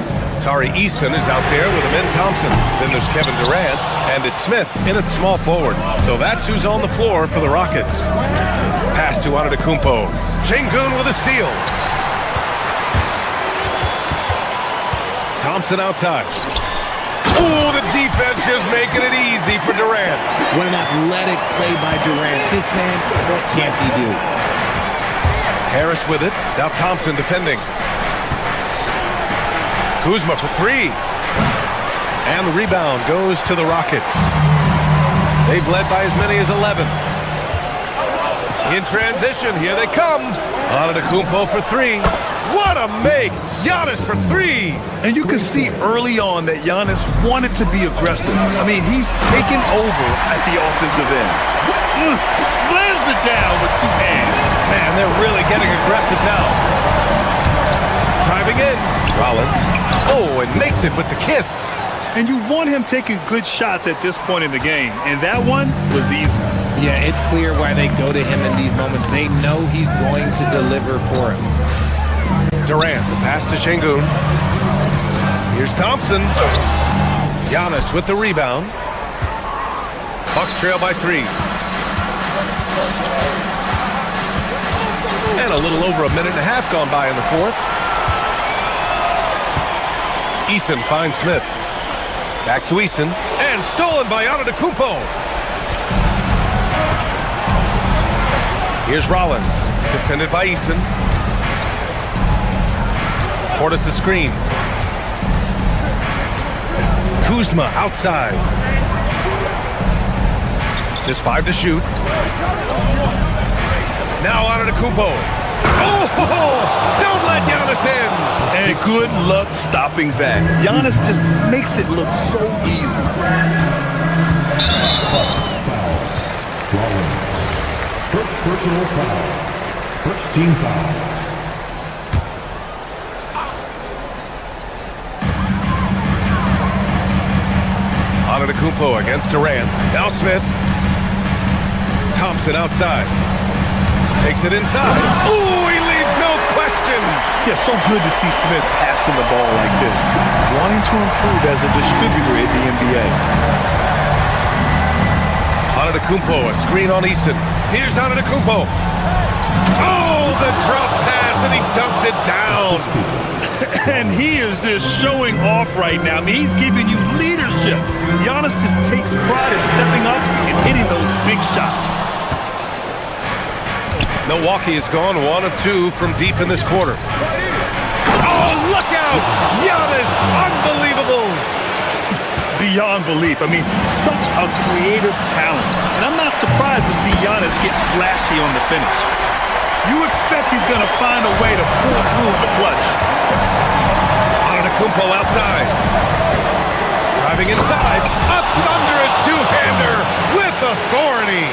Tari Eason is out there with Amin Thompson. Then there's Kevin Durant, and it's Smith in at small forward. So that's who's on the floor for the Rockets. Pass to Antetokounmpo. Şengün with a steal. Thompson outside. Oh, the defense just making it easy for Durant. What an athletic play by Durant. This man, what can't he do? Harris with it. Now Thompson defending. Kuzma for 3. And the rebound goes to the Rockets. They've led by as many as 11. In transition, here they come. Antetokounmpo for 3. What a make! Giannis for 3. And you can see early on that Giannis wanted to be aggressive. I mean, he's taken over at the offensive end. Slams it down with 2 hands. Man, they're really getting aggressive now. Driving in. Rollins. Oh, and makes it with the kiss. And you want him taking good shots at this point in the game. And that one was easy. Yeah, it's clear why they go to him in these moments. They know he's going to deliver for him. Durant, the pass to Şengün. Here's Thompson. Giannis with the rebound. Bucks trail by 3. And a little over a minute and a half gone by in the fourth. Eason finds Smith. Back to Eason. And stolen by Antetokounmpo. Here's Rollins. Defended by Eason. Portis a screen. Kuzma outside. Just 5 to shoot. Now on to Kumpo. Oh, don't let Giannis in. And good luck stopping that. Giannis just makes it look so easy. First personal foul. First team foul. Antetokounmpo against Durant. Now Smith. Thompson outside. Takes it inside. Ooh, he leaves no question. Yeah, so good to see Smith passing the ball like this. Wanting to improve as a distributor in the NBA. Antetokounmpo, a screen on Easton. Here's Antetokounmpo. Oh, the drop pass, and he dumps it down. And he is just showing off right now. I mean, he's giving you leadership. Giannis just takes pride in stepping up and hitting those big shots. Milwaukee has gone 1 of 2 from deep in this quarter. Oh, look out! Giannis, unbelievable! Beyond belief. I mean, such a creative talent. And I'm not surprised to see Giannis get flashy on the finish. You expect he's going to find a way to pull through the clutch. Antetokounmpo outside. Driving inside. A thunderous two-hander with authority.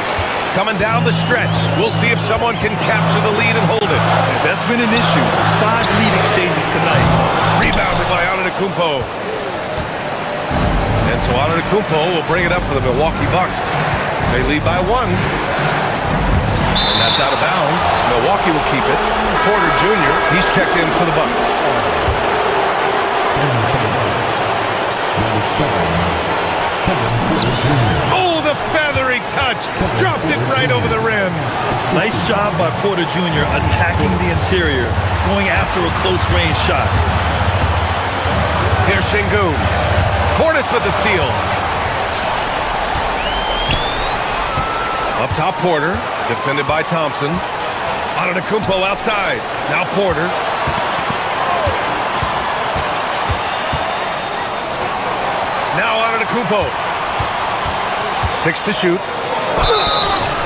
Coming down the stretch. We'll see if someone can capture the lead and hold it. That's been an issue. 5 lead exchanges tonight. Rebounded by Antetokounmpo. And so Antetokounmpo will bring it up for the Milwaukee Bucks. They lead by 1. And that's out of bounds. Milwaukee will keep it. Porter Jr., he's checked in for the Bucks. Oh, the feathery touch. Dropped it right over the rim. Nice job by Porter Jr. attacking the interior, going after a close-range shot. Here's Şengün. Portis with the steal. Up top, Porter. Defended by Thompson. Antetokounmpo outside. Now Porter. Now Antetokounmpo. 6 to shoot.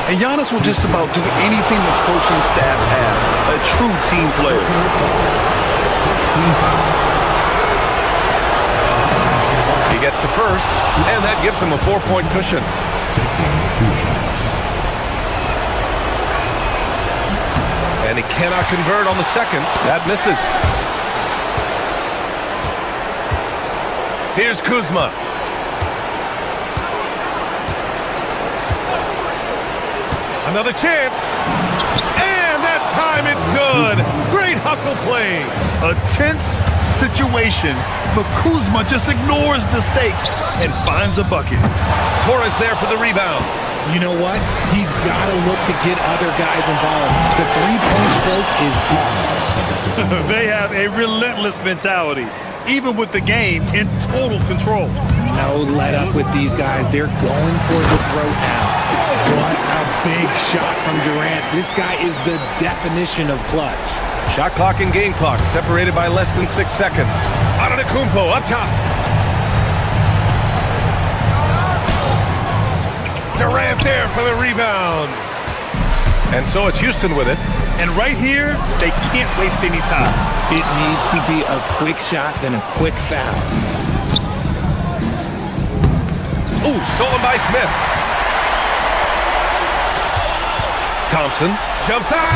And Giannis will just about do anything the coaching staff asks. A true team player. He gets the first, and that gives him a 4-point cushion. And he cannot convert on the second. That misses. Here's Kuzma. Another chance. And that time it's good. Great hustle play. A tense situation, but Kuzma just ignores the stakes and finds a bucket. Torres there for the rebound. You know what? He's got to look to get other guys involved. The three-point stroke is off. They have a relentless mentality, even with the game in total control. No let up with these guys. They're going for the throat now. What a big shot from Durant. This guy is the definition of clutch. Shot clock and game clock separated by less than 6 seconds. Antetokounmpo up top. Durant there for the rebound. And so it's Houston with it. And right here, they can't waste any time. It needs to be a quick shot, then a quick foul. Ooh, stolen by Smith. Thompson jumps out.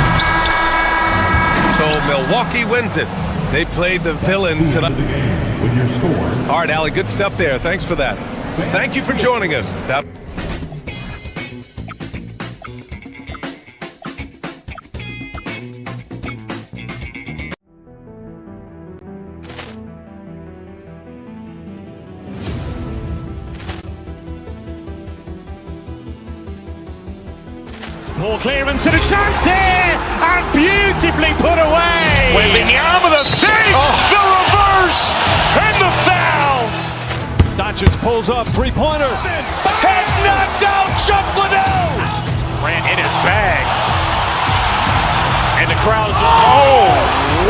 So Milwaukee wins it. They played the villain tonight. All right, Allie, good stuff there. Thanks for that. Thank you for joining us. Ball clearance and a chance here, and beautifully put away. Wembanyama the save, the reverse, and the foul. Doncic pulls up, three-pointer. Has knocked out Chuck Liddell. Ran in his bag. And the crowd's, oh,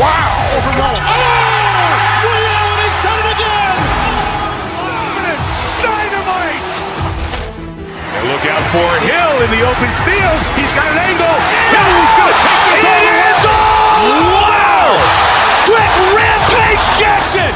wow. Will Allen has done it again. for Hill in the open field. He's got an angle. Hill's going to take this all the way. Wow! Quick rampage Jackson!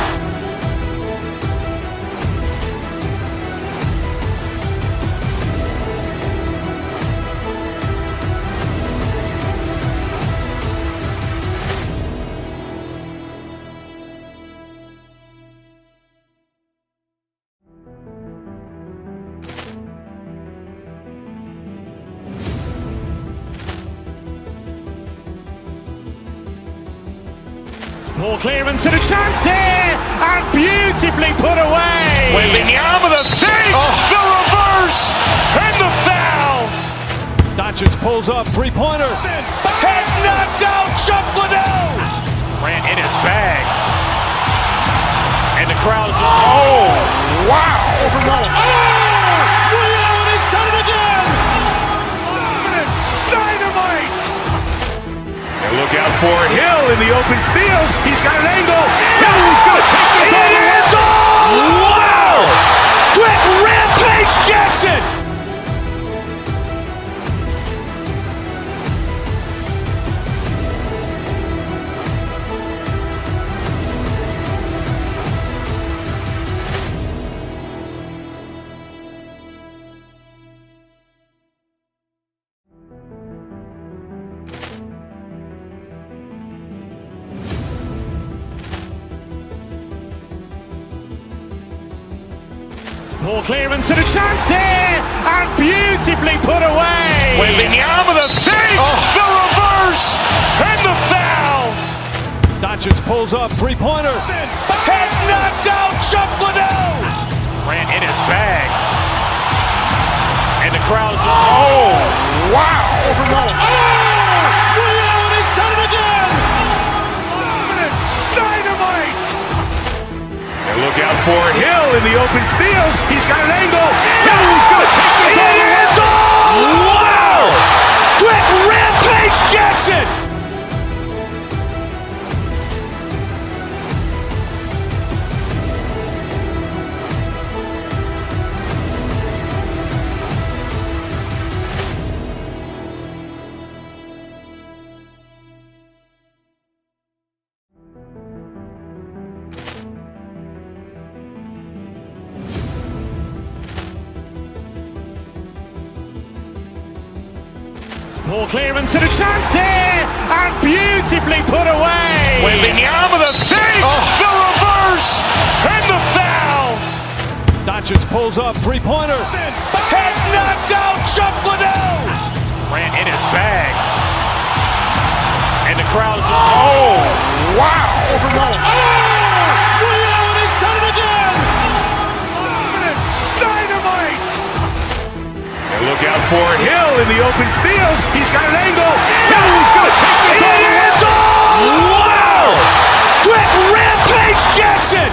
Ball clearance and a chance here, and beautifully put away. Wembanyama the fake, the reverse, and the foul. Doncic pulls up, three-pointer. Has knocked out Chuck Liddell. Grant in his bag. And the crowd's, oh, wow. He's done it again. Dynamite. And look out for Hill in the open field. He's got an angle. Hill's going to take this all the way. Wow! Quick rampage Jackson. Ball clearance and a chance here, and beautifully put away. Wembanyama the fake, the reverse, and the foul. Doncic pulls up, three-pointer. Has knocked out Chuck Liddell. Grant in his bag. And the crowd's, oh, wow. He's done it again. Dynamite. And look out for Hill in the open field. He's got an angle. Hill's going to take this all the way. Wow! Quick rampage Jackson. Ball clearance and a chance here, and beautifully put away. Wembanyama the fake, the reverse, and the foul. Doncic pulls up, three-pointer. Has knocked out Chuck Liddell. Grant in his bag. And the crowd's, oh, wow. He's done it again. Dynamite. And look out for Hill in the open field. He's got an angle. Hill's going to take this all the way. Wow! Quick rampage Jackson.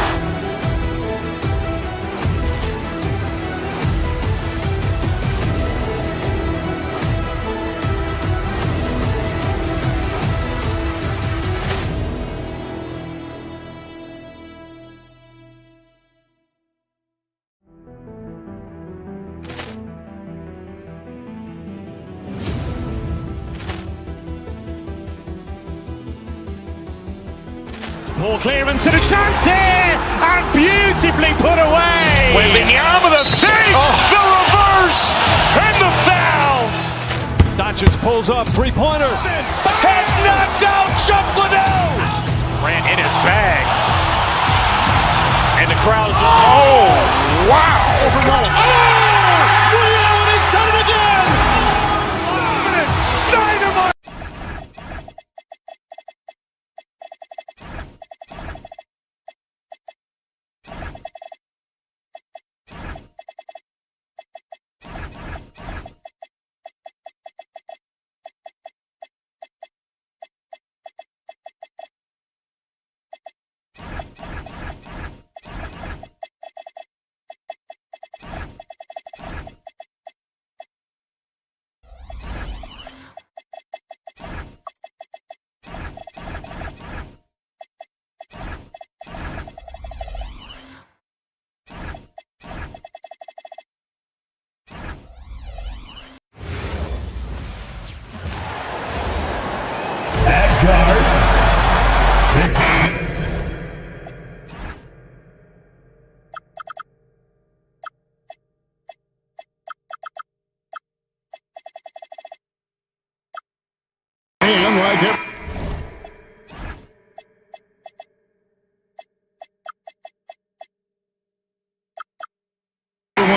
Ball clearance and a chance here, and beautifully put away. Wembanyama the fake, the reverse, and the foul. Doncic pulls up, three-pointer. Has knocked out Chuck Liddell. Grant in his bag. And the crowd's, oh, wow.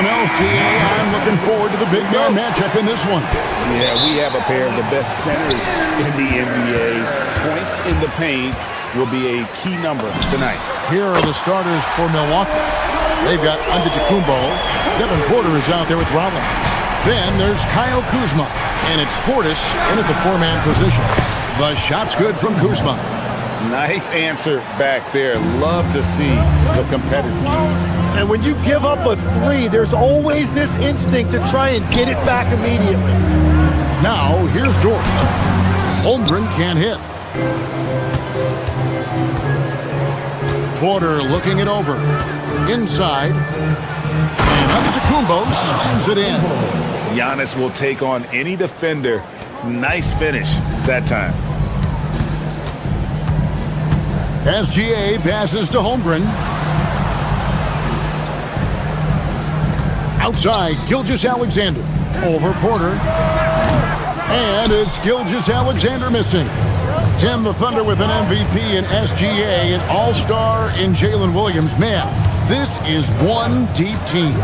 someone else, GA. I'm looking forward to the big man matchup in this one. Yeah, we have a pair of the best centers in the NBA. Points in the paint will be a key number tonight. Here are the starters for Milwaukee. They've got Antetokounmpo. Devin Porter is out there with Rollins. Then there's Kyle Kuzma, and it's Portis in at the four-man position. The shot's good from Kuzma. Nice answer back there. Love to see the competitiveness. And when you give up a three, there's always this instinct to try and get it back immediately. Now, here's George. Holmgren can't hit. Porter looking it over. Inside. And Antetokounmpo slams it in. Giannis will take on any defender. Nice finish that time. SGA passes to Holmgren. Outside, Gilgeous-Alexander. Over Porter. And it's Gilgeous-Alexander missing. Tim the Thunder with an MVP in SGA, an all-star in Jalen Williams. Man, this is one deep team.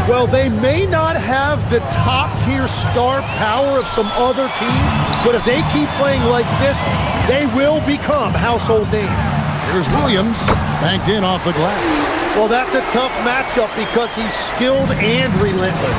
Well, they may not have the top-tier star power of some other teams, but if they keep playing like this, they will become household names. Here's Williams, banked in off the glass. Well, that's a tough matchup because he's skilled and relentless.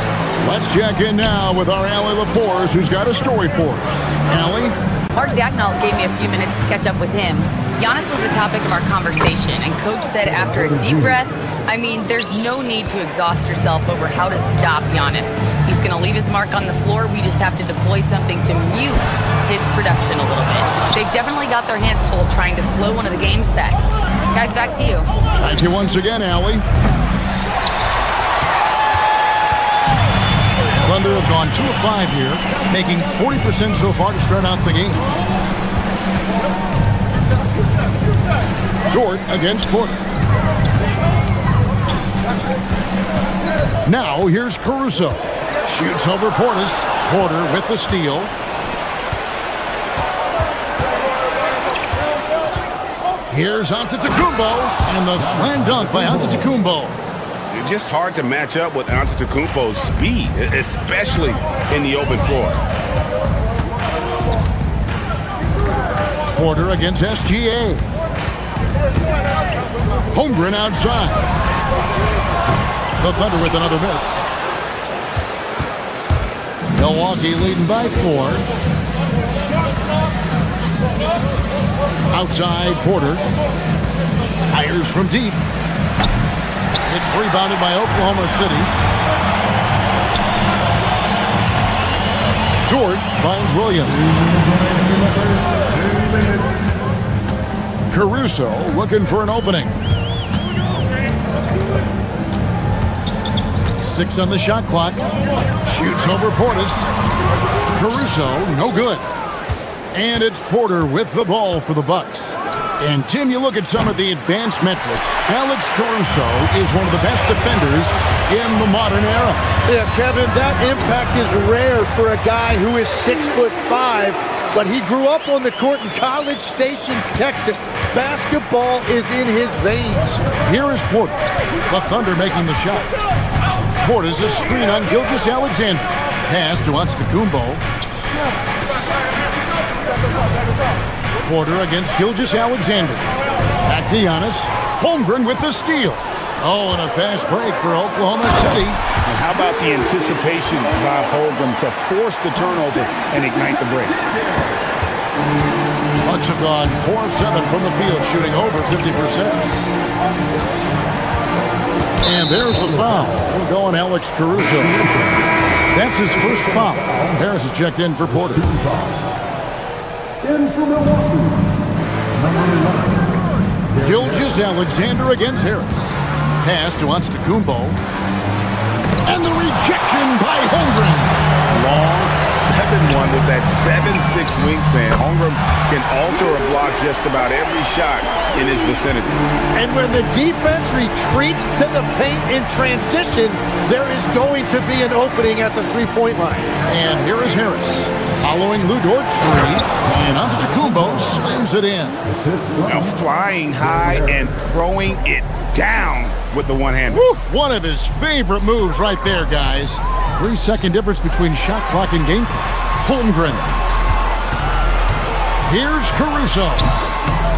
Let's check in now with our Allie LaForce, who's got a story for us. Allie? Mark Dagnall gave me a few minutes to catch up with him. Giannis was the topic of our conversation, and Coach said after a deep breath, I mean, there's no need to exhaust yourself over how to stop Giannis. He's going to leave his mark on the floor. We just have to deploy something to mute his production a little bit. They've definitely got their hands full trying to slow one of the game's best. Guys, back to you. Thank you once again, Allie. Thunder have gone 2 of 5 here, making 40% so far to start out the game. Jordan against Porter. Now here's Caruso. Shoots over Portis. Porter with the steal. Here's Antetokounmpo, and the slam dunk by Antetokounmpo. It's just hard to match up with Antetokounmpo's speed, especially in the open floor. Porter against SGA. Holmgren outside. The Thunder with another miss. Milwaukee leading by 4. Outside, Porter. Fires from deep. It's rebounded by Oklahoma City. Jordan finds Williams. Caruso looking for an opening. 6 on the shot clock. Shoots over Portis. Caruso, no good. And it's Porter with the ball for the Bucks. And Tim, you look at some of the advanced metrics. Alex Caruso is one of the best defenders in the modern era. Yeah, Kevin, that impact is rare for a guy who is 6'5", but he grew up on the court in College Station, Texas. Basketball is in his veins. Here is Porter. The Thunder making the shot. Porter's a screen on Gilgeous-Alexander. Pass to Antetokounmpo. Porter against Gilgeous-Alexander. Back to Giannis. Holmgren with the steal. Oh, and a fast break for Oklahoma City. And how about the anticipation by Holmgren to force the turnover and ignite the break? Bucks have gone 4 of 7 from the field, shooting over 50%. And there's the foul. We'll go on Alex Caruso. That's his first foul. Harris is checked in for Porter. In for Milwaukee, Gilgeous-Alexander against Harris. Pass to Antetokounmpo. And the rejection by Holmgren. Long 7-1 with that 7'6" wingspan. Holmgren can alter a block just about every shot in his vicinity. And when the defense retreats to the paint in transition, there is going to be an opening at the three-point line. And here is Harris. Following Lou Dort's 3, and Antetokounmpo slams it in. Now flying high and throwing it down. with the one-hander. One of his favorite moves right there, guys. 3-second difference between shot clock and game clock. Holmgren. Here's Caruso.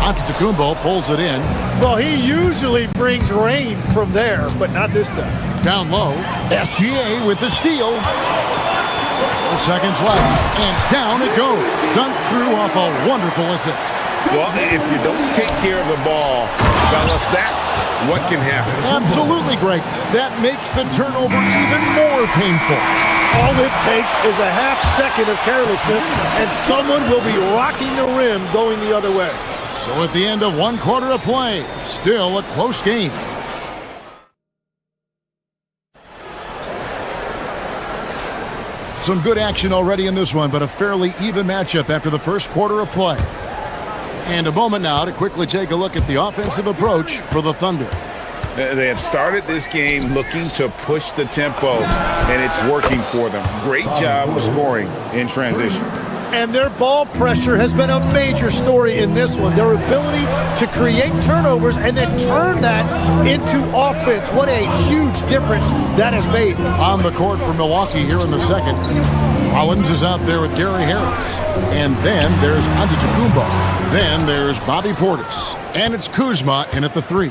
Antetokounmpo pulls it in. Well, he usually brings rain from there, but not this time. Down low. SGA with the steal. 4 seconds left. And down it goes. Dunked through off a wonderful assist. Well, if you don't take care of the ball, fellas, that's what can happen. Absolutely, Greg. That makes the turnover even more painful. All it takes is a half second of carelessness, and someone will be rocking the rim going the other way. So at the end of 1 quarter of play, still a close game. Some good action already in this one, but a fairly even matchup after the first quarter of play. And a moment now to quickly take a look at the offensive approach for the Thunder. They have started this game looking to push the tempo, and it's working for them. Great job of scoring in transition. And their ball pressure has been a major story in this one. Their ability to create turnovers and then turn that into offense. What a huge difference that has made. On the court for Milwaukee here in the second. Rollins is out there with Gary Harris. And then there's Antetokounmpo. Then there's Bobby Portis. And it's Kuzma in at the 3.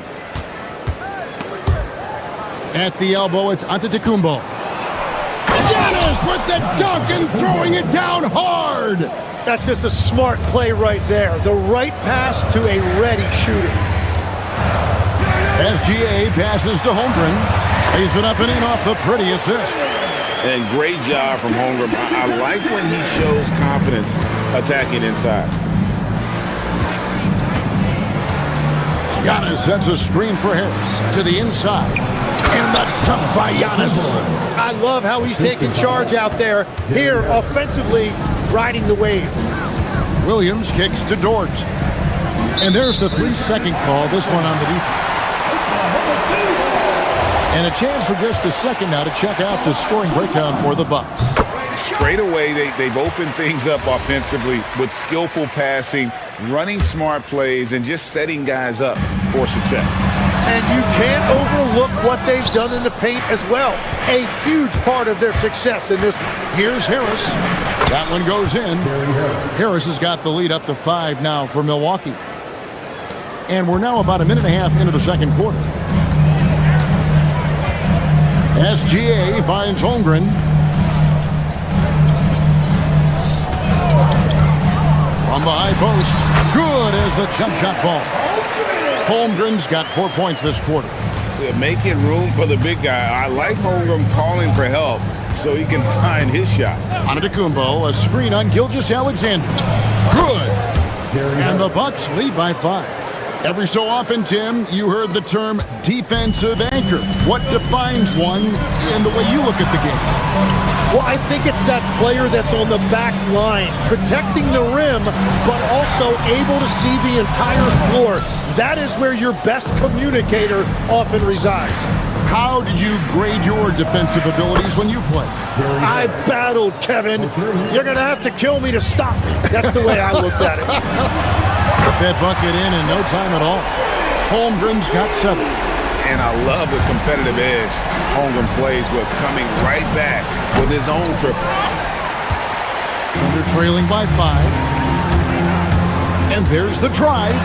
At the elbow, it's Antetokounmpo. Giannis with the dunk and throwing it down hard. That's just a smart play right there. The right pass to a ready shooter. SGA passes to Holmgren. Lays it up and in off the pretty assist. And great job from Holmgren. I like when he shows confidence attacking inside. Giannis sets a screen for Harris to the inside. And the dunk by Giannis. I love how he's taking charge out there. Here, offensively, riding the wave. Williams kicks to Dort. And there's the 3-second call, this one on the defense. And a chance for just a second now to check out the scoring breakdown for the Bucks. Straight away, they've opened things up offensively with skillful passing, running smart plays, and just setting guys up for success. And you can't overlook what they've done in the paint as well. A huge part of their success in this one. Here's Harris. That one goes in. Harris has got the lead up to 5 now for Milwaukee. And we're now about a minute and a half into the second quarter. SGA finds Holmgren. From the high post. Good as the jump shot falls. Holmgren's got 4 points this quarter. They're making room for the big guy. I like Holmgren calling for help so he can find his shot. Antetokounmpo, a screen on Gilgeous-Alexander. Good. And the Bucks lead by 5. Every so often, Tim, you heard the term defensive anchor. What defines one in the way you look at the game? Well, I think it's that player that's on the back line, protecting the rim, but also able to see the entire floor. That is where your best communicator often resides. How did you grade your defensive abilities when you played? I battled, Kevin. You're going to have to kill me to stop me. That's the way I looked at it. Put that bucket in no time at all. Holmgren's got 7. And I love the competitive edge Holmgren plays with, coming right back with his own triple. Under trailing by 5. And there's the drive.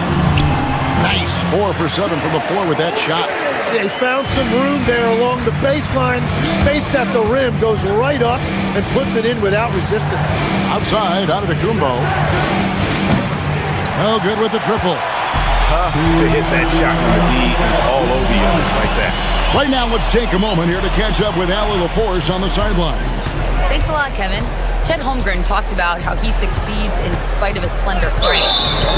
Nice 4 for 7 from the floor with that shot. They found some room there along the baseline. Space at the rim, goes right up and puts it in without resistance. Outside, Antetokounmpo. No good with the triple. Tough to hit that shot when the D is all over you like that. Right now, let's take a moment here to catch up with Allie LaForce on the sideline. Thanks a lot, Kevin. Chet Holmgren talked about how he succeeds in spite of his slender frame.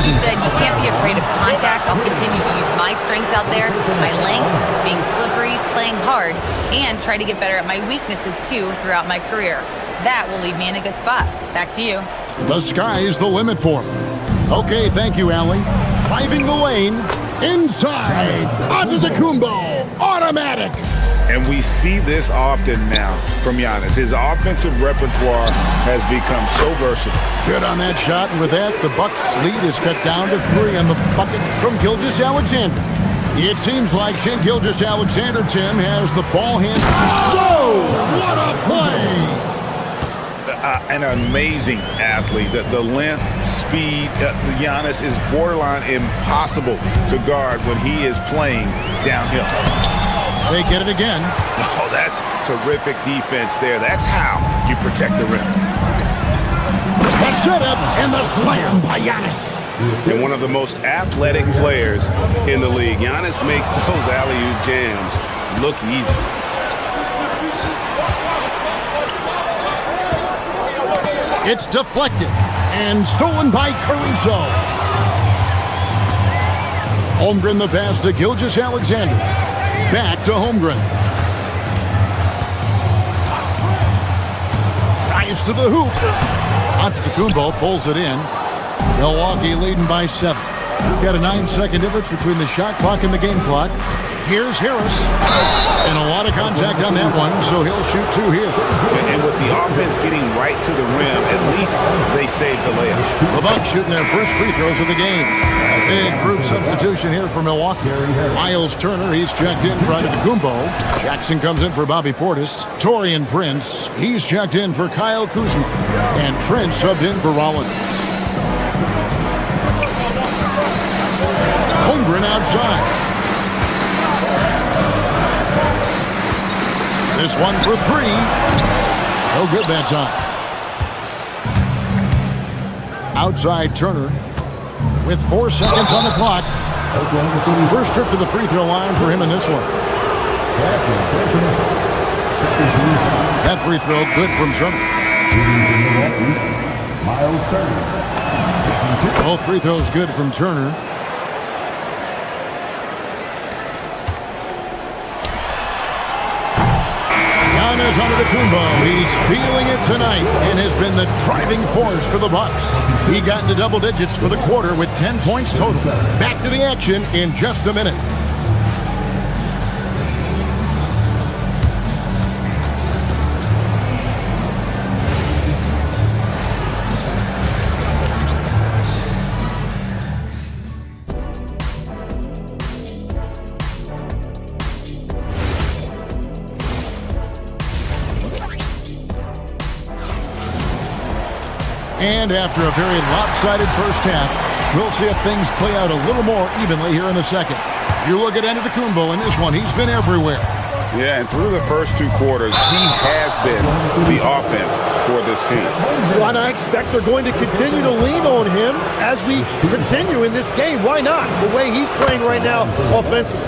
He said, "You can't be afraid of contact. I'll continue to use my strengths out there, my length, being slippery, playing hard, and try to get better at my weaknesses too throughout my career. That will leave me in a good spot." Back to you. The sky's the limit for him. Okay, thank you, Allie. Driving the lane, inside, Antetokounmpo, automatic. And we see this often now from Giannis. His offensive repertoire has become so versatile. Good on that shot, and with that, the Bucks' lead is cut down to 3 on the bucket from Gilgeous-Alexander. It seems like Shea Gilgeous-Alexander, Tim, has the ball hand. Whoa! What a play! An amazing athlete. The length, speed, Giannis is borderline impossible to guard when he is playing downhill. They get it again. Oh, that's terrific defense there. That's how you protect the rim. The setup and the slam by Giannis. And one of the most athletic players in the league. Giannis makes those alley-oop jams look easy. It's deflected and stolen by Caruso. Holmgren the pass to Gilgeous-Alexander. Back to Holmgren. Drives to the hoop. Antetokounmpo pulls it in. Milwaukee leading by 7. Got a 9-second difference between the shot clock and the game clock. Here's Harris. And a lot of contact on that one, so he'll shoot 2 here. And with the offense getting right to the rim, at least they saved the layup. The Bucks shooting their first free throws of the game. Big group substitution here for Milwaukee. Miles Turner, he's checked in for Antetokounmpo. Jackson comes in for Bobby Portis. Taurean Prince, he's checked in for Kyle Kuzma. And Prince subbed in for Rollins. Holmgren outside. This one for 3. No good that time. Outside Turner with 4 seconds on the clock. First trip to the free throw line for him in this one. That free throw good from Turner. Miles Turner. Both free throws good from Turner. Giannis Antetokounmpo, he's feeling it tonight and has been the driving force for the Bucks. He got into double digits for the quarter with 10 points total. Back to the action in just a minute. And after a very lopsided first half, we'll see if things play out a little more evenly here in the second. You look at Antetokounmpo in this one, he's been everywhere. Yeah, and through the first 2 quarters, he has been the offense for this team. Well, and I expect they're going to continue to lean on him as we continue in this game. Why not? The way he's playing right now offensively.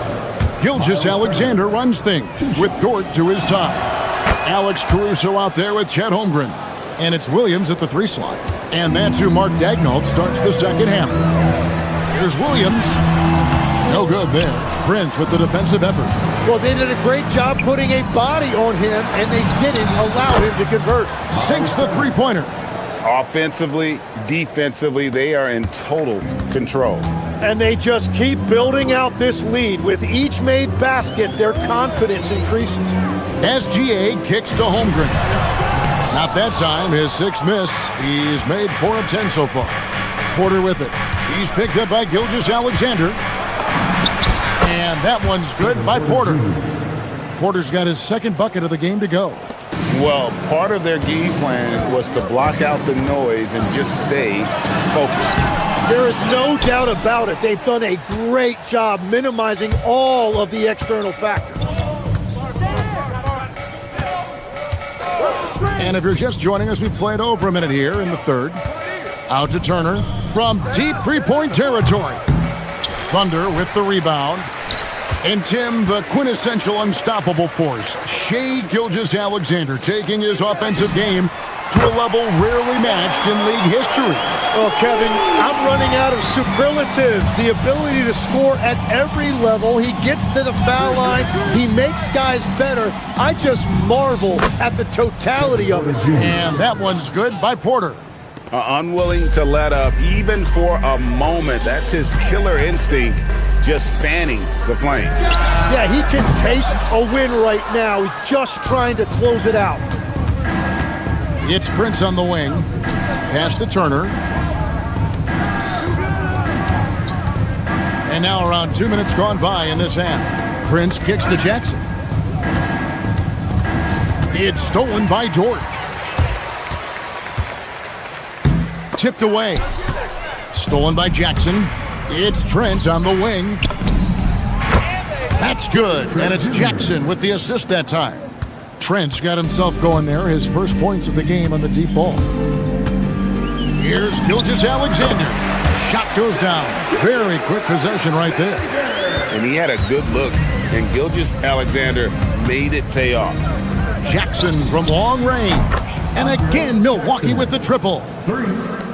Gilgeous-Alexander runs things with Dort to his side. Alex Caruso out there with Chet Holmgren. And it's Williams at the 3 slot. And that's who Mark Daigneault starts the second half. Here's Williams. No good there. Prince with the defensive effort. Well, they did a great job putting a body on him, and they didn't allow him to convert. Sinks the three-pointer. Offensively, defensively, they are in total control. And they just keep building out this lead. With each made basket, their confidence increases. SGA kicks to Holmgren. Not that time, his 6th miss. He's made 4 of 10 so far. Porter with it. He's picked up by Gilgeous-Alexander. And that one's good by Porter. Porter's got his 2nd bucket of the game to go. Well, part of their game plan was to block out the noise and just stay focused. There is no doubt about it. They've done a great job minimizing all of the external factors. And if you're just joining us, we played over a minute here in the 3rd. Out to Turner from deep 3-point territory. Thunder with the rebound. And Tim, the quintessential unstoppable force, Shea Gilgeous-Alexander, taking his offensive game to a level rarely matched in league history. Oh, Kevin, I'm running out of superlatives. The ability to score at every level. He gets to the foul line. He makes guys better. I just marvel at the totality of it. And that one's good by Porter. Unwilling to let up even for a moment. That's his killer instinct, just fanning the flame. Yeah, he can taste a win right now. He's just trying to close it out. It's Prince on the wing. Pass to Turner. And now around 2 minutes gone by in this half. Prince kicks to Jackson. It's stolen by Dort. Tipped away. Stolen by Jackson. It's Trent on the wing. That's good. And it's Jackson with the assist that time. Trent's got himself going there. His first points of the game on the deep ball. Here's Gilgeous-Alexander. Shot goes down. Very quick possession right there. And he had a good look. And Gilgeous-Alexander made it pay off. Jackson from long range. And again, Milwaukee with the triple.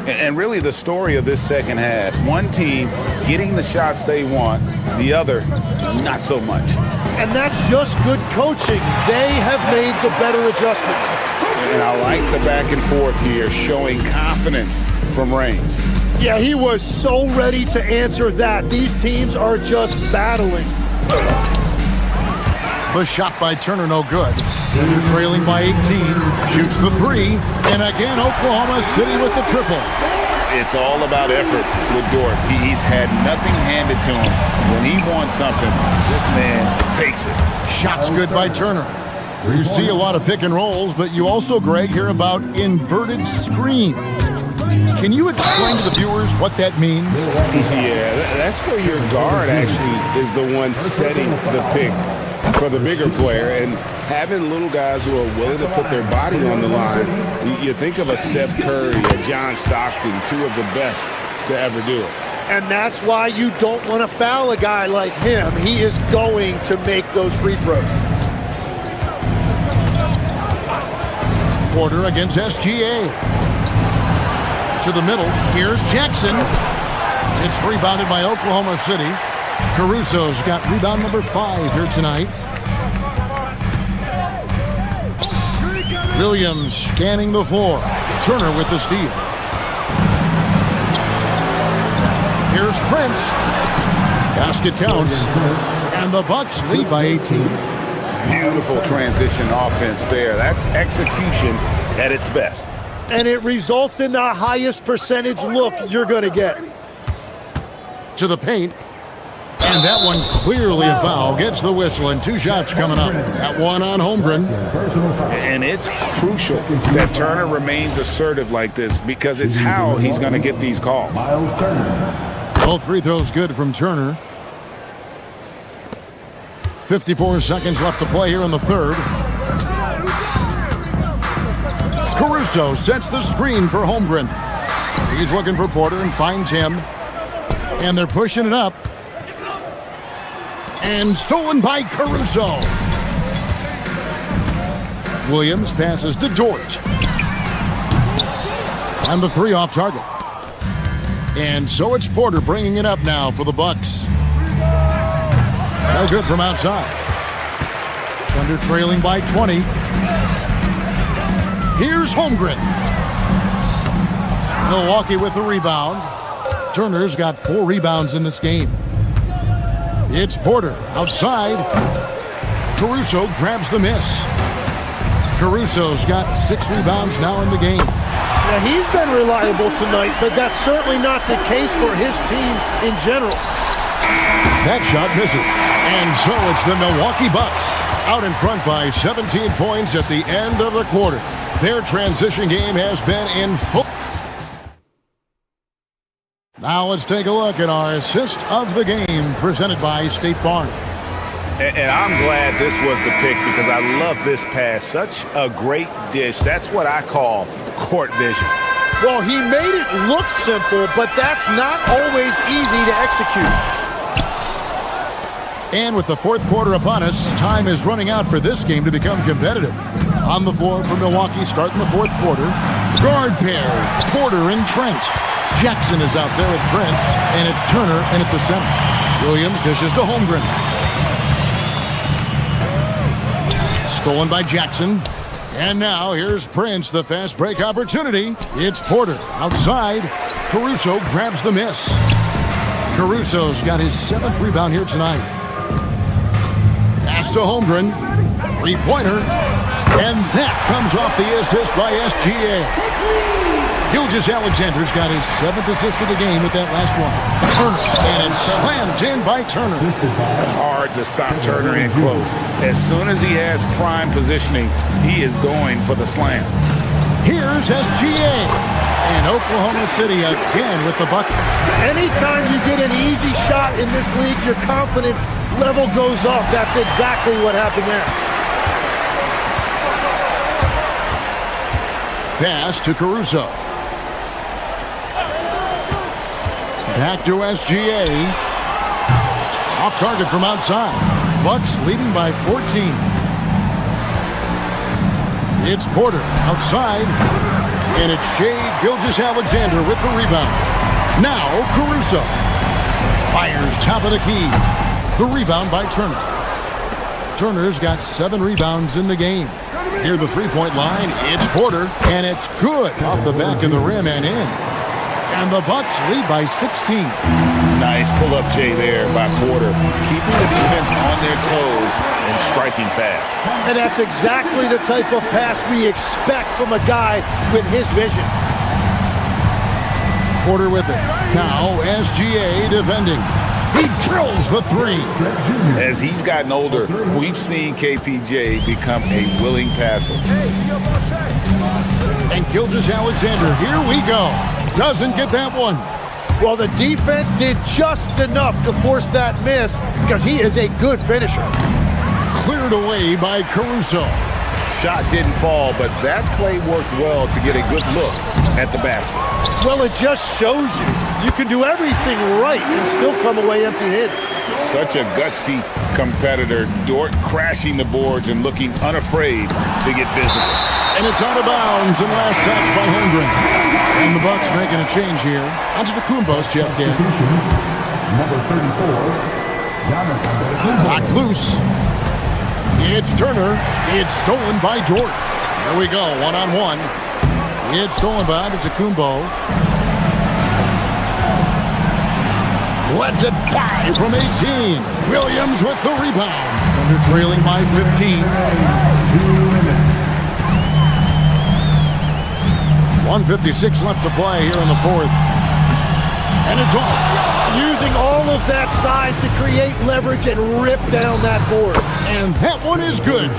And really the story of this second half, one team getting the shots they want, the other not so much. And that's just good coaching. They have made the better adjustments. And I like the back and forth here, showing confidence from range. Yeah, he was so ready to answer that. These teams are just battling. The shot by Turner, no good. They're trailing by 18. Shoots the three. And again, Oklahoma City with the triple. It's all about effort with Dort. He's had nothing handed to him. When he wants something, this man takes it. Shots good by Turner. You see a lot of pick and rolls, but you also, Greg, hear about inverted screens. Can you explain to the viewers what that means? Yeah, that's where your guard actually is the one setting the pick for the bigger player, and having little guys who are willing to put their body on the line. You think of a Steph Curry, a John Stockton, two of the best to ever do it. And that's why you don't want to foul a guy like him. He is going to make those free throws. Porter against SGA. To the middle. Here's Jackson. It's rebounded by Oklahoma City. Caruso's got rebound number 5 here tonight. Williams scanning the floor. Turner with the steal. Here's Prince. Basket counts. And the Bucks lead by 18. Beautiful transition offense there. That's execution at its best. And it results in the highest percentage look you're going to get. To the paint. And that one clearly a foul. Gets the whistle, and 2 shots coming up. That one on Holmgren. And it's crucial that Turner remains assertive like this, because it's how he's going to get these calls. Both free throws good from Turner. 54 seconds left to play here in the third. Caruso sets the screen for Holmgren. He's looking for Porter and finds him. And they're pushing it up. And stolen by Caruso. Williams passes to Dort. And the 3 off target. And so it's Porter bringing it up now for the Bucks. No good from outside. Thunder trailing by 20. Here's Holmgren. Milwaukee with the rebound. Turner's got 4 rebounds in this game. It's Porter outside. Caruso grabs the miss. Caruso's got 6 rebounds now in the game. Now, he's been reliable tonight, but that's certainly not the case for his team in general. That shot misses. And so it's the Milwaukee Bucks out in front by 17 points at the end of the quarter. Their transition game has been in full. Now let's take a look at our assist of the game presented by State Farm. And I'm glad this was the pick, because I love this pass. Such a great dish. That's what I call court vision. Well, he made it look simple, but that's not always easy to execute. And with the fourth quarter upon us, time is running out for this game to become competitive. On the floor for Milwaukee starting the fourth quarter. Guard pair, Porter and Trent. Jackson is out there with Prince, and it's Turner in at the center. Williams dishes to Holmgren. Stolen by Jackson. And now here's Prince, the fast break opportunity. It's Porter outside. Caruso grabs the miss. Caruso's got his 7th rebound here tonight. Pass to Holmgren. 3-pointer. And that comes off the assist by SGA. Gilgeous-Alexander's got his 7th assist of the game with that last one. Turner, and it's slammed in by Turner. Hard to stop Turner in close. As soon as he has prime positioning, he is going for the slam. Here's SGA. And Oklahoma City again with the bucket. Anytime you get an easy shot in this league, your confidence level goes up. That's exactly what happened there. Pass to Caruso. Back to SGA. Off target from outside. Bucks leading by 14. It's Porter outside. And it's Shai Gilgeous-Alexander with the rebound. Now Caruso. Fires top of the key. The rebound by Turner. Turner's got 7 rebounds in the game. Near the three-point line, it's Porter, and it's good off the back of the rim and in. And the Bucks lead by 16. Nice pull-up Jay there by Porter, keeping the defense on their toes and striking fast. And that's exactly the type of pass we expect from a guy with his vision. Porter with it. Now SGA defending. He drills the 3. As he's gotten older, we've seen KPJ become a willing passer. And Gilgeous-Alexander, here we go. Doesn't get that one. Well, the defense did just enough to force that miss because he is a good finisher. Cleared away by Caruso. Shot didn't fall, but that play worked well to get a good look at the basket. Well, it just shows you can do everything right and still come away empty-handed. Such a gutsy competitor. Dort crashing the boards and looking unafraid to get physical. And it's out of bounds and last touch by Holmgren. And the Bucks making a change here. Antetokounmpo's checked in. Number 34, Knocked loose. It's Turner. It's stolen by Dort. Here we go, one-on-one. It's stolen by Antetokounmpo. Lets it fly from 18. Williams with the rebound. Under trailing by 15. 1:56 left to play here in the 4th. And it's off. Using all of that size to create leverage and rip down that board. And that one is good.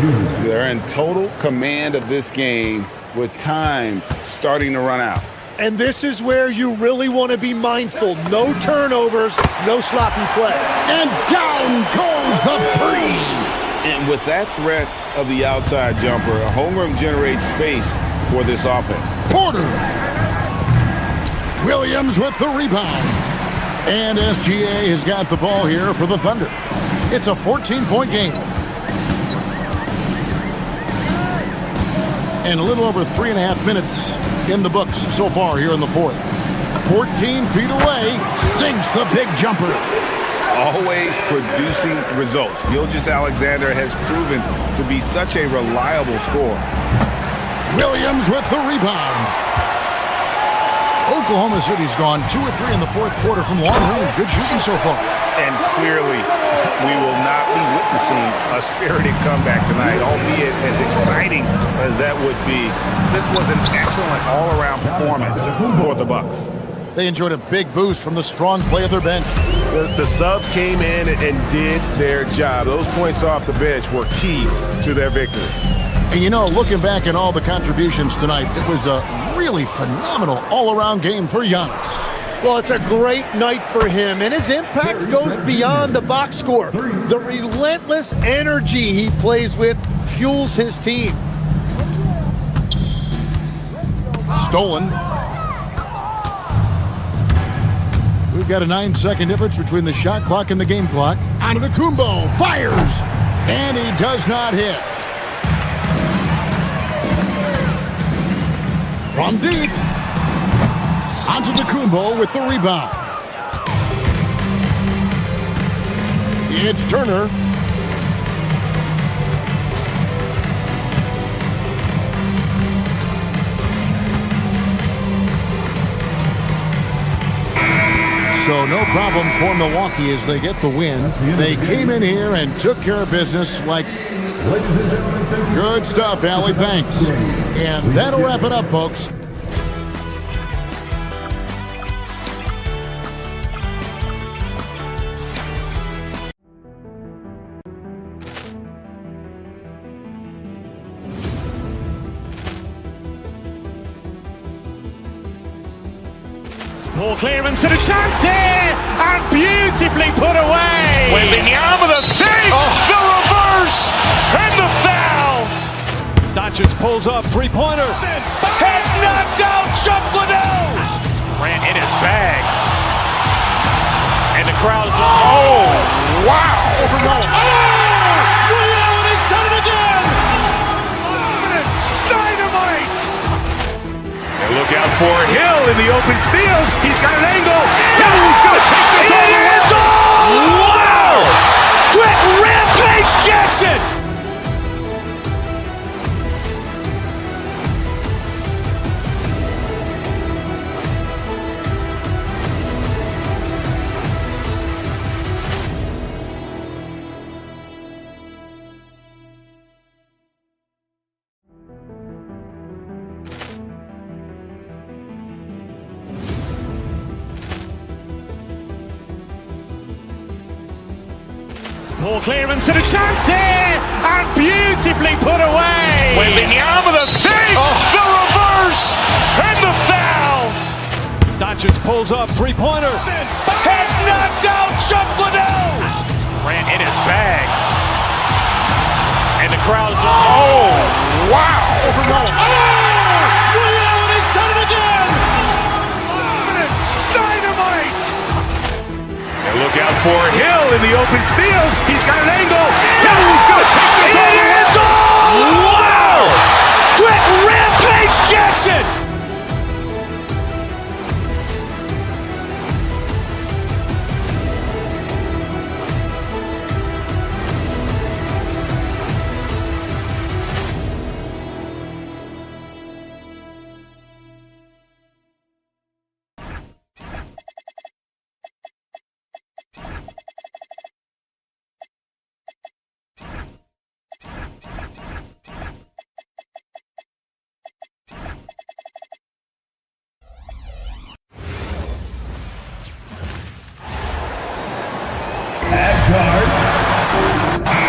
They're in total command of this game with time starting to run out. And this is where you really want to be mindful. No turnovers, no sloppy play. And down goes the 3. And with that threat of the outside jumper, Holmgren generates space for this offense. Porter. Williams with the rebound. And SGA has got the ball here for the Thunder. It's a 14-point game. And a little over 3.5 minutes in the books so far here in the 4th. 14 feet away, sinks the big jumper. Always producing results. Gilgeous-Alexander has proven to be such a reliable scorer. Williams with the rebound. Oklahoma City's gone 2 or 3 in the 4th quarter from long range. Good shooting so far. And clearly, we will not be witnessing a spirited comeback tonight, albeit as exciting as that would be. This was an excellent all-around performance for the Bucks. They enjoyed a big boost from the strong play of their bench. The subs came in and did their job. Those points off the bench were key to their victory. And you know, looking back at all the contributions tonight, it was a really phenomenal all-around game for Giannis. Well, it's a great night for him, and his impact goes beyond the box score. The relentless energy he plays with fuels his team. Stolen. We've got a 9-second difference between the shot clock and the game clock. Antetokounmpo fires, and he does not hit. From deep. Antetokounmpo with the rebound. It's Turner. So no problem for Milwaukee as they get the win. They came in here and took care of business like... Good stuff, Allie. Thanks. And that'll wrap it up, folks. Ball clearance and a chance here, and beautifully put away. Wembanyama the save, the reverse, and the foul. Doncic pulls up, three-pointer. Has knocked out Chuck Liddell. Ran in his bag. And the crowd is, oh, wow. Liddell, he's done it again. Dynamite. And look out for Hill in the open field. He's got an angle. Hill's going to take this all the way. Wow! Quick Rampage Jackson. Ball clearance and a chance here, and beautifully put away. Wembanyama the save, the reverse, and the foul. Doncic pulls up, three-pointer. Has knocked out Chuck Liddell. Ran in his bag. And the crowd is, oh, wow. Liddell, he's done it again. Dynamite. And look out for Hill in the open field. He's got an angle. Hill's going to take this all the way. Wow! Quick Rampage Jackson.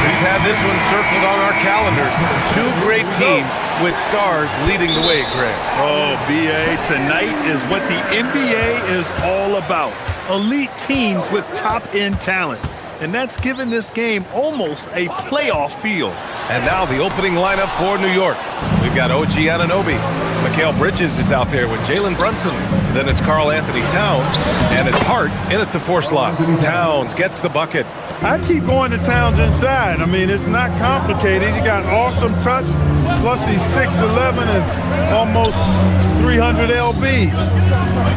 We've had this one circled on our calendars. Two great teams with stars leading the way, Greg. Oh, BA, tonight is what the NBA is all about. Elite teams with top-end talent. And that's given this game almost a playoff feel. And now the opening lineup for New York. We've got OG Anunoby. Mikal Bridges is out there with Jalen Brunson. Then it's Karl Anthony Towns. And it's Hart in at the 4 slot. Towns gets the bucket. I'd keep going to Towns inside. I mean, it's not complicated. He got awesome touch, plus he's 6'11" and almost 300 lbs.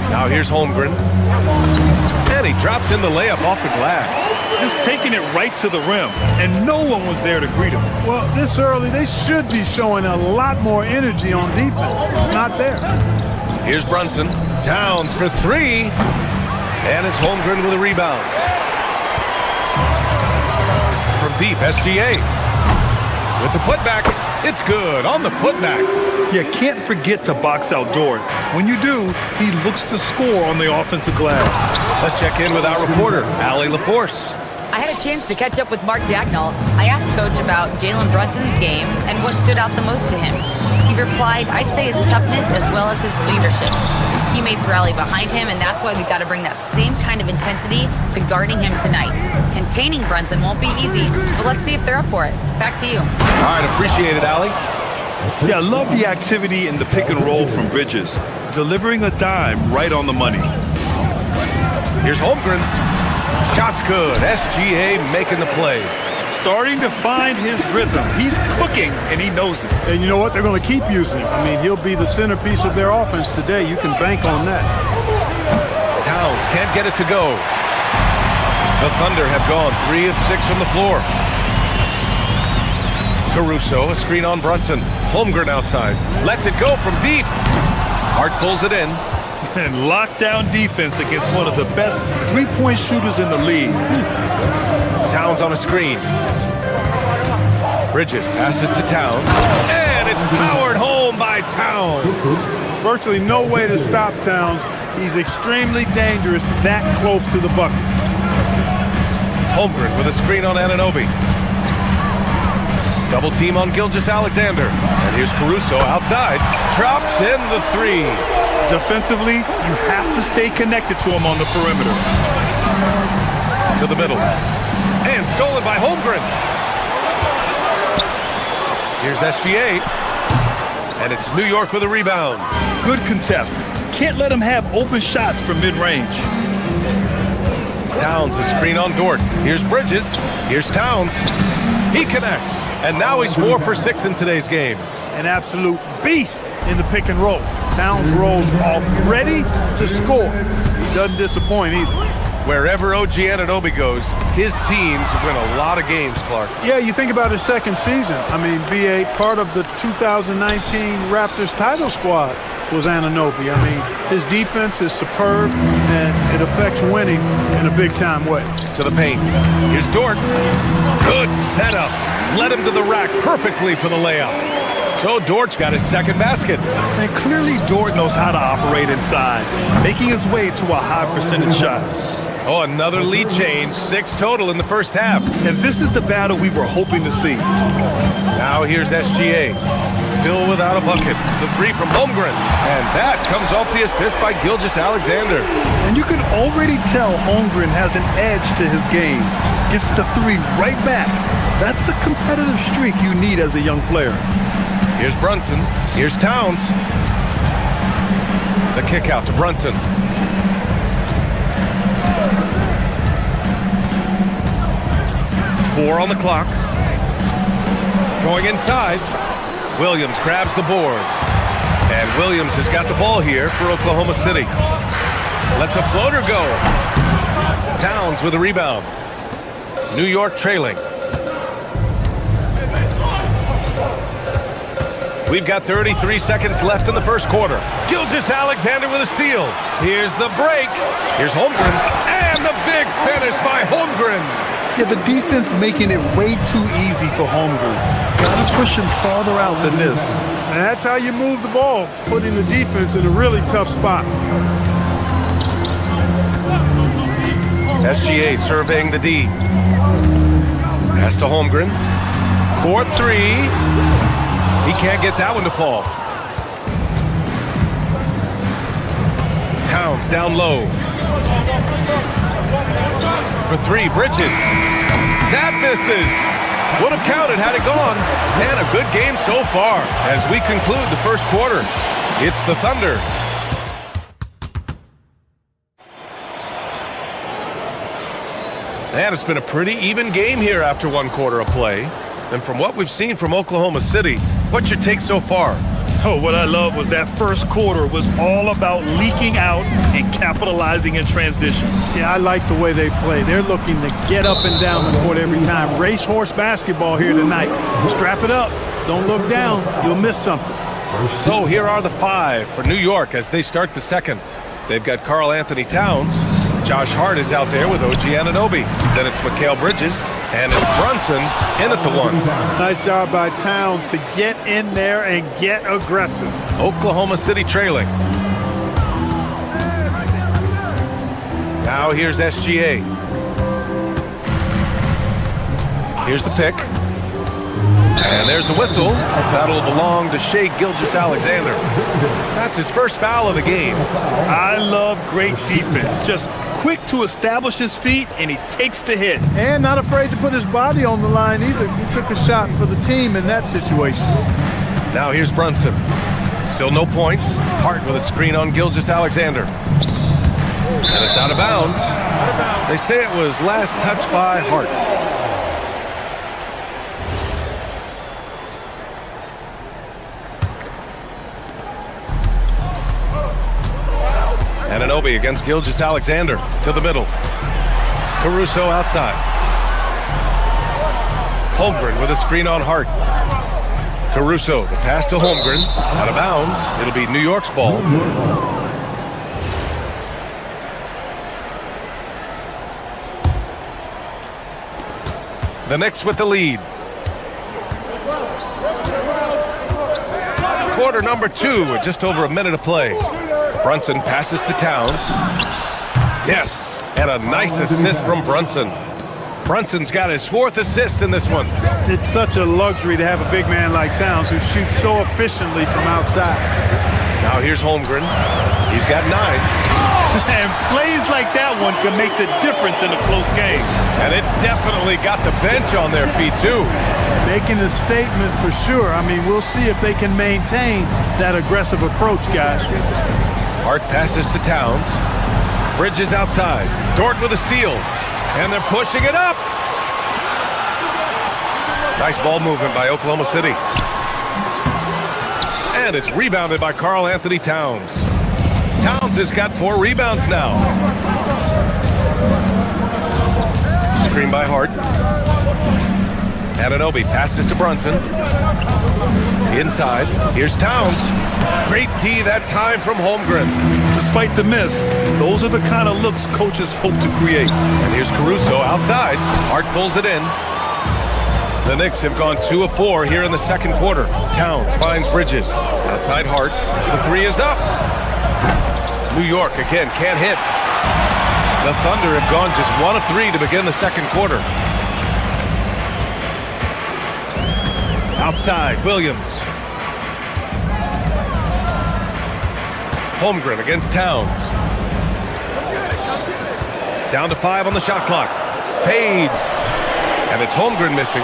Now here's Holmgren. And he drops in the layup off the glass. Just taking it right to the rim, and no one was there to greet him. Well, this early, they should be showing a lot more energy on defense. It's not there. Here's Brunson. Towns for 3. And it's Holmgren with a rebound. From deep, SGA. With the putback. It's good on the putback. You can't forget to box out Dort. When you do, he looks to score on the offensive glass. Let's check in with our reporter, Allie LaForce. I had a chance to catch up with Mark Dagnall. I asked Coach about Jalen Brunson's game and what stood out the most to him. He replied, I'd say his toughness as well as his leadership. His teammates rally behind him, and that's why we've got to bring that same kind of intensity to guarding him tonight. Containing Brunson won't be easy, but let's see if they're up for it. Back to you. All right, appreciate it, Allie. Yeah, I love the activity in the pick and roll from Bridges, delivering a dime right on the money. Here's Holmgren. Shot's good. SGA making the play. Starting to find his rhythm. He's cooking, and he knows it. And you know what? They're going to keep using him. I mean, he'll be the centerpiece of their offense today. You can bank on that. Towns can't get it to go. The Thunder have gone 3 of 6 from the floor. Caruso, a screen on Brunson. Holmgren outside. Lets it go from deep. Hart pulls it in. And lockdown defense against one of the best three-point shooters in the league. Towns on a screen. Bridges passes to Towns. And it's powered home by Towns. Virtually no way to stop Towns. He's extremely dangerous that close to the bucket. Holmgren with a screen on Anunoby. Double team on Gilgeous-Alexander. And here's Caruso outside. Drops in the three. Defensively, you have to stay connected to him on the perimeter. To the middle. And stolen by Holmgren. Here's SGA. And it's New York with a rebound. Good contest. Can't let him have open shots from mid-range. Towns a screen on Dort. Here's Bridges. Here's Towns. He connects. And now he's 4 for 6 in today's game. An absolute beast in the pick and roll. Towns rolls off ready to score. He doesn't disappoint either. Wherever OG Anunoby goes, his teams win a lot of games, Clark. Yeah, you think about his second season. I mean, be a part of the 2019 Raptors title squad was Anunoby. I mean, his defense is superb, and it affects winning in a big-time way. To the paint. Here's Dort. Good setup. Led him to the rack perfectly for the layup. So Dort's got his second basket. And clearly Dort knows how to operate inside, making his way to a high percentage shot. Oh, another lead change. 6 total in the first half. And this is the battle we were hoping to see. Now here's SGA. Still without a bucket. The three from Holmgren. And that comes off the assist by Gilgeous-Alexander. And you can already tell Holmgren has an edge to his game. Gets the three right back. That's the competitive streak you need as a young player. Here's Brunson. Here's Towns. The kick out to Brunson. Four on the clock. Going inside. Williams grabs the board. And Williams has got the ball here for Oklahoma City. Lets a floater go. Towns with a rebound. New York trailing. We've got 33 seconds left in the first quarter. Gilgeous-Alexander with a steal. Here's the break. Here's Holmgren. And the big finish by Holmgren. Yeah, the defense making it way too easy for Holmgren. Gotta push him farther out than this. And that's how you move the ball, putting the defense in a really tough spot. SGA surveying the D. Pass to Holmgren. 4-3. He can't get that one to fall. Towns down low. For three, Bridges. That misses. Would have counted had it gone. And a good game so far as we conclude the first quarter. It's the Thunder. And it's been a pretty even game here after one quarter of play. And from what we've seen from Oklahoma City, what's your take so far? Oh, what I love was that first quarter was all about leaking out and capitalizing in transition. Yeah, I like the way they play. They're looking to get up and down the court every time. Racehorse basketball here tonight. Strap it up. Don't look down. You'll miss something. So here are the 5 for New York as they start the second. They've got Karl Anthony Towns. Josh Hart is out there with OG Anunoby. Then it's Mikal Bridges. And it's Brunson in at the 1. Nice job by Towns to get in there and get aggressive. Oklahoma City trailing. Now here's SGA. Here's the pick. And there's a whistle. That'll belong to Shai Gilgeous-Alexander. That's his first foul of the game. I love great defense. Just quick to establish his feet, and he takes the hit. And not afraid to put his body on the line either. He took a shot for the team in that situation. Now here's Brunson. Still no points. Hart with a screen on Gilgeous-Alexander. And it's out of bounds. They say it was last touched by Hart. Anunoby against Gilgeous-Alexander to the middle. Caruso outside. Holmgren with a screen on Hart. Caruso, the pass to Holmgren. Out of bounds. It'll be New York's ball. The Knicks with the lead. Quarter number 2 with just over a minute of play. Brunson passes to Towns. Yes, and a nice assist from Brunson. Brunson's got his 4th assist in this one. It's such a luxury to have a big man like Towns who shoots so efficiently from outside. Now here's Holmgren. He's got 9. And plays like that one can make the difference in a close game. And it definitely got the bench on their feet, too. Making a statement for sure. I mean, we'll see if they can maintain that aggressive approach, guys. Hart passes to Towns. Bridges outside. Dort with a steal. And they're pushing it up. Nice ball movement by Oklahoma City. And it's rebounded by Karl Anthony Towns. Towns has got 4 rebounds now. Screen by Hart. Anunoby passes to Brunson. Inside. Here's Towns. Great D that time from Holmgren. Despite the miss, those are the kind of looks coaches hope to create. And here's Caruso outside. Hart pulls it in. The Knicks have gone 2 of 4 here in the second quarter. Towns finds Bridges. Outside Hart. The 3 is up. New York again can't hit. The Thunder have gone just 1 of 3 to begin the second quarter. Outside, Williams. Holmgren against Towns. Down to 5 on the shot clock. Fades. And it's Holmgren missing.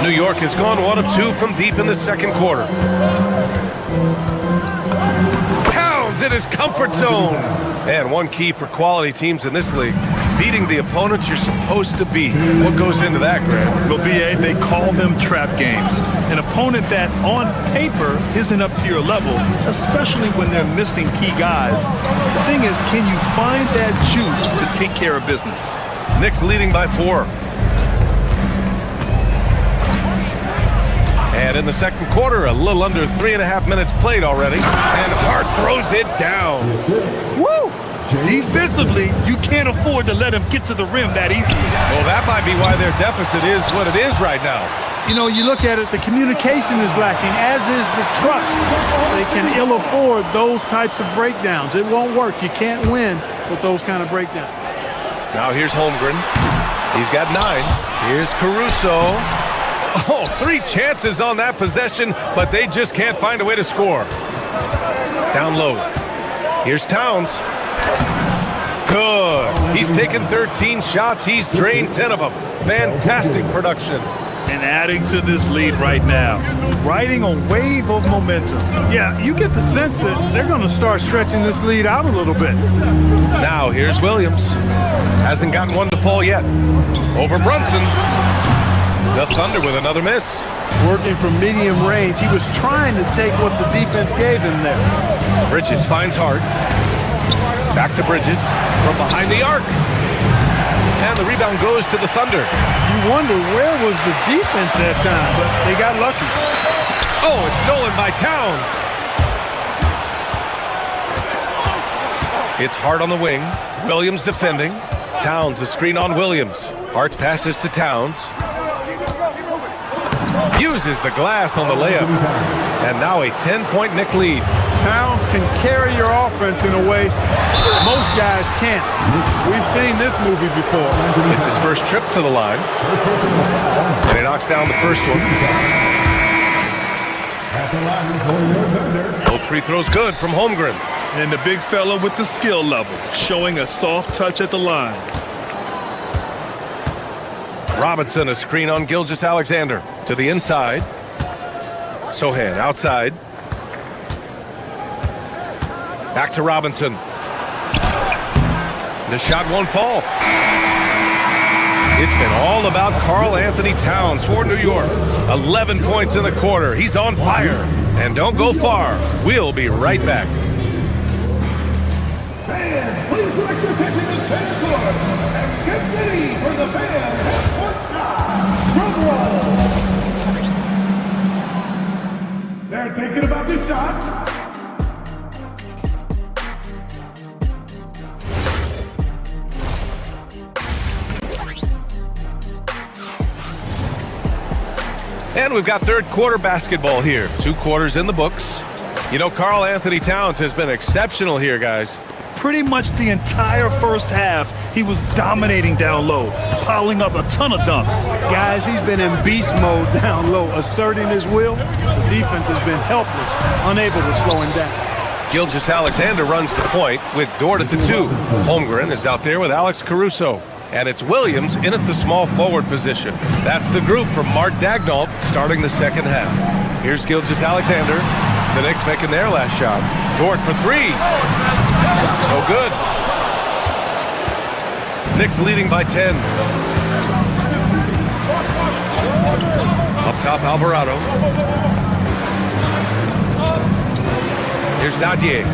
New York has gone 1 of 2 from deep in the second quarter. Towns in his comfort zone. And one key for quality teams in this league, beating the opponents you're supposed to beat. What goes into that, Grant? Well, BA, they call them trap games. An opponent that on paper isn't up to your level, especially when they're missing key guys. The thing is, can you find that juice to take care of business? Knicks leading by 4. And in the second quarter, a little under 3.5 minutes played already. And Hart throws it down. Woo! Defensively, you can't afford to let him get to the rim that easily. Well, that might be why their deficit is what it is right now. You know, you look at it, the communication is lacking, as is the trust. They can ill afford those types of breakdowns. It won't work. You can't win with those kind of breakdowns. Now here's Holmgren. He's got 9. Here's Caruso. Oh, 3 chances on that possession, but they just can't find a way to score. Down low. Here's Towns. Good. He's taken 13 shots. He's drained 10 of them. Fantastic production. And adding to this lead right now, riding a wave of momentum. Yeah, you get the sense that they're going to start stretching this lead out a little bit. Now here's Williams. Hasn't gotten one to fall yet. Over Brunson. The Thunder with another miss. Working from medium range. He was trying to take what the defense gave him there. Bridges finds Hart. Back to Bridges from behind the arc. And the rebound goes to the Thunder. You wonder where was the defense that time, but they got lucky. Oh, it's stolen by Towns. It's Hart on the wing. Williams defending. Towns a screen on Williams. Hart passes to Towns. Uses the glass on the layup. And now a 10-point Knick lead. Towns can carry your offense in a way most guys can't. We've seen this movie before. It's his first trip to the line. And he knocks down the first one. Both free throws good from Holmgren. And the big fella with the skill level, showing a soft touch at the line. Robinson a screen on Gilgeous-Alexander. To the inside. Sohan outside. Back to Robinson. The shot won't fall. It's been all about Karl Anthony Towns for New York. 11 points in the quarter. He's on fire. And don't go far. We'll be right back. Fans, please direct your attention to center court and get ready for the fans half-court shot. Drum roll. They're thinking about the shot. And we've got third quarter basketball here. 2 quarters in the books. You know, Karl Anthony Towns has been exceptional here, guys. Pretty much the entire first half, he was dominating down low, piling up a ton of dunks. Guys, he's been in beast mode down low, asserting his will. The defense has been helpless, unable to slow him down. Gilgeous-Alexander runs the point with Dort at the 2. Holmgren is out there with Alex Caruso. And it's Williams in at the small forward position. That's the group from Mark Daignault starting the second half. Here's Gilgeous-Alexander. The Knicks making their last shot. Dort for 3. No good. Knicks leading by 10. Up top, Alvarado. Here's Dadier.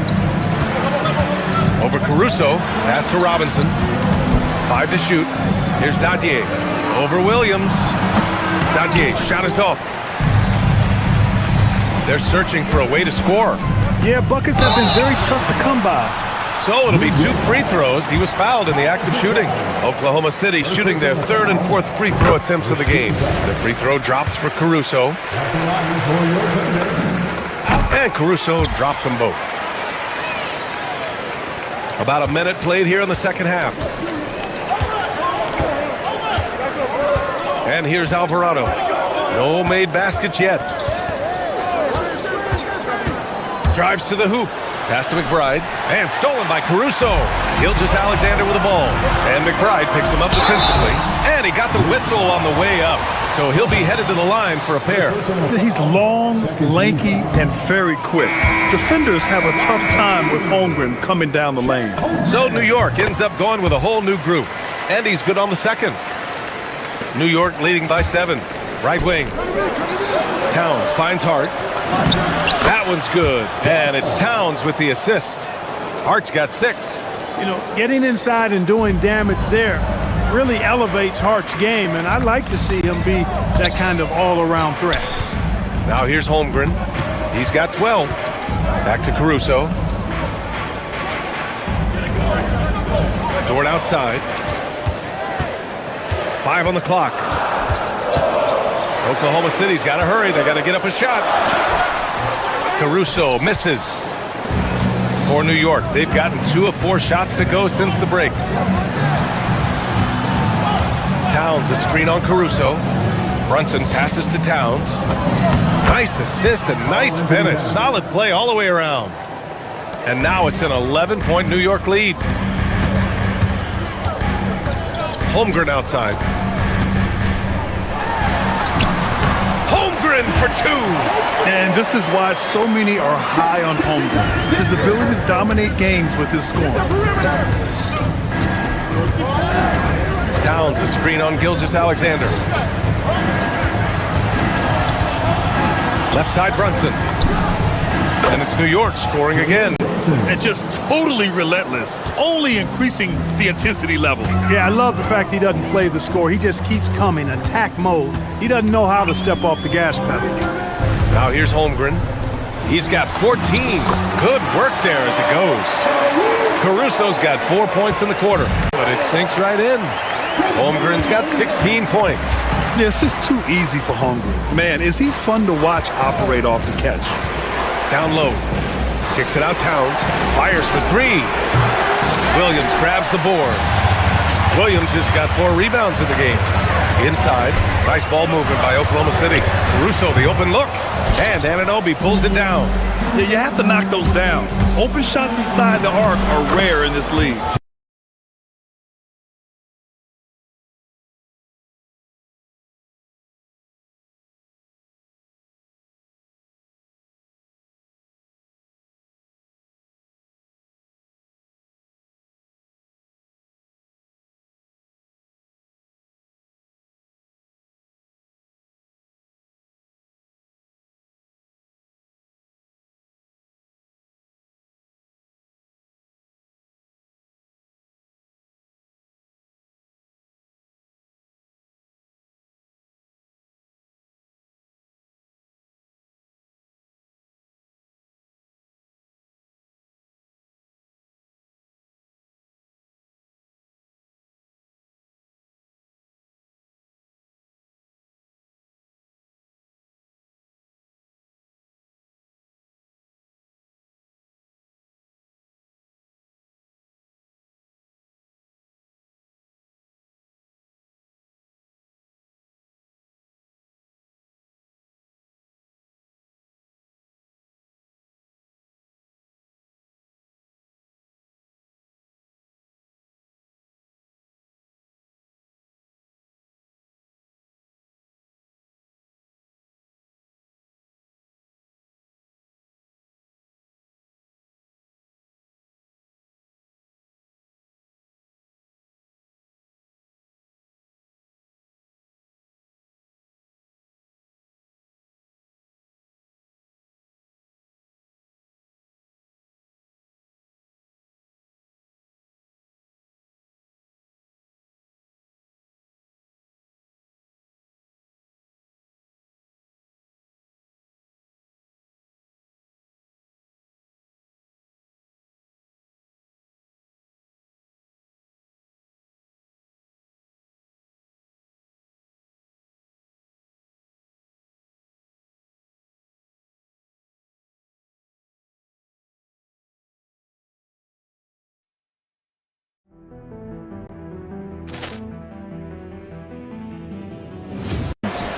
Over Caruso. Pass to Robinson. 5 to shoot. Here's Dadier. Over Williams. Dadier, shot is off. They're searching for a way to score. Yeah, buckets have been very tough to come by. So it'll be 2 free throws. He was fouled in the act of shooting. Oklahoma City shooting their 3rd and 4th free throw attempts of the game. The free throw drops for Caruso. And Caruso drops them both. About a minute played here in the second half. And here's Alvarado. No made baskets yet. Drives to the hoop. Pass to McBride. And stolen by Caruso. Gilgeous-Alexander with the ball. And McBride picks him up defensively. And he got the whistle on the way up. So he'll be headed to the line for a pair. He's long, lanky, and very quick. Defenders have a tough time with Holmgren coming down the lane. So New York ends up going with a whole new group. And he's good on the second. New York leading by 7. Right wing. Towns finds Hart. That one's good. And it's Towns with the assist. Hart's got 6. You know, getting inside and doing damage there really elevates Hart's game, and I'd like to see him be that kind of all-around threat. Now here's Holmgren. He's got 12. Back to Caruso. Dort outside. 5 on the clock. Oklahoma City's got to hurry. They got to get up a shot. Caruso misses for New York. They've gotten 2 of 4 shots to go since the break. Towns a screen on Caruso. Brunson passes to Towns. Nice assist and nice finish. Solid play all the way around. And now it's an 11-point New York lead. Holmgren outside. Holmgren for 2. And this is why so many are high on Holmgren. His ability to dominate games with his scoring. Towns a screen on Gilgeous-Alexander. Left side Brunson. And it's New York scoring again. And just totally relentless, only increasing the intensity level. Yeah, I love the fact he doesn't play the score. He just keeps coming, attack mode. He doesn't know how to step off the gas pedal. Now here's Holmgren. He's got 14. Good work there as it goes. Caruso's got 4 points in the quarter, but it sinks right in. Holmgren's got 16 points. Yeah, it's just too easy for Holmgren. Man, is he fun to watch operate off the catch. Down low. Kicks it out Towns. Fires for 3. Williams grabs the board. Williams has got 4 rebounds in the game. Inside. Nice ball movement by Oklahoma City. Caruso, the open look. And Anunoby pulls it down. Yeah, you have to knock those down. Open shots inside the arc are rare in this league.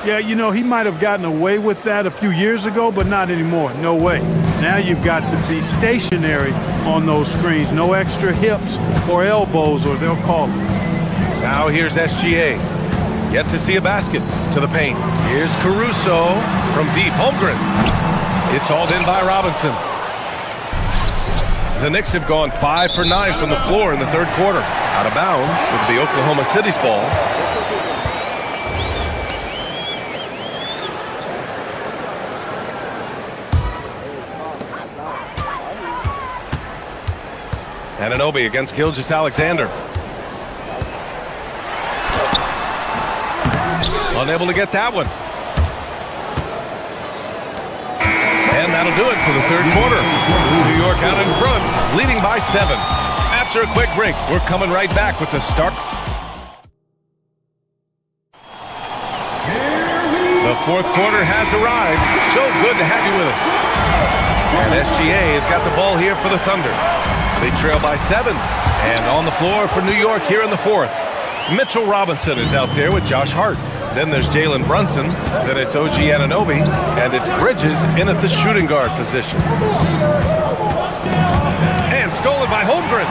Yeah, you know, he might have gotten away with that a few years ago, but not anymore. No way. Now you've got to be stationary on those screens. No extra hips or elbows, or they'll call it. Now here's SGA. Yet to see a basket to the paint. Here's Caruso from deep. Holmgren. It's hauled in by Robinson. The Knicks have gone 5 for 9 from the floor in the third quarter. Out of bounds. It'll be Oklahoma City's ball. Anunoby against Gilgeous-Alexander. Unable to get that one. And that'll do it for the third quarter. New York out in front, leading by 7. After a quick break, we're coming right back with the start. The fourth quarter has arrived. So good to have you with us. And SGA has got the ball here for the Thunder. They trail by 7. And on the floor for New York here in the fourth. Mitchell Robinson is out there with Josh Hart. Then there's Jalen Brunson. Then it's OG Anunoby. And it's Bridges in at the shooting guard position. And stolen by Holmgren.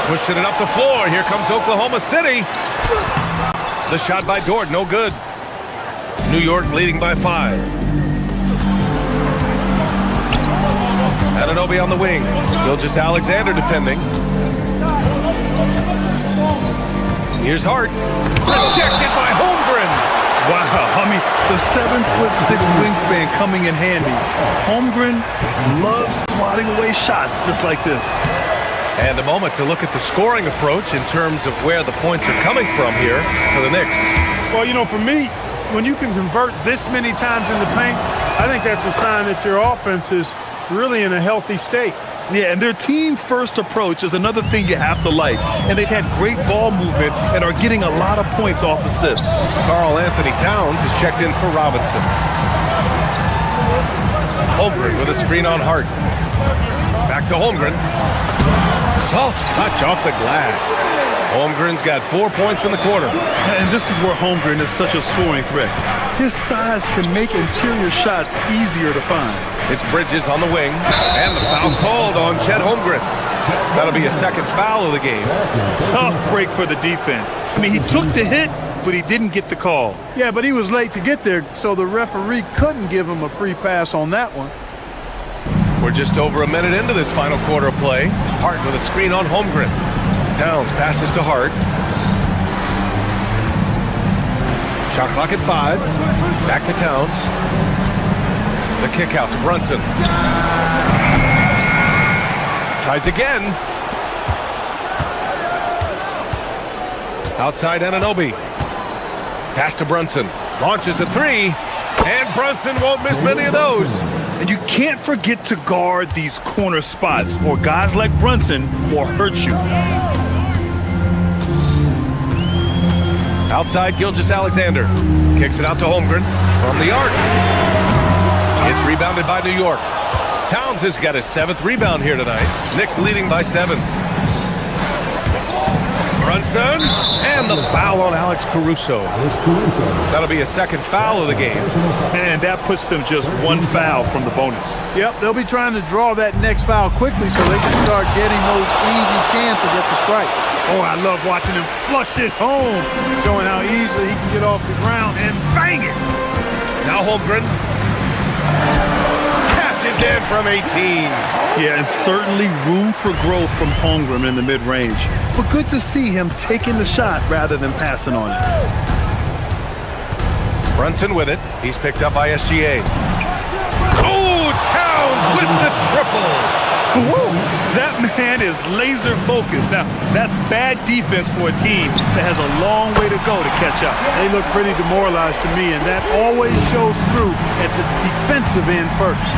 Pushing it up the floor. Here comes Oklahoma City. The shot by Dort, no good. New York leading by 5. Anunoby on the wing. Gilgeous-Alexander defending. Here's Hart. Rejected by Holmgren. Wow, I mean, the 7'6" wingspan coming in handy. Holmgren loves swatting away shots just like this. And a moment to look at the scoring approach in terms of where the points are coming from here for the Knicks. Well, you know, for me, when you can convert this many times in the paint, I think that's a sign that your offense is really in a healthy state. Yeah, and their team-first approach is another thing you have to like. And they've had great ball movement and are getting a lot of points off assists. Karl Anthony Towns is checked in for Robinson. Holmgren with a screen on Hart. Back to Holmgren. Soft touch off the glass. Holmgren's got 4 points in the quarter. And this is where Holmgren is such a scoring threat. His size can make interior shots easier to find. It's Bridges on the wing, and the foul called on Chet Holmgren. That'll be a second foul of the game. Tough break for the defense. I mean, he took the hit, but he didn't get the call. Yeah, but he was late to get there, so the referee couldn't give him a free pass on that one. We're just over a minute into this final quarter of play. Hart with a screen on Holmgren. Towns passes to Hart. Shot clock at 5. Back to Towns. The kick out to Brunson. Tries again. Outside Anunoby. Pass to Brunson. Launches a 3. And Brunson won't miss many of those. And you can't forget to guard these corner spots, or guys like Brunson will hurt you. Outside Gilgeous-Alexander. Kicks it out to Holmgren from the arc. It's rebounded by New York. Towns has got his 7th rebound here tonight. Knicks leading by 7. Brunson, and the foul on Alex Caruso. That'll be a second foul of the game. And that puts them just 1 foul from the bonus. Yep, they'll be trying to draw that next foul quickly so they can start getting those easy chances at the strike. Oh, I love watching him flush it home, showing how easily he can get off the ground and bang it. Now Holmgren. Cashes in from 18. Yeah, and certainly room for growth from Holmgren in the mid-range. But good to see him taking the shot rather than passing on it. Brunson with it. He's picked up by SGA. Oh, Towns with the triple. Woo! That man is laser focused. Now, that's bad defense for a team that has a long way to go to catch up. They look pretty demoralized to me, and that always shows through at the defensive end first.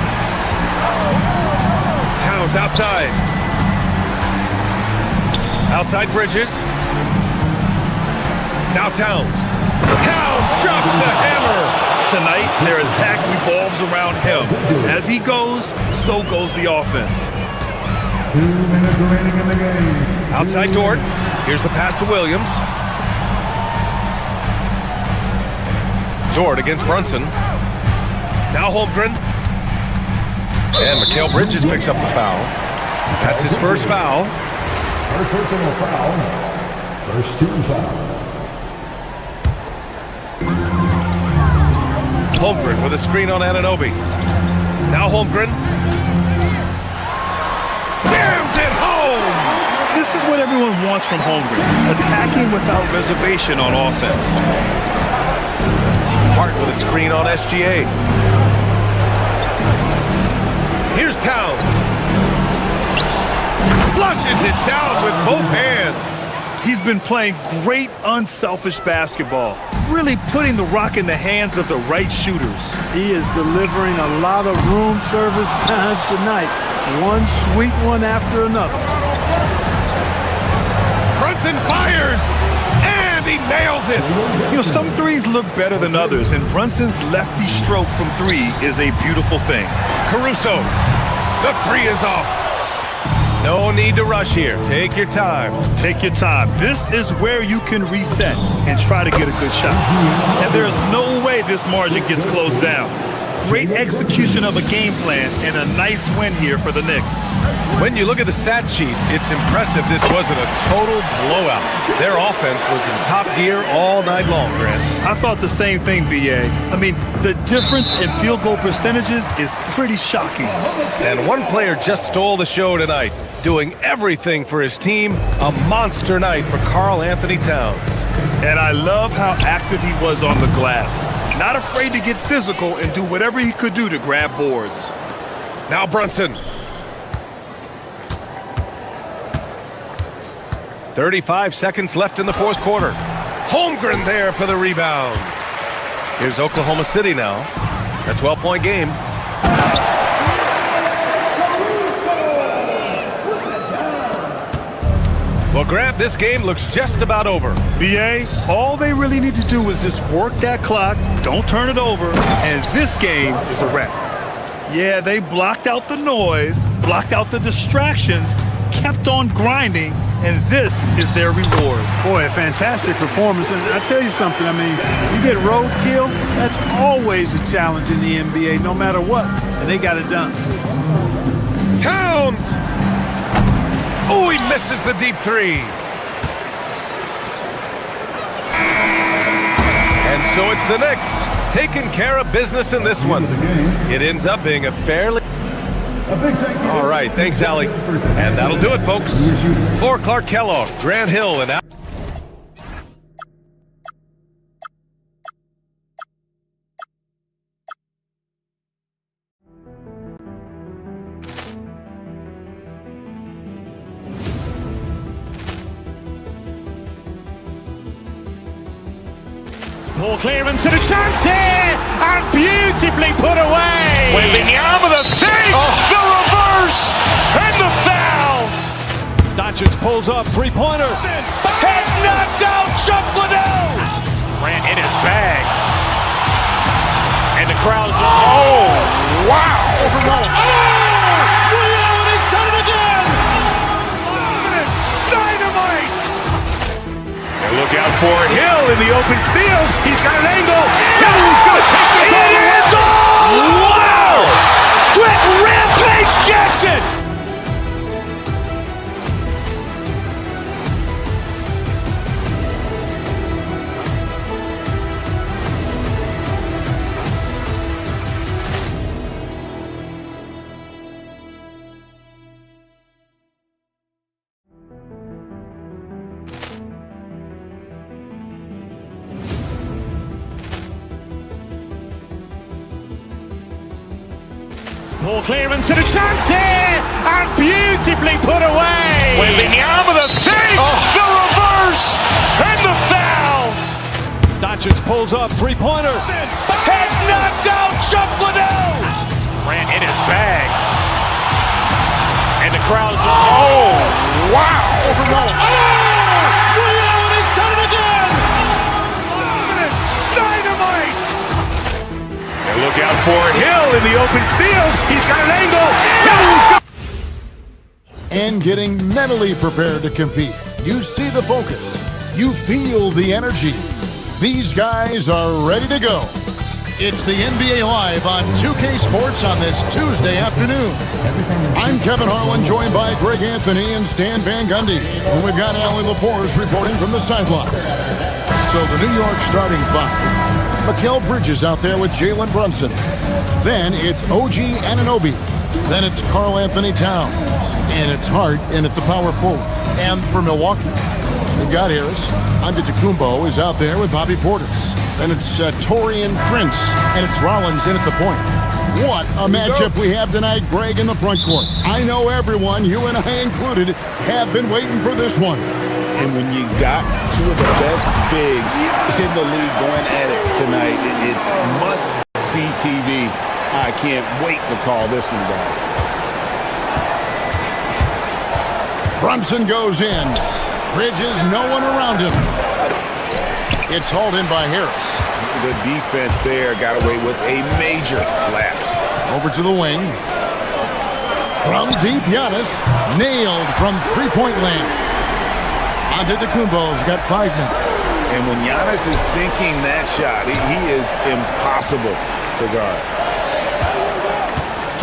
Towns outside. Outside Bridges. Now Towns. Towns drops the hammer. Tonight, their attack revolves around him. As he goes, so goes the offense. 2 minutes remaining in the game. Outside Dort. Here's the pass to Williams. short against Brunson. Now Holmgren. And Mikal Bridges picks up the foul. That's his first foul. First personal foul. First team foul. Holmgren with a screen on Anunoby. Now Holmgren. Jams it home! This is what everyone wants from Holmgren. Attacking without reservation on offense. Hart with a screen on SGA. Here's Towns. Flushes it down with both hands. He's been playing great unselfish basketball, really putting the rock in the hands of the right shooters. He is delivering a lot of room service times tonight. One sweet one after another. Brunson fires, and he nails it. You know, some threes look better than others, and Brunson's lefty stroke from three is a beautiful thing. Caruso, the three is off. No need to rush here. Take your time. Take your time. This is where you can reset and try to get a good shot. And there's no way this margin gets closed down. Great execution of a game plan and a nice win here for the Knicks. When you look at the stat sheet, it's impressive this wasn't a total blowout. Their offense was in top gear all night long, Grant. I thought the same thing, B.A. I mean, the difference in field goal percentages is pretty shocking. And one player just stole the show tonight, doing everything for his team. A monster night for Karl Anthony Towns. And I love how active he was on the glass. Not afraid to get physical and do whatever he could do to grab boards. Now Brunson. 35 seconds left in the fourth quarter. Holmgren there for the rebound. Here's Oklahoma City now. A 12-point game. Well, Grant, this game looks just about over. B.A., all they really need to do is just work that clock, don't turn it over, and this game is a wrap. Yeah, they blocked out the noise, blocked out the distractions, kept on grinding, and this is their reward. Boy, a fantastic performance. And I tell you something, I mean, you get roadkill, that's always a challenge in the NBA, no matter what, and they got it done. Towns! Oh, he misses the deep three. And so it's the Knicks taking care of business in this one. It ends up being a fairly... All right, thanks, Allie. And that'll do it, folks. For Clark Kellogg, Grant Hill, and... Ball clearance and a chance here, and beautifully put away. Wembanyama the fake, the reverse, and the foul. Doncic pulls up, three-pointer. Has knocked out Chuck Liddell. Ran in his bag. And the crowd is... Oh, wow. Liddell, he's done it again. Dynamite. And look out for Hill in the open field. He's got an angle. Hill's going to take this all the way. Wow! Quick Rampage Jackson. Ball clearance and a chance here, and beautifully put away. Wembanyama the fake, the reverse, and the foul. Doncic pulls up, three-pointer. Has knocked out Chuck Liddell. Ran in his bag. And the crowd is... Oh, wow. Liddell, he's done it again. Dynamite. And look out for Hill in the open field. He's got an angle. And getting mentally prepared to compete. You see the focus. You feel the energy. These guys are ready to go. It's the NBA Live on 2K Sports on this Tuesday afternoon. I'm Kevin Harlan, joined by Greg Anthony and Stan Van Gundy. And we've got Allie LaForce reporting from the sideline. So the New York starting five. Mikal Bridges out there with Jalen Brunson. Then it's OG Anunoby. Then it's Karl Anthony Towns. And it's Hart in at the power forward. And for Milwaukee, they've got Harris. Antetokounmpo is out there with Bobby Portis. Then it's Taurean Prince, and it's Rollins in at the point. What a matchup we have tonight, Greg, in the front court. I know everyone, you and I included, have been waiting for this one. And when you got two of the best bigs in the league going at it tonight, it's must-see TV. I can't wait to call this one, guys. Brunson goes in. Bridges, no one around him. It's hauled in by Harris. The defense there got away with a major lapse. Over to the wing. From deep, Giannis. Nailed from three-point land. Antetokounmpo's got 5 now. And when Giannis is sinking that shot, he is impossible to guard.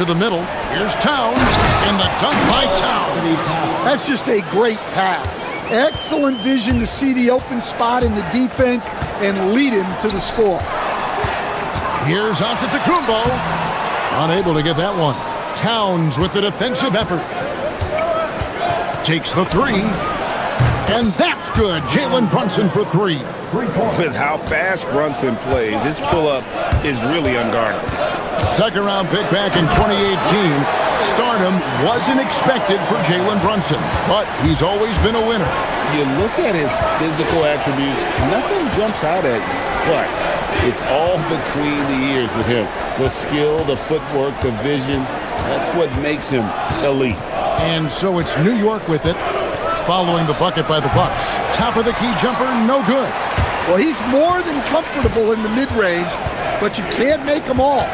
To the middle. Here's Towns. And the dunk by Towns. That's just a great pass. Excellent vision to see the open spot in the defense and lead him to the score. Here's Antetokounmpo. Unable to get that one. Towns with the defensive effort. Takes the three. And that's good. Jalen Brunson for 3. With how fast Brunson plays, his pull-up is really unguardable. Second-round pick back in 2018. Stardom wasn't expected for Jalen Brunson, but he's always been a winner. You look at his physical attributes, nothing jumps out at you, but it's all between the ears with him. The skill, the footwork, the vision, that's what makes him elite. And so it's New York with it, following the bucket by the Bucks. Top of the key jumper, no good. Well, he's more than comfortable in the mid-range, but you can't make them all.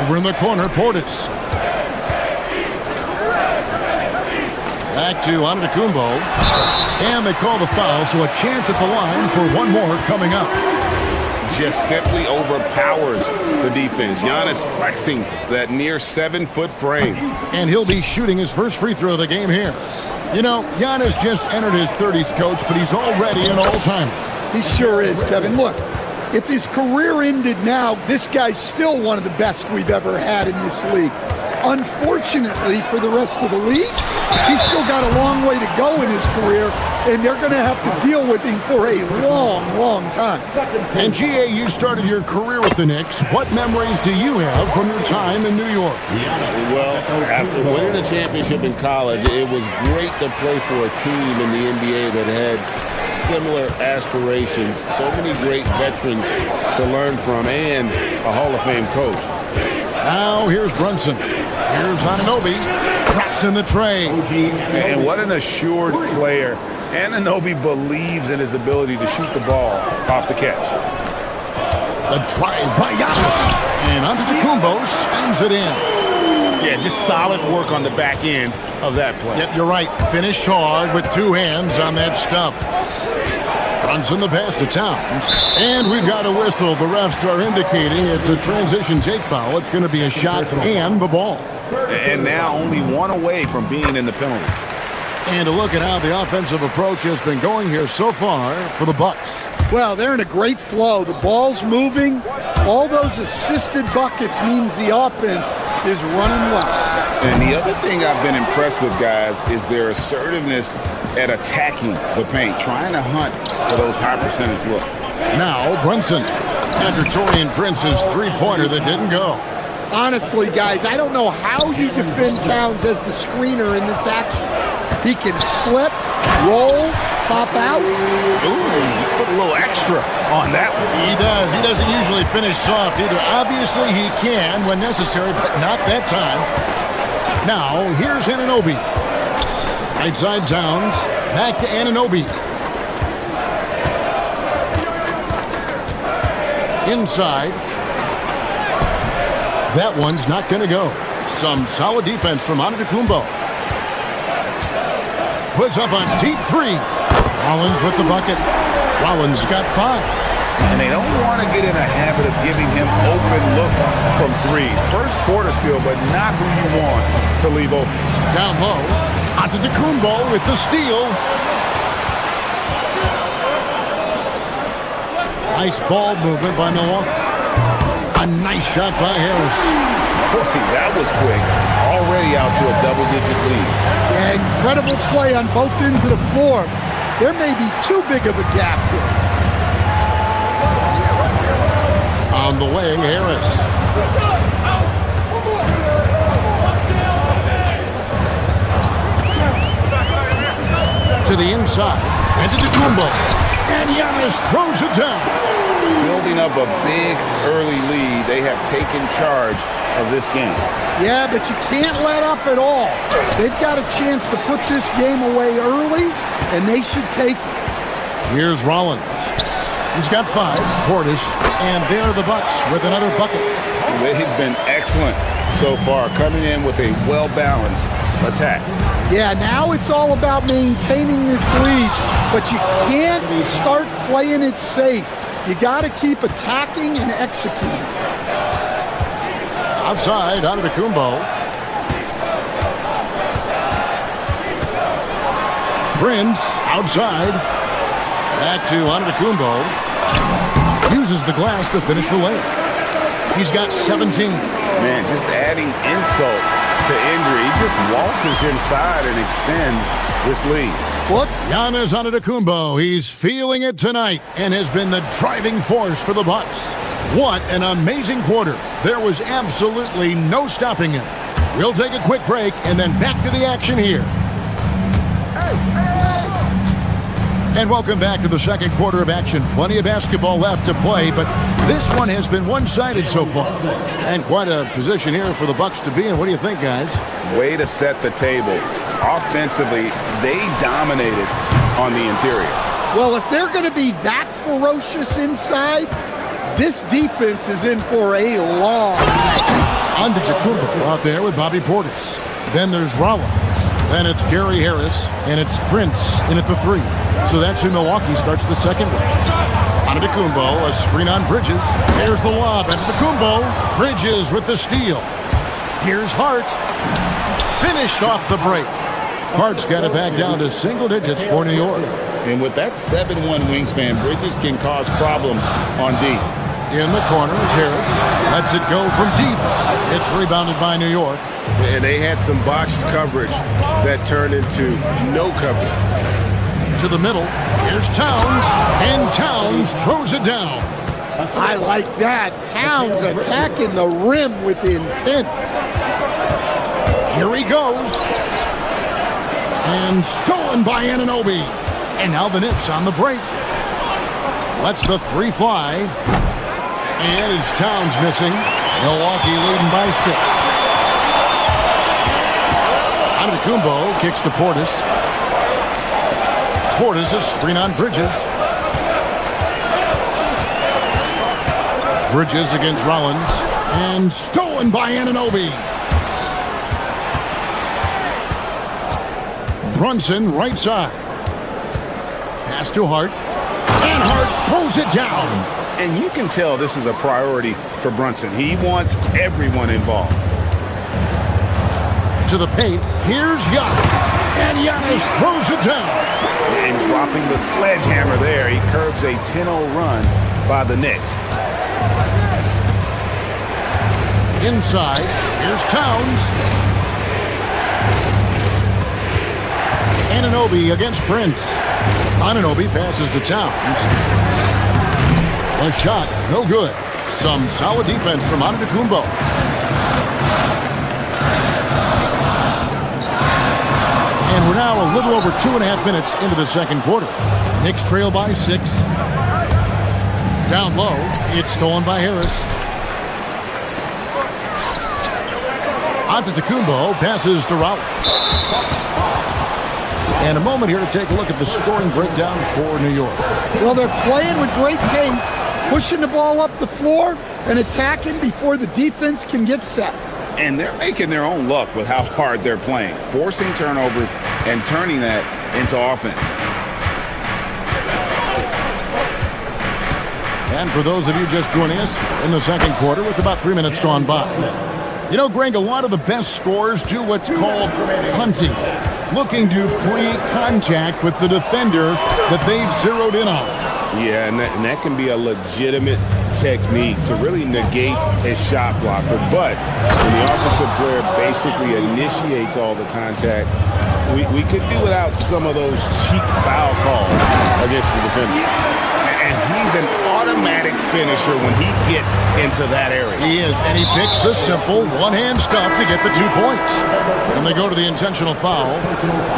Over in the corner, Portis. Back to Antetokounmpo. And they call the foul, so a chance at the line for one more coming up. Just simply overpowers the defense. Giannis flexing that near 7-foot frame. And he'll be shooting his first free throw of the game here. You know, Giannis just entered his 30s, coach, but he's already an all-timer. He sure is, Kevin. Look. If his career ended now, this guy's still one of the best we've ever had in this league. Unfortunately for the rest of the league, he's still got a long way to go in his career, and they're going to have to deal with him for a long, long time. And GA, you started your career with the Knicks. What memories do you have from your time in New York? Well, after winning a championship in college, it was great to play for a team in the NBA that had similar aspirations, so many great veterans to learn from, and a Hall of Fame coach. Now here's Brunson. Here's Anunoby. Traps in the tray. And what an assured player. Anunoby believes in his ability to shoot the ball off the catch. The drive by Giannis. And Antetokounmpo slams it in. Yeah, just solid work on the back end of that play. Yep, you're right. Finished hard with 2 hands on that stuff. Brunson the pass to Towns. And we've got a whistle. The refs are indicating it's a transition take foul. It's going to be a shot and the ball. And now only one away from being in the penalty. And a look at how the offensive approach has been going here so far for the Bucks. Well, they're in a great flow. The ball's moving. All those assisted buckets means the offense is running well. And the other thing I've been impressed with, guys, is their assertiveness at attacking the paint, trying to hunt for those high percentage looks. Now Brunson, after Taurean Prince's three-pointer that didn't go. Honestly, guys, I don't know how you defend Towns as the screener in this action. He can slip, roll, pop out. Ooh, put a little extra on that one. He does. He doesn't usually finish soft either. Obviously, he can when necessary, but not that time. Now, here's Anunoby. Right side Towns. Back to Anunoby. Inside. That one's not going to go. Some solid defense from Antetokounmpo. Puts up a deep three. Rollins with the bucket. Rollins got 5. And they don't want to get in a habit of giving him open looks from 3. First quarter steal, but not who you want to leave open. Down low, Antetokounmpo with the steal. Nice ball movement by Milwaukee. A nice shot by Harris. Boy, that was quick. Already out to a double-digit lead. Yeah, incredible play on both ends of the floor. There may be too big of a gap here. On the wing, Harris. To the inside. Antetokounmpo. And Giannis throws it down. Building up a big early lead. They have taken charge of this game. Yeah, but you can't let up at all. They've got a chance to put this game away early, and they should take it. Here's Rollins. He's got 5. Portis. And there are the Bucks with another bucket. They've been excellent so far, coming in with a well-balanced attack. Yeah, now it's all about maintaining this lead, but you can't start playing it safe. You got to keep attacking and executing. Outside, Antetokounmpo. Prince outside. Back to Antetokounmpo. Uses the glass to finish the layup. He's got 17. Man, just adding insult to injury. He just waltzes inside and extends this lead. What's Giannis Antetokounmpo? He's feeling it tonight and has been the driving force for the Bucks. What an amazing quarter. There was absolutely no stopping him. We'll take a quick break and then back to the action here. And welcome back to the second quarter of action. Plenty of basketball left to play, but this one has been one-sided so far. And quite a position here for the Bucks to be in. What do you think, guys? Way to set the table. Offensively, they dominated on the interior. Well, if they're going to be that ferocious inside, this defense is in for a long night. Antetokounmpo out there with Bobby Portis. Then there's Rollins. Then it's Gary Harris, and it's Prince in at the 3. So that's who Milwaukee starts the second with. Antetokounmpo, a screen on Bridges. There's the lob. Antetokounmpo, Bridges with the steal. Here's Hart. Finished off the break. Hart's got it back down to single digits for New York. And with that 7'1" wingspan, Bridges can cause problems on D. In the corner is Harris. Lets it go from deep. It's rebounded by New York. And they had some botched coverage that turned into no coverage. To the middle. Here's Towns. And Towns throws it down. I like that. Towns attacking the rim with intent. Here he goes. And stolen by Anunoby. And now the Knicks on the break. Lets the 3 fly. And it's Towns missing. Milwaukee leading by 6. Antetokounmpo kicks to Portis. Portis is screen on Bridges. Bridges against Rollins. And stolen by Anunoby. Brunson right side. Pass to Hart. And Hart throws it down. And you can tell this is a priority for Brunson. He wants everyone involved. To the paint. Here's Giannis. And Giannis throws it down. And dropping the sledgehammer there. He curbs a 10-0 run by the Knicks. Inside. Here's Towns. Anunoby against Prince. Anunoby passes to Towns. A shot, no good. Some solid defense from Antetokounmpo. And we're now a little over 2.5 minutes into the second quarter. Knicks trail by 6. Down low, it's stolen by Harris. Antetokounmpo passes to Rollins. And a moment here to take a look at the scoring breakdown for New York. Well, they're playing with great pace, pushing the ball up the floor and attacking before the defense can get set. And they're making their own luck with how hard they're playing, forcing turnovers and turning that into offense. And for those of you just joining us, in the second quarter with about 3 minutes gone by. You know, Greg, a lot of the best scorers do what's called hunting, looking to create contact with the defender that they've zeroed in on. Yeah, and that can be a legitimate technique to really negate a shot blocker. But when the offensive player basically initiates all the contact, we could do without some of those cheap foul calls against the defender. And he's an automatic finisher when he gets into that area. He is, and he picks the simple one-hand stuff to get the 2 points. And they go to the intentional foul.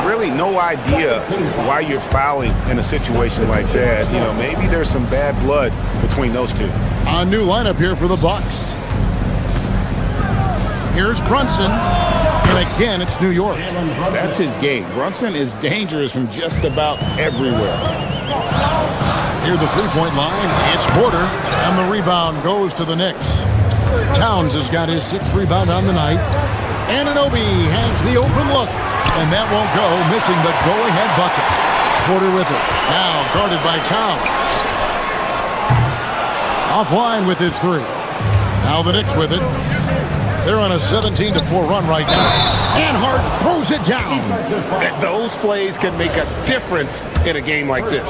Really no idea why you're fouling in a situation like that. You know, maybe there's some bad blood between those two. A new lineup here for the Bucks. Here's Brunson. And again, it's New York. That's his game. Brunson is dangerous from just about everywhere. Near the three-point line, it's Porter, and the rebound goes to the Knicks. Towns has got his 6th rebound on the night. Anunoby has the open look, and that won't go, missing the go-ahead bucket. Porter with it, now guarded by Towns. Offline with his 3. Now the Knicks with it. They're on a 17-4 run right now. And Hart throws it down. Those plays can make a difference in a game like this.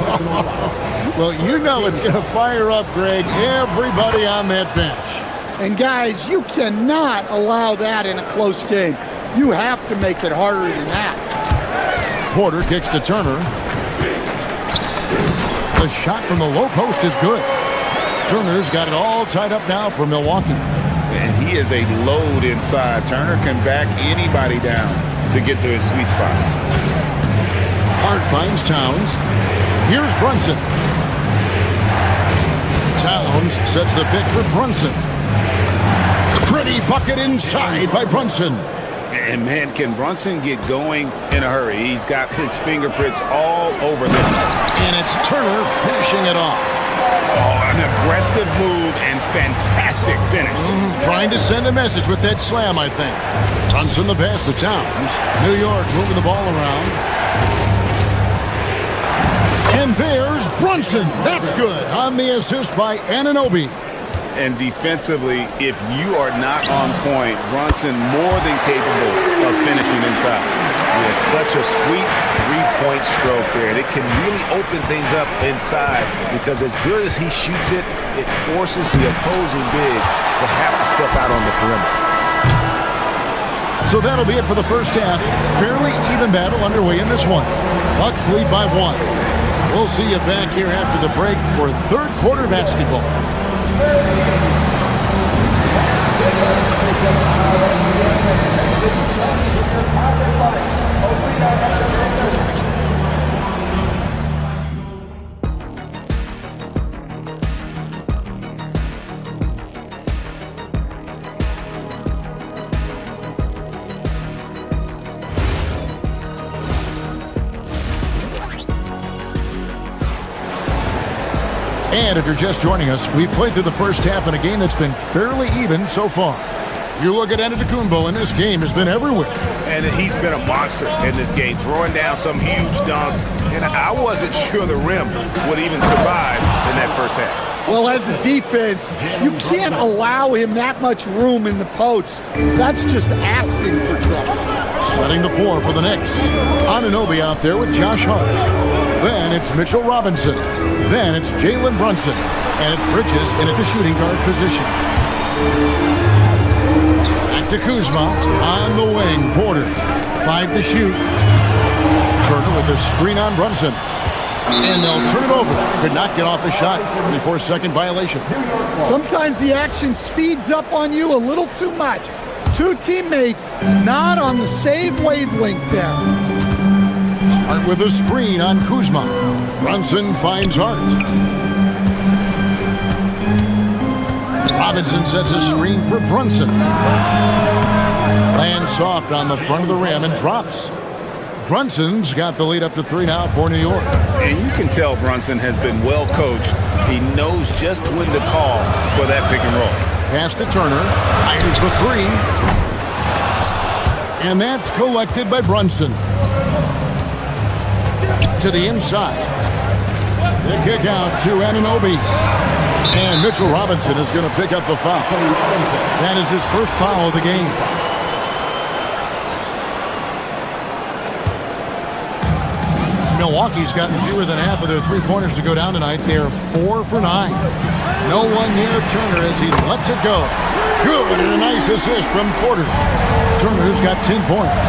Well, you know it's going to fire up, Greg, everybody on that bench. And guys, you cannot allow that in a close game. You have to make it harder than that. Porter kicks to Turner. The shot from the low post is good. Turner's got it all tied up now for Milwaukee. And he is a load inside. Turner can back anybody down to get to his sweet spot. Hart finds Towns. Here's Brunson. Towns sets the pick for Brunson. Pretty bucket inside by Brunson. And man, can Brunson get going in a hurry? He's got his fingerprints all over this. And it's Turner finishing it off. Oh, an aggressive move and fantastic finish. Trying to send a message with that slam, I think. Brunson the pass to Towns. New York moving the ball around. And there's Brunson. That's good on the assist by Anunoby. And defensively, if you are not on point, Brunson more than capable of finishing inside. Yeah, such a sweet three-point stroke there. And it can really open things up inside because as good as he shoots it, it forces the opposing bigs to have to step out on the perimeter. So that'll be it for the first half. Fairly even battle underway in this one. Bucks lead by 1. We'll see you back here after the break for third quarter basketball. And if you're just joining us, we've played through the first half in a game that's been fairly even so far. You look at Antetokounmpo, and this game has been everywhere. And he's been a monster in this game, throwing down some huge dunks. And I wasn't sure the rim would even survive in that first half. Well, as a defense, you can't allow him that much room in the post. That's just asking for trouble. Setting the floor for the Knicks. Anunoby out there with Josh Hart. Then it's Mitchell Robinson. Then it's Jalen Brunson. And it's Bridges in at the shooting guard position. Back to Kuzma on the wing. Porter, 5 to shoot. Turner with a screen on Brunson. And they'll turn it over. Could not get off a shot. 24-second violation. Sometimes the action speeds up on you a little too much. Two teammates not on the same wavelength there. Hart with a screen on Kuzma. Brunson finds Hart. Robinson sets a screen for Brunson. Lands soft on the front of the rim and drops. Brunson's got the lead up to 3 now for New York. And you can tell Brunson has been well coached. He knows just when to call for that pick and roll. Pass to Turner. Fires the 3. And that's collected by Brunson. To the inside. The kick out to Anunoby. And Mitchell Robinson is going to pick up the foul. That is his first foul of the game. Milwaukee's gotten fewer than half of their three-pointers to go down tonight. They're 4 for 9. No one near Turner as he lets it go. Good, and a nice assist from Porter. Turner's got 10 points.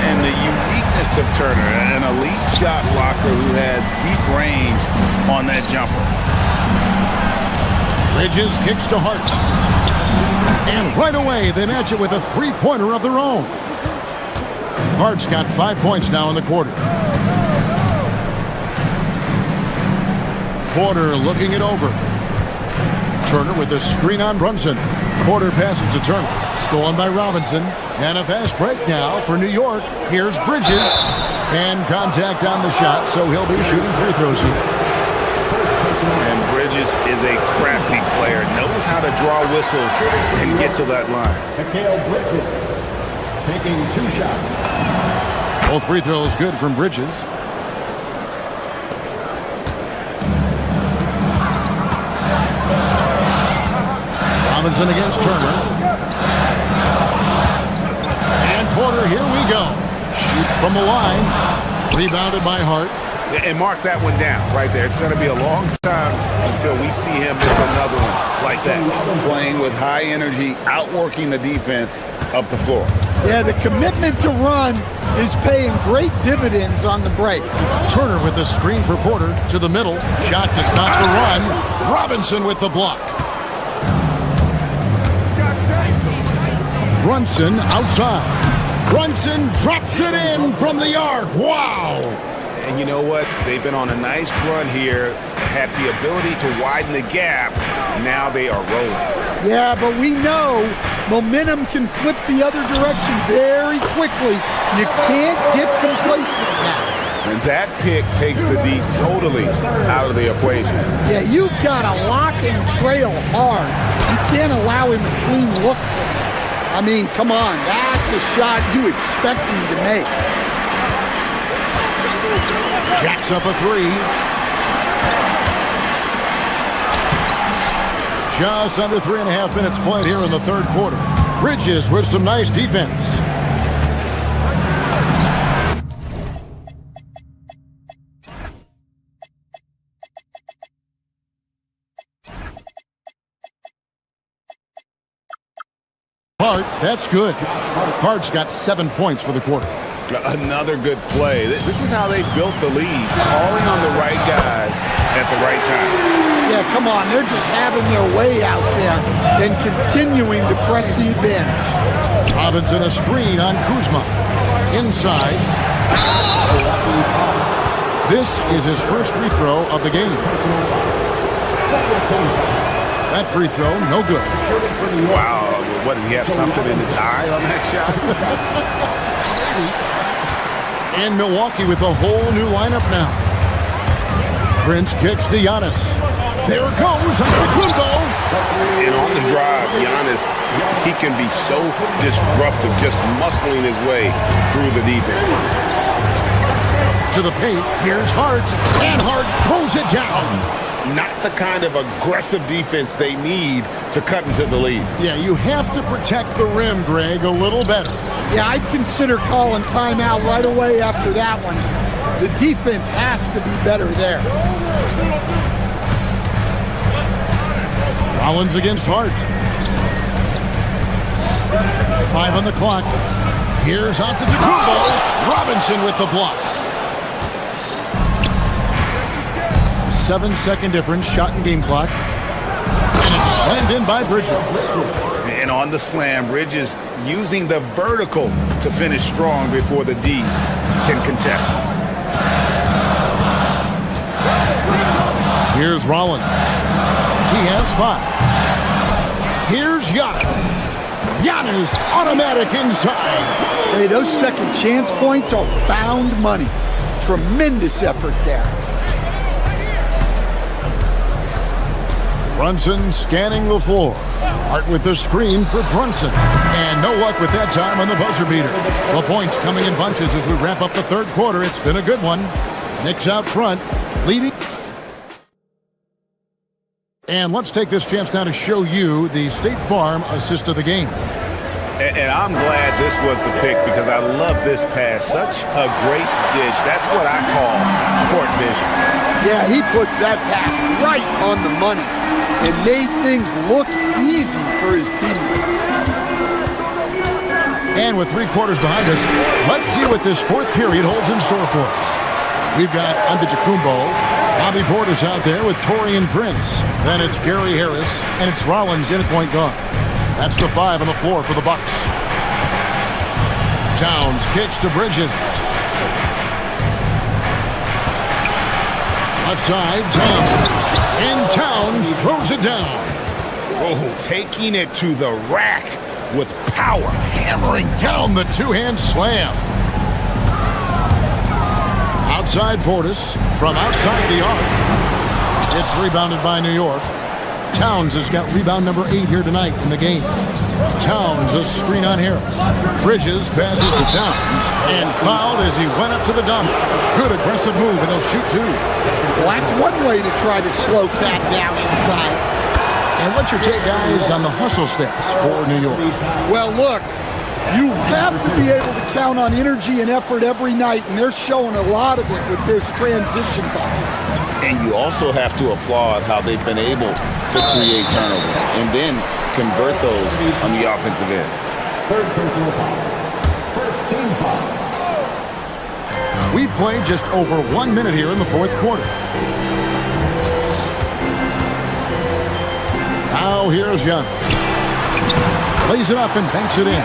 And the uniqueness of Turner, an elite shot blocker who has deep range on that jumper. Bridges kicks to Hart. And right away, they match it with a three-pointer of their own. Hart's got 5 points now in the quarter. Porter looking it over. Turner with a screen on Brunson. Porter passes to Turner. Stolen by Robinson. And a fast break now for New York. Here's Bridges. And contact on the shot, so he'll be shooting free throws here. And Bridges is a crafty player. Knows how to draw whistles and get to that line. Mikal Bridges taking 2 shots. Both free throws good from Bridges. Robinson against Turner. And Porter, here we go. Shoots from the line. Rebounded by Hart. And mark that one down right there. It's going to be a long time until we see him miss another one like that. Playing with high energy, outworking the defense up the floor. Yeah, the commitment to run is paying great dividends on the break. Turner with the screen for Porter to the middle. Shot to stop the run. Robinson with the block. Brunson outside. Brunson drops it in from the arc. Wow! And you know what? They've been on a nice run here, had the ability to widen the gap. Now they are rolling. Yeah, but we know momentum can flip the other direction very quickly. You can't get complacent now. And that pick takes the D totally out of the equation. Yeah, you've got to lock and trail hard. You can't allow him a clean look. I mean, come on, that's a shot you expect him to make. Jacks up a three. Just under 3.5 minutes played here in the third quarter. Bridges with some nice defense. Hart, that's good. Hart's got 7 points for the quarter. Another good play. This is how they built the lead, calling on the right guys at the right time. Yeah, come on. They're just having their way out there and continuing to press the advantage. Robinson a screen on Kuzma. Inside. This is his first free throw of the game. That free throw, no good. Wow. What, did he have something in his eye on that shot? And Milwaukee with a whole new lineup now. Prince kicks to Giannis. There it goes. And on the drive, Giannis, he can be so disruptive, just muscling his way through the defense. To the paint. Here's Hart. And Hart throws it down. Not the kind of aggressive defense they need to cut into the lead. Yeah, you have to protect the rim, Greg, a little better. Yeah, I'd consider calling timeout right away after that one. The defense has to be better there. Rollins against Hart. 5 on the clock. Here's Antetokounmpo. Robinson with the block. 7-second difference, shot and game clock. And it's slammed in by Bridges. And on the slam, Bridges using the vertical to finish strong before the D can contest. Here's Rollins. He has 5. Here's Giannis. Giannis automatic inside. Hey, those second chance points are found money. Tremendous effort there. Brunson scanning the floor. Hart with the screen for Brunson. And no luck with that time on the buzzer beater. The points coming in bunches as we wrap up the third quarter. It's been a good one. Knicks out front, leading. And let's take this chance now to show you the State Farm assist of the game. And I'm glad this was the pick because I love this pass. Such a great dish. That's what I call court vision. Yeah, he puts that pass right on the money and made things look easy for his teammate. And with 3 quarters behind us, let's see what this fourth period holds in store for us. We've got Antetokounmpo, Bobby Portis out there with Taurean Prince. Then it's Gary Harris, and it's Rollins in at point guard. That's the 5 on the floor for the Bucks. Towns kicks to Bridges. Left side, Towns. And Towns throws it down. Oh, taking it to the rack with power. Hammering down the two-hand slam. Outside Portis from outside the arc. It's rebounded by New York. Towns has got rebound number 8 here tonight in the game. Towns a screen on Harris. Bridges passes to Towns and fouled as he went up to the dunk. Good aggressive move and he'll shoot 2. Well, that's one way to try to slow Cat down inside. And what's your take, guys, on the hustle stats for New York? Well, look, you have to be able to count on energy and effort every night, and they're showing a lot of it with their transition buckets. And you also have to applaud how they've been able to create turnovers and then convert those on the offensive end. Third personal foul. First team foul. We've played just over 1 minute here in the fourth quarter. Now here's Young. Plays it up and banks it in.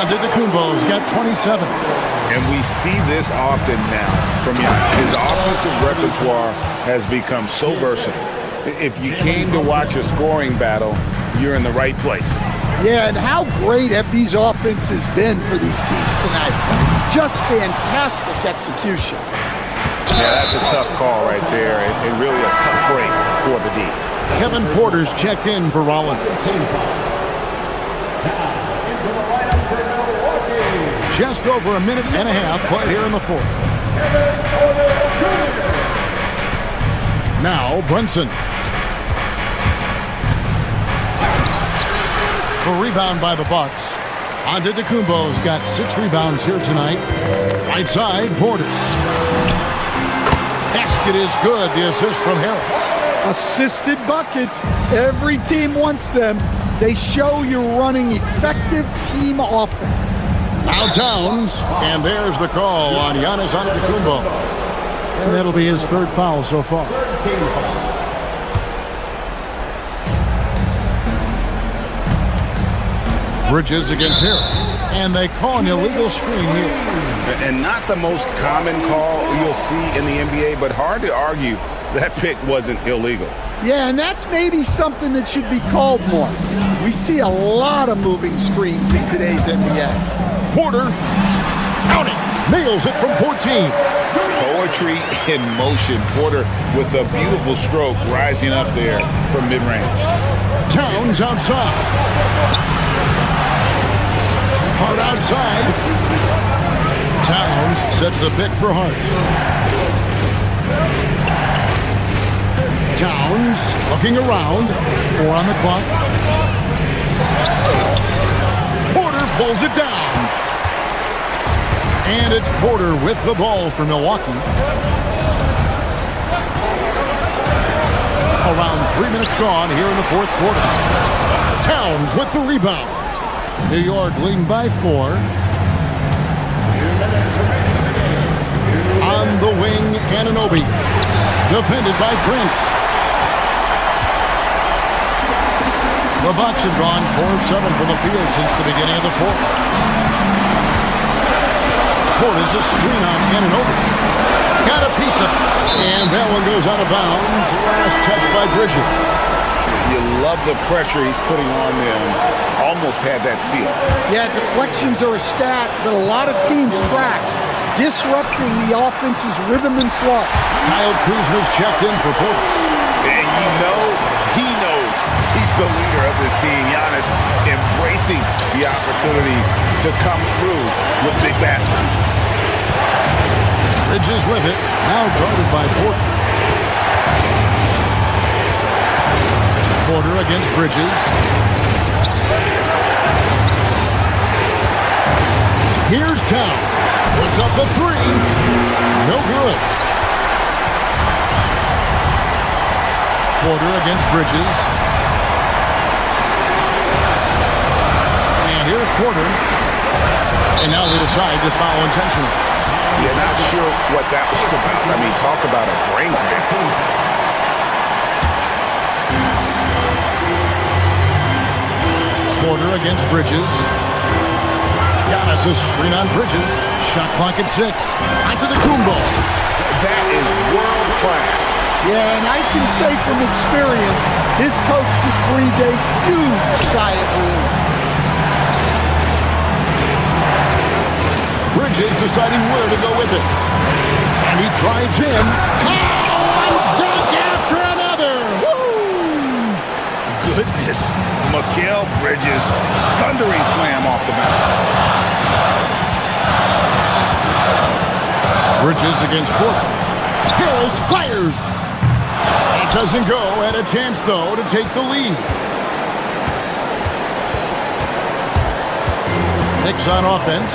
Antetokounmpo's got 27. And we see this often now from Giannis. His offensive repertoire has become so versatile. If you came to watch a scoring battle, you're in the right place. Yeah, and how great have these offenses been for these teams tonight? Just fantastic execution. Yeah, that's a tough call right there, and really a tough break for the D. Kevin Porter's checked in for Rollins. Just over a minute and a half played here in the fourth. Now Brunson. A rebound by the Bucks. Antetokounmpo's got 6 rebounds here tonight. Right side, Portis. Basket is good. The assist from Harris. Assisted buckets. Every team wants them. They show you're running effective team offense. Now Towns, and there's the call on Giannis Antetokounmpo. And that'll be his 3rd foul so far. Bridges against Harris, and they call an illegal screen here. And not the most common call you'll see in the NBA, but hard to argue that pick wasn't illegal. Yeah, and that's maybe something that should be called more. We see a lot of moving screens in today's NBA. Porter, counting, nails it from 14. Poetry in motion. Porter with a beautiful stroke rising up there from mid-range. Towns outside. Hart outside. Towns sets the pick for Hart. Towns looking around. 4 on the clock. Porter pulls it down. And it's Porter with the ball for Milwaukee. Around 3 minutes gone here in the fourth quarter. Towns with the rebound. New York leading by 4. On the wing, Anunoby. Defended by Prince. The Bucks have gone 4 of 7 from the field since the beginning of the fourth. Portis a screen on Anunoby. Got a piece of it. And that one goes out of bounds. Last touch by Bridges. You love the pressure he's putting on them. Almost had that steal. Yeah, deflections are a stat that a lot of teams track. Disrupting the offense's rhythm and flow. Kyle Kuzma's checked in for Portis. And you know, he knows he's the leader of this team. Giannis embracing the opportunity to come through with big baskets. Bridges with it. Now guarded by Porter. Porter against Bridges. Here's Towns. Puts up the three. No good. Porter against Bridges. And here's Porter. And now they decide to foul intentionally. Yeah, not sure what that was about. I mean, talk about a brain cramp. Porter against Bridges. Giannis is screen on Bridges. Shot clock at 6. Onto the Kumbo. That is world class. Yeah, and I can say from experience, his coach just breathed a huge sigh of relief. Bridges deciding where to go with it. And he drives in. Oh, one dunk after another. Woo! Goodness. Mikal Bridges, thundering slam off the bounce. Bridges against Porter. Harris fires. It doesn't go, and a chance, though, to take the lead. Knicks on offense.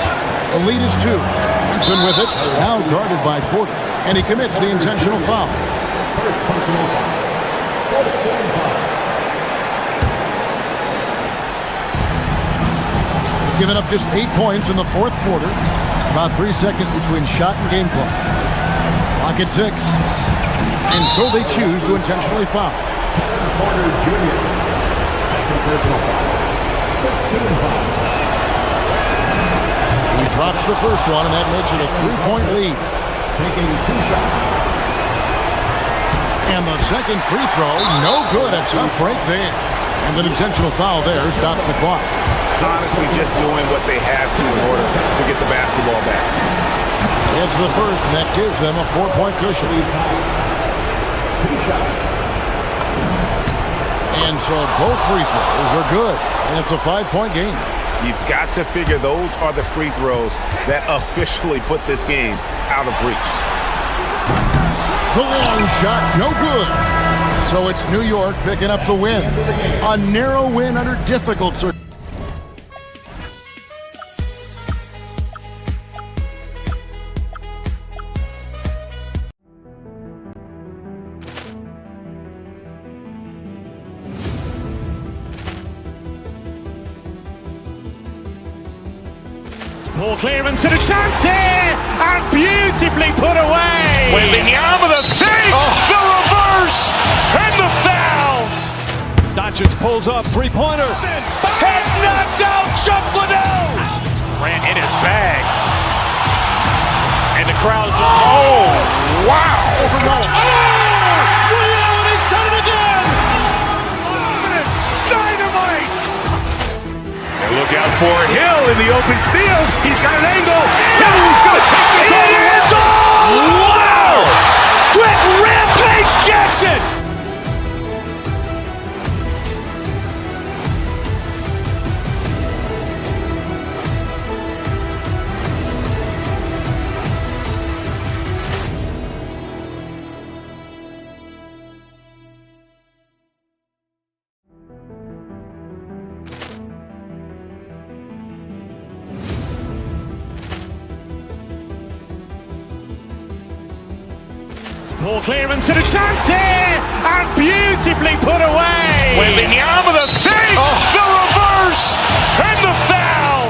The lead is 2. Brunson with it. Now guarded by Porter. And he commits the intentional foul. First personal foul. 14 foul. Given up just 8 points in the fourth quarter. About 3 seconds between shot and game clock. Clock at 6. And so they choose to intentionally foul. Porter Jr. Second personal foul. 15 foul. He drops the first one, and that makes it a 3-point lead. Taking 2 shots. And the second free throw, no good. A tough break there. And an intentional foul there stops the clock. Honestly, just doing what they have to in order to get the basketball back. It's the first, and that gives them a 4-point cushion. 2 shots. And so both free throws are good, and it's a 5-point game. You've got to figure those are the free throws that officially put this game out of reach. The long shot, no good. So it's New York picking up the win. A narrow win under difficult circumstances. Poor clearance and a chance here, and beautifully put away. Wembanyama the fake, the reverse, and the foul. Doncic pulls up, three-pointer. Has knocked out Chuck Liddell. Ran in his bag. And the crowd is, oh, wow. He's done it again. Dynamite. And look out for Hill in the open field. He's got an angle. Hill's going to take this all the way. Wow! Quick rampage Jackson. Poor clearance and a chance here, and beautifully put away. Wembanyama the fake, the reverse, and the foul.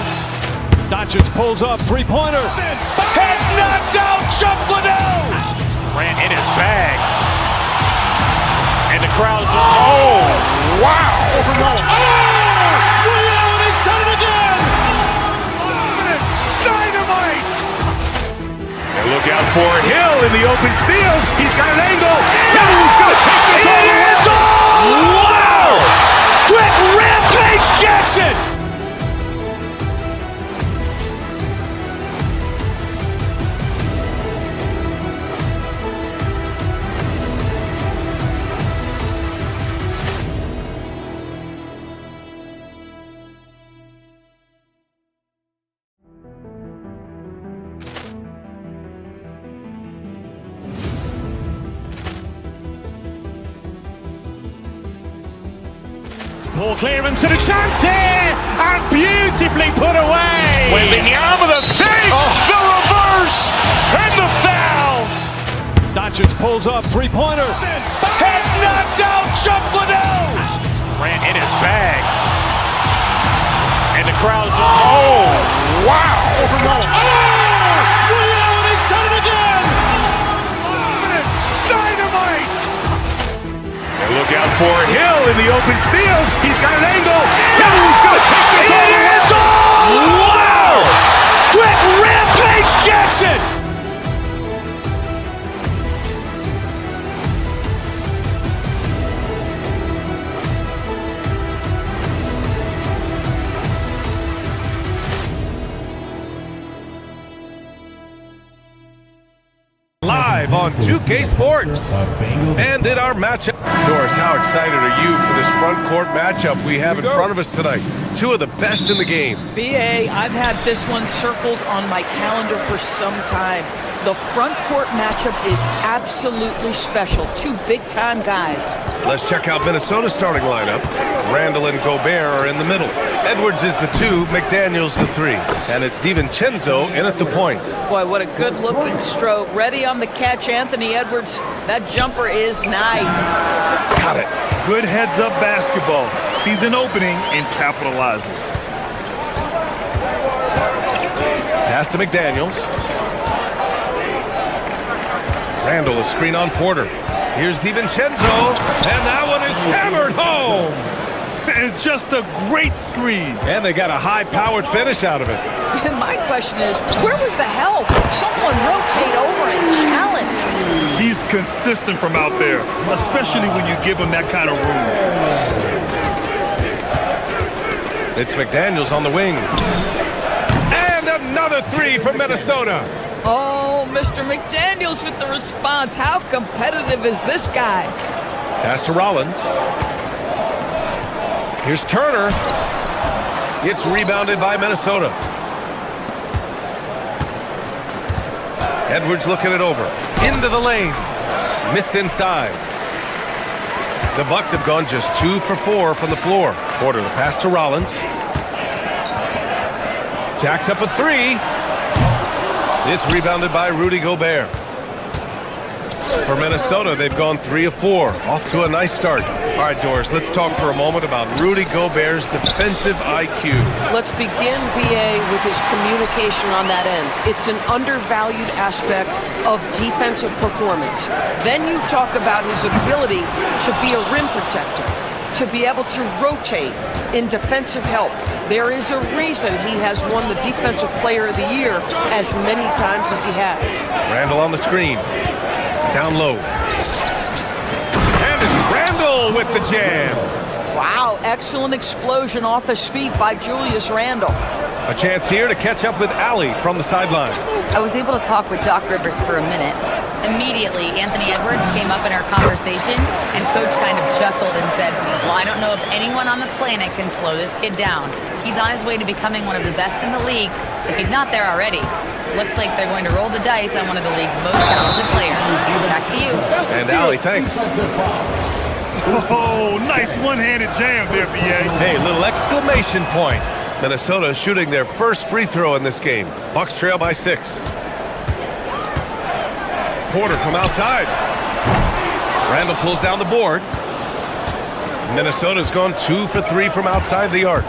Doncic pulls up, three-pointer. Has knocked out Chuck Liddell. Ran in his bag. And the crowd is, oh, wow. He's done it again. Dynamite. And look out for Hill in the open field. He's got an angle. Hill's going to take this all the way. Wow! Quick rampage Jackson. Poor clearance and a chance here, and beautifully put away. Wembanyama the fake, the reverse, and the foul. Doncic pulls up, three-pointer. Has knocked out Chuck Liddell. Ran in his bag. And the crowd's wow. Ray Allen has done it again. Dynamite. And look out for Hill in the open field. He's got an angle. Hill's going to take this all the way. Wow. Quit Rampage Jackson. Live on 2K Sports. And in our matchup. Doris, how excited are you for this front court matchup we have in front of us tonight? Two of the best in the game. BA, I've had this one circled on my calendar for some time. The front court matchup is absolutely special. Two big-time guys. Let's check out Minnesota's starting lineup. Randall and Gobert are in the middle. Edwards is the 2, McDaniels the 3. And it's DiVincenzo in at the point. Boy, what a good-looking stroke. Ready on the catch, Anthony Edwards. That jumper is nice. Got it. Good heads-up basketball. Sees an opening and capitalizes. Pass to McDaniels. Randall, a screen on Porter. Here's DiVincenzo, and that one is hammered home. And just a great screen. And they got a high-powered finish out of it. And my question is, where was the help? Someone rotate over and challenge. He's consistent from out there, especially when you give him that kind of room. It's McDaniels on the wing. And another 3 from Minnesota. Oh, Mr. McDaniels with the response. How competitive is this guy? Pass to Rollins. Here's Turner. It's rebounded by Minnesota. Edwards looking it over. Into the lane. Missed inside. The Bucks have gone just 2 for 4 from the floor. Porter, the pass to Rollins. Jacks up a 3. It's rebounded by Rudy Gobert. For Minnesota, they've gone 3 of 4. Off to a nice start. All right, Doris, let's talk for a moment about Rudy Gobert's defensive IQ. Let's begin, BA, with his communication on that end. It's an undervalued aspect of defensive performance. Then you talk about his ability to be a rim protector, to be able to rotate in defensive help. There is a reason he has won the Defensive Player of the Year as many times as he has. Randall on the screen. Down low. And it's Randall with the jam. Wow, excellent explosion off his feet by Julius Randle. A chance here to catch up with Allie from the sideline. I was able to talk with Doc Rivers for a minute. Immediately, Anthony Edwards came up in our conversation, and Coach kind of chuckled and said, well, I don't know if anyone on the planet can slow this kid down. He's on his way to becoming one of the best in the league, if he's not there already. Looks like they're going to roll the dice on one of the league's most talented players. Back to you. And Allie, thanks. Oh, nice one-handed jam there, BA. Hey, little exclamation point. Minnesota shooting their first free throw in this game. Bucks trail by 6. Porter from outside. Randall pulls down the board. Minnesota's gone 2 for 3 from outside the arc.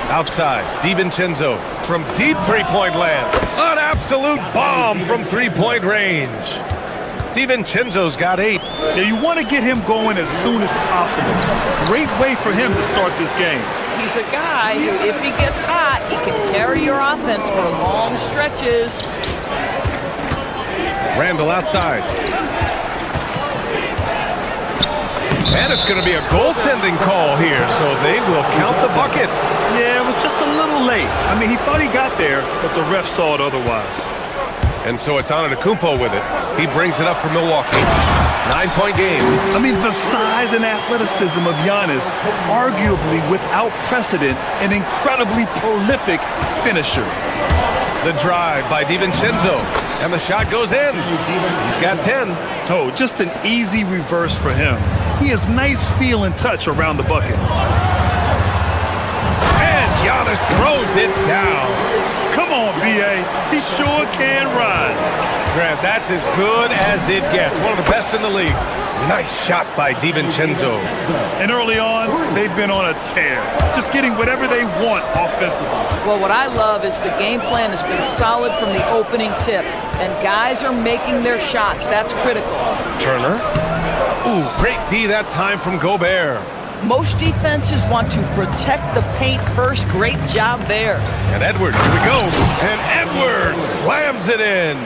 Outside, DiVincenzo from deep three-point land. An absolute bomb from three-point range. DiVincenzo's got 8. Yeah, you want to get him going as soon as possible. Great way for him to start this game. He's a guy who, if he gets hot, he can carry your offense for long stretches. Randall outside. And it's going to be a goaltending call here, so they will count the bucket. Yeah, it was just a little late. I mean, he thought he got there, but the ref saw it otherwise. And so it's Antetokounmpo with it. He brings it up for Milwaukee. 9-point game. I mean, the size and athleticism of Giannis, arguably without precedent, an incredibly prolific finisher. The drive by DiVincenzo, and the shot goes in. He's got 10. Oh, just an easy reverse for him. He has nice feel and touch around the bucket. And Giannis throws it down. Come on, B.A. He sure can rise. Grant, that's as good as it gets. One of the best in the league. Nice shot by DiVincenzo. And early on, they've been on a tear, just getting whatever they want offensively. Well, what I love is the game plan has been solid from the opening tip, and guys are making their shots. That's critical. Turner. Ooh, great D that time from Gobert. Most defenses want to protect the paint first. Great job there. And Edwards, here we go. And Edwards slams it in.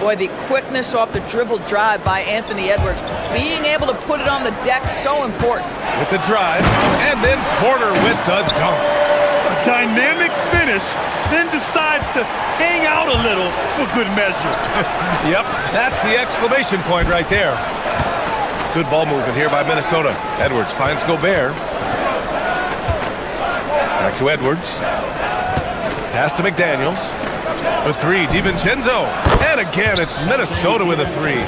Boy, the quickness off the dribble drive by Anthony Edwards. Being able to put it on the deck, so important. With the drive, and then Porter with the dunk. A dynamic finish, then decides to hang out a little for good measure. Yep, that's the exclamation point right there. Good ball movement here by Minnesota. Edwards finds Gobert. Back to Edwards. Pass to McDaniels. For three, DiVincenzo. And again, it's Minnesota with a three.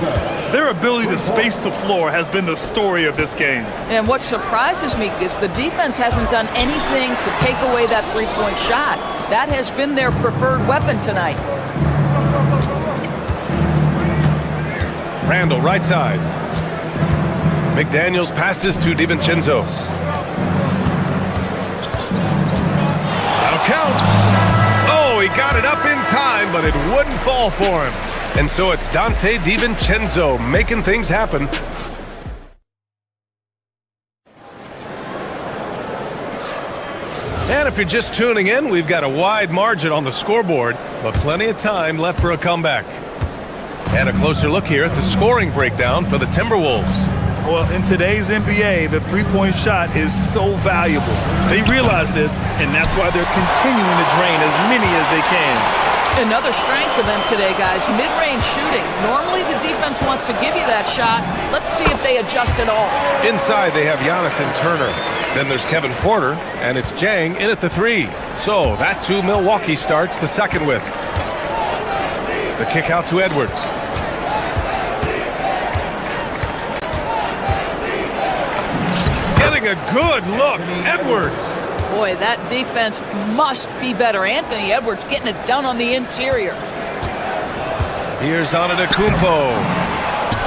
Their ability to space the floor has been the story of this game. And what surprises me is the defense hasn't done anything to take away that three-point shot. That has been their preferred weapon tonight. Randall, right side. McDaniels passes to DiVincenzo. That'll count. Oh, he got it up in time, but it wouldn't fall for him. And so it's Dante DiVincenzo making things happen. And if you're just tuning in, we've got a wide margin on the scoreboard, but plenty of time left for a comeback. And a closer look here at the scoring breakdown for the Timberwolves. Well, in today's NBA, the three-point shot is so valuable. They realize this, and that's why they're continuing to drain as many as they can. Another strength for them today, guys, mid-range shooting. Normally the defense wants to give you that shot. Let's see if they adjust at all. Inside, they have Giannis and Turner. Then there's Kevin Porter, and it's Jang in at the three. So that's who Milwaukee starts the second with. The kick out to Edwards. Getting a good look, Edwards. Boy, that defense must be better. Anthony Edwards getting it done on the interior. Here's Antetokounmpo.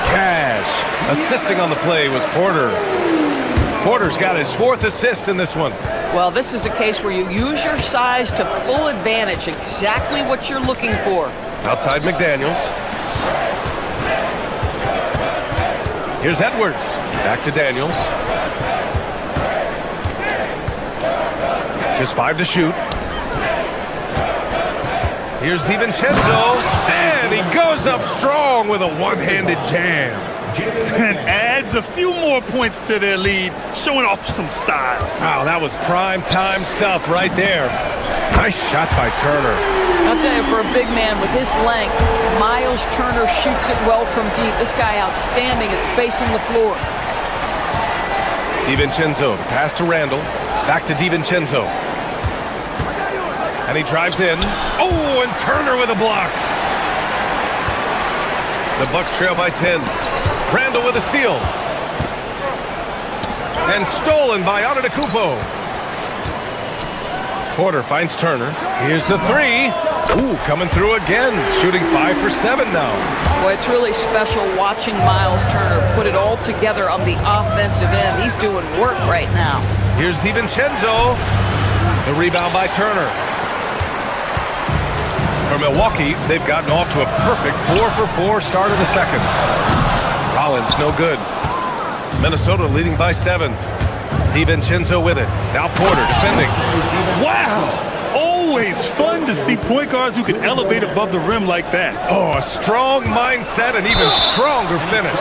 Cash. Assisting on the play was Porter. Porter's got his fourth assist in this one. Well, this is a case where you use your size to full advantage. Exactly what you're looking for. Outside McDaniels. Here's Edwards. Back to Daniels. Just 5 to shoot. Here's DiVincenzo, and he goes up strong with a one-handed jam. And adds a few more points to their lead, showing off some style. Wow, that was prime time stuff right there. Nice shot by Turner. I'll tell you, for a big man with his length, Miles Turner shoots it well from deep. This guy outstanding at spacing the floor. DiVincenzo, pass to Randall. Back to DiVincenzo. And he drives in. Oh, and Turner with a block. The Bucks trail by 10. Randall with a steal. And stolen by Antetokounmpo. Porter finds Turner. Here's the three. Ooh, coming through again. Shooting 5 for 7 now. Boy, it's really special watching Miles Turner put it all together on the offensive end. He's doing work right now. Here's DiVincenzo. The rebound by Turner. For Milwaukee, they've gotten off to a perfect 4 for 4 start of the second. Rollins, no good. Minnesota leading by 7. DiVincenzo with it. Now Porter defending. Wow! Always fun to see point guards who can elevate above the rim like that. Oh, a strong mindset and even stronger finish.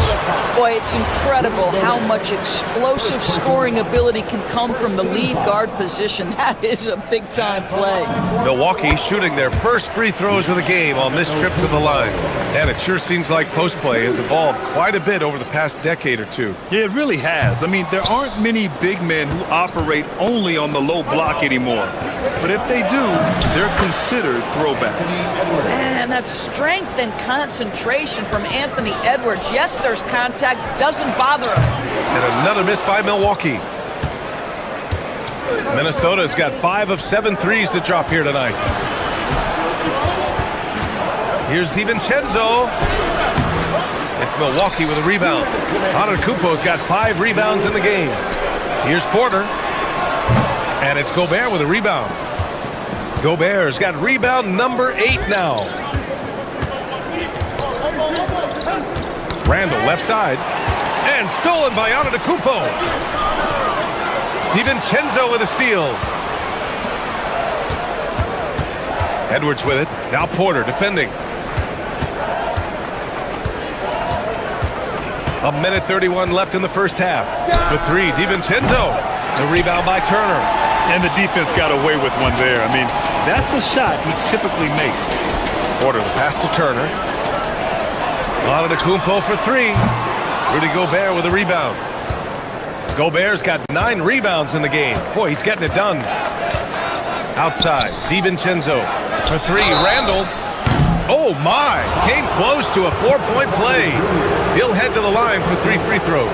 Boy, it's incredible how much explosive scoring ability can come from the lead guard position. That is a big-time play. Milwaukee shooting their first free throws of the game on this trip to the line. And it sure seems like post play has evolved quite a bit over the past decade or two. Yeah, it really has. I mean, there aren't many big men who operate only on the low block anymore. but if they do, they're considered throwbacks. Man, that strength and concentration from Anthony Edwards. Yes, there's contact, doesn't bother him. And another miss by Milwaukee. Minnesota's got 5 of 7 threes to drop here tonight. Here's DiVincenzo. It's Milwaukee with a rebound. Antetokounmpo's got 5 rebounds in the game. Here's Porter. And it's Gobert with a rebound. Gobert's got rebound number 8 now. Randall left side. And stolen by Antetokounmpo. DiVincenzo with a steal. Edwards with it. Now Porter defending. A minute 31 left in the first half. The 3, DiVincenzo. The rebound by Turner. And the defense got away with one there. I mean, that's a shot he typically makes. Porter, the pass to Turner. Antetokounmpo for 3. Rudy Gobert with a rebound. Gobert's got 9 rebounds in the game. Boy, he's getting it done. Outside, DiVincenzo for 3. Randall. Oh, my. Came close to a 4-point play. He'll head to the line for 3 free throws.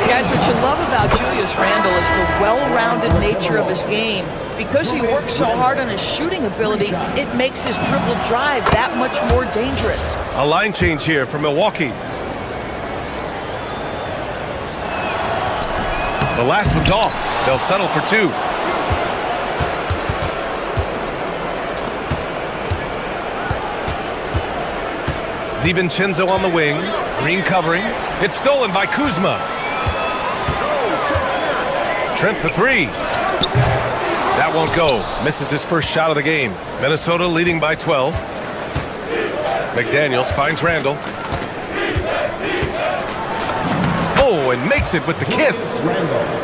Guys, what you love about Julius Randle is the well-rounded nature of his game. Because he works so hard on his shooting ability, it makes his dribble drive that much more dangerous. A line change here for Milwaukee. The last one's off. They'll settle for 2. DiVincenzo on the wing. Green covering. It's stolen by Kuzma. Trent for 3. That won't go. Misses his first shot of the game. Minnesota leading by 12. McDaniels finds Randall. Oh, and makes it with the kiss.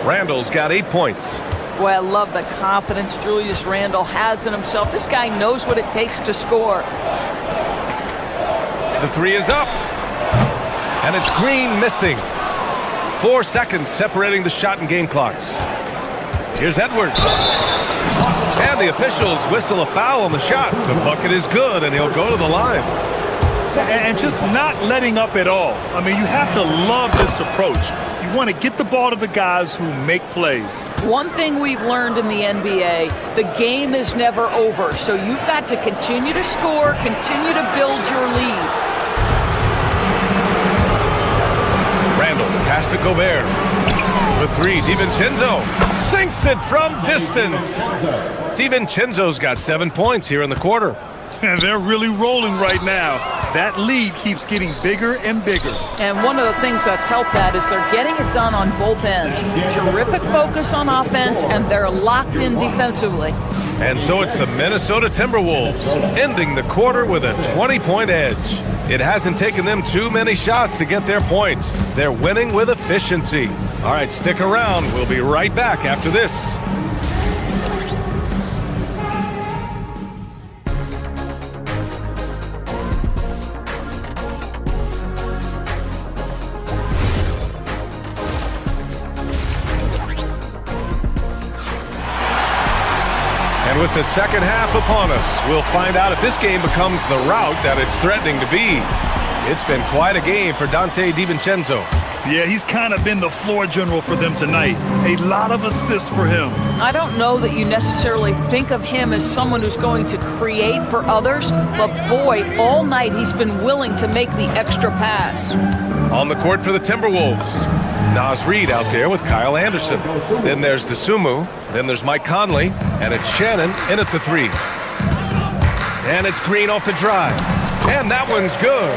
Randall's got 8 points. Boy, I love the confidence Julius Randle has in himself. This guy knows what it takes to score. The 3 is up. And it's Green missing. 4 seconds separating the shot and game clocks. Here's Edwards. And the officials whistle a foul on the shot. The bucket is good, and he'll go to the line. And just not letting up at all. I mean, you have to love this approach. You want to get the ball to the guys who make plays. One thing we've learned in the NBA, the game is never over. So you've got to continue to score, continue to build your lead. Randall, pass to Gobert. For 3, DiVincenzo sinks it from distance. DiVincenzo's got 7 points here in the quarter. And they're really rolling right now. That lead keeps getting bigger and bigger. And one of the things that's helped that is they're getting it done on both ends. Terrific focus on offense, and they're locked in defensively. And so it's the Minnesota Timberwolves ending the quarter with a 20-point edge. It hasn't taken them too many shots to get their points. They're winning with efficiency. All right, stick around. We'll be right back after this. And with the second half upon us, we'll find out if this game becomes the rout that it's threatening to be. It's been quite a game for Donte DiVincenzo. Yeah, he's kind of been the floor general for them tonight. A lot of assists for him. I don't know that you necessarily think of him as someone who's going to create for others, but boy, all night he's been willing to make the extra pass. On the court for the Timberwolves, Naz Reid out there with Kyle Anderson. Then there's DeSumo. Then there's Mike Conley. And it's Shannon in at the 3. And it's Green off the drive. And that one's good.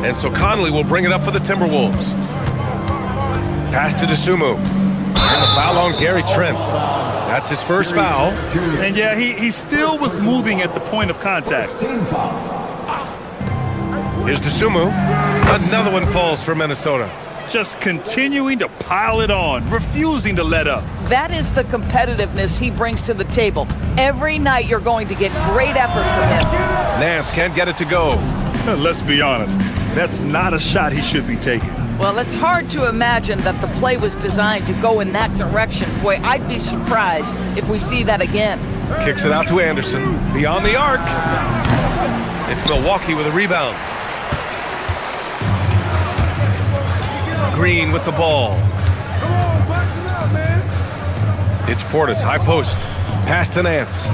And so Conley will bring it up for the Timberwolves. Pass to DeSumo. And the foul on Gary Trent. That's his first foul. And yeah, he still was moving at the point of contact. Here's DeSumo. Another one falls for Minnesota. Just continuing to pile it on, refusing to let up. That is the competitiveness he brings to the table. Every night you're going to get great effort from him. Nance can't get it to go. Let's be honest. That's not a shot he should be taking. Well, it's hard to imagine that the play was designed to go in that direction. Boy, I'd be surprised if we see that again. Kicks it out to Anderson. Beyond the arc. It's Milwaukee with a rebound. Green with the ball. It's Portis, high post. Pass to Nance.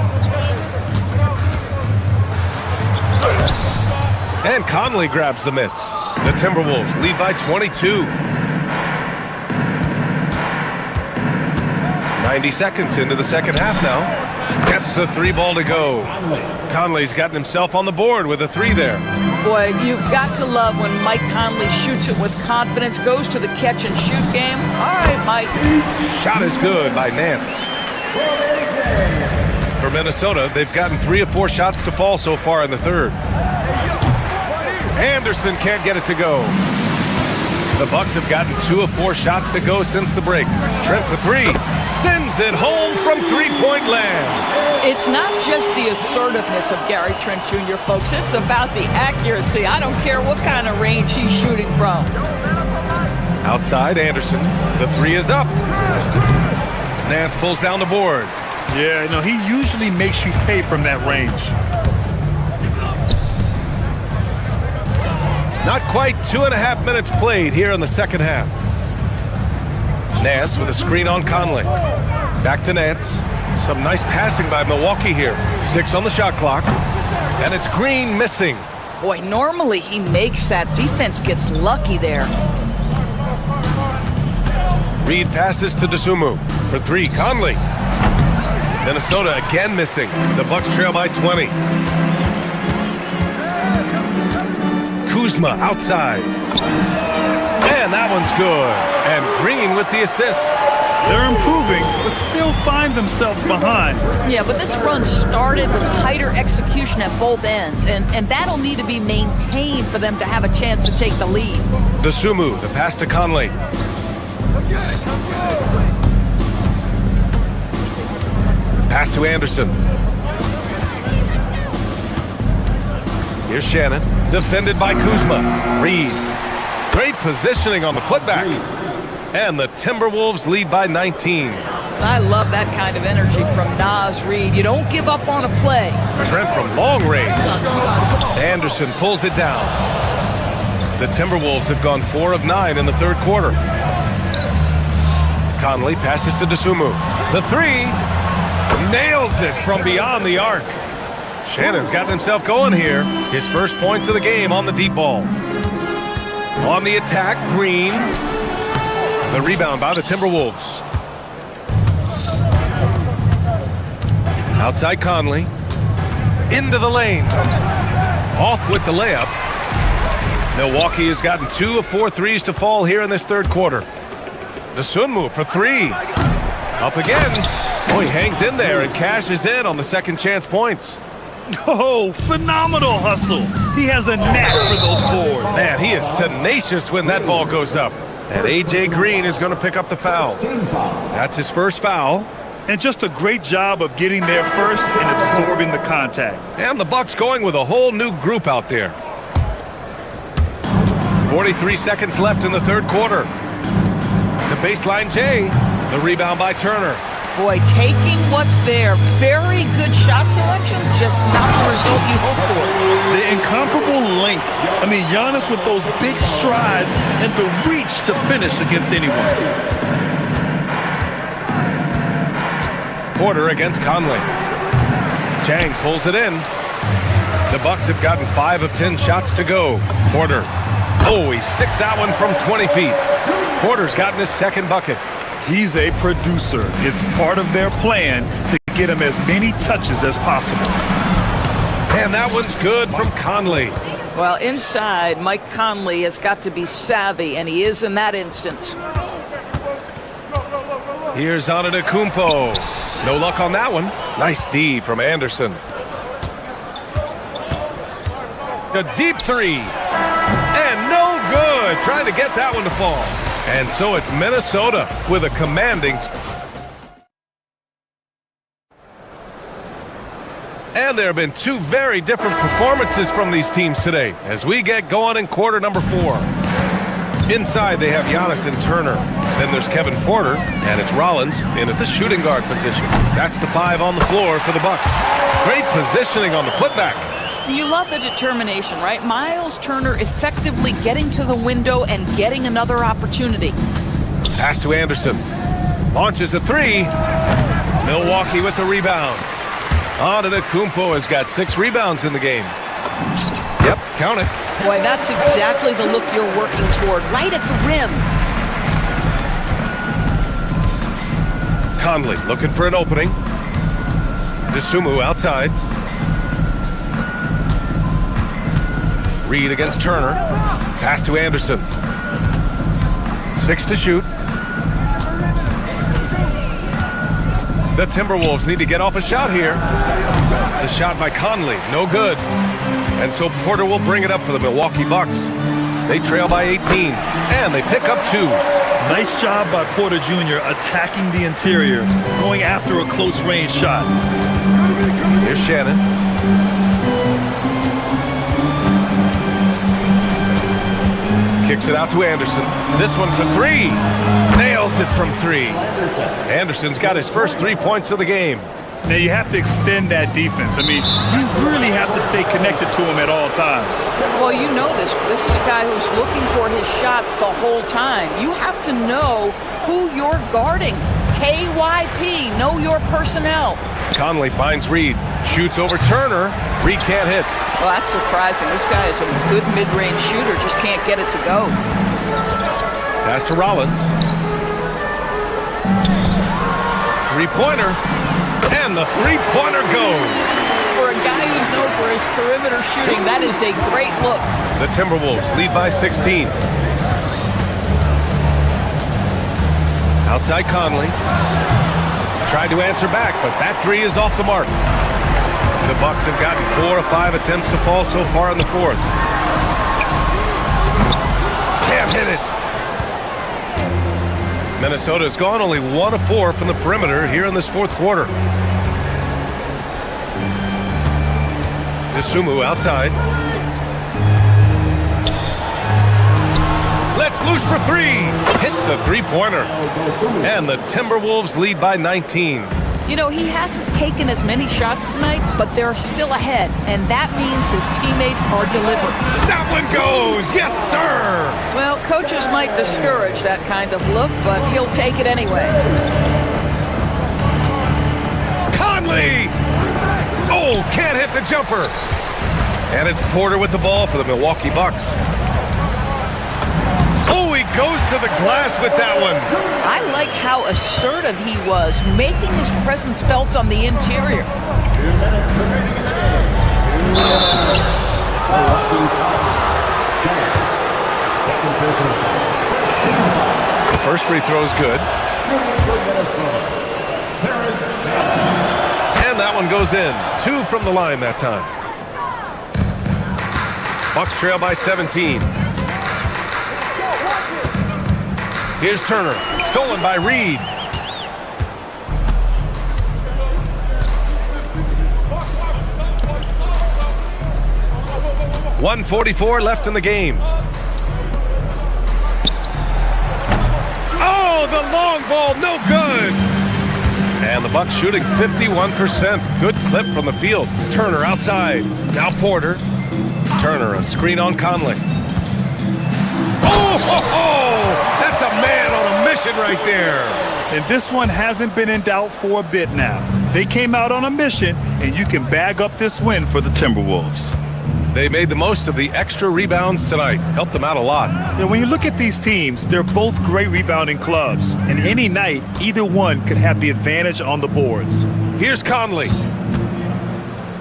And Conley grabs the miss. The Timberwolves lead by 22. 90 seconds into the second half now. Gets the three ball to go. Conley's gotten himself on the board with a three there. Boy, you've got to love when Mike Conley shoots it with confidence, goes to the catch and shoot game. All right, Mike. Shot is good by Nance. For Minnesota, they've gotten 3 of 4 shots to fall so far in the third. Anderson can't get it to go. The Bucks have gotten 2 of 4 shots to go since the break. Trent for 3. Sends it home from three-point land. It's not just the assertiveness of Gary Trent Jr., folks. It's about the accuracy. I don't care what kind of range he's shooting from. Outside, Anderson. The 3 is up. Nance pulls down the board. Yeah, no, he usually makes you pay from that range. Not quite 2.5 minutes played here in the second half. Nance with a screen on Conley. Back to Nance. Some nice passing by Milwaukee here. 6 on the shot clock. And it's Green missing. Boy, normally he makes that. Defense gets lucky there. Reed passes to Dosunmu. For 3, Conley. Minnesota again missing. The Bucks trail by 20. Kuzma outside. And that one's good. And Green with the assist. They're improving, but still find themselves behind. Yeah, but this run started with tighter execution at both ends, and that'll need to be maintained for them to have a chance to take the lead. Dosunmu, the pass to Conley. Pass to Anderson. Here's Shannon, defended by Kuzma. Reed, great positioning on the putback. And the Timberwolves lead by 19. I love that kind of energy from Naz Reed. You don't give up on a play. Trent from long range. Anderson pulls it down. The Timberwolves have gone 4 of 9 in the third quarter. Conley passes to Dosunmu. The 3 nails it from beyond the arc. Shannon's gotten himself going here. His first points of the game on the deep ball. On the attack, Green. The rebound by the Timberwolves. Outside Conley. Into the lane. Off with the layup. Milwaukee has gotten 2 of 4 threes to fall here in this third quarter. Dosunmu for 3. Up again. Oh, he hangs in there and cashes in on the second chance points. Oh, phenomenal hustle. He has a knack for those boards. Man, he is tenacious when that ball goes up. And A.J. Green is going to pick up the foul. That's his first foul. And just a great job of getting there first and absorbing the contact. And the Bucks going with a whole new group out there. 43 seconds left in the third quarter. The baseline J. The rebound by Turner. Boy, taking what's there. Very good shot selection, just not the result you hope for. The incomparable length. I mean, Giannis with those big strides and the reach to finish against anyone. Porter against Conley. Chang pulls it in. The Bucks have gotten 5 of 10 shots to go. Porter. Oh, he sticks that one from 20 feet. Porter's gotten his second bucket. He's a producer. It's part of their plan to get him as many touches as possible. And that one's good from Conley. Well, inside, Mike Conley has got to be savvy, and he is in that instance. Here's Antetokounmpo. No luck on that one. Nice D from Anderson. A deep 3. And no good. Trying to get that one to fall. And so it's Minnesota with a commanding. And there have been two very different performances from these teams today as we get going in quarter number 4. Inside, they have Giannis and Turner. Then there's Kevin Porter, and it's Rollins in at the shooting guard position. That's the 5 on the floor for the Bucks. Great positioning on the putback. You love the determination, right? Miles Turner effectively getting to the window and getting another opportunity. Pass to Anderson. Launches a 3. Milwaukee with the rebound. Antetokounmpo has got 6 rebounds in the game. Yep, count it. Boy, that's exactly the look you're working toward, right at the rim. Conley looking for an opening. Dosunmu outside. Reed against Turner. Pass to Anderson. 6 to shoot. The Timberwolves need to get off a shot here. The shot by Conley, no good. And so Porter will bring it up for the Milwaukee Bucks. They trail by 18, and they pick up 2. Nice job by Porter Jr. attacking the interior, going after a close-range shot. Here's Shannon. Kicks it out to Anderson. This one for 3. Nails it from 3. Anderson's got his first 3 points of the game. Now you have to extend that defense. I mean, you really have to stay connected to him at all times. Well, you know this. This is a guy who's looking for his shot the whole time. You have to know who you're guarding. KYP, know your personnel. Conley finds Reed. Shoots over Turner. Reed can't hit. Well, that's surprising. This guy is a good mid-range shooter, just can't get it to go. Pass to Rollins. 3-pointer. And the 3-pointer goes. For a guy who's known for his perimeter shooting, that is a great look. The Timberwolves lead by 16. Outside Conley. Tried to answer back, but that 3 is off the mark. The Bucks have gotten 4 of 5 attempts to fall so far in the 4th. Can't hit it. Minnesota's gone only 1 of 4 from the perimeter here in this 4th quarter. Dosunmu outside. Let's loose for 3. Hits a 3-pointer. And the Timberwolves lead by 19. You know, he hasn't taken as many shots tonight, but they're still ahead, and that means his teammates are delivering. That one goes! Yes, sir! Well, coaches might discourage that kind of look, but he'll take it anyway. Conley! Oh, can't hit the jumper. And it's Porter with the ball for the Milwaukee Bucks. Oh, he goes to the glass with that one. I like how assertive he was, making his presence felt on the interior. 2 minutes remaining in the game. 2 minutes. Second personal foul. The first free throw is good. And that one goes in. 2 from the line that time. Bucks trail by 17. Here's Turner, stolen by Reed. .144 left in the game. Oh, the long ball, no good. And the Bucks shooting 51%. Good clip from the field. Turner outside. Now Porter. Turner, a screen on Conley. Oh, ho, ho! That's a man on a mission right there. And this one hasn't been in doubt for a bit now. They came out on a mission, and you can bag up this win for the Timberwolves. They made the most of the extra rebounds tonight. Helped them out a lot. Yeah, when you look at these teams, they're both great rebounding clubs. And any night, either one could have the advantage on the boards. Here's Conley.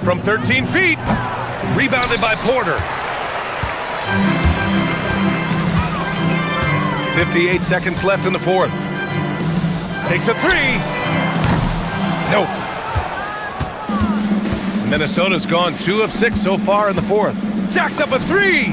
From 13 feet. Rebounded by Porter. 58 seconds left in the 4th. Takes a 3. Nope. Minnesota's gone 2 of 6 so far in the 4th. Jacks up a 3.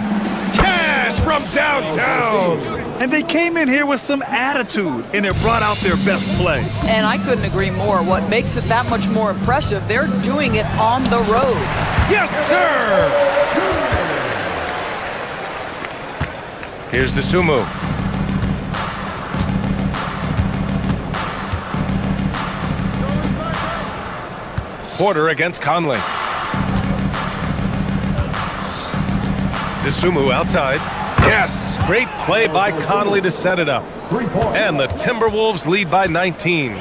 Cash from downtown. And they came in here with some attitude, and it brought out their best play. And I couldn't agree more. What makes it that much more impressive, they're doing it on the road. Yes, sir! Here's DeSumo. Porter against Conley. DeSumo outside. Yes! Great play by Conley to set it up. And the Timberwolves lead by 19.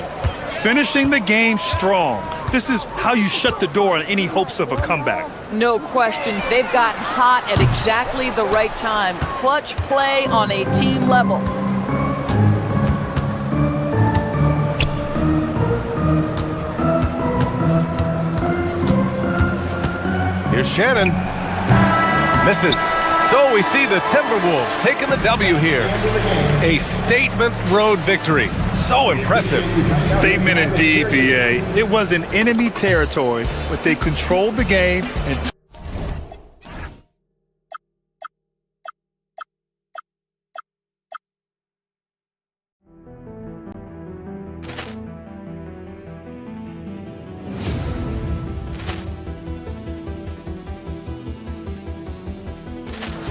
Finishing the game strong. This is how you shut the door on any hopes of a comeback. No question. They've gotten hot at exactly the right time. Clutch play on a team level. Here's Shannon. Misses. So we see the Timberwolves taking the W here. A statement road victory. So impressive. Statement indeed, BA. It was in enemy territory, but they controlled the game and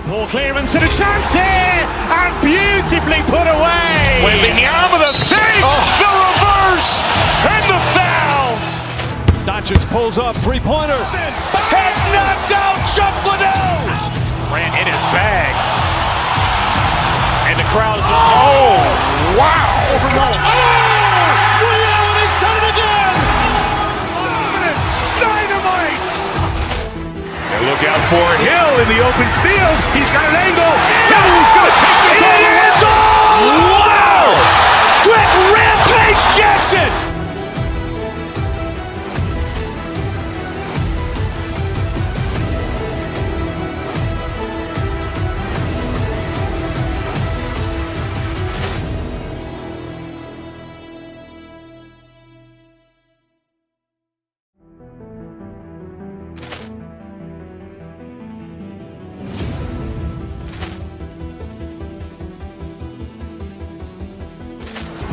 Ball clearance and a chance here, and beautifully put away. Wembanyama the save, the reverse, and the foul. Doncic pulls up, three-pointer. Has knocked out Chuck Liddell. Ran in his bag. And the crowd is, oh, wow. Reality's done it again. Dynamite. And look out for Hill in the open field. He's got an angle. He's going to take this all the way. Wow. Quick Rampage Jackson.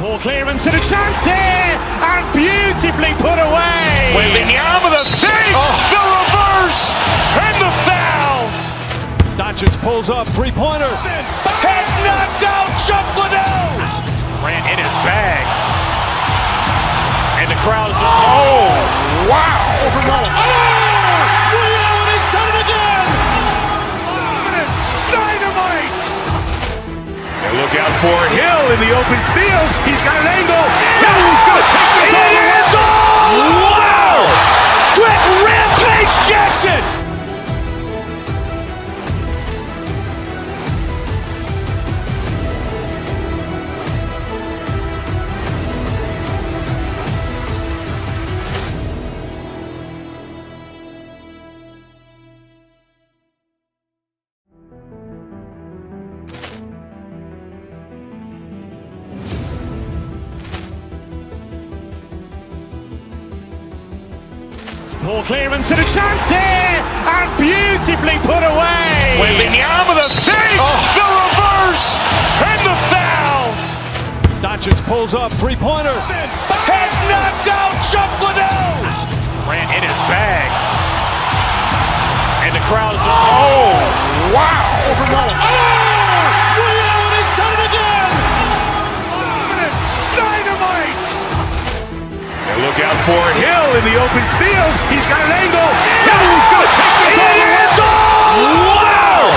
Ball clearance and a chance here, and beautifully put away. Wembanyama the save, the reverse, and the foul. Doncic pulls up, three-pointer. Has knocked out Chuck Liddell. Ran in his bag. And the crowd is, oh, wow. Reality's done it again. Dynamite. And look out for Hill in the open field. He's got an angle. He's going to take this all the way. Wow. Quick Rampage Jackson. Ball clearance and a chance here, and beautifully put away. Wembanyama the save, the reverse, and the foul. Doncic pulls up, three-pointer. Has knocked out Chuck Liddell. Ran in his bag. And the crowd is, oh, wow. Reality's done it again. Dynamite. And look out for Hill in the open field. He's got an angle. He's going to take this all the way. Wow.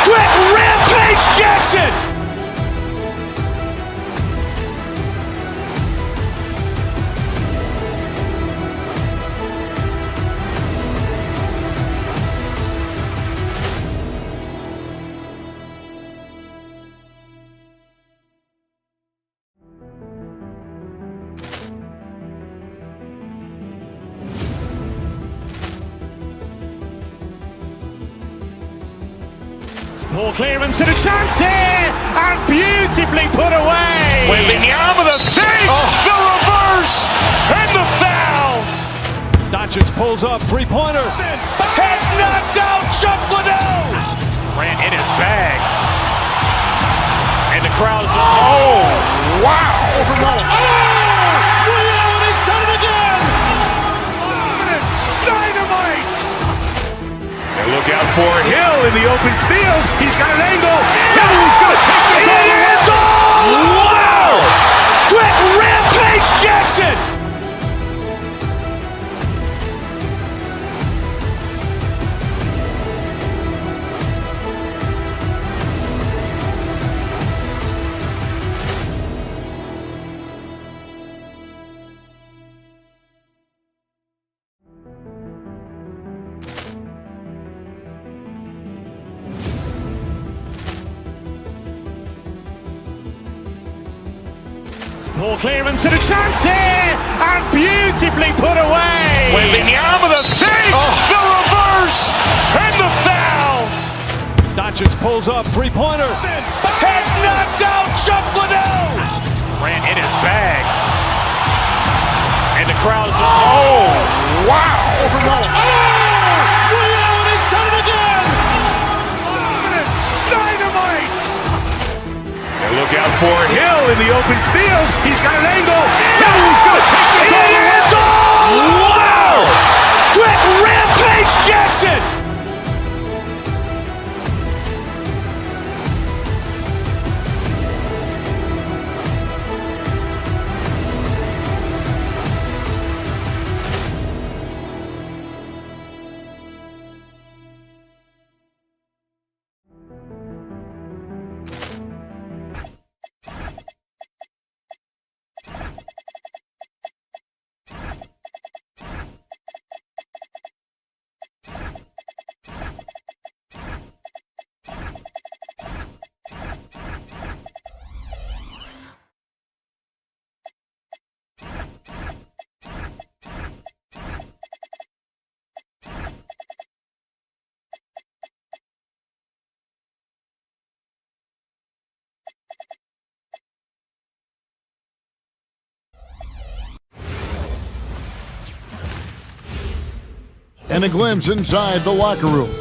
Quick Rampage Jackson. Ball clearance and a chance here, and beautifully put away. Wembanyama the save, the reverse, and the foul. Doncic pulls up, three-pointer. Has knocked out Chuck Liddell. Ran in his bag. And the crowd is, oh, wow. He's done it again! Dynamite! And look out for Hill in the open field. He's got an angle. Hill is going to take this all the way. Wow! Quick rampage Jackson! Ball clearance and a chance here! And beautifully put away! Wembanyama the fake! The reverse! And the foul! Doncic pulls up, three-pointer. Has knocked out Chuck Liddell! Ran in his bag. And the crowd is, oh, wow! He's done it again! Dynamite! And look out for Hill in the open field. He's got an angle. Hill is going to take this all the way. Wow! Quick rampage Jackson! And a glimpse inside the locker room.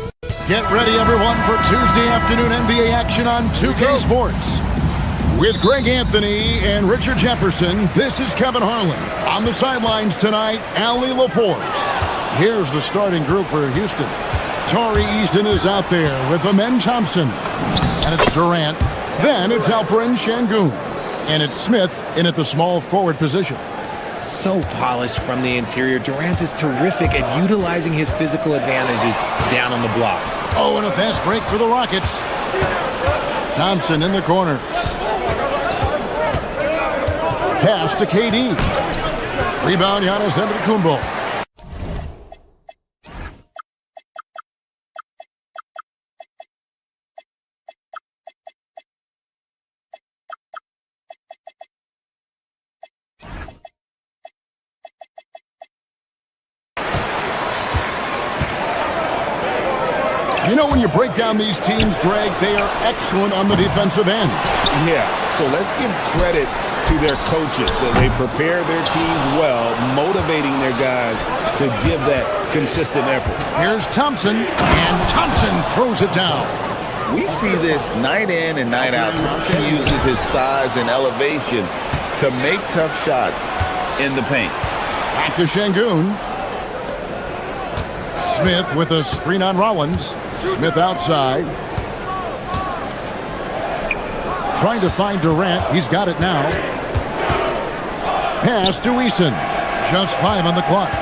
Get ready, everyone, for Tuesday afternoon NBA action on 2K Sports. With Greg Anthony and Richard Jefferson, this is Kevin Harlan. On the sidelines tonight, Allie LaForce. Here's the starting group for Houston. Torrey Easton is out there with Amen Thompson. And it's Durant. Then it's Alperen Şengün. And it's Smith in at the small forward position. So polished from the interior. Durant is terrific at utilizing his physical advantages down on the block. Oh, and a fast break for the Rockets. Thompson in the corner. Pass to KD. Rebound, Giannis Antetokounmpo. You know, when you break down these teams, Greg, they are excellent on the defensive end. Yeah, so let's give credit to their coaches. They prepare their teams well, motivating their guys to give that consistent effort. Here's Thompson, and Thompson throws it down. We see this night in and night out. Thompson uses his size and elevation to make tough shots in the paint. Back to Şengün. Smith with a screen on Rollins. Smith outside. Trying to find Durant. He's got it now. Pass to Eason. Just 5 on the clock.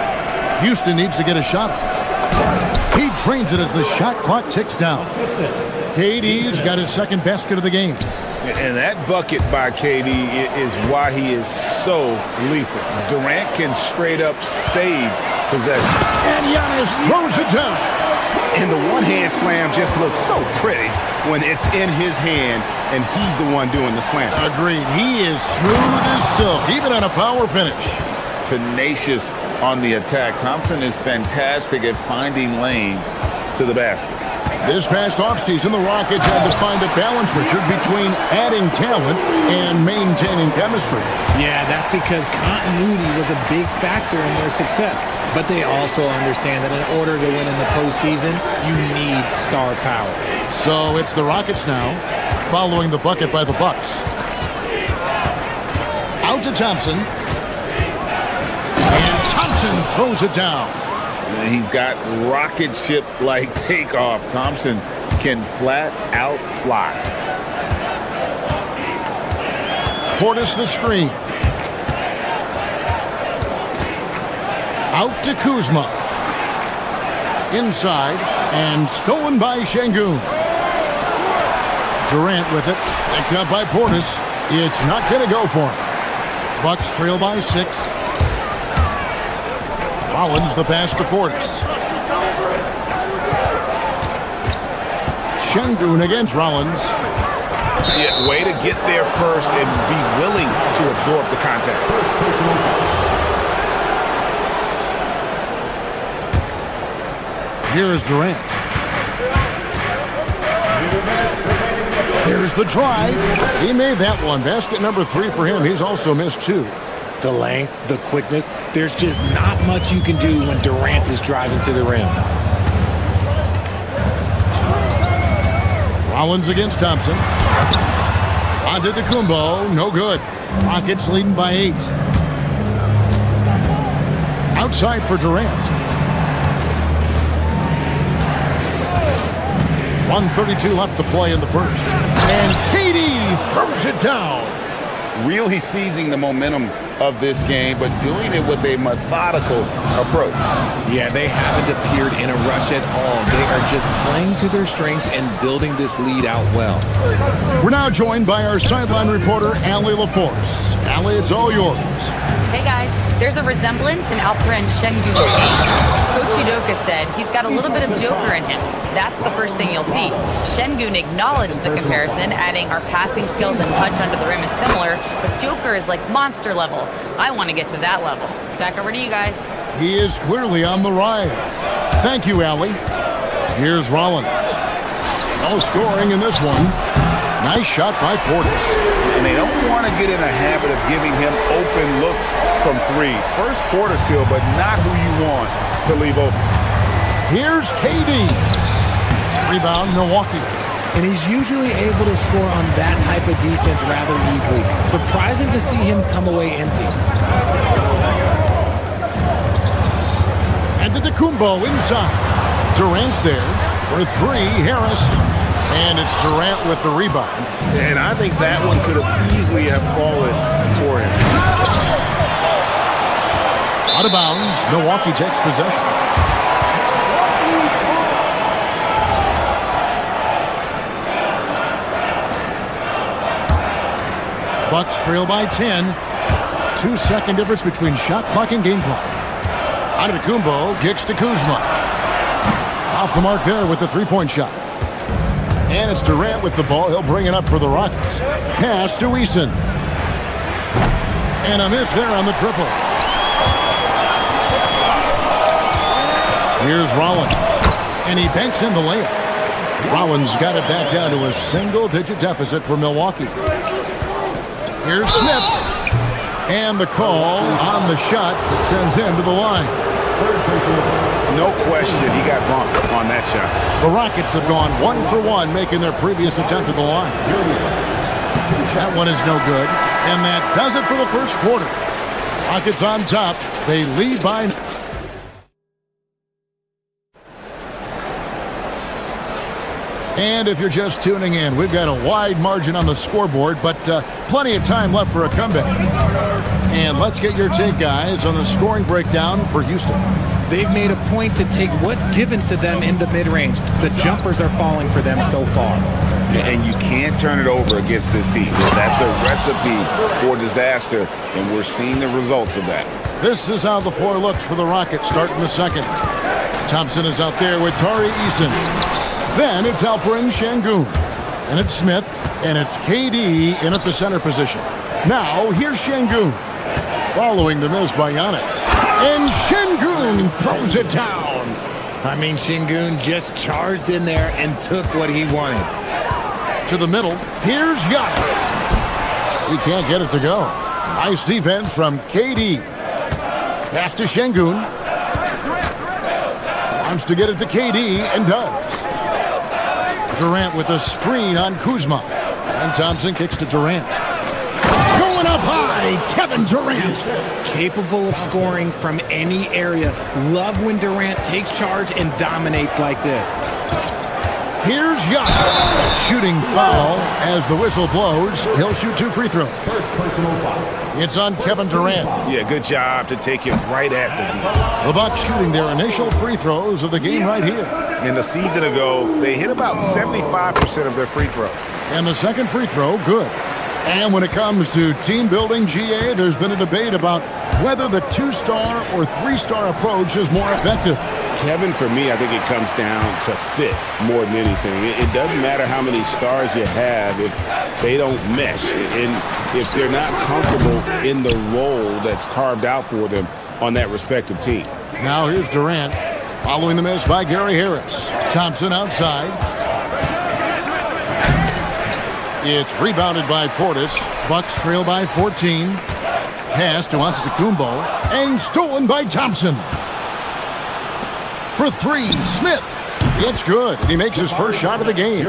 Houston needs to get a shot up. He drains it as the shot clock ticks down. KD's got his second basket of the game. And that bucket by KD is why he is so lethal. Durant can straight up save possession. And Giannis throws it down. And the one-hand slam just looks so pretty when it's in his hand and he's the one doing the slam. Agreed. He is smooth as silk, even on a power finish. Tenacious on the attack. Thompson is fantastic at finding lanes to the basket. This past offseason, the Rockets had to find a balance, Richard, between adding talent and maintaining chemistry. Yeah, that's because continuity was a big factor in their success. But they also understand that in order to win in the postseason, you need star power. So it's the Rockets now. following the bucket by the Bucks. Out to Thompson. And Thompson throws it down. And he's got rocket ship-like takeoff. Thompson can flat out fly. Portis the screen. Out to Kuzma. Inside and stolen by Şengün. Durant with it. Picked up by Portis. It's not going to go for him. Bucks trail by 6. Rollins the pass to Portis. Şengün against Rollins. Yeah, way to get there first and be willing to absorb the contact. Here is Durant. Here's the drive. He made that one. Basket number 3 for him. He's also missed 2. The length, the quickness. There's just not much you can do when Durant is driving to the rim. Rollins against Thompson. Antetokounmpo, no good. Rockets leading by 8. Outside for Durant. 1:32 left to play in the first. And KD throws it down. Really seizing the momentum of this game, but doing it with a methodical approach. Yeah, they haven't appeared in a rush at all. They are just playing to their strengths and building this lead out well. We're now joined by our sideline reporter, Allie LaForce. Allie, it's all yours. Hey guys, there's a resemblance in Alperen Şengün's game. Coach Udoka said he's got a little bit of Joker in him. That's the first thing you'll see. Şengün acknowledged the comparison, adding our passing skills and touch under the rim is similar, but Joker is like monster level. I want to get to that level. Back over to you guys. He is clearly on the rise. Thank you, Allie. Here's Rollins. No scoring in this one. Nice shot by Portis. And they don't want to get in a habit of giving him open looks from 3. First quarter still, but not who you want to leave open. Here's KD. Rebound, Milwaukee. And he's usually able to score on that type of defense rather easily. Surprising to see him come away empty. Antetokounmpo inside. Durant's there for 3. Harris. And it's Durant with the rebound. And I think that one could have easily have fallen for him. Out of bounds. Milwaukee takes possession. Bucks trail by 10. 2-second difference between shot clock and game clock. Antetokounmpo kicks to Kuzma. Off the mark there with the 3-point shot. And it's Durant with the ball. He'll bring it up for the Rockets. Pass to Eason. And a miss there on the triple. Here's Rollins. And he banks in the layup. Rollins got it back down to a single-digit deficit for Milwaukee. Here's Smith. And the call on the shot that sends him to the line. No question, he got bumped on that shot. The Rockets have gone 1 for 1, making their previous attempt at the line. That one is no good. And that does it for the first quarter. Rockets on top. They lead by... And if you're just tuning in, we've got a wide margin on the scoreboard, but plenty of time left for a comeback. And let's get your take, guys, on the scoring breakdown for Houston. They've made a point to take what's given to them in the mid-range. The jumpers are falling for them so far. And you can't turn it over against this team. That's a recipe for disaster, and we're seeing the results of that. This is how the floor looks for the Rockets starting the second. Thompson is out there with Tari Eason. Then it's Alperen Şengün. And it's Smith. And it's KD in at the center position. Now, here's Şengün. Following the miss by Giannis. And Şengün throws it down. I mean, Şengün just charged in there and took what he wanted. To the middle. Here's Giannis. He can't get it to go. Nice defense from KD. Pass to Şengün. Wants to get it to KD and does. Durant with a screen on Kuzma. And Thompson kicks to Durant. Going up high, Kevin Durant. Capable of scoring from any area. Love when Durant takes charge and dominates like this. Here's Giannis. Shooting foul as the whistle blows. He'll shoot 2 free throws. It's on Kevin Durant. Yeah, good job to take him right at the D. The Bucks shooting their initial free throws of the game right here. In the season ago, they hit about 75% of their free throws. And the second free throw, good. And when it comes to team building, GA, there's been a debate about whether the 2-star or 3-star approach is more effective. Kevin, for me, I think it comes down to fit more than anything. It doesn't matter how many stars you have if they don't mesh. And if they're not comfortable in the role that's carved out for them on that respective team. Now here's Durant following the miss by Gary Harris. Thompson outside. It's rebounded by Portis. Bucks trail by 14. Pass to Antetokounmpo and stolen by Thompson. For 3, Smith. It's good. He makes his first shot of the game.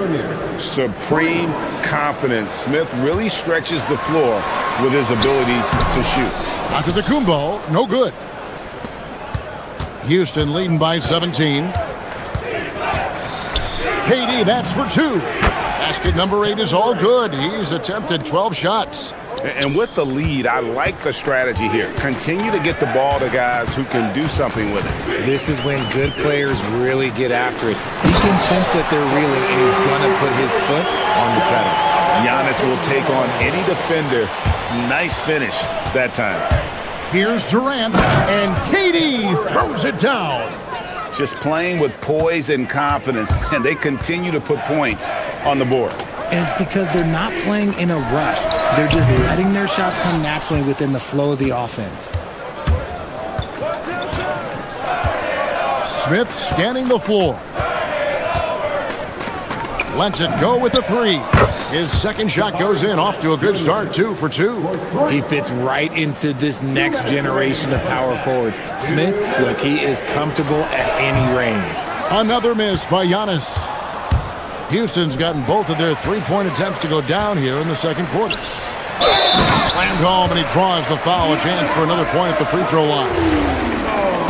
Supreme confidence. Smith really stretches the floor with his ability to shoot. Antetokounmpo, no good. Houston leading by 17. KD, that's for 2. Basket number 8 is all good. He's attempted 12 shots. And with the lead, I like the strategy here. Continue to get the ball to guys who can do something with it. This is when good players really get after it. He can sense that they're reeling, and he's going to put his foot on the pedal. Giannis will take on any defender. Nice finish that time. Here's Durant, and KD throws it down. Just playing with poise and confidence, and they continue to put points on the board. And it's because they're not playing in a rush. They're just letting their shots come naturally within the flow of the offense. Smith scanning the floor. Lets it go with the 3. His second shot goes in, off to a good start, 2 for 2. He fits right into this next generation of power forwards. Smith, look, he is comfortable at any range. Another miss by Giannis. Houston's gotten both of their 3-point attempts to go down here in the second quarter. Slammed home, and he draws the foul. A chance for another point at the free throw line.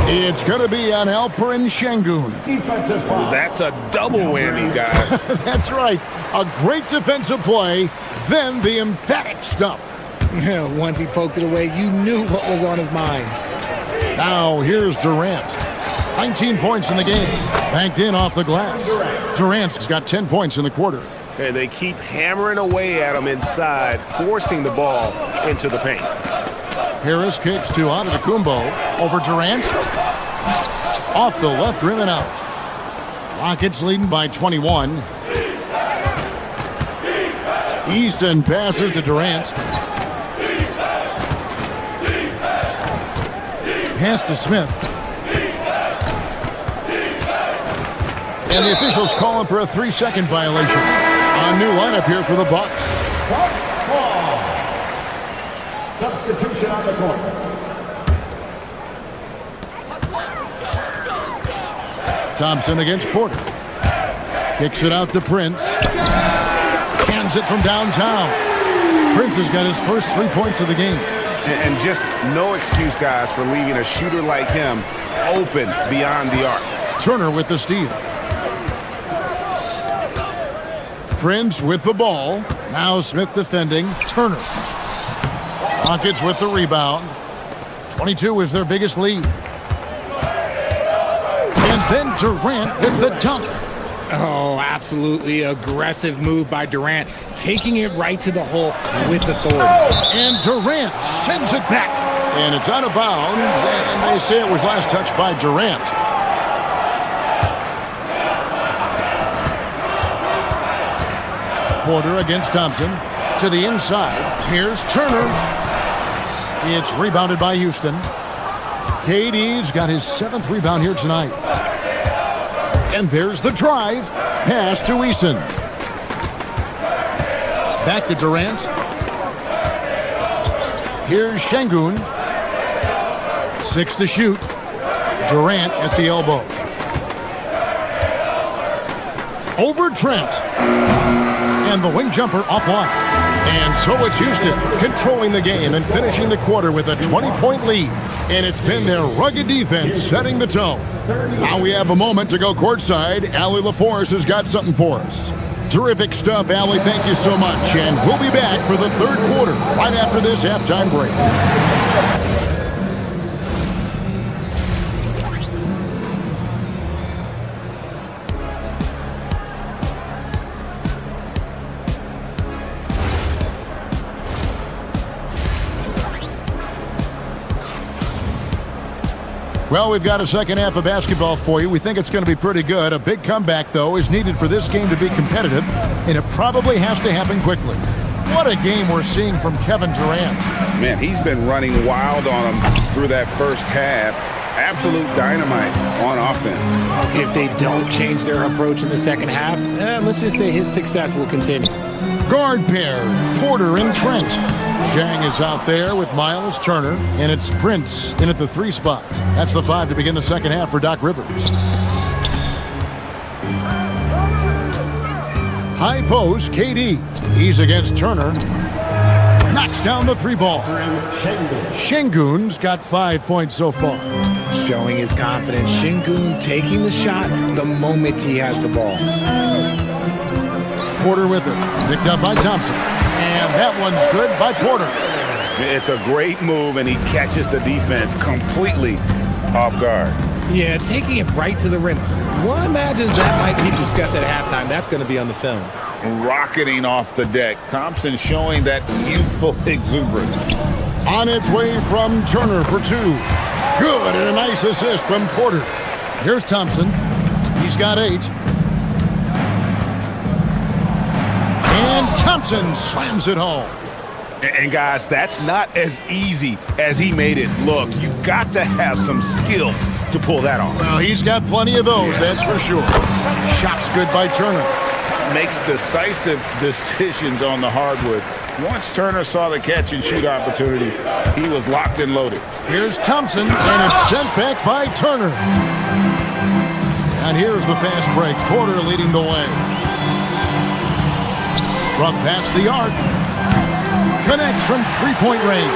It's going to be on Alperen Şengün. Defensive foul. That's a double whammy, guys. That's right. A great defensive play, then the emphatic stuff. Once he poked it away, you knew what was on his mind. Now here's Durant. 19 points in the game. Banked in off the glass. Durant's got 10 points in the quarter. And they keep hammering away at him inside, forcing the ball into the paint. Harris kicks to Antetokounmpo over Durant. Off the left rim and out. Rockets leading by 21. Easton passes to Durant. Pass to Smith. And the officials calling for a 3-second violation. A new lineup here for the Bucks. Substitution on the court. Thompson against Porter. Kicks it out to Prince. Cans it from downtown. Prince has got his first 3 points of the game. And just no excuse, guys, for leaving a shooter like him open beyond the arc. Turner with the steal. Prince with the ball. Now Smith defending. Turner. Rockets with the rebound. 22 is their biggest lead. And then Durant with the dunk. Oh, absolutely aggressive move by Durant, taking it right to the hole with authority. And Durant sends it back. And it's out of bounds, and they say it was last touched by Durant. Porter against Thompson. To the inside. Here's Turner. It's rebounded by Houston. KD's got his 7th rebound here tonight. And there's the drive. Pass to Eason. Back to Durant. Here's Şengün. 6 to shoot. Durant at the elbow. over Trent. And the wing jumper offline. And so it's Houston controlling the game and finishing the quarter with a 20-point lead. And it's been their rugged defense setting the tone. Now we have a moment to go courtside. Allie LaForce has got something for us. Terrific stuff, Allie. Thank you so much. And we'll be back for the third quarter right after this halftime break. Well, we've got a second half of basketball for you. We think it's going to be pretty good. A big comeback, though, is needed for this game to be competitive, and it probably has to happen quickly. What a game we're seeing from Kevin Durant. Man, he's been running wild on him through that first half. Absolute dynamite on offense. If they don't change their approach in the second half, let's just say his success will continue. Guard pair, Porter and Trent. Zhang is out there with Miles Turner, and it's Prince in at the 3 spot. That's the 5 to begin the second half for Doc Rivers. High post, KD. He's against Turner. Knocks down the 3 ball. Şengün's got 5 points so far. Showing his confidence. Şengün taking the shot the moment he has the ball. Porter with it. Picked up by Thompson. And that one's good by Porter. It's a great move, and he catches the defense completely off guard. Yeah, taking it right to the rim. One imagines that might be discussed at halftime. That's going to be on the film. Rocketing off the deck. Thompson showing that youthful exuberance. On its way from Turner for 2. Good, and a nice assist from Porter. Here's Thompson. He's got 8. And Thompson slams it home. And guys, that's not as easy as he made it look. You've got to have some skills to pull that off. Well, he's got plenty of those, that's for sure. Shot's good by Turner. Makes decisive decisions on the hardwood. Once Turner saw the catch and shoot opportunity, he was locked and loaded. Here's Thompson, and it's sent back by Turner. And here's the fast break. Porter leading the way. From past the arc. Connects from 3-point range.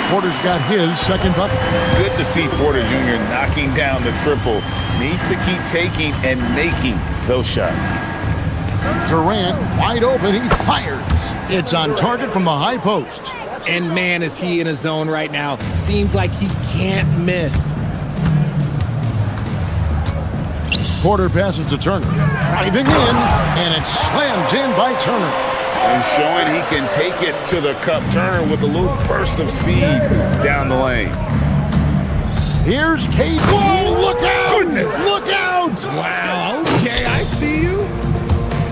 Porter's got his second bucket. Good to see Porter Jr. knocking down the triple. Needs to keep taking and making those shots. Durant wide open. He fires. It's on target from the high post. And man, is he in a zone right now. Seems like he can't miss. Porter passes to Turner. Driving in, and it's slammed in by Turner. And showing he can take it to the cup. Turner with a little burst of speed down the lane. Here's KD. Whoa, look out! Goodness. Look out! Wow, okay, I see you.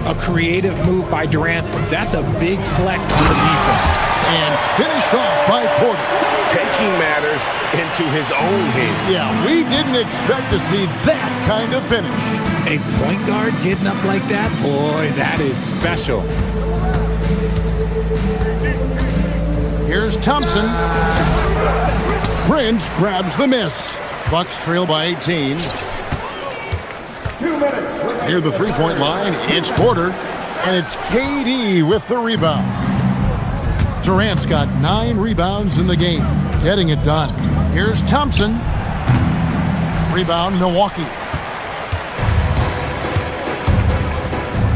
A creative move by Durant. That's a big flex on the defense. And finished off by Porter. Taking matters into his own hands. Yeah, we didn't expect to see that kind of finish. A point guard getting up like that? Boy, that is special. Here's Thompson. Prince grabs the miss. Bucks trail by 18. 2 minutes. Near the 3-point line, it's Porter. And it's KD with the rebound. Durant's got 9 rebounds in the game. Getting it done. Here's Thompson. Rebound, Milwaukee.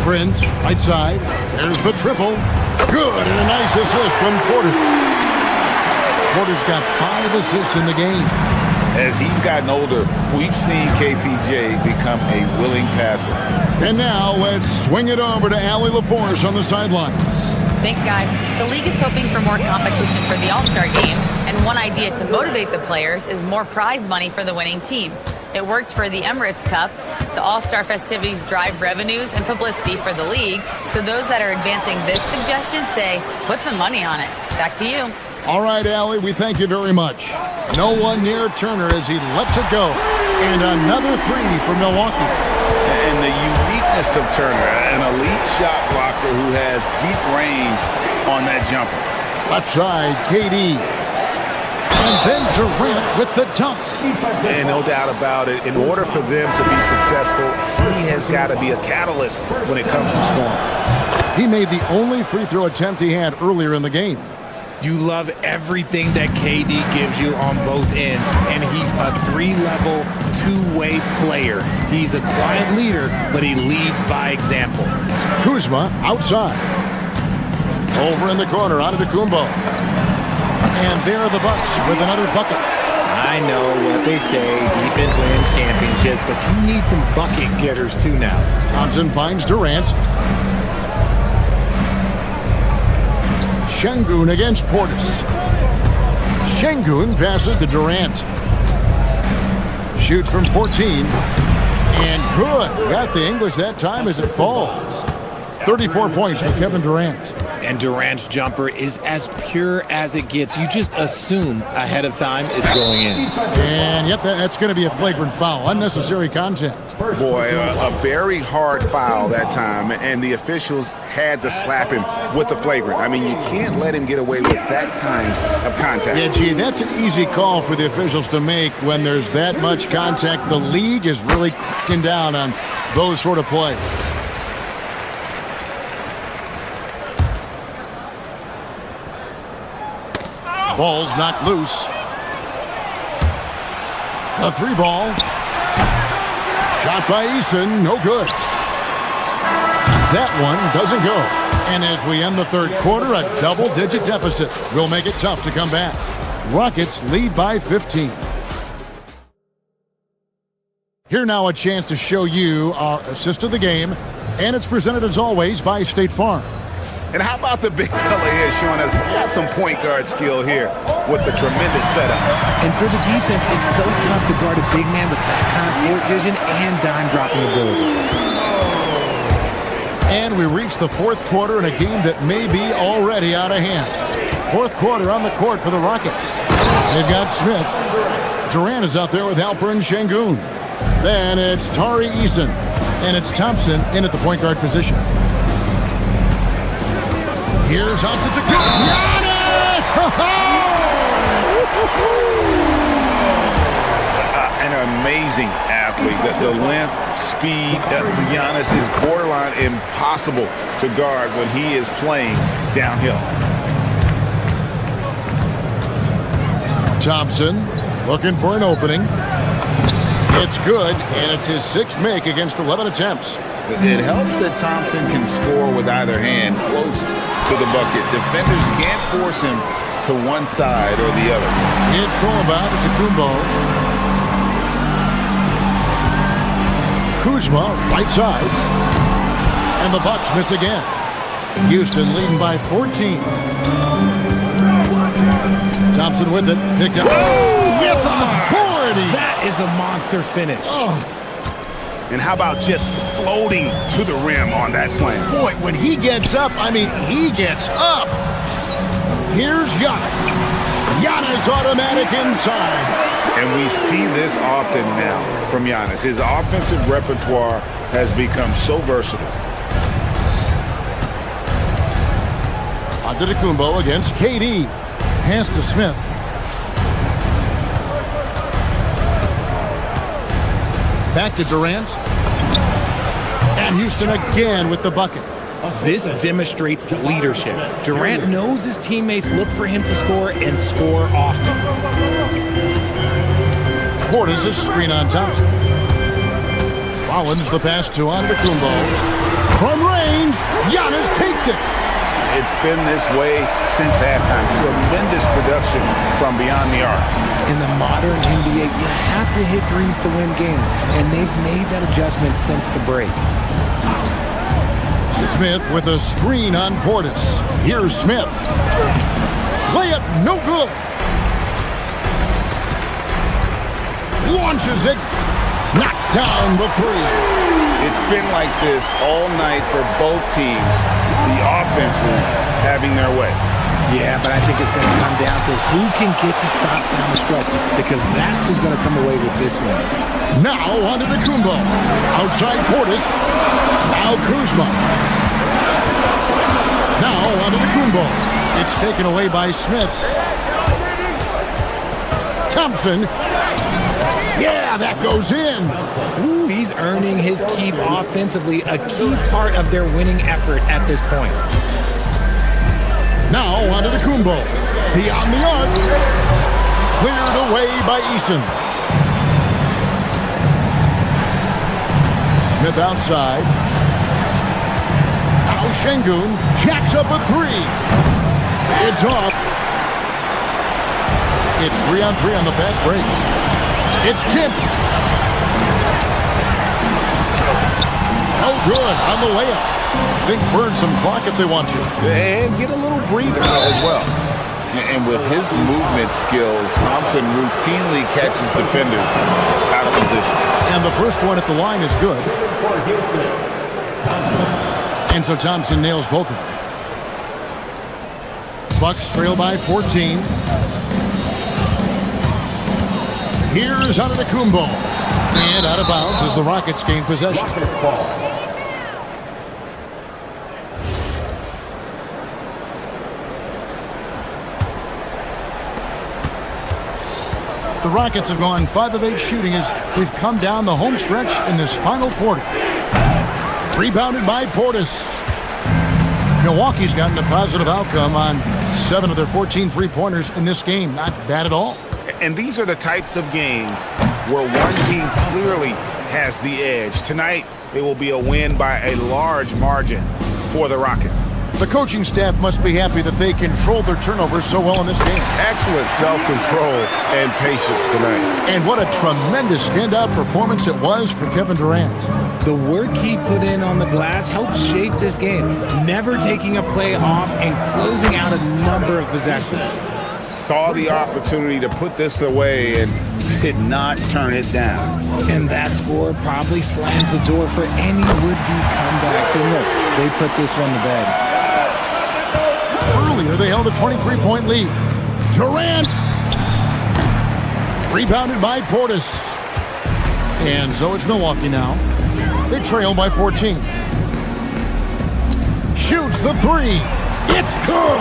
Prince, right side. There's the triple. Good, and a nice assist from Porter. Porter's got 5 assists in the game. As he's gotten older, we've seen KPJ become a willing passer. And now let's swing it over to Allie LaForce on the sideline. Thanks, guys. The league is hoping for more competition for the All-Star game, and one idea to motivate the players is more prize money for the winning team. It worked for the Emirates Cup. The All-Star festivities drive revenues and publicity for the league, so those that are advancing this suggestion say, put some money on it. Back to you. All right, Allie, we thank you very much. No one near Turner as he lets it go. And another 3 for Milwaukee. And the uniqueness of Turner, an elite shot blocker who has deep range on that jumper. Left side, KD. And then Durant with the dunk. And no doubt about it, in order for them to be successful, he has got to be a catalyst when it comes to scoring. He made the only free throw attempt he had earlier in the game. You love everything that KD gives you on both ends, and he's a three-level, two-way player. He's a quiet leader, but he leads by example. Kuzma outside. Over in the corner, onto Kumbo. And there are the Bucks with another bucket. I know what they say, defense wins championships, but you need some bucket getters too now. Thompson finds Durant. Şengün against Portis. Şengün passes to Durant. Shoots from 14. And good. Got the English that time as it falls. 34 points for Kevin Durant. And Durant's jumper is as pure as it gets. You just assume ahead of time it's going in. And yep, that's going to be a flagrant foul. Unnecessary contact. Boy, a very hard foul that time, and the officials had to slap him with the flagrant. I mean, you can't let him get away with that kind of contact. Yeah, gee, that's an easy call for the officials to make when there's that much contact. The league is really cracking down on those sort of plays. Ball's knocked loose. A three ball. Shot by Eason, no good. That one doesn't go. And as we end the third quarter, a double-digit deficit will make it tough to come back. Rockets lead by 15. Here now a chance to show you our assist of the game, and it's presented as always by State Farm. And how about the big fella here showing us he's got some point guard skill here with the tremendous setup. And for the defense, it's so tough to guard a big man with that kind of court vision and dime-dropping ability. And we reach the fourth quarter in a game that may be already out of hand. Fourth quarter on the court for the Rockets. They've got Smith. Durant is out there with Alperen Şengün. Then it's Tari Eason. And it's Thompson in at the point guard position. Here's Antetokounmpo. Giannis! An amazing athlete. The length, speed, Giannis is borderline impossible to guard when he is playing downhill. Thompson looking for an opening. It's good, and it's his sixth make against 11 attempts. It helps that Thompson can score with either hand close to the bucket. Defenders can't force him to one side or the other. It's Sorbat to Kumbo. Kuzma, right side. And the Bucks miss again. Houston leading by 14. Thompson with it. Picked up. Oh, with authority. That is a monster finish. Oh. And how about just floating to the rim on that slam? Boy, when he gets up, I mean, he gets up. Here's Giannis. Giannis automatic inside. And we see this often now from Giannis. His offensive repertoire has become so versatile. Antetokounmpo against KD. Pass to Smith. Back to Durant. And Houston again with the bucket. This demonstrates leadership. Durant knows his teammates look for him to score and score often. Portis' screen on Thompson. Rollins the pass to Antetokounmpo. From range, Giannis takes it. It's been this way since halftime. Tremendous production from beyond the arc. In the modern NBA, you have to hit threes to win games, and they've made that adjustment since the break. Smith with a screen on Portis. Here's Smith. Layup, no good. Launches it. Knocks down the three. It's been like this all night for both teams. The offenses having their way. Yeah, but I think it's going to come down to who can get the stops down the stretch, because that's who's going to come away with this one. Now onto the Kumbo. Outside Portis. Now Kuzma. Now onto the Kumbo. It's taken away by Smith. Thompson. Yeah, that goes in. Ooh, he's earning his keep offensively, a key part of their winning effort at this point. Now onto the Kumbo. Beyond the arc. Cleared away by Eason. Smith outside. Now Şengün jacks up a three. It's off. It's 3-on-3 on the fast break. It's tipped. No good on the layup. Think burn some clock if they want to. And get a little breather as well. And with his movement skills, Thompson routinely catches defenders out of position. And the first one at the line is good. And so Thompson nails both of them. Bucks trail by 14. Here's out of the Kumbo. And out of bounds as the Rockets gain possession. The Rockets have gone 5 of 8 shooting as we've come down the home stretch in this final quarter. Rebounded by Portis. Milwaukee's gotten a positive outcome on 7 of their 14 three-pointers in this game. Not bad at all. And these are the types of games where one team clearly has the edge. Tonight, it will be a win by a large margin for the Rockets. The coaching staff must be happy that they controlled their turnovers so well in this game. Excellent self-control and patience tonight. And what a tremendous standout performance it was for Kevin Durant. The work he put in on the glass helped shape this game, never taking a play off and closing out a number of possessions. Saw the opportunity to put this away and did not turn it down. And that score probably slams the door for any would-be comebacks. And look, they put this one to bed. Earlier, they held a 23-point lead. Durant! Rebounded by Portis. And so it's Milwaukee now. They trail by 14. Shoots the three. It's good!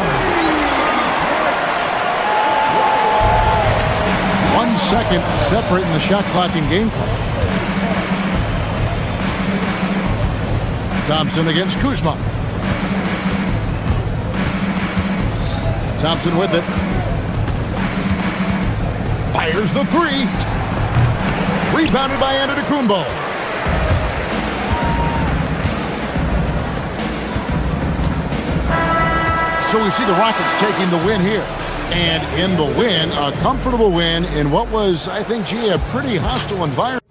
1 second separating the shot clock and game clock. Thompson against Kuzma. Thompson with it. Fires the three. Rebounded by Antetokounmpo. So we see the Rockets taking the win here. And in the win, a comfortable win in what was, I think, a pretty hostile environment.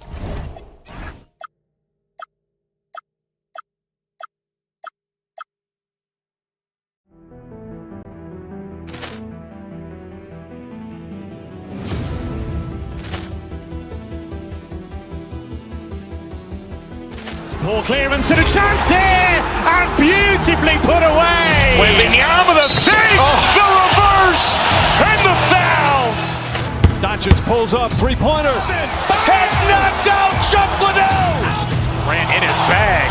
Poor clearance and a chance here, and beautifully put away. Wembanyama the fake, the reverse, and the foul. Doncic pulls up, three-pointer. Has knocked out Chuck Liddell. Ran in his bag.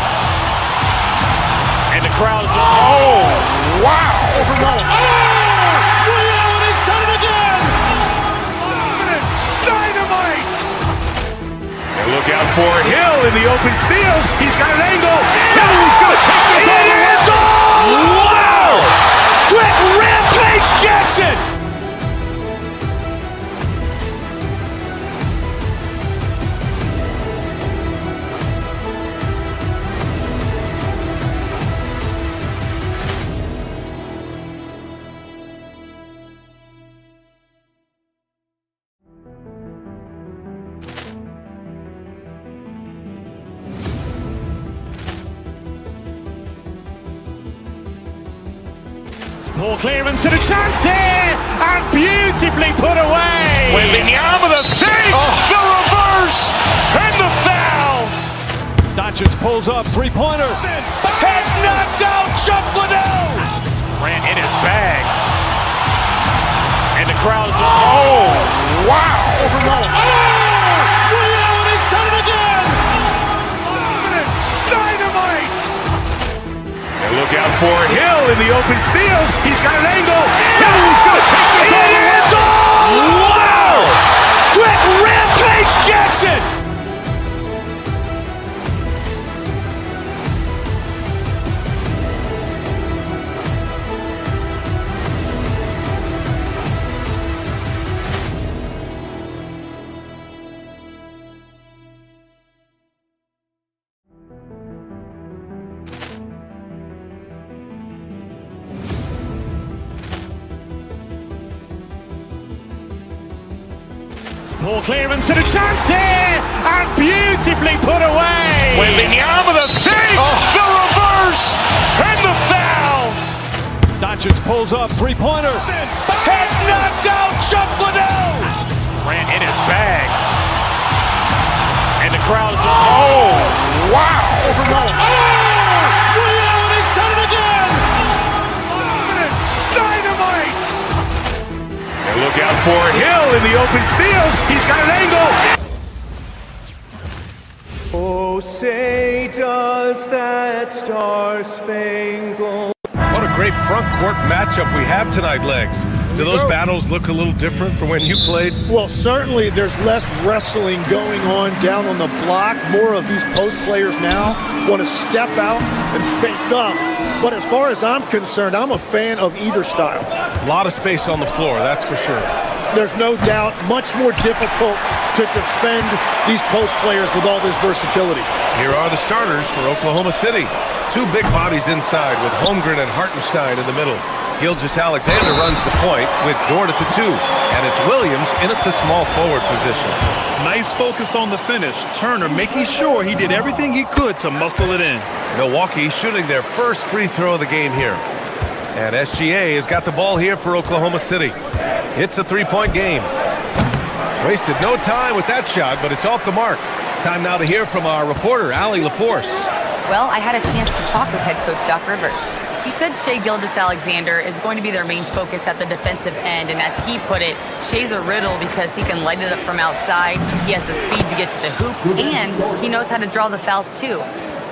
And the crowd is, oh, wow. Reality's done it again. Dynamite. And look out for Hill in the open field. He's got an angle. Hill's going to take this all the way. Wow! Quick Rampage Jackson. Poor clearance and a chance here, and beautifully put away. Wembanyama the fake, the reverse, and the foul. Doncic pulls up, three-pointer. Has knocked out Chuck Liddell. Ran in his bag. And the crowd is, oh, wow. Reality's done it again. Dynamite. And look out for Hill in the open field. He's got an angle. Hill's going to take this all the way. Wow! Poor clearance and a chance here, and beautifully put away. Wembanyama the fake, the reverse, and the foul. Doncic pulls up, three-pointer. Has knocked out Chuck Liddell. Ran in his bag. And the crowd is... Oh, wow. He's done it again. Dynamite. And look out for Hill in the open field. He's got an angle. Oh, say does that star-spangled... What a great front court matchup we have tonight, Legs. Do those battles look a little different from when you played? Well, certainly there's less wrestling going on down on the block. More of these post players now want to step out and face up. But as far as I'm concerned, I'm a fan of either style. A lot of space on the floor, that's for sure. There's no doubt much more difficult to defend these post players with all this versatility. Here are the starters for Oklahoma City. Two big bodies inside with Holmgren and Hartenstein in the middle. Gilgeous-Alexander runs the point with Dort at the 2. And it's Williams in at the small forward position. Nice focus on the finish. Turner making sure he did everything he could to muscle it in. Milwaukee shooting their first free throw of the game here. And SGA has got the ball here for Oklahoma City. It's a three-point game. Wasted no time with that shot, but it's off the mark. Time now to hear from our reporter, Allie LaForce. Well, I had a chance to talk with head coach Doc Rivers. He said Shai Gilgeous-Alexander is going to be their main focus at the defensive end, and as he put it, Shai's a riddle because he can light it up from outside, he has the speed to get to the hoop, and he knows how to draw the fouls too.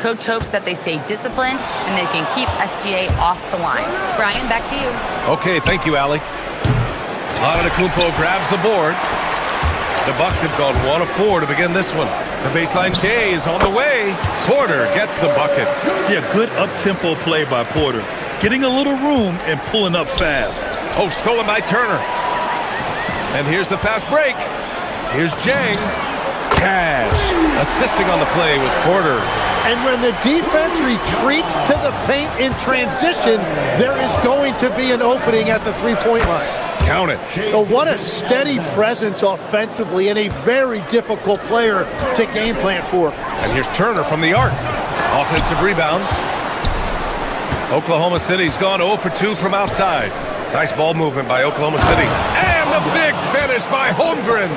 Coach hopes that they stay disciplined and they can keep SGA off the line. Brian, back to you. Okay, thank you, Allie. Antetokounmpo grabs the board. The Bucks have gone 1 of 4 to begin this one. The baseline K is on the way. Porter gets the bucket. Yeah, good up-tempo play by Porter. Getting a little room and pulling up fast. Oh, stolen by Turner. And here's the fast break. Here's Jang. Cash assisting on the play with Porter. And when the defense retreats to the paint in transition, there is going to be an opening at the three-point line. Count it. Oh, what a steady presence offensively and a very difficult player to game plan for. And here's Turner from the arc. Offensive rebound. Oklahoma City's gone 0 for 2 from outside. Nice ball movement by Oklahoma City. And the big finish by Holmgren.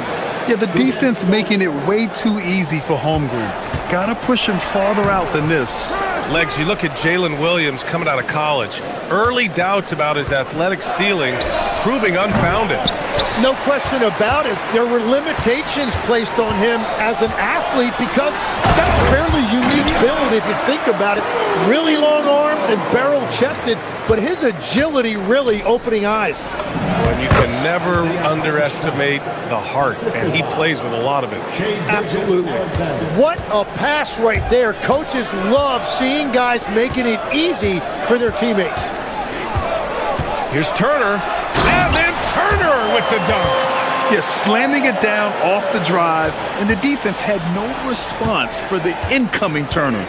Yeah, the defense making it way too easy for Holmgren. Gotta push him farther out than this. Legs, you look at Jalen Williams coming out of college. Early doubts about his athletic ceiling proving unfounded. No question about it. There were limitations placed on him as an athlete because that's a fairly unique build if you think about it. Really long arms and barrel-chested, but his agility really opening eyes. And you can never underestimate the heart, and he plays with a lot of it. Absolutely. What a pass right there. Coaches love seeing guys making it easy for their teammates. Here's Turner, and then Turner with the dunk. Yeah, slamming it down off the drive, and the defense had no response for the incoming Turner.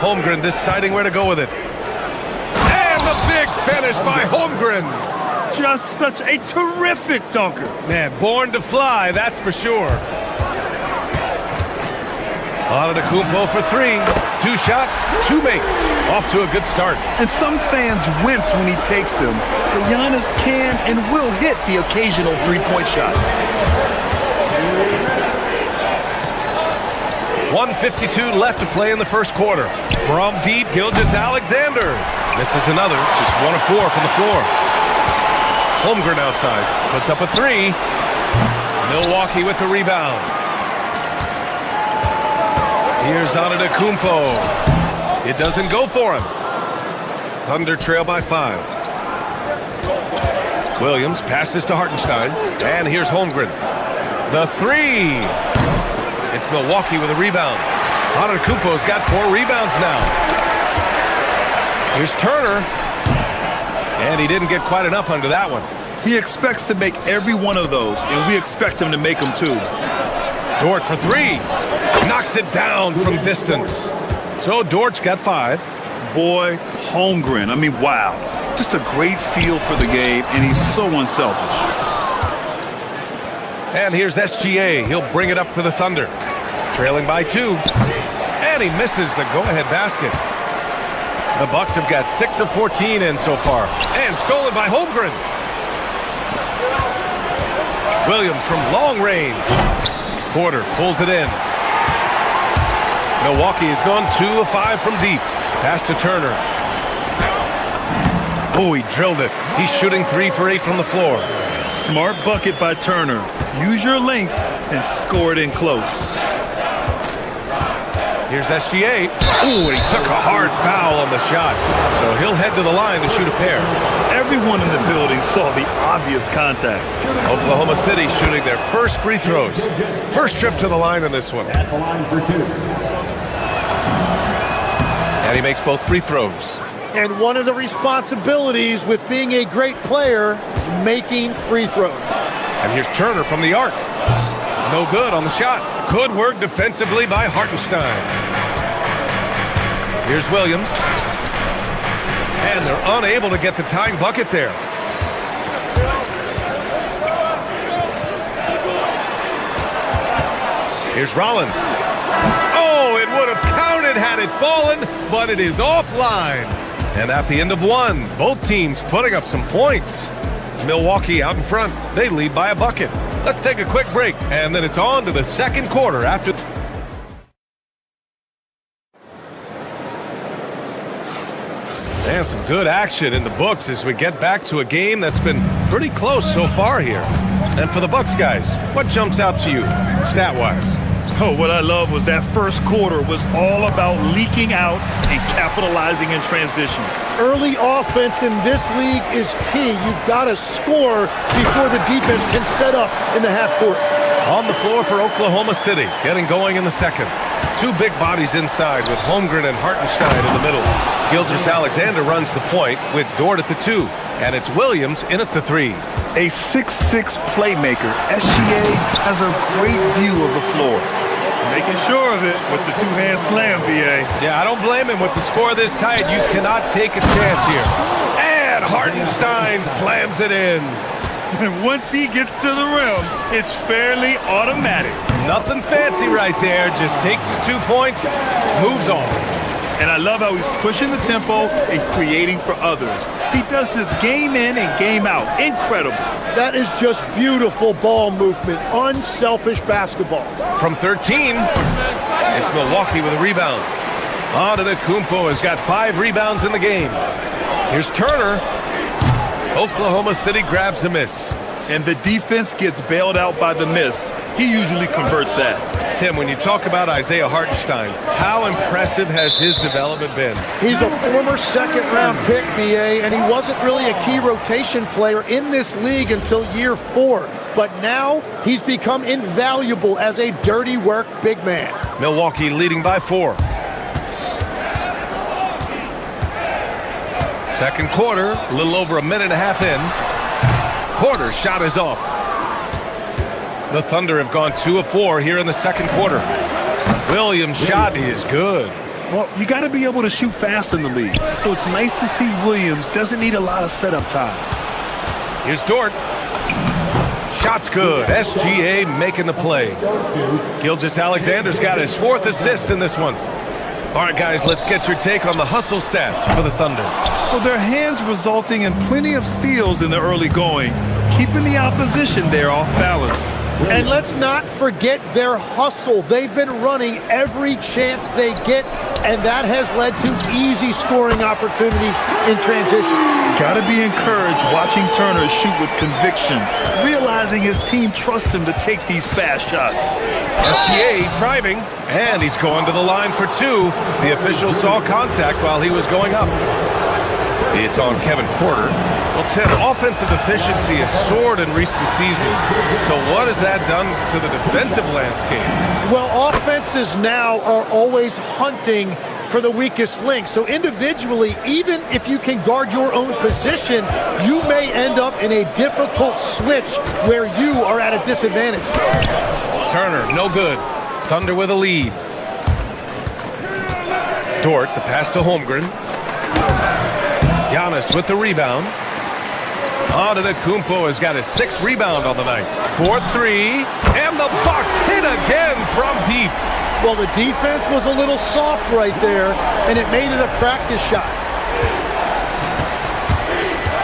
Holmgren deciding where to go with it. And the big finish by Holmgren. Just such a terrific dunker. Man, born to fly, that's for sure. Antetokounmpo for 3. 2 shots, 2 makes. Off to a good start. And some fans wince when he takes them, but Giannis can and will hit the occasional three-point shot. 1:52 left to play in the first quarter. From deep, Gilgeous-Alexander. Misses another, just 1 of 4 from the floor. Holmgren outside, puts up a 3. Milwaukee with the rebound. Here's Antetokounmpo. It doesn't go for him. Thunder trail by 5. Williams passes to Hartenstein, and here's Holmgren. The 3. It's Milwaukee with a rebound. Antetokounmpo's got 4 rebounds now. Here's Turner. And he didn't get quite enough under that one. He expects to make every one of those, and we expect him to make them too. Dort for 3. Knocks it down from distance. So Dort's got 5. Boy, Holmgren, I mean, wow. Just a great feel for the game, and he's so unselfish. And here's SGA. He'll bring it up for the Thunder. Trailing by 2. And he misses the go-ahead basket. The Bucks have got 6 of 14 in so far. And stolen by Holmgren. Williams from long range. Porter pulls it in. Milwaukee has gone 2 of 5 from deep. Pass to Turner. Oh, he drilled it. He's shooting 3 for 8 from the floor. Smart bucket by Turner. Use your length and score it in close. Here's SGA. Ooh, and he took a hard foul on the shot. So he'll head to the line to shoot a pair. Everyone in the building saw the obvious contact. Oklahoma City shooting their first free throws. First trip to the line in this one. At the line for 2. And he makes both free throws. And one of the responsibilities with being a great player is making free throws. And here's Turner from the arc. No good on the shot. Good work defensively by Hartenstein. Here's Williams. And they're unable to get the tying bucket there. Here's Rollins. Oh, it would have counted had it fallen, but it is offline. And at the end of 1, both teams putting up some points. Milwaukee out in front. They lead by a bucket. Let's take a quick break, and then it's on to the second quarter after. And some good action in the books as we get back to a game that's been pretty close so far here. And for the Bucks guys, what jumps out to you, stat-wise? Oh, what I love was that first quarter was all about leaking out and capitalizing in transition. Early offense in this league is key. You've got to score before the defense can set up in the half court. On the floor for Oklahoma City, getting going in the second. 2 big bodies inside with Holmgren and Hartenstein in the middle. Gilgeous-Alexander runs the point with Dort at the 2. And it's Williams in at the 3. A 6'6" playmaker, SGA has a great view of the floor. Making sure of it with the 2-hand slam, BA. Yeah, I don't blame him with the score this tight. You cannot take a chance here. And Hartenstein slams it in. And once he gets to the rim, it's fairly automatic. Nothing fancy right there. Just takes his 2 points, moves on. And I love how he's pushing the tempo and creating for others. He does this game in and game out. Incredible. That is just beautiful ball movement. Unselfish basketball. From 13, it's Milwaukee with a rebound. Antetokounmpo has got 5 rebounds in the game. Here's Turner. Oklahoma City grabs a miss. And the defense gets bailed out by the miss. He usually converts that. Tim, when you talk about Isaiah Hartenstein, how impressive has his development been? He's a former second-round pick, BA, and he wasn't really a key rotation player in this league until year 4. But now he's become invaluable as a dirty work big man. Milwaukee leading by 4. Second quarter, a little over a minute and a half in. Porter's shot is off. The Thunder have gone 2 of 4 here in the second quarter. Williams' shot is good. Well, you got to be able to shoot fast in the league. So it's nice to see Williams doesn't need a lot of setup time. Here's Dort. Shot's good. SGA making the play. Gilgeous-Alexander's got his 4th assist in this one. All right, guys, let's get your take on the hustle stats for the Thunder. Well, their hands resulting in plenty of steals in the early going, keeping the opposition there off balance. And let's not forget their hustle. They've been running every chance they get, and that has led to easy scoring opportunities in transition. Got to be encouraged watching Turner shoot with conviction, realizing his team trusts him to take these fast shots. SGA driving, and he's going to the line for 2. The official saw contact while he was going up. It's on Kevin Porter. Well, Tim, offensive efficiency has soared in recent seasons. So what has that done to the defensive landscape? Well, offenses now are always hunting for the weakest link. So individually, even if you can guard your own position, you may end up in a difficult switch where you are at a disadvantage. Turner, no good. Thunder with a lead. Dort, the pass to Holmgren. Giannis with the rebound. Antetokounmpo has got his 6th rebound on the night. 4-3, and the Bucks hit again from deep. Well, the defense was a little soft right there, and it made it a practice shot.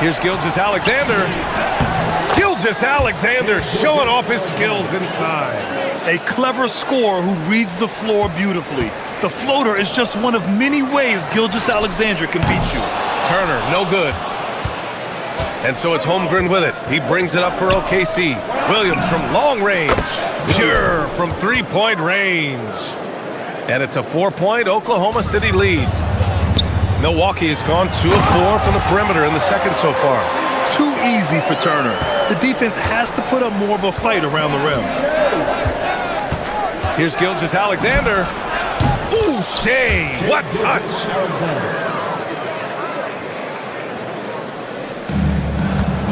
Here's Gilgeous-Alexander. Gilgeous-Alexander showing off his skills inside. A clever scorer who reads the floor beautifully. The floater is just one of many ways Gilgeous-Alexander can beat you. Turner, no good. And so it's Holmgren with it. He brings it up for OKC. Williams from long range. Pure from three-point range. And it's a 4-point Oklahoma City lead. Milwaukee has gone 2 of 4 from the perimeter in the second so far. Too easy for Turner. The defense has to put up more of a fight around the rim. Here's Gilgeous-Alexander. Ooh, Shea, what touch!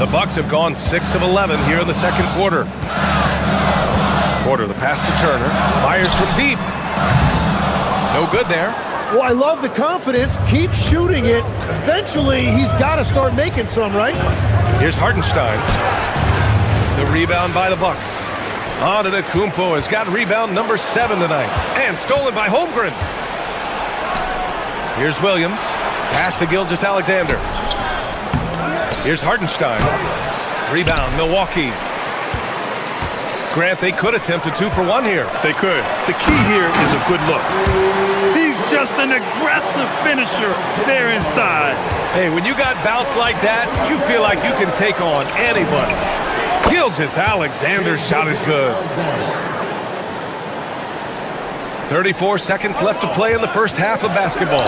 The Bucks have gone 6 of 11 here in the second quarter. The pass to Turner. Fires from deep. No good there. Well, I love the confidence. Keep shooting it. Eventually, he's got to start making some, right? Here's Hartenstein. The rebound by the Bucks. Antetokounmpo has got rebound number 7 tonight. And stolen by Holmgren. Here's Williams. Pass to Gilgeous-Alexander. Here's Hartenstein. Rebound, Milwaukee. Grant, they could attempt a 2-for-1 here. They could. The key here is a good look. He's just an aggressive finisher there inside. Hey, when you got bounce like that, you feel like you can take on anybody. Gilgeous-Alexander's shot is good. 34 seconds left to play in the first half of basketball.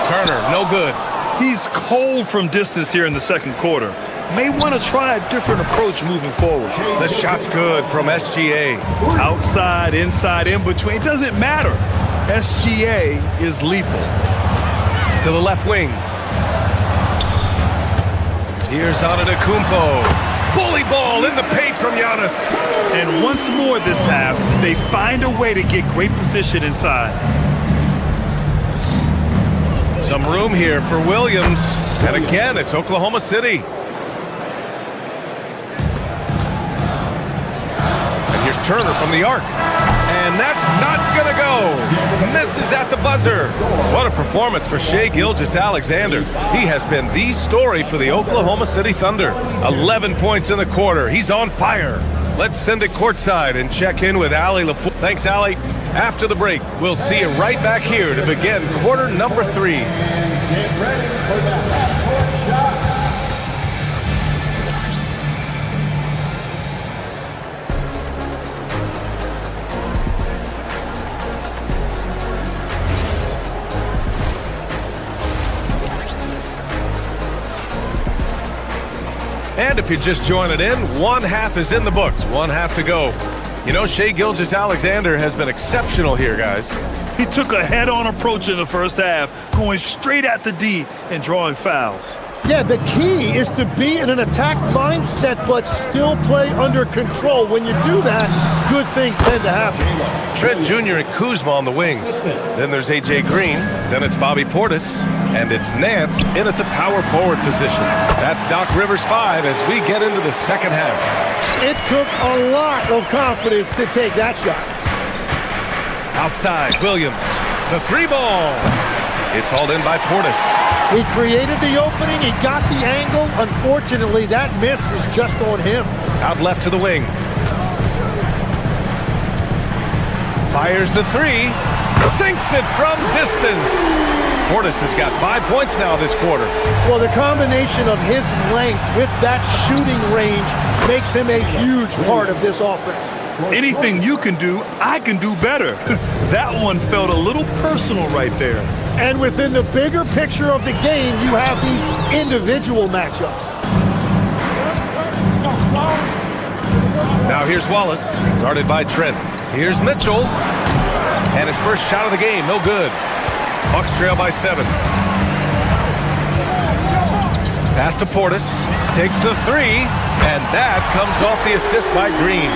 Turner, no good. He's cold from distance here in the second quarter. May want to try a different approach moving forward. The shot's good from SGA. Outside, inside, in between, it doesn't matter. SGA is lethal. To the left wing. Here's Antetokounmpo. Bully ball in the paint from Giannis. And once more this half, they find a way to get great position inside. Some room here for Williams. And again, it's Oklahoma City. And here's Turner from the arc. And that's not going to go. Misses at the buzzer. What a performance for Shai Gilgeous-Alexander. He has been the story for the Oklahoma City Thunder. 11 points in the quarter. He's on fire. Let's send it courtside and check in with Allie LaFleur. Thanks, Allie. After the break, we'll see you right back here to begin quarter number 3. Get ready for the half-court shot. And if you're just joining in, one half is in the books, one half to go. You know, Shai Gilgeous-Alexander has been exceptional here, guys. He took a head-on approach in the first half, going straight at the D and drawing fouls. Yeah, the key is to be in an attack mindset but still play under control. When you do that, good things tend to happen. Trent Jr. and Kuzma on the wings. Then there's A.J. Green. Then it's Bobby Portis. And it's Nance in at the power forward position. That's Doc Rivers 5 as we get into the second half. It took a lot of confidence to take that shot. Outside, Williams. The 3-ball. It's hauled in by Portis. He created the opening. He got the angle. Unfortunately, that miss is just on him. Out left to the wing. Fires the 3. Sinks it from distance. Portis has got 5 points now this quarter. Well, the combination of his length with that shooting range makes him a huge part of this offense. Anything you can do, I can do better. That one felt a little personal right there. And within the bigger picture of the game, you have these individual matchups. Now here's Wallace, guarded by Trent. Here's Mitchell. And his first shot of the game, no good. Bucks trail by 7. Pass to Portis. Takes the 3. And that comes off the assist by Green.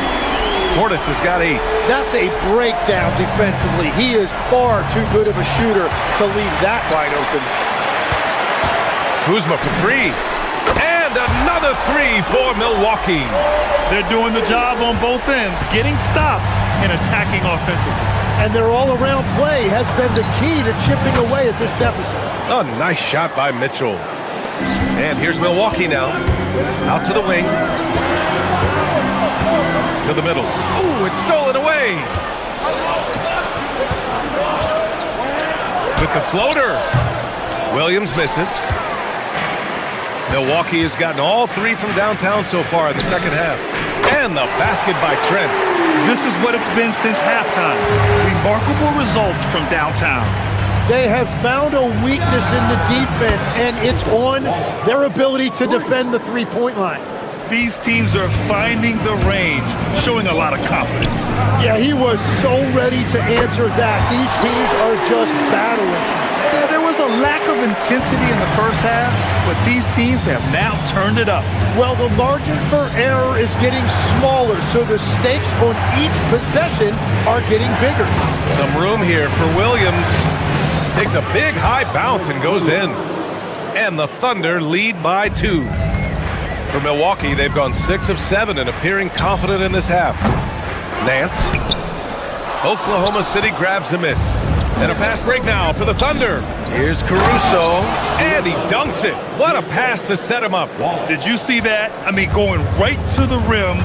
Portis has got a... That's a breakdown defensively. He is far too good of a shooter to leave that wide open. Kuzma for three. And another three for Milwaukee. They're doing the job on both ends, getting stops and attacking offensively. And their all-around play has been the key to chipping away at this deficit. A nice shot by Mitchell. And here's Milwaukee now. Out to the wing. To the middle. Ooh, it's stolen away. With the floater. Williams misses. Milwaukee has gotten all three from downtown so far in the second half. And the basket by Trent. This is what it's been since halftime. Remarkable results from downtown. They have found a weakness in the defense, and it's on their ability to defend the three-point line. These teams are finding the range, showing a lot of confidence. Yeah, he was so ready to answer that. These teams are just battling. Yeah, there was a lack of intensity in the first half, but these teams have now turned it up. Well, the margin for error is getting smaller, so the stakes on each possession are getting bigger. Some room here for Williams. Takes a big high bounce and goes in. And the Thunder lead by 2. For Milwaukee, they've gone 6 of 7 and appearing confident in this half. Nance. Oklahoma City grabs a miss. And a fast break now for the Thunder. Here's Caruso, and he dunks it. What a pass to set him up. Did you see that? I mean, going right to the rim.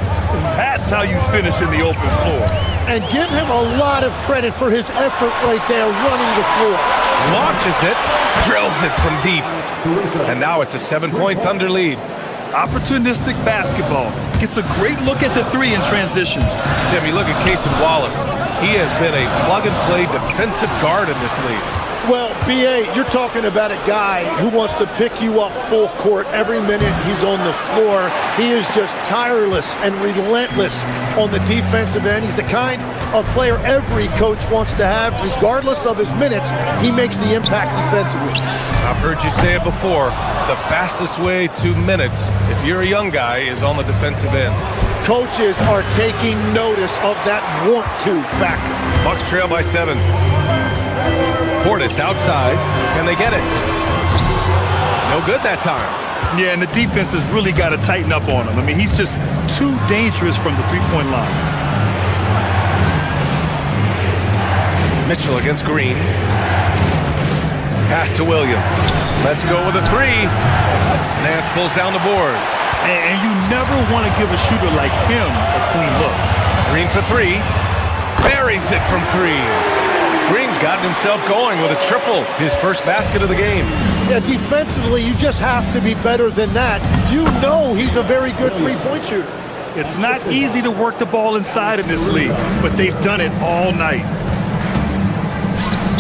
That's how you finish in the open floor. And give him a lot of credit for his effort right there running the floor. Launches it, drills it from deep. And now it's a 7-point Thunder lead. Opportunistic basketball. Gets a great look at the three in transition. Tim, you look at Cason Wallace. He has been a plug-and-play defensive guard in this league. Well, B.A., you're talking about a guy who wants to pick you up full court every minute he's on the floor. He is just tireless and relentless on the defensive end. He's the kind of player every coach wants to have. Regardless of his minutes, he makes the impact defensively. I've heard you say it before. The fastest way to minutes, if you're a young guy, is on the defensive end. Coaches are taking notice of that want-to factor. Bucks trail by 7. Portis outside. Can they get it? No good that time. Yeah, and the defense has really got to tighten up on him. I mean, he's just too dangerous from the three-point line. Mitchell against Green. Pass to Williams. Let's go with a three. Nance pulls down the board. And you never want to give a shooter like him a clean look. Green for 3. Buries it from 3. Green's gotten himself going with a triple, his first basket of the game. Yeah, defensively, you just have to be better than that. You know he's a very good three-point shooter. It's not easy to work the ball inside in this league, but they've done it all night.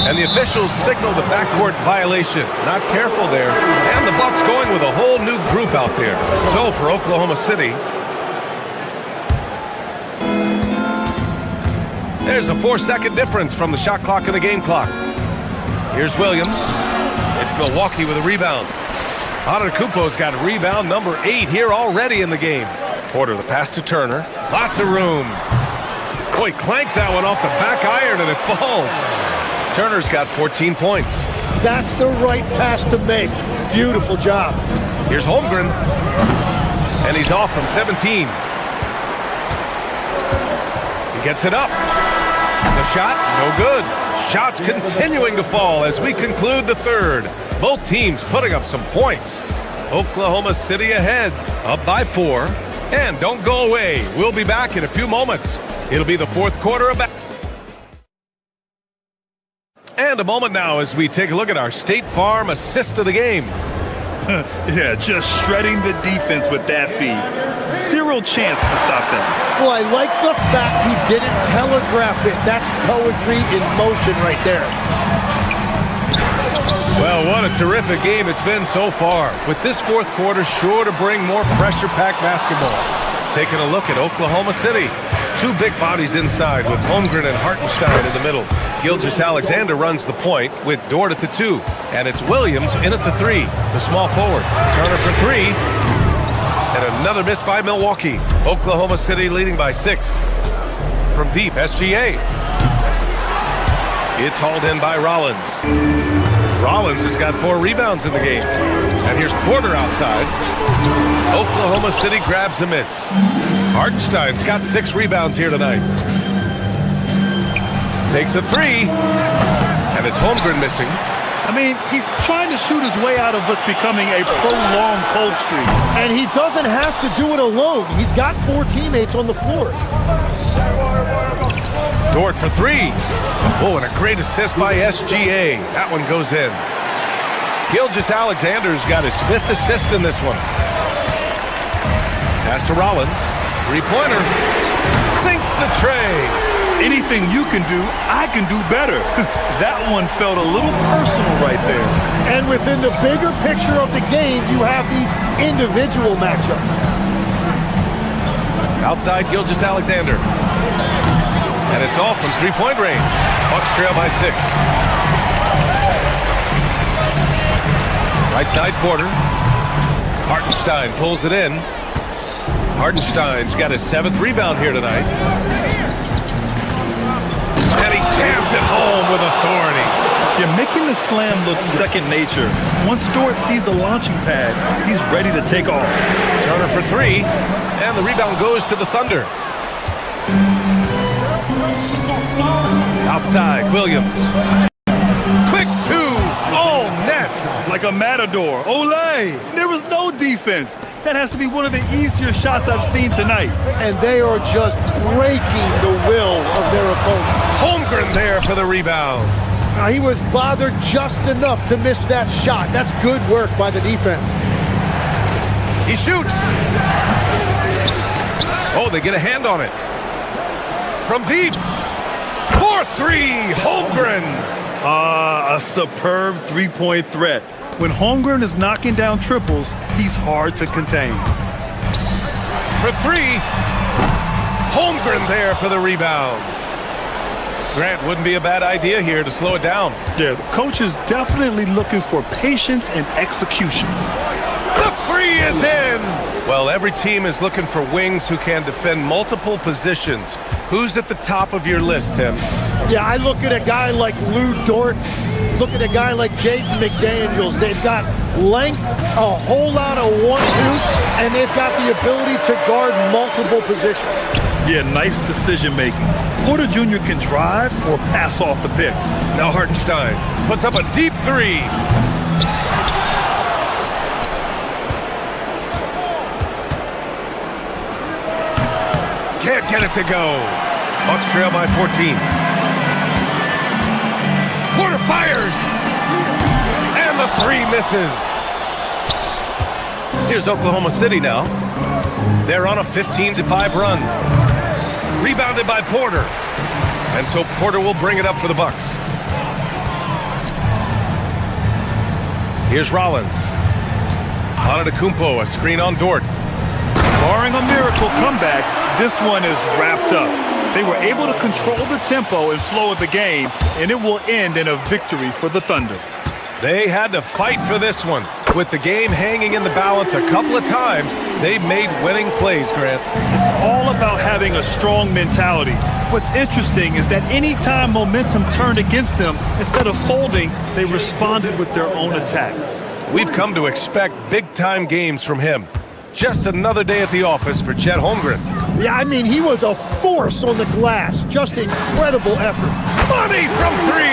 And the officials signal the backcourt violation. Not careful there. And the Bucks going with a whole new group out there. So for Oklahoma City, there's a 4-second difference from the shot clock and the game clock. Here's Williams. It's Milwaukee with a rebound. Antetokounmpo's got rebound number 8 here already in the game. Porter the pass to Turner. Lots of room. Oh, he clanks that one off the back iron and it falls. Turner's got 14 points. That's the right pass to make. Beautiful job. Here's Holmgren. And he's off from 17. He gets it up. The shot, no good. Shots continuing to fall as we conclude the third. Both teams putting up some points. Oklahoma City ahead, up by 4. And don't go away. We'll be back in a few moments. It'll be the fourth quarter of basketball. And a moment now as we take a look at our State Farm assist of the game. Yeah, just shredding the defense with that feed. Zero chance to stop that. Well, I like the fact he didn't telegraph it. That's poetry in motion right there. Well, what a terrific game it's been so far. With this fourth quarter sure to bring more pressure-packed basketball. Taking a look at Oklahoma City. 2 big bodies inside with Holmgren and Hartenstein in the middle. Gilgeous-Alexander runs the point with Dort at the 2. And it's Williams in at the 3, the small forward. Turner for 3. And another miss by Milwaukee. Oklahoma City leading by 6. From deep, SGA. It's hauled in by Rollins. Rollins has got 4 rebounds in the game. And here's Porter outside. Oklahoma City grabs the miss. Hartenstein's got 6 rebounds here tonight. Takes a 3. And it's Holmgren missing. I mean, he's trying to shoot his way out of what's becoming a prolonged cold streak. And he doesn't have to do it alone. He's got 4 teammates on the floor. Dort for 3. Oh, and a great assist by SGA. That one goes in. Gilgeous-Alexander's got his 5th assist in this one. Pass to Rollins. 3-pointer. Sinks the tray. Anything you can do, I can do better. That one felt a little personal right there. And within the bigger picture of the game, you have these individual matchups. Outside Gilgeous-Alexander. And it's off from 3-point range. Bucks trail by 6. Right side Porter. Hartenstein pulls it in. Hartenstein's got his 7th rebound here tonight. And he jams it home with authority. Yeah, making the slam look second nature. Once Dort sees the launching pad, he's ready to take off. Turner for 3. And the rebound goes to the Thunder. Outside, Williams. Quick 2. Oh, net. Like a matador. Olay! There was no defense. That has to be one of the easier shots I've seen tonight. And they are just breaking the will of their opponent. Holmgren there for the rebound. Now, he was bothered just enough to miss that shot. That's good work by the defense. He shoots. Oh, they get a hand on it. From deep. 4-3, Holmgren. A superb 3-point threat. When Holmgren is knocking down triples, he's hard to contain. For 3, Holmgren there for the rebound. Grant, wouldn't be a bad idea here to slow it down. Yeah, the coach is definitely looking for patience and execution. The 3 is in! Well, every team is looking for wings who can defend multiple positions. Who's at the top of your list, Tim? Yeah, I look at a guy like Lou Dort, look at a guy like Jaden McDaniels. They've got length, a whole lot of 1-2, and they've got the ability to guard multiple positions. Yeah, nice decision making. Porter Jr. can drive or pass off the pick. Now Hartenstein puts up a deep 3. Can't get it to go. Bucks trail by 14. Porter fires. And the 3 misses. Here's Oklahoma City now. They're on a 15-5 run. Rebounded by Porter. And so Porter will bring it up for the Bucks. Here's Rollins. Antetokounmpo, a screen on Dort. Barring a miracle comeback, this one is wrapped up. They were able to control the tempo and flow of the game, and it will end in a victory for the Thunder. They had to fight for this one. With the game hanging in the balance a couple of times, they've made winning plays, Grant. It's all about having a strong mentality. What's interesting is that any time momentum turned against them, instead of folding, they responded with their own attack. We've come to expect big-time games from him. Just another day at the office for Chet Holmgren. Yeah, I mean, he was a force on the glass. Just incredible effort. Money from 3!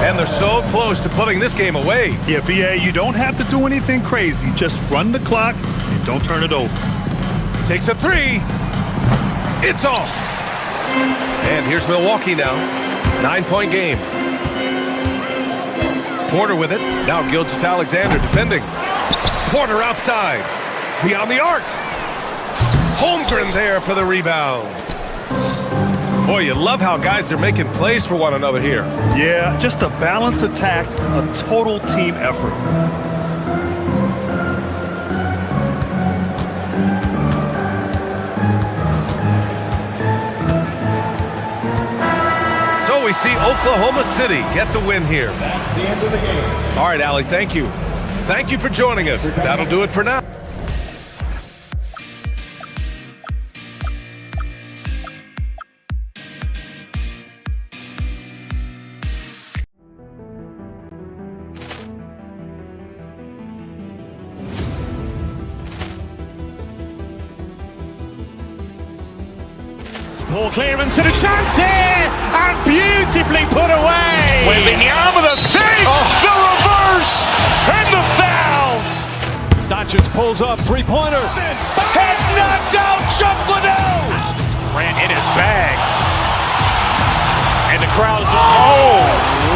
And they're so close to putting this game away. Yeah, B.A., you don't have to do anything crazy. Just run the clock and don't turn it over. Takes a 3. It's off. And here's Milwaukee now. 9-point game. Porter with it. Now Gilgeous-Alexander defending. Porter outside. Beyond the arc. Holmgren there for the rebound. Boy, you love how guys are making plays for one another here. Yeah, just a balanced attack, a total team effort. So we see Oklahoma City get the win here. That's the end of the game. All right, Allie, thank you. Thank you for joining us. That'll do it for now. Poor clearance and a chance here, and beautifully put away. Wembanyama the save, the reverse, and the foul. Doncic pulls up, three-pointer. Has knocked out Chuck Liddell. Grant in his bag. And the crowd's, oh,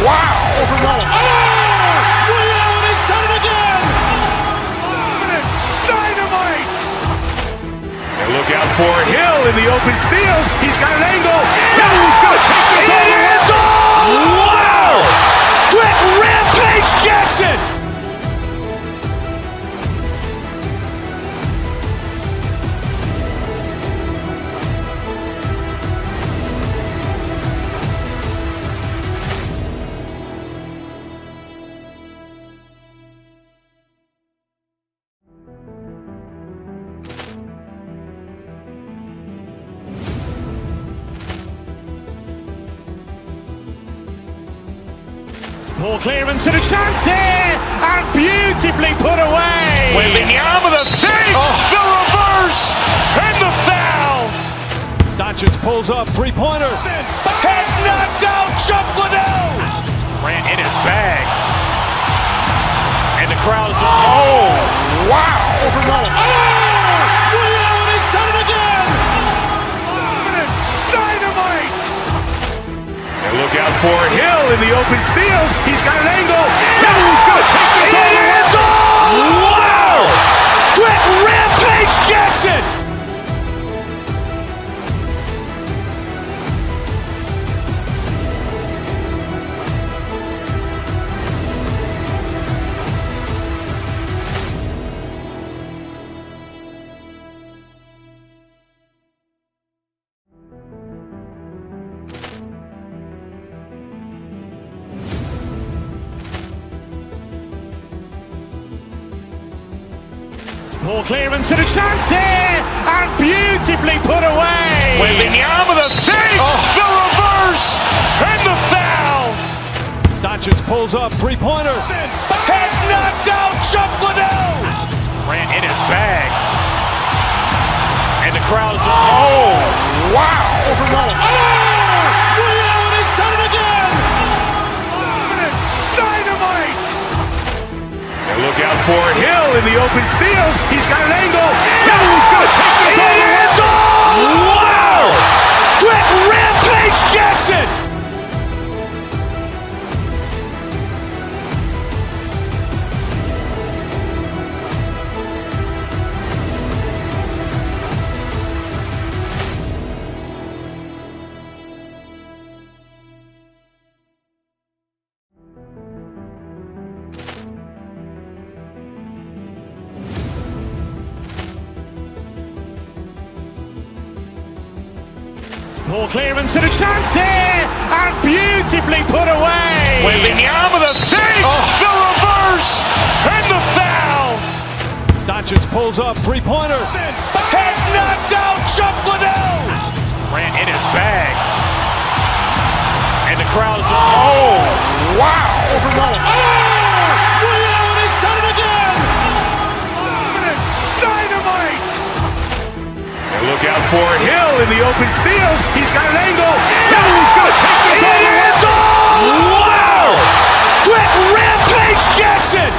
wow. Ray Allen has done it again. Dynamite. And look out for Hill in the open field. He's got an angle. Hill's going to take this all the way. Wow. Trent Rampage Jackson. Poor clearance and a chance here, and beautifully put away. Wembanyama the save, the reverse, and the foul. Doncic pulls up, three-pointer. Has knocked out Chuck Liddell. Grant in his bag. And the crowd's, oh, wow. Ray Allen has done it again. Dynamite. And look out for Hill in the open field. He's got an angle. Hill's going to take this all the way. Wow. Trent Rampage Jackson. Poor clearance and a chance here, and beautifully put away. Wembanyama the save, the reverse, and the foul. Doncic pulls up, three-pointer. Has knocked out Chuck Liddell. Grant in his bag. And the crowd's, oh, wow. Ray Allen has done it again. Dynamite. And look out for Hill in the open field. He's got an angle. Hill's going to take this all the way. Wow. Trent Rampage Jackson. Poor clearance and a chance here, and beautifully put away. Wembanyama the save, the reverse, and the foul. Doncic pulls up, three-pointer. Has knocked out Chuck Liddell. Grant in his bag. And the crowd's, oh, wow. Ray Allen has done it again. Dynamite. And look out for Hill in the open field. He's got an angle. Hill's going to take this all the way. Wow. Trent Rampage Jackson.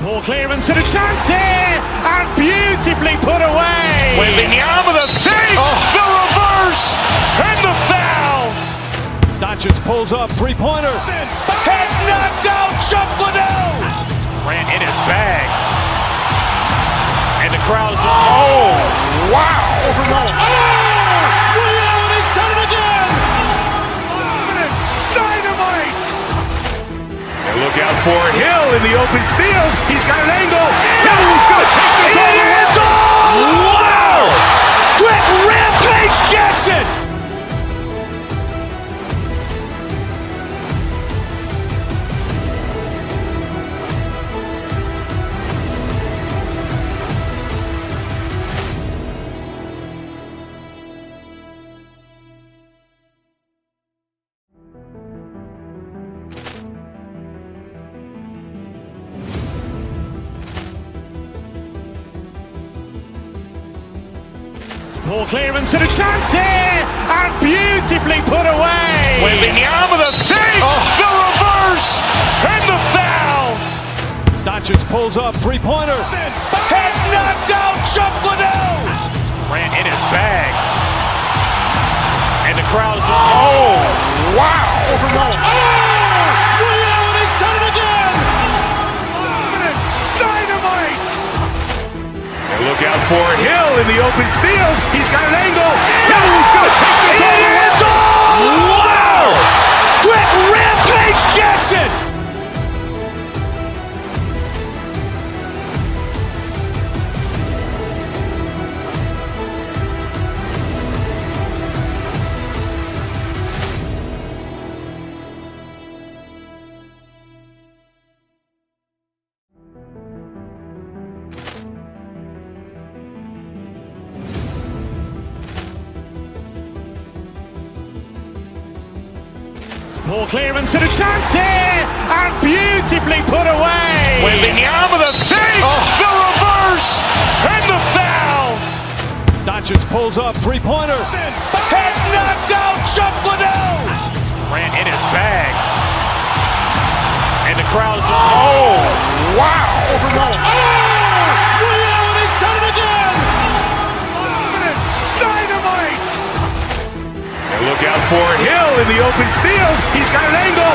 Poor clearance and a chance here, and beautifully put away. Wembanyama the save, the reverse, and the foul. Doncic pulls up, three-pointer. Has knocked out Chuck Liddell. Grant in his bag. And the crowd's, oh, wow. Ray Allen has done it again. Dynamite. And look out for Hill in the open field. He's got an angle. Hill's going to take this all the way. Wow. Trent Rampage Jackson. Ball clearance and a chance here, and beautifully put away. Wembanyama the fake, the reverse, and the foul. Doncic pulls up, three-pointer. Has knocked out Chuck Liddell. Ran in his bag. And the crowd is... Oh, wow. Ray Allen has done it again. Dynamite. And look out for Hill in the open field. He's got an angle. Hill's going to take this all the way. Wow. Quit Rampage Jackson. Ball clearance and a chance here, and beautifully put away. Wembanyama the fake, the reverse, and the foul. Doncic pulls up, three-pointer. Has knocked out Chuck Liddell. Ran in his bag. And the crowd is... Oh, wow. Ray Allen has done it again. Dynamite. And look out for Hill in the open field. He's got an angle.